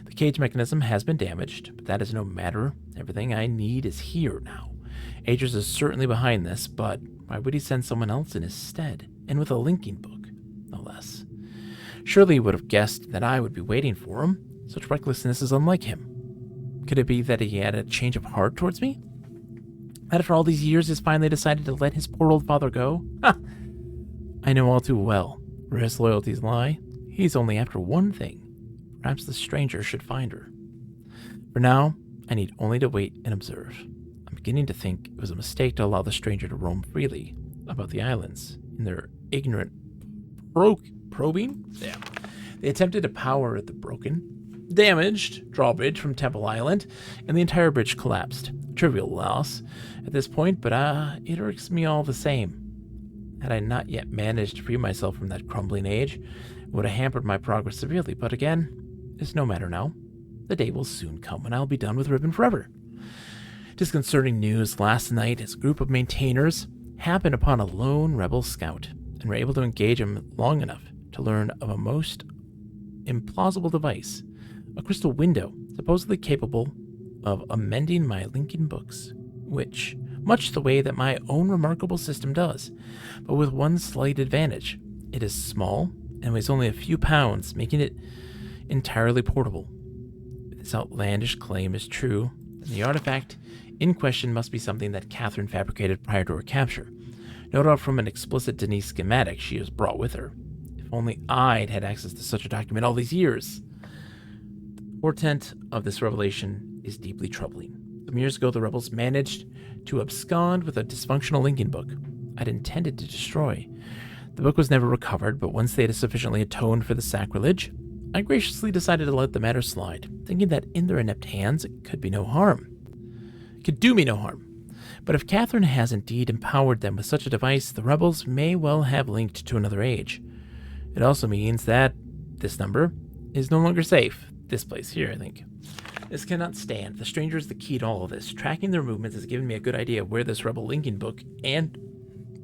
S1: The cage mechanism has been damaged, but that is no matter. Everything I need is here now. Atris is certainly behind this, but why would he send someone else in his stead, and with a Lincoln book, no less? Surely he would have guessed that I would be waiting for him. Such recklessness is unlike him. Could it be that he had a change of heart towards me? That after all these years, he's finally decided to let his poor old father go? Ha! I know all too well where his loyalties lie. He's only after one thing. Perhaps the stranger should find her. For now, I need only to wait and observe. I'm beginning to think it was a mistake to allow the stranger to roam freely about the islands in their ignorant probing. Yeah. They attempted to power the broken, damaged drawbridge from Temple Island, and the entire bridge collapsed. Trivial loss at this point, but it irks me all the same. Had I not yet managed to free myself from that crumbling age, it would have hampered my progress severely, but again, it's no matter now. The day will soon come when I'll be done with Riven forever. Disconcerting news last night as a group of maintainers happened upon a lone rebel scout and were able to engage him long enough to learn of a most implausible device, a crystal window supposedly capable of amending my Lincoln books, which, much the way that my own remarkable system does, but with one slight advantage. It is small and weighs only a few pounds, making it entirely portable. If this outlandish claim is true, then the artifact in question must be something that Catherine fabricated prior to her capture, no doubt from an explicit Denise schematic she has brought with her. If only I'd had access to such a document all these years. The portent of this revelation is deeply troubling. Some years ago, the rebels managed to abscond with a dysfunctional Lincoln book I'd intended to destroy. The book was never recovered, but once they had sufficiently atoned for the sacrilege, I graciously decided to let the matter slide, thinking that in their inept hands it could do me no harm. But if Catherine has indeed empowered them with such a device, the rebels may well have linked to another age. It also means that this number is no longer safe. This place here, I think. This cannot stand. The stranger is the key to all of this. Tracking their movements has given me a good idea of where this rebel Lincoln book and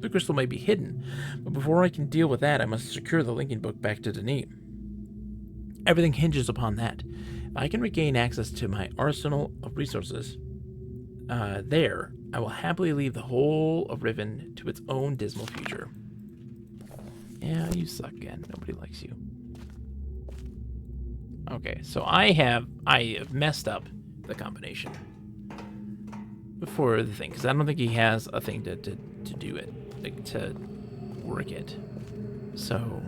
S1: the crystal may be hidden. But before I can deal with that, I must secure the Lincoln book back to Denis. Everything hinges upon that. If I can regain access to my arsenal of resources, there, I will happily leave the whole of Riven to its own dismal future. Yeah, you suck again. Nobody likes you. Okay, so I have messed up the combination for the thing, because I don't think he has a thing to do it, like to work it. So,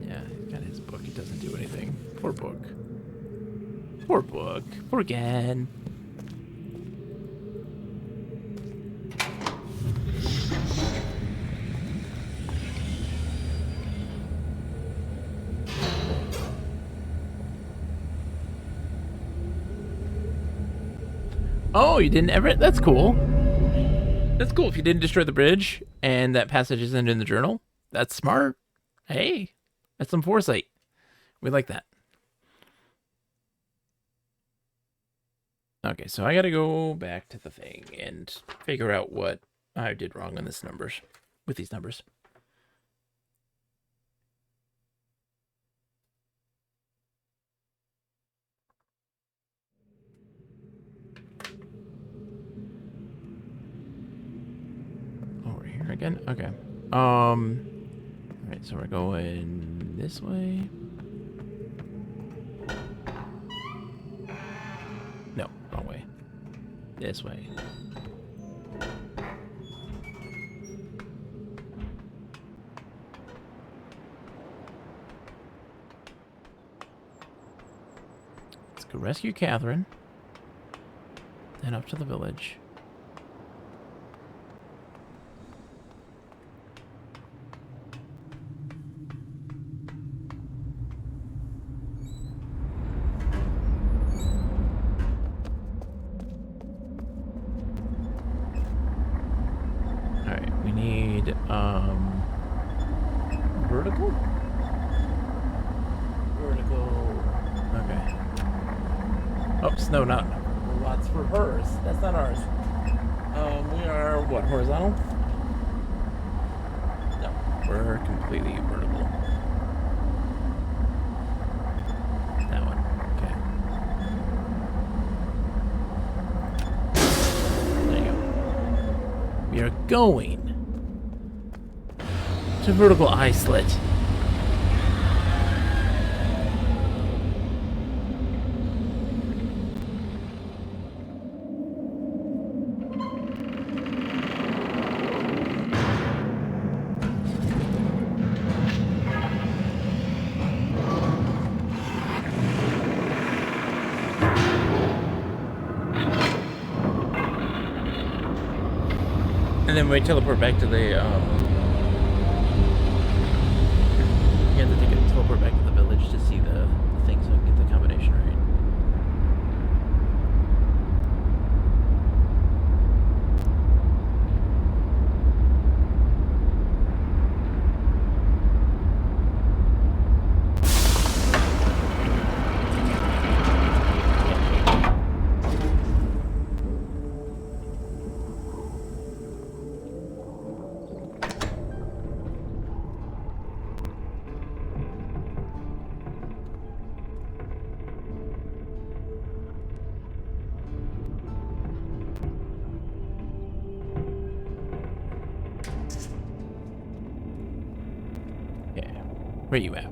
S1: yeah, he's got his book. It doesn't do anything. Poor book. Poor book. Poor Gan. Oh, you didn't ever? That's cool. That's cool if you didn't destroy the bridge and that passage isn't in the journal. That's smart. Hey, that's some foresight. We like that. Okay, so I gotta go back to the thing and figure out what I did wrong on these numbers. Over here again? Okay. Alright, so we're going this way. No, wrong way. This way. Let's go rescue Catherine. Then up to the village. Vertical? Okay. Oops, no, not lots for hers. That's not ours. We are, what, horizontal? No, we're completely vertical. That one, okay. There you go. We are going to vertical eye slit. And then we teleport back to the teleport back to the village to see the thing so I can get the combination right. Where you at?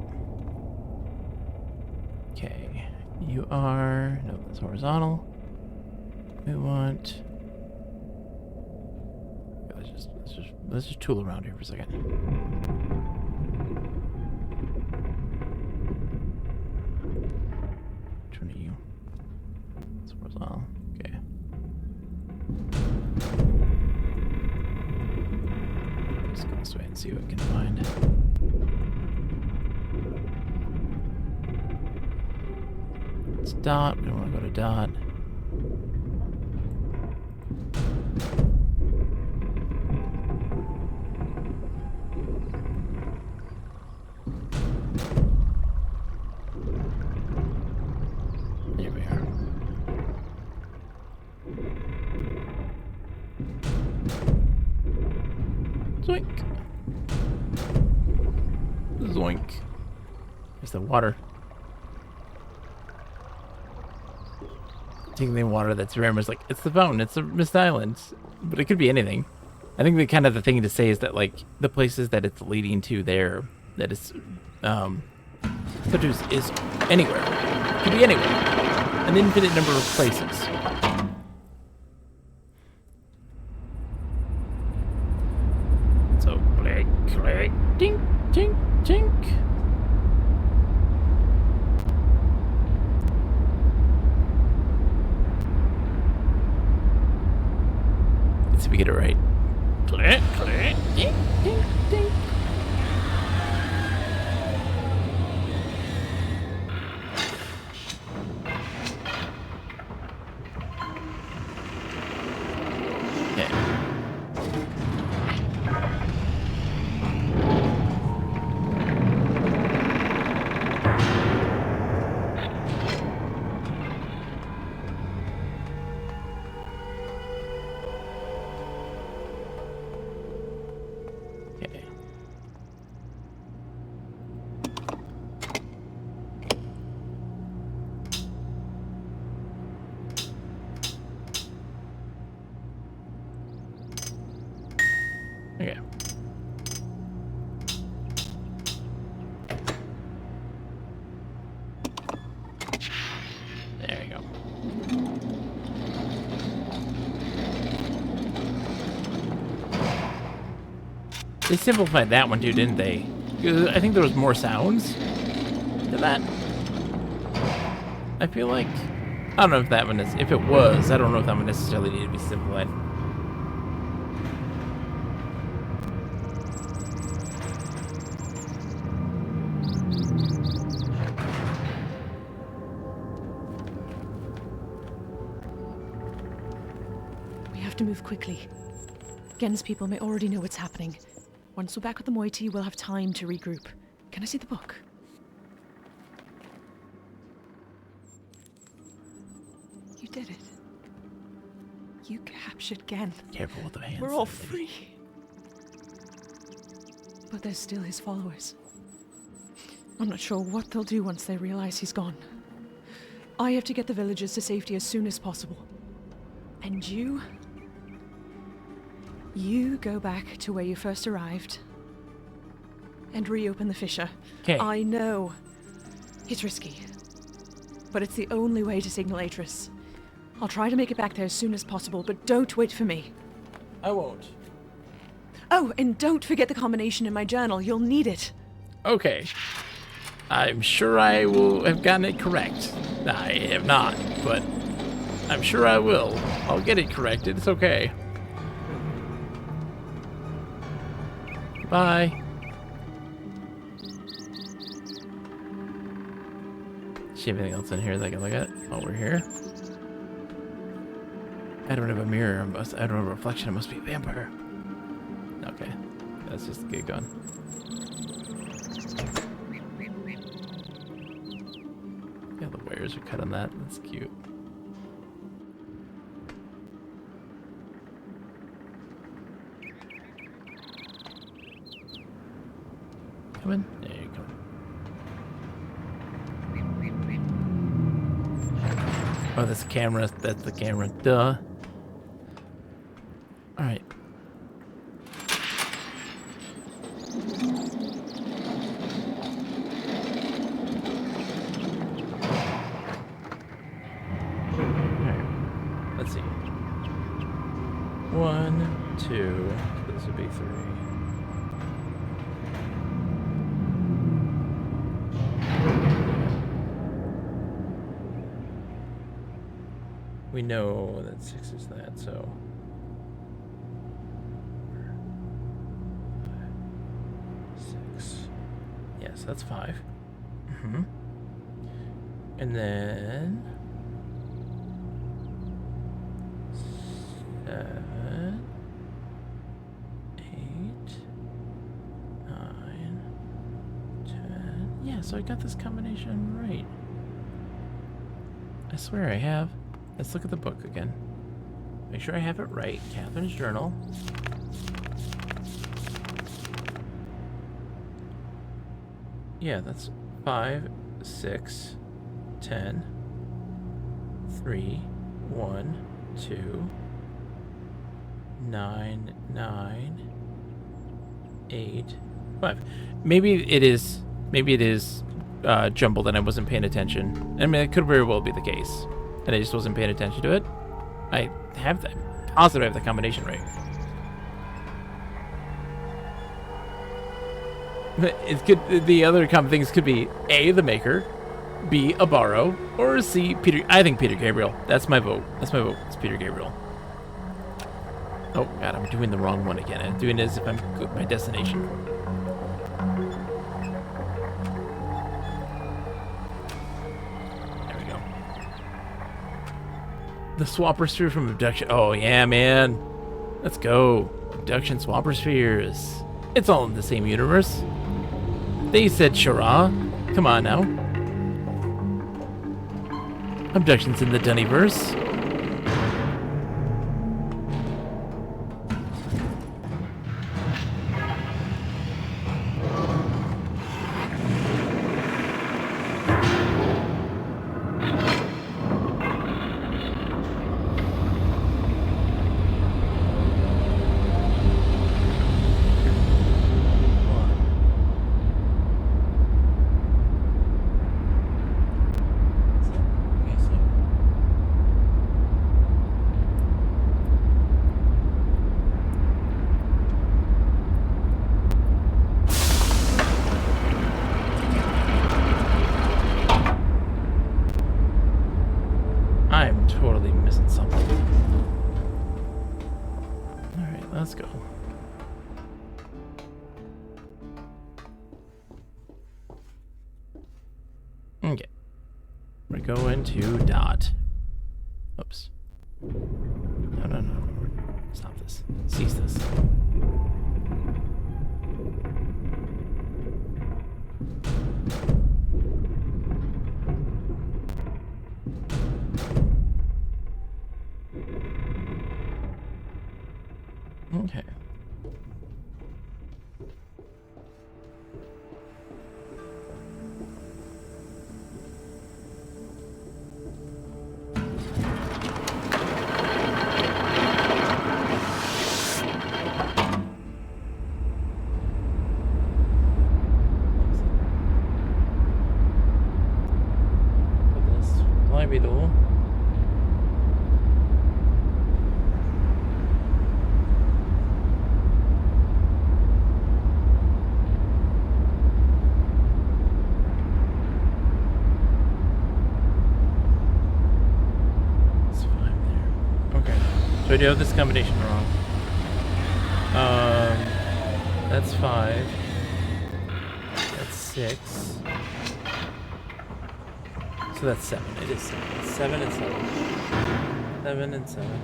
S1: Okay, you are, no, that's horizontal. We want, let's just tool around here for a second. Which one are you? It's horizontal, okay. Let's go this way and see what we can find. It's dot. We don't want to go to dot. There we are. Zoink. Zoink. There's the water. Taking the water that's rare was like, it's the fountain, it's the Mist Island. But it could be anything. I think the kind of the thing to say is that like the places that it's leading to there, that is is anywhere. It could be anywhere. An infinite number of places. So click, click, dink, dink, dink. Let's see if we get it right. Click, click, dink, dink, dink. Okay. There you go. They simplified that one too, didn't they? I think there was more sounds to that. I feel like, I don't know if that one is, if it was, I don't know if that one necessarily needed to be simplified.
S3: To move quickly. Gen's people may already know what's happening. Once we're back with the moiety, we'll have time to regroup. Can I see the book? You did it. You captured Gen.
S1: Careful with the hands.
S3: We're all free. But there's still his followers. I'm not sure what they'll do once they realize he's gone. I have to get the villagers to safety as soon as possible. And you go back to where you first arrived and reopen the fissure.
S1: Okay.
S3: I know it's risky, but it's the only way to signal Atris. I'll try to make it back there as soon as possible, but don't wait for me.
S1: I won't.
S3: Oh, and don't forget the combination in my journal. You'll need it.
S1: Okay. I'm sure I will have gotten it correct. I have not, but I'm sure I will. I'll get it corrected. It's okay. Bye. Is there anything else in here that I can look at while we're here? I don't have a mirror. I don't have a reflection. It must be a vampire. Okay. That's just a good gun. Yeah, the wires are cut on that. That's cute. Come in. There you go. Oh, that's the camera. That's the camera. Duh. Alright. Alright. Let's see. 1, 2. This would be 3. We know that 6 is that, so 6. Yes, that's 5. And then 7, 8, 9, 10. Yeah, so I got this combination right. I swear I have. Let's look at the book again. Make sure I have it right. Catherine's journal. Yeah, that's 5, 6, 10, 3, 1, 2, 9, 9, 8, 5. Maybe it is jumbled and I wasn't paying attention. I mean, it could very well be the case. And I just wasn't paying attention to it. I have that. Positive I have the combination right. But it could. The other common things could be A, the maker, B, a borrow, or C, Peter. I think Peter Gabriel. That's my vote. That's my vote. It's Peter Gabriel. Oh God, I'm doing the wrong one again. I'm doing it as if I'm good at my destination. The Swapper Sphere from Abduction. Oh, yeah, man. Let's go. Abduction Swapper Spheres. It's all in the same universe. They said Shara. Come on now. Abduction's in the Dunnyverse. I'm totally missing something. Alright, let's go. Okay. We're going to dot. Oops. No. Stop this. Cease this. Okay. Put this fly beetle. So I do have this combination wrong. That's 5. That's 6. So that's 7. It is 7. 7 and 7. 7 and 7.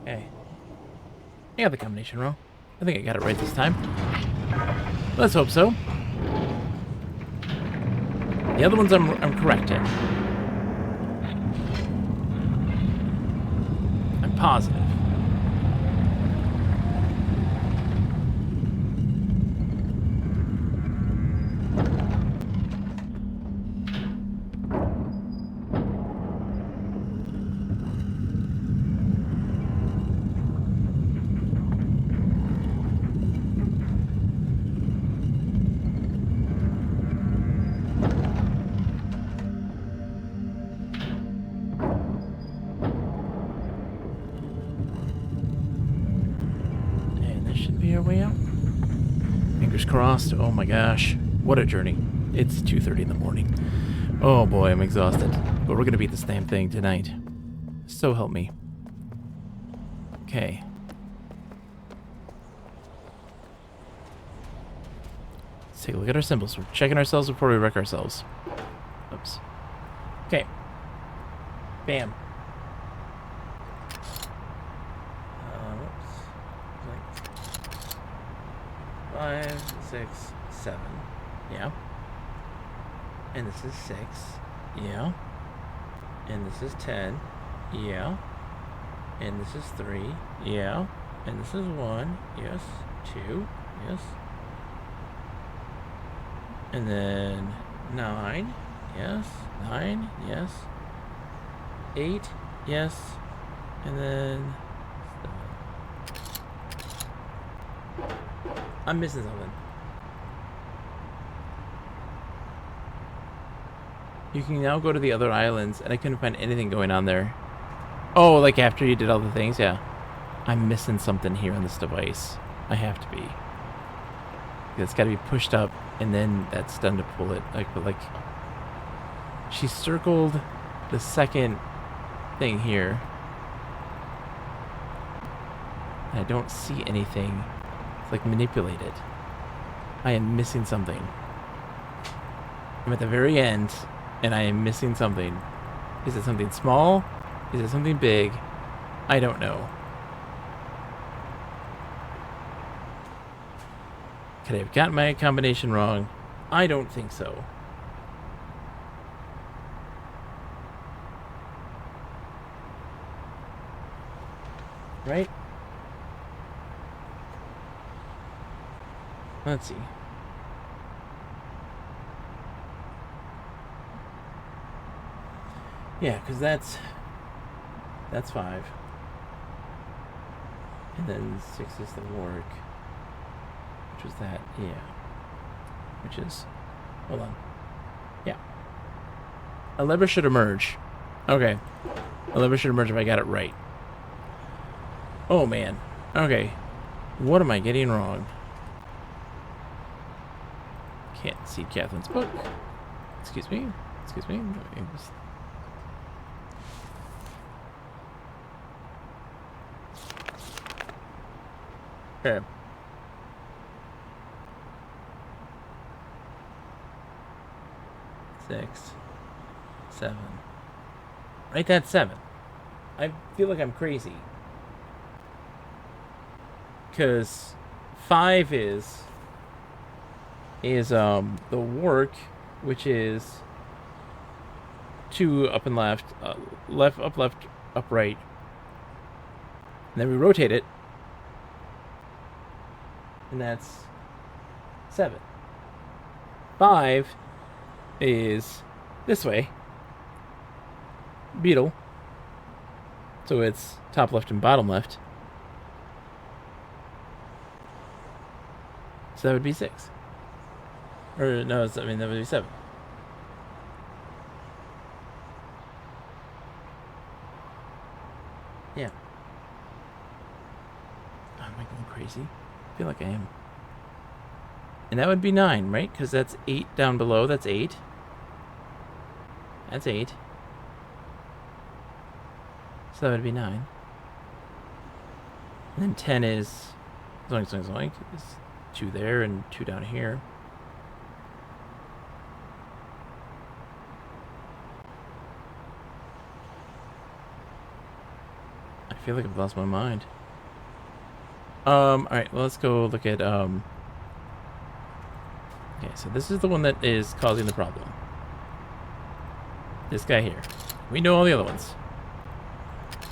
S1: Okay. I got the combination wrong. I think I got it right this time. Let's hope so. The other ones I'm correct in. I'm positive. Be our way out. Fingers crossed. Oh my gosh. What a journey. It's 2:30 in the morning. Oh boy, I'm exhausted. But we're gonna beat this damn thing tonight. So help me. Okay. Let's take a look at our symbols. We're checking ourselves before we wreck ourselves. Oops. Okay. Bam. Whoops. 5, 6, 7. Yeah. And this is 6. Yeah. And this is 10. Yeah. And this is 3. Yeah. And this is 1. Yes. 2. Yes. And then 9. Yes. 9. Yes. 8. Yes. And then... I'm missing something. You can now go to the other islands, and I couldn't find anything going on there. Oh, like after you did all the things? Yeah. I'm missing something here on this device. I have to be. It's got to be pushed up, and then that's done to pull it. But she circled the second thing here. And I don't see anything. It's manipulated. I am missing something. I'm at the very end, and I am missing something. Is it something small? Is it something big? I don't know. Could I have gotten my combination wrong? I don't think so. Right? Let's see. Yeah, because that's 5. And then 6 is the work. Which was that? Yeah. Which is... Hold on. Yeah. A lever should emerge. Okay. A lever should emerge if I got it right. Oh, man. Okay. What am I getting wrong? Can't see Catherine's book. Excuse me. Excuse me. Okay. Six, 7. Right, that's 7. I feel like I'm crazy. Because 5 is the work, which is 2 up and left, left, up, right. And then we rotate it. And that's 7. 5 is this way. Beetle. So it's top left and bottom left. So that would be 6. Or no, that would be 7. Yeah. Oh, am I going crazy? I feel like I am. And that would be 9, right? Because that's 8 down below. That's 8. That's 8. So that would be 9. And then 10 is zoink, zoink, zoink. Is 2 there and 2 down here. feel like I've lost my mind. Alright, well, let's go look at, okay, so this is the one that is causing the problem. This guy here. We know all the other ones.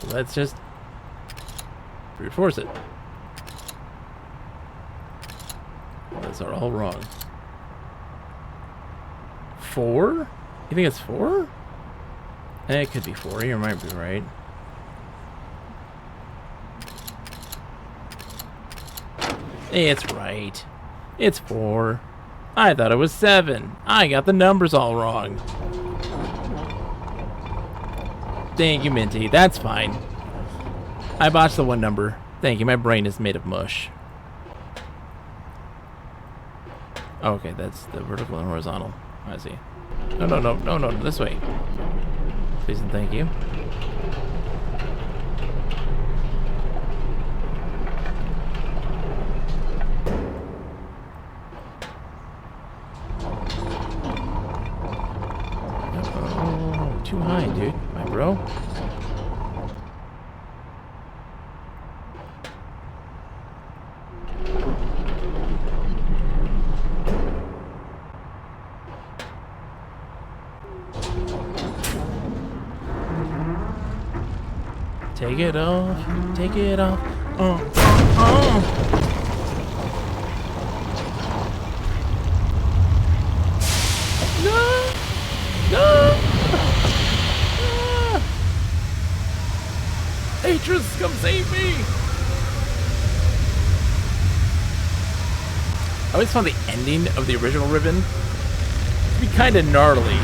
S1: Let's just brute force it. Those are all wrong. 4? You think it's 4? It could be 4. You might be right. It's right. It's 4. I thought it was 7. I got the numbers all wrong. Thank you, Minty. That's fine. I botched the 1 number. Thank you. My brain is made of mush. Okay, that's the vertical and horizontal. I see. No, this way. Please and thank you. Oh, too high, dude. My bro. Take it off. Take it off. No! No! Atreus, come save me! I always found the ending of the original Riven to be kind of gnarly.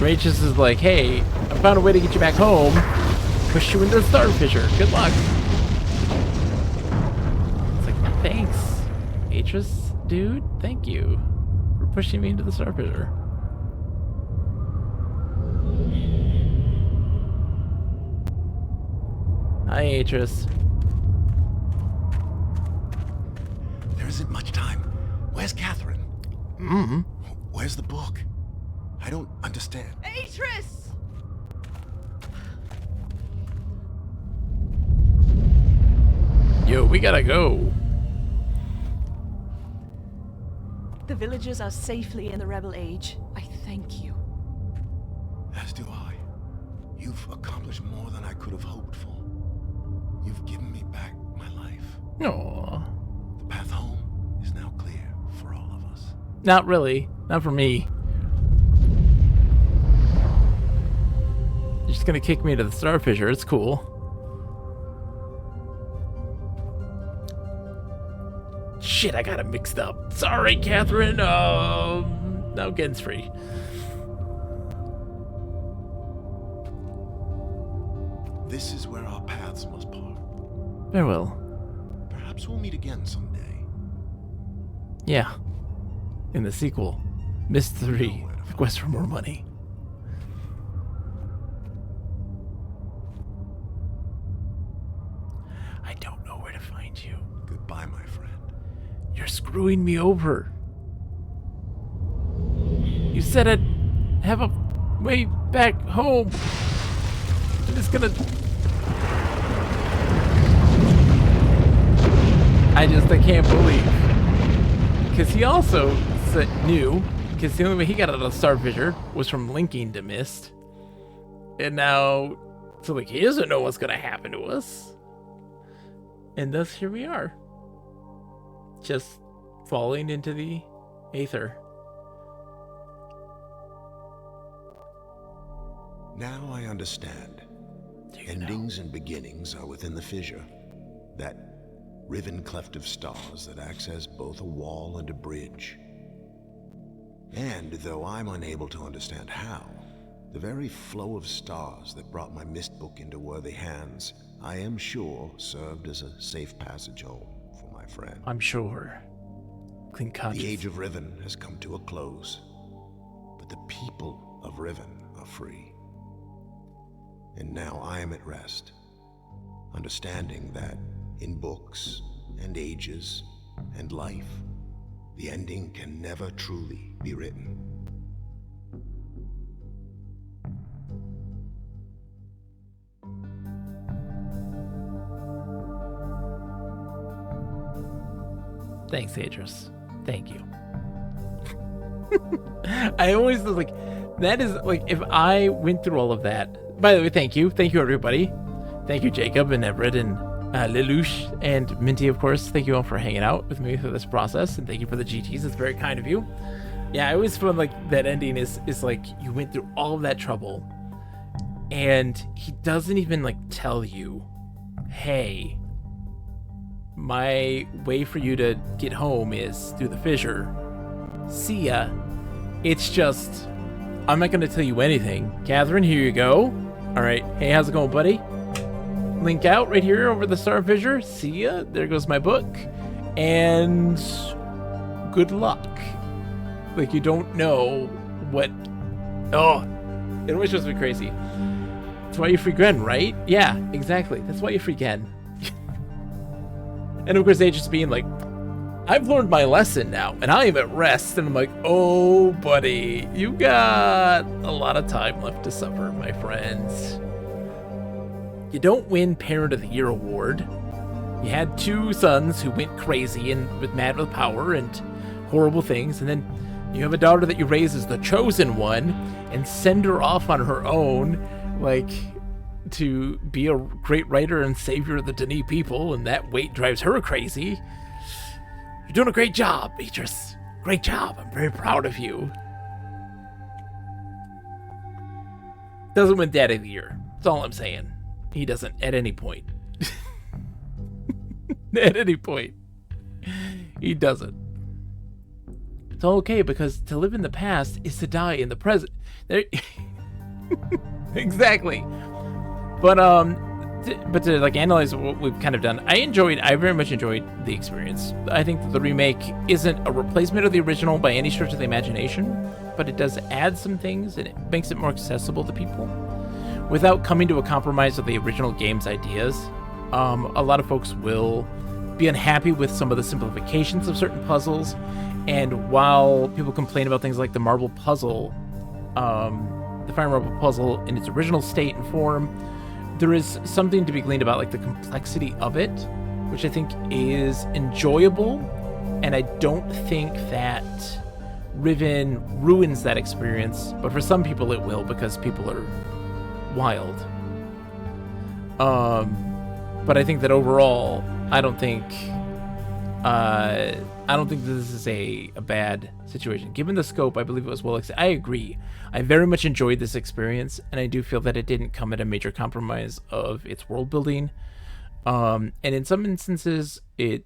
S1: Atreus is like, hey, I found a way to get you back home. Push you into the star fissure. Good luck. It's like, thanks, Atreus, dude. Thank you for pushing me into the star fissure. Hi, Atreus.
S8: There isn't much time. Where's Catherine?
S1: Mm-hmm.
S8: Where's the book? I don't understand.
S3: Atreus!
S1: Yo, we gotta go.
S3: The villagers are safely in the Rebel Age. I thank you.
S8: As do I. You've accomplished more than I could have hoped for. You've given me back my life.
S1: Aww.
S8: The path home is now clear for all of us.
S1: Not really. Not for me. You're just gonna kick me into the star fissure. It's cool. Shit, I got it mixed up. Sorry, Catherine. Now Gen's free.
S8: This is where our paths must part.
S1: Farewell.
S8: Perhaps we'll meet again someday.
S1: Yeah. In the sequel, Myst 3, The Quest for More Money. I don't know where to find you.
S8: Goodbye, my friend.
S1: You're screwing me over. You said I'd have a way back home. I'm just gonna... I can't believe. Because he also knew, because the only way he got out of the star fissure was from linking to Myst. And now, so like, he doesn't know what's gonna happen to us. And thus, here we are. Just falling into the aether.
S8: Now I understand. Endings and beginnings are within the fissure. That riven cleft of stars that acts as both a wall and a bridge. And though I'm unable to understand how, the very flow of stars that brought my Myst book into worthy hands, I am sure served as a safe passage home for my friend.
S1: I'm sure. Clean conscience.
S8: The age of Riven has come to a close, but the people of Riven are free. And now I am at rest, understanding that in books and ages and life, the ending can never truly be written.
S1: Thanks, Adris. Thank you. I always was like, that is like, if I went through all of that. By the way, thank you. Thank you, everybody. Thank you, Jacob and Everett and Lelouch and Minty, of course. Thank you all for hanging out with me through this process. And thank you for the GTs. It's very kind of you. Yeah, I always feel like that ending is like you went through all of that trouble and he doesn't even like tell you, hey, my way for you to get home is through the fissure. See ya. It's just, I'm not going to tell you anything. Catherine, here you go. All right. Hey, how's it going, buddy? Link out right here over the star fissure. See ya. There goes my book. And good luck. Like, you don't know what... Oh, it always drives me crazy. That's why you free Gren, right? Yeah, exactly. That's why you free Gren. And of course, they just being like, I've learned my lesson now, and I am at rest. And I'm like, oh, buddy, you got a lot of time left to suffer, my friends. You don't win Parent of the Year award. You had 2 sons who went crazy and mad with power and horrible things, and then you have a daughter that you raise as the chosen one and send her off on her own, like, to be a great writer and savior of the Denis people, and that weight drives her crazy. You're doing a great job, Beatrice. Great job. I'm very proud of you. Doesn't win Dad of the Year. That's all I'm saying. He doesn't at any point. At any point. He doesn't. It's all okay, because to live in the past is to die in the present. There... Exactly. But to like analyze what we've kind of done, I very much enjoyed the experience. I think that the remake isn't a replacement of the original by any stretch of the imagination, but it does add some things and it makes it more accessible to people without coming to a compromise of the original game's ideas. A lot of folks will be unhappy with some of the simplifications of certain puzzles, and while people complain about things like the marble puzzle, the fire marble puzzle in its original state and form, there is something to be gleaned about like the complexity of it, which I think is enjoyable, and I don't think that Riven ruins that experience, but for some people it will, because people are wild. But I think that overall, I don't think this is a bad situation. Given the scope, I believe it was well accepted. I agree. I very much enjoyed this experience, and I do feel that it didn't come at a major compromise of its world building. And in some instances, it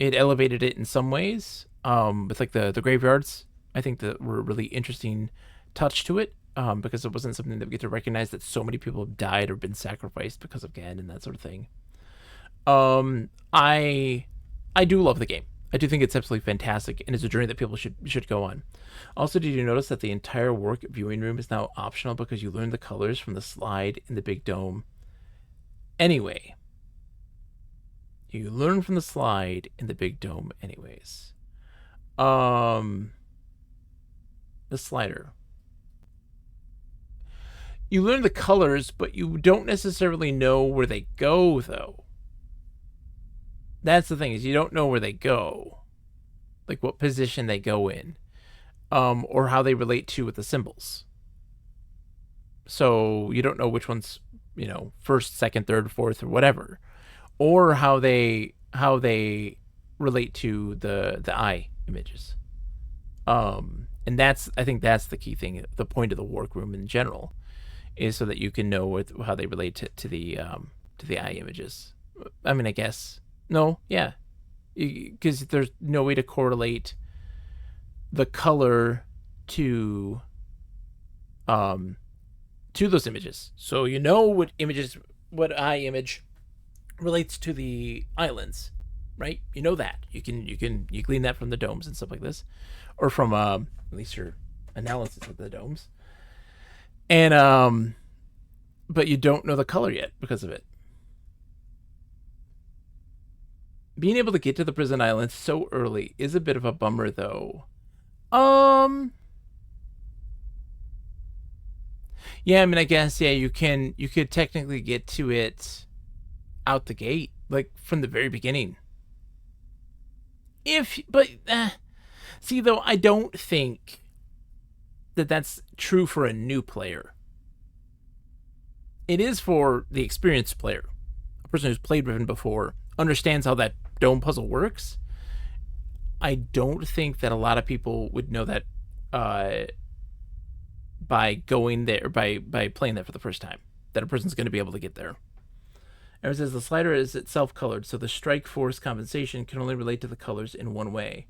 S1: elevated it in some ways. With like the graveyards, I think that were a really interesting touch to it, because it wasn't something that we get to recognize that so many people have died or been sacrificed because of Gan and that sort of thing. I do love the game. I do think it's absolutely fantastic, and it's a journey that people should go on. Also, did you notice that the entire work viewing room is now optional because you learn the colors from the slide in the big dome? Anyway, you learn from the slide in the big dome anyways. The slider. You learn the colors, but you don't necessarily know where they go, though. That's the thing, is you don't know where they go. Like what position they go in. Or how they relate to with the symbols. So you don't know which one's, first, second, third, fourth, or whatever. Or how they relate to the eye images. And I think that's the key thing, the point of the workroom in general, is so that you can know how they relate to the eye images. I mean, I guess. No, yeah. Because there's no way to correlate the color to those images. So you know what eye image relates to the islands, right? You know that. You glean that from the domes and stuff like this, or from at least your analysis of the domes. And but you don't know the color yet because of it. Being able to get to the prison island so early is a bit of a bummer, though. Yeah, I mean, I guess, yeah, you could technically get to it out the gate, like, from the very beginning. See, though, I don't think that that's true for a new player. It is for the experienced player. A person who's played Riven before understands how that dome puzzle works. I don't think that a lot of people would know that by going there, by playing that for the first time, that a person's going to be able to get there. And it says the slider is itself colored, so the strike force compensation can only relate to the colors in one way.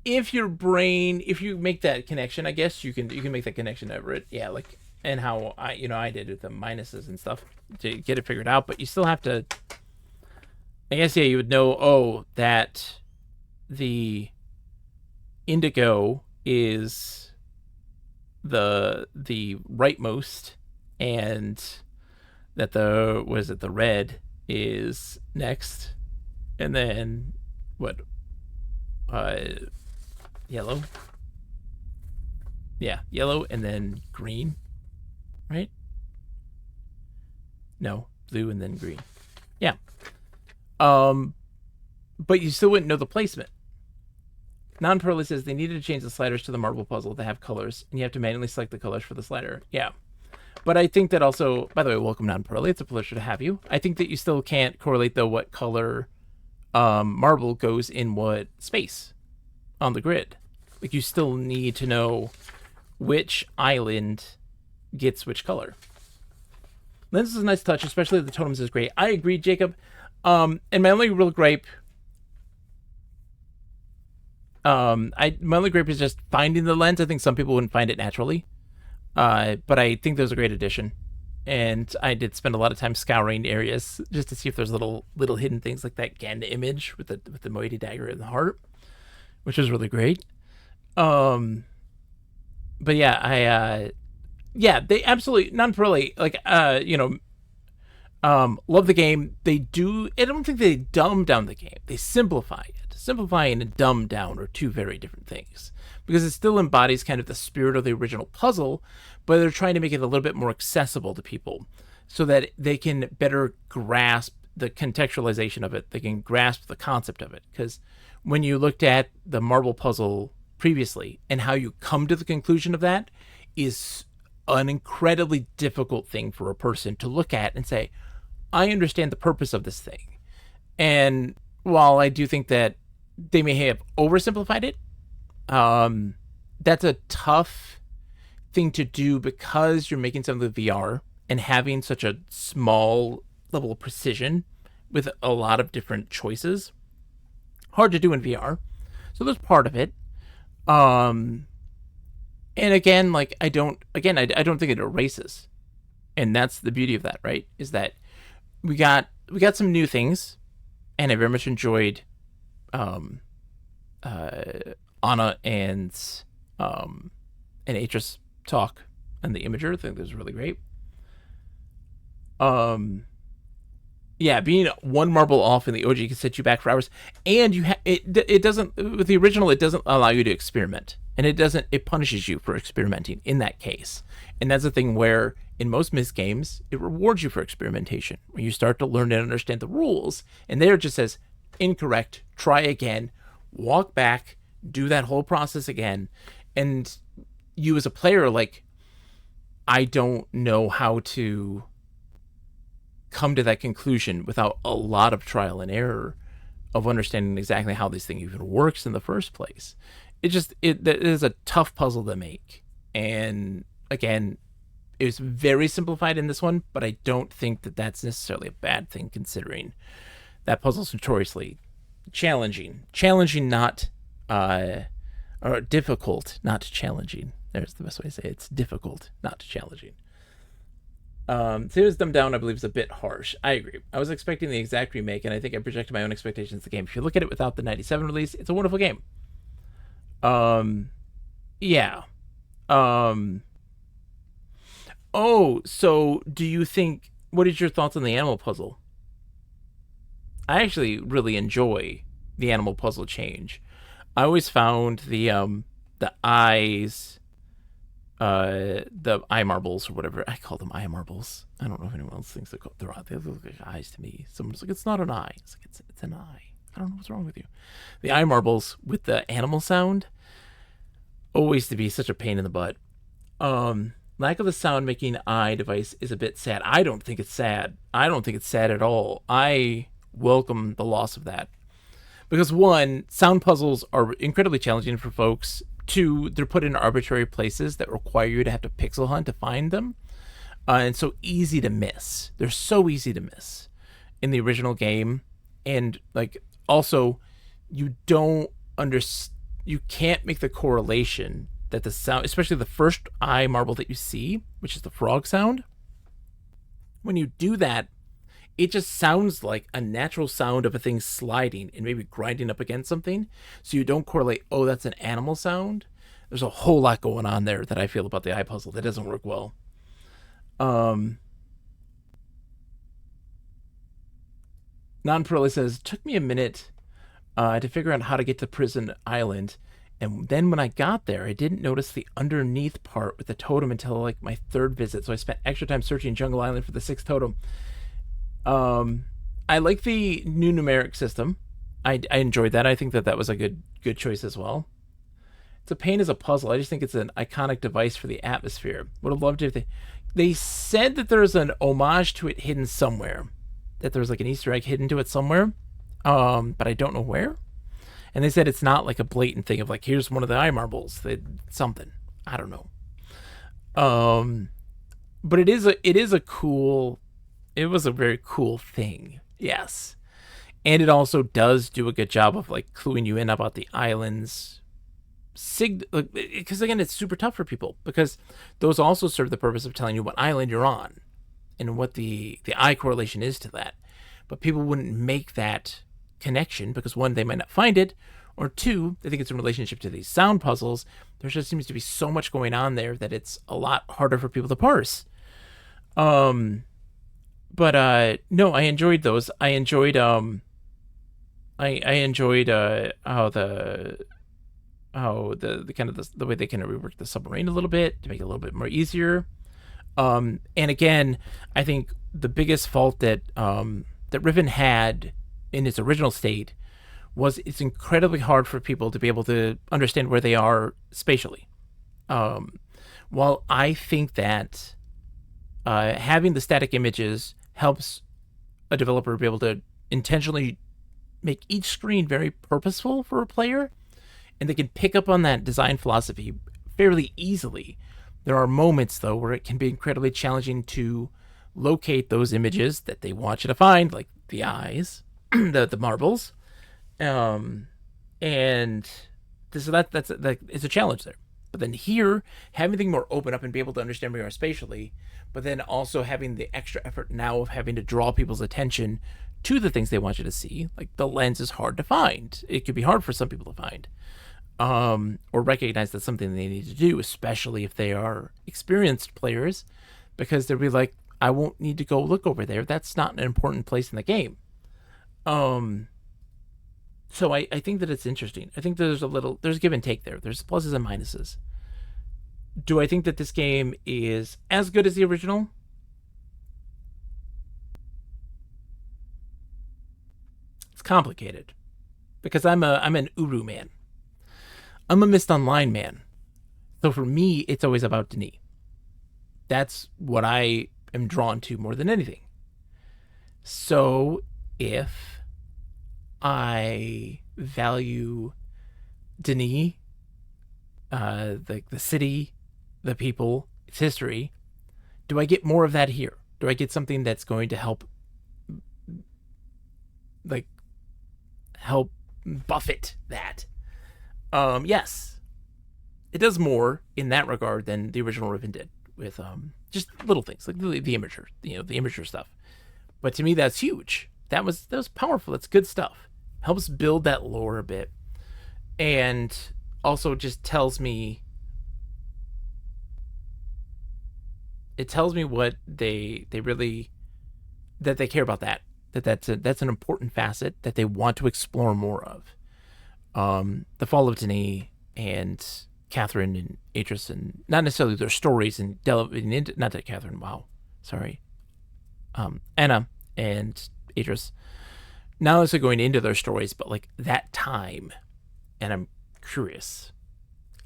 S1: If you make that connection, I guess you can make that connection over it. Yeah, like, and how I did with the minuses and stuff to get it figured out, but you still have to, I guess, yeah, you would know, that the indigo is the rightmost, and that the red is next, and then what, yellow, yellow, and then green, right? No, blue and then green. Yeah. But you still wouldn't know the placement. Non-Pearly says they needed to change the sliders to the marble puzzle to have colors, and you have to manually select the colors for the slider. Yeah. But I think that also, by the way, welcome Non-Pearly. It's a pleasure to have you. I think that you still can't correlate, though, what color marble goes in what space on the grid. Like, you still need to know which island gets which color. This is a nice touch, especially the totems is great. I agree, Jacob. And my only real gripe, is just finding the lens. I think some people wouldn't find it naturally, but I think there's a great addition. And I did spend a lot of time scouring areas just to see if there's little hidden things like that Gen image with the Moiety dagger in the heart, which was really great. But yeah, they absolutely Non-Pearly, like, love the game. I don't think they dumb down the game. They simplify it. Simplifying and dumb down are two very different things, because it still embodies kind of the spirit of the original puzzle, but they're trying to make it a little bit more accessible to people so that they can better grasp the contextualization of it. They can grasp the concept of it. Because when you looked at the marble puzzle previously and how you come to the conclusion of that is an incredibly difficult thing for a person to look at and say, I understand the purpose of this thing. And while I do think that they may have oversimplified it, that's a tough thing to do because you're making something with VR and having such a small level of precision with a lot of different choices. Hard to do in VR. So there's part of it. And again, like, I don't think it erases. And that's the beauty of that, right? Is that we got some new things, and I very much enjoyed Anna and Atris talk and the Imager. I think that was really great. Being one marble off in the OG can set you back for hours, and it doesn't, with the original, it doesn't allow you to experiment, and it punishes you for experimenting in that case. And that's the thing where in most Myst games it rewards you for experimentation, when you start to learn and understand the rules, and there it just says incorrect, try again, walk back, do that whole process again. And you as a player, like, I don't know how to come to that conclusion without a lot of trial and error of understanding exactly how this thing even works in the first place. It is a tough puzzle to make. And again, it was very simplified in this one, but I don't think that that's necessarily a bad thing, considering that puzzle's notoriously challenging, not or difficult, not challenging. There's the best way to say it. It's difficult, not challenging. Series Dumbed Down, I believe, is a bit harsh. I agree. I was expecting the exact remake, and I think I projected my own expectations of the game. If you look at it without the 97 release, it's a wonderful game. Oh, so do you think what is your thoughts on the animal puzzle? I actually really enjoy the animal puzzle change. I always found the eyes, the eye marbles or whatever. I call them eye marbles. I don't know if anyone else thinks they look like eyes to me. Someone's like, it's not an eye. It's like it's an eye. I don't know what's wrong with you. The eye marbles with the animal sound always to be such a pain in the butt. Lack of the sound making eye device is a bit sad. I don't think it's sad. I don't think it's sad at all. I welcome the loss of that. Because one, sound puzzles are incredibly challenging for folks. Two, they're put in arbitrary places that require you to have to pixel hunt to find them. And so easy to miss. They're so easy to miss in the original game. And like also, you can't make the correlation that the sound, especially the first eye marble that you see, which is the frog sound, when you do that, it just sounds like a natural sound of a thing sliding and maybe grinding up against something. So you don't correlate, oh, that's an animal sound. There's a whole lot going on there that I feel about the eye puzzle that doesn't work well. Non-Pirelli says, took me a minute to figure out how to get to Prison Island. And then when I got there, I didn't notice the underneath part with the totem until like my third visit. So I spent extra time searching Jungle Island for the 6th totem. I like the new numeric system. I enjoyed that. I think that was a good choice as well. It's a pain as a puzzle. I just think it's an iconic device for the atmosphere. Would have loved it if they said that there's an homage to it hidden somewhere. That there's like an Easter egg hidden to it somewhere. But I don't know where. And they said it's not like a blatant thing of like, here's one of the eye marbles. Something. I don't know. But it was a very cool thing. Yes. And it also does do a good job of like cluing you in about the islands. Because again, it's super tough for people because those also serve the purpose of telling you what island you're on and what the eye correlation is to that. But people wouldn't make that connection because one, they might not find it, or two, they think it's in relationship to these sound puzzles. There just seems to be so much going on there that it's a lot harder for people to parse. But no, I enjoyed those. I enjoyed how the kind of the way they kind of reworked the submarine a little bit to make it a little bit more easier. And again, I think the biggest fault that Riven had in its original state was it's incredibly hard for people to be able to understand where they are spatially. While I think that having the static images helps a developer be able to intentionally make each screen very purposeful for a player, and they can pick up on that design philosophy fairly easily. There are moments, though, where it can be incredibly challenging to locate those images that they want you to find, like the eyes, the marbles, and so that's it's a challenge there. But then here, having everything more open up and be able to understand where you are spatially, but then also having the extra effort now of having to draw people's attention to the things they want you to see, like the lens is hard to find. It could be hard for some people to find. Or recognize that's something they need to do, especially if they are experienced players, because they'll be like, I won't need to go look over there. That's not an important place in the game. So I think that it's interesting. I think there's give and take there. There's pluses and minuses. Do I think that this game is as good as the original? It's complicated because I'm an Uru man. I'm a Mist Online man. So for me, it's always about Denis. That's what I am drawn to more than anything. So if I value Denis, the city, the people, its history, do I get more of that here? Do I get something that's going to help buffet that? Yes, it does more in that regard than the original Riven did with just little things like the immature, the immature stuff. But to me, that's huge. That was powerful. That's good stuff. Helps build that lore a bit, and also just tells me what they really that they care about that's an important facet that they want to explore more of. The fall of Denis and Catherine and Atris, and not necessarily their stories and delving into, not that Catherine, wow, sorry, Anna and Atris, not necessarily going into their stories, but like that time. And I'm curious.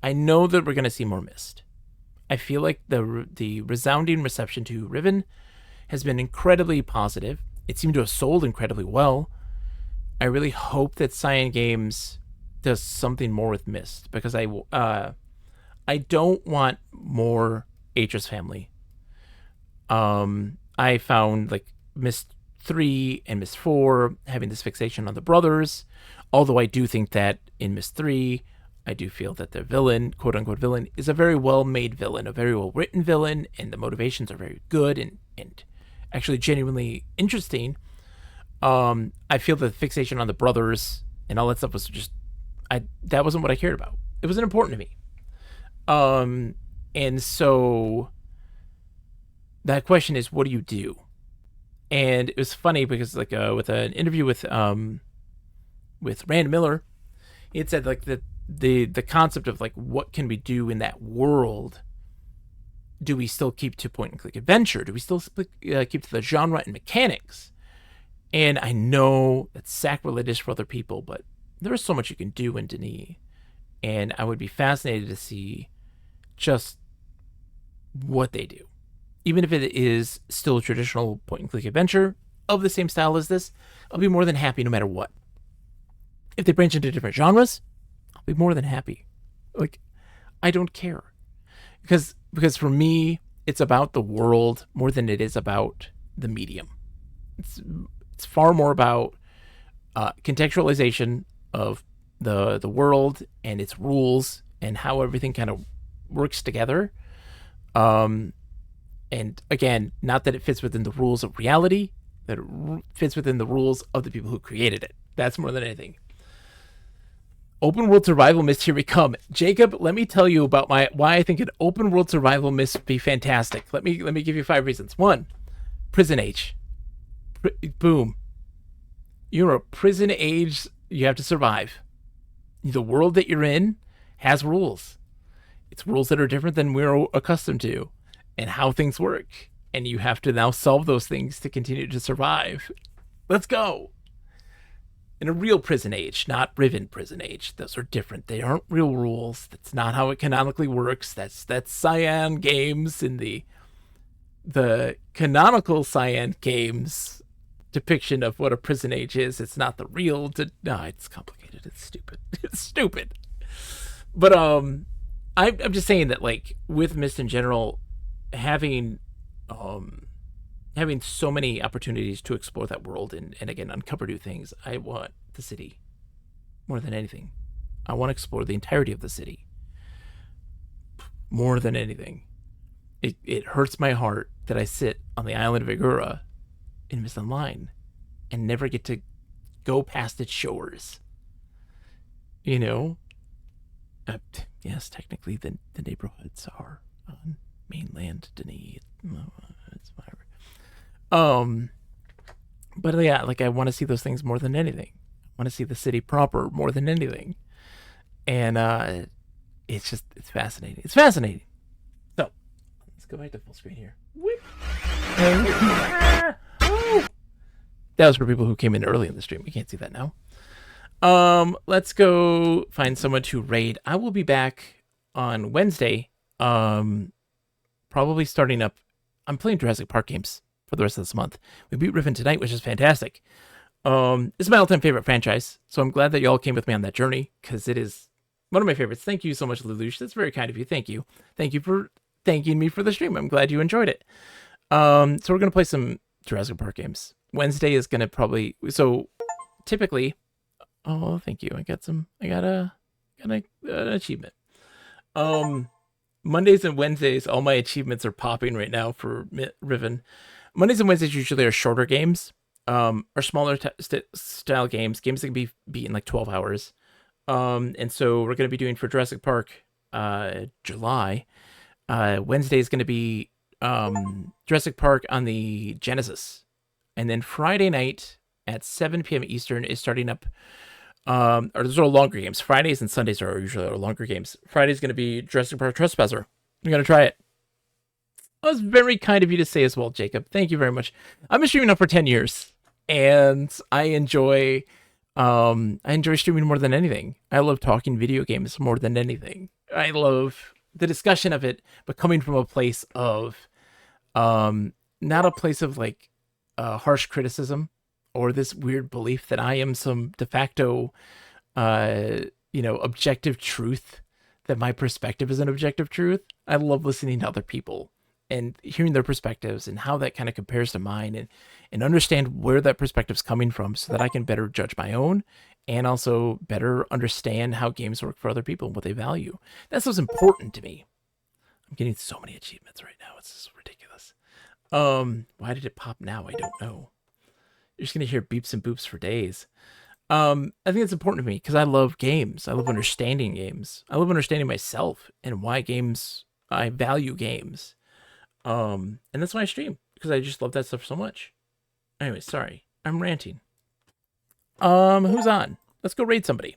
S1: I know that we're going to see more Mist. I feel like the resounding reception to Riven has been incredibly positive. It seemed to have sold incredibly well. I really hope that Cyan Games does something more with Mist, because I don't want more Atris family. I found like Mist 3 and Mist 4 having this fixation on the brothers, although I do think that in Mist 3, I do feel that the villain, quote unquote villain, is a very well made villain, a very well written villain, and the motivations are very good and actually genuinely interesting. I feel the fixation on the brothers and all that stuff was just, that wasn't what I cared about. It wasn't important to me. And so that question is, what do you do? And it was funny because like with an interview with Rand Miller, he had said like the concept of like, what can we do in that world? Do we still keep to point and click adventure? Do we still keep to the genre and mechanics? And I know that's sacrilegious for other people, but there is so much you can do in Denis. And I would be fascinated to see just what they do. Even if it is still a traditional point and click adventure of the same style as this, I'll be more than happy no matter what. If they branch into different genres, I'll be more than happy. Like, I don't care. Because for me, it's about the world more than it is about the medium. It's far more about contextualization of the world and its rules and how everything kind of works together. And again, not that it fits within the rules of reality, that it fits within the rules of the people who created it. That's more than anything. Open world survival Mist, here we come. Jacob, let me tell you about why I think an open world survival Mist would be fantastic. Let me give you 5 reasons. 1, prison age. Boom. You're a prison age. You have to survive. The world that you're in has rules. It's rules that are different than we're accustomed to, and how things work. And you have to now solve those things to continue to survive. Let's go. In a real prison age, not Riven prison age. Those are different. They aren't real rules. That's not how it canonically works. That's Cyan Games in the canonical Cyan Games depiction of what a prison age is. It's not the real. No, it's complicated. It's stupid. It's stupid. But I'm just saying that like with Mist in general, having so many opportunities to explore that world and again uncover new things. I want the city more than anything. I want to explore the entirety of the city more than anything. It hurts my heart that I sit on the island of Igura in Mist Online and never get to go past its shores. You know? Yes, technically the neighborhoods are on mainland Denis. It's whatever. But yeah, like I want to see those things more than anything. I want to see the city proper more than anything. And it's fascinating. It's fascinating. So let's go back to full screen here. Whip. That was for people who came in early in the stream. We can't see that now. Let's go find someone to raid. I will be back on Wednesday. Probably starting up. I'm playing Jurassic Park games for the rest of this month. We beat Riven tonight, which is fantastic. It's my all-time favorite franchise, so I'm glad that y'all came with me on that journey, because it is one of my favorites. Thank you so much, Lelouch. That's very kind of you. Thank you. Thank you for thanking me for the stream. I'm glad you enjoyed it. So we're going to play some Jurassic Park games. Wednesday is going to probably... So, typically... Oh, thank you. I got an achievement. Mondays and Wednesdays, all my achievements are popping right now for Riven. Mondays and Wednesdays usually are shorter games, are smaller style games that can be beaten like 12 hours. And so we're going to be doing for Jurassic Park July. Wednesday is going to be Jurassic Park on the Genesis. And then Friday night at 7 p.m. Eastern is starting up. Or those are longer games. Fridays and Sundays are usually our longer games. Friday's going to be Jurassic Park Trespasser. I'm going to try it. That was very kind of you to say as well, Jacob. Thank you very much. I've been streaming now for 10 years, and I enjoy streaming more than anything. I love talking video games more than anything. I love the discussion of it, but coming from a place of, not a place of like harsh criticism or this weird belief that I am some de facto, objective truth, that my perspective is an objective truth. I love listening to other people and hearing their perspectives and how that kind of compares to mine, and understand where that perspective's coming from so that I can better judge my own and also better understand how games work for other people and what they value. That's what's important to me. I'm getting so many achievements right now. It's just ridiculous. Why did it pop now? I don't know. You're just going to hear beeps and boops for days. I think it's important to me because I love games. I love understanding games. I love understanding myself and why I value games. And that's why I stream, because I just love that stuff so much. Anyway, sorry, I'm ranting. Who's on? Let's go raid somebody.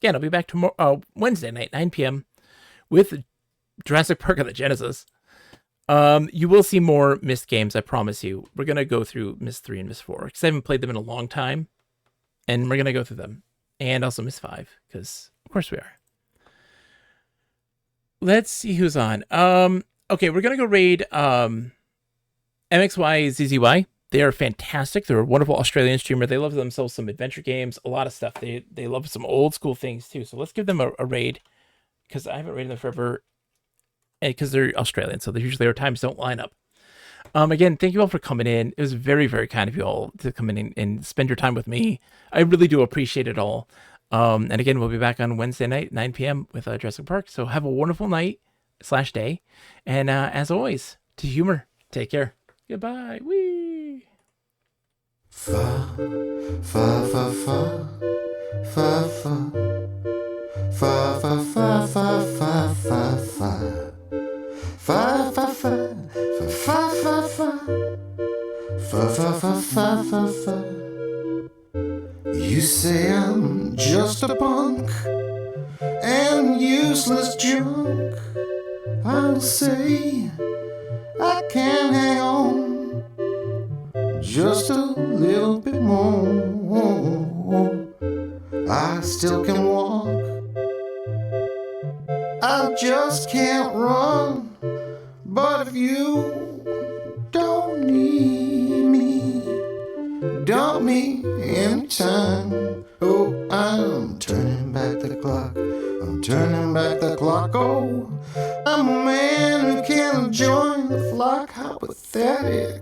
S1: Again, I'll be back tomorrow, Wednesday night, 9 p.m. with Jurassic Park on the Genesis. You will see more Myst games, I promise you. We're going to go through Myst 3 and Myst 4, because I haven't played them in a long time. And we're going to go through them. And also Myst 5, because of course we are. Let's see who's on. Okay, we're going to go raid MXYZZY. They are fantastic. They're a wonderful Australian streamer. They love themselves some adventure games, a lot of stuff. They love some old school things too. So let's give them a raid, because I haven't raided them forever. Because they're Australian, so usually our times don't line up. Again, thank you all for coming in. It was very, very kind of you all to come in and spend your time with me. I really do appreciate it all. And again, we'll be back on Wednesday night, 9 p.m. with Jurassic Park. So have a wonderful night/day. And as always, to humor, take care. Goodbye. Wee.
S9: Fa, fa, fa, fa, fa, fa, fa, fa, fa, fa, fa, fa, fa. Fa fa fa fa fa fa fa fa fa fa fa fa fa. You say I'm just a punk and useless junk. I'll say I can hang on just a little bit more. I still can walk, I just can't run. But if you don't need me, dump me anytime. Oh, I'm turning back the clock. I'm turning back the clock. Oh, I'm a man who can't join the flock. How pathetic.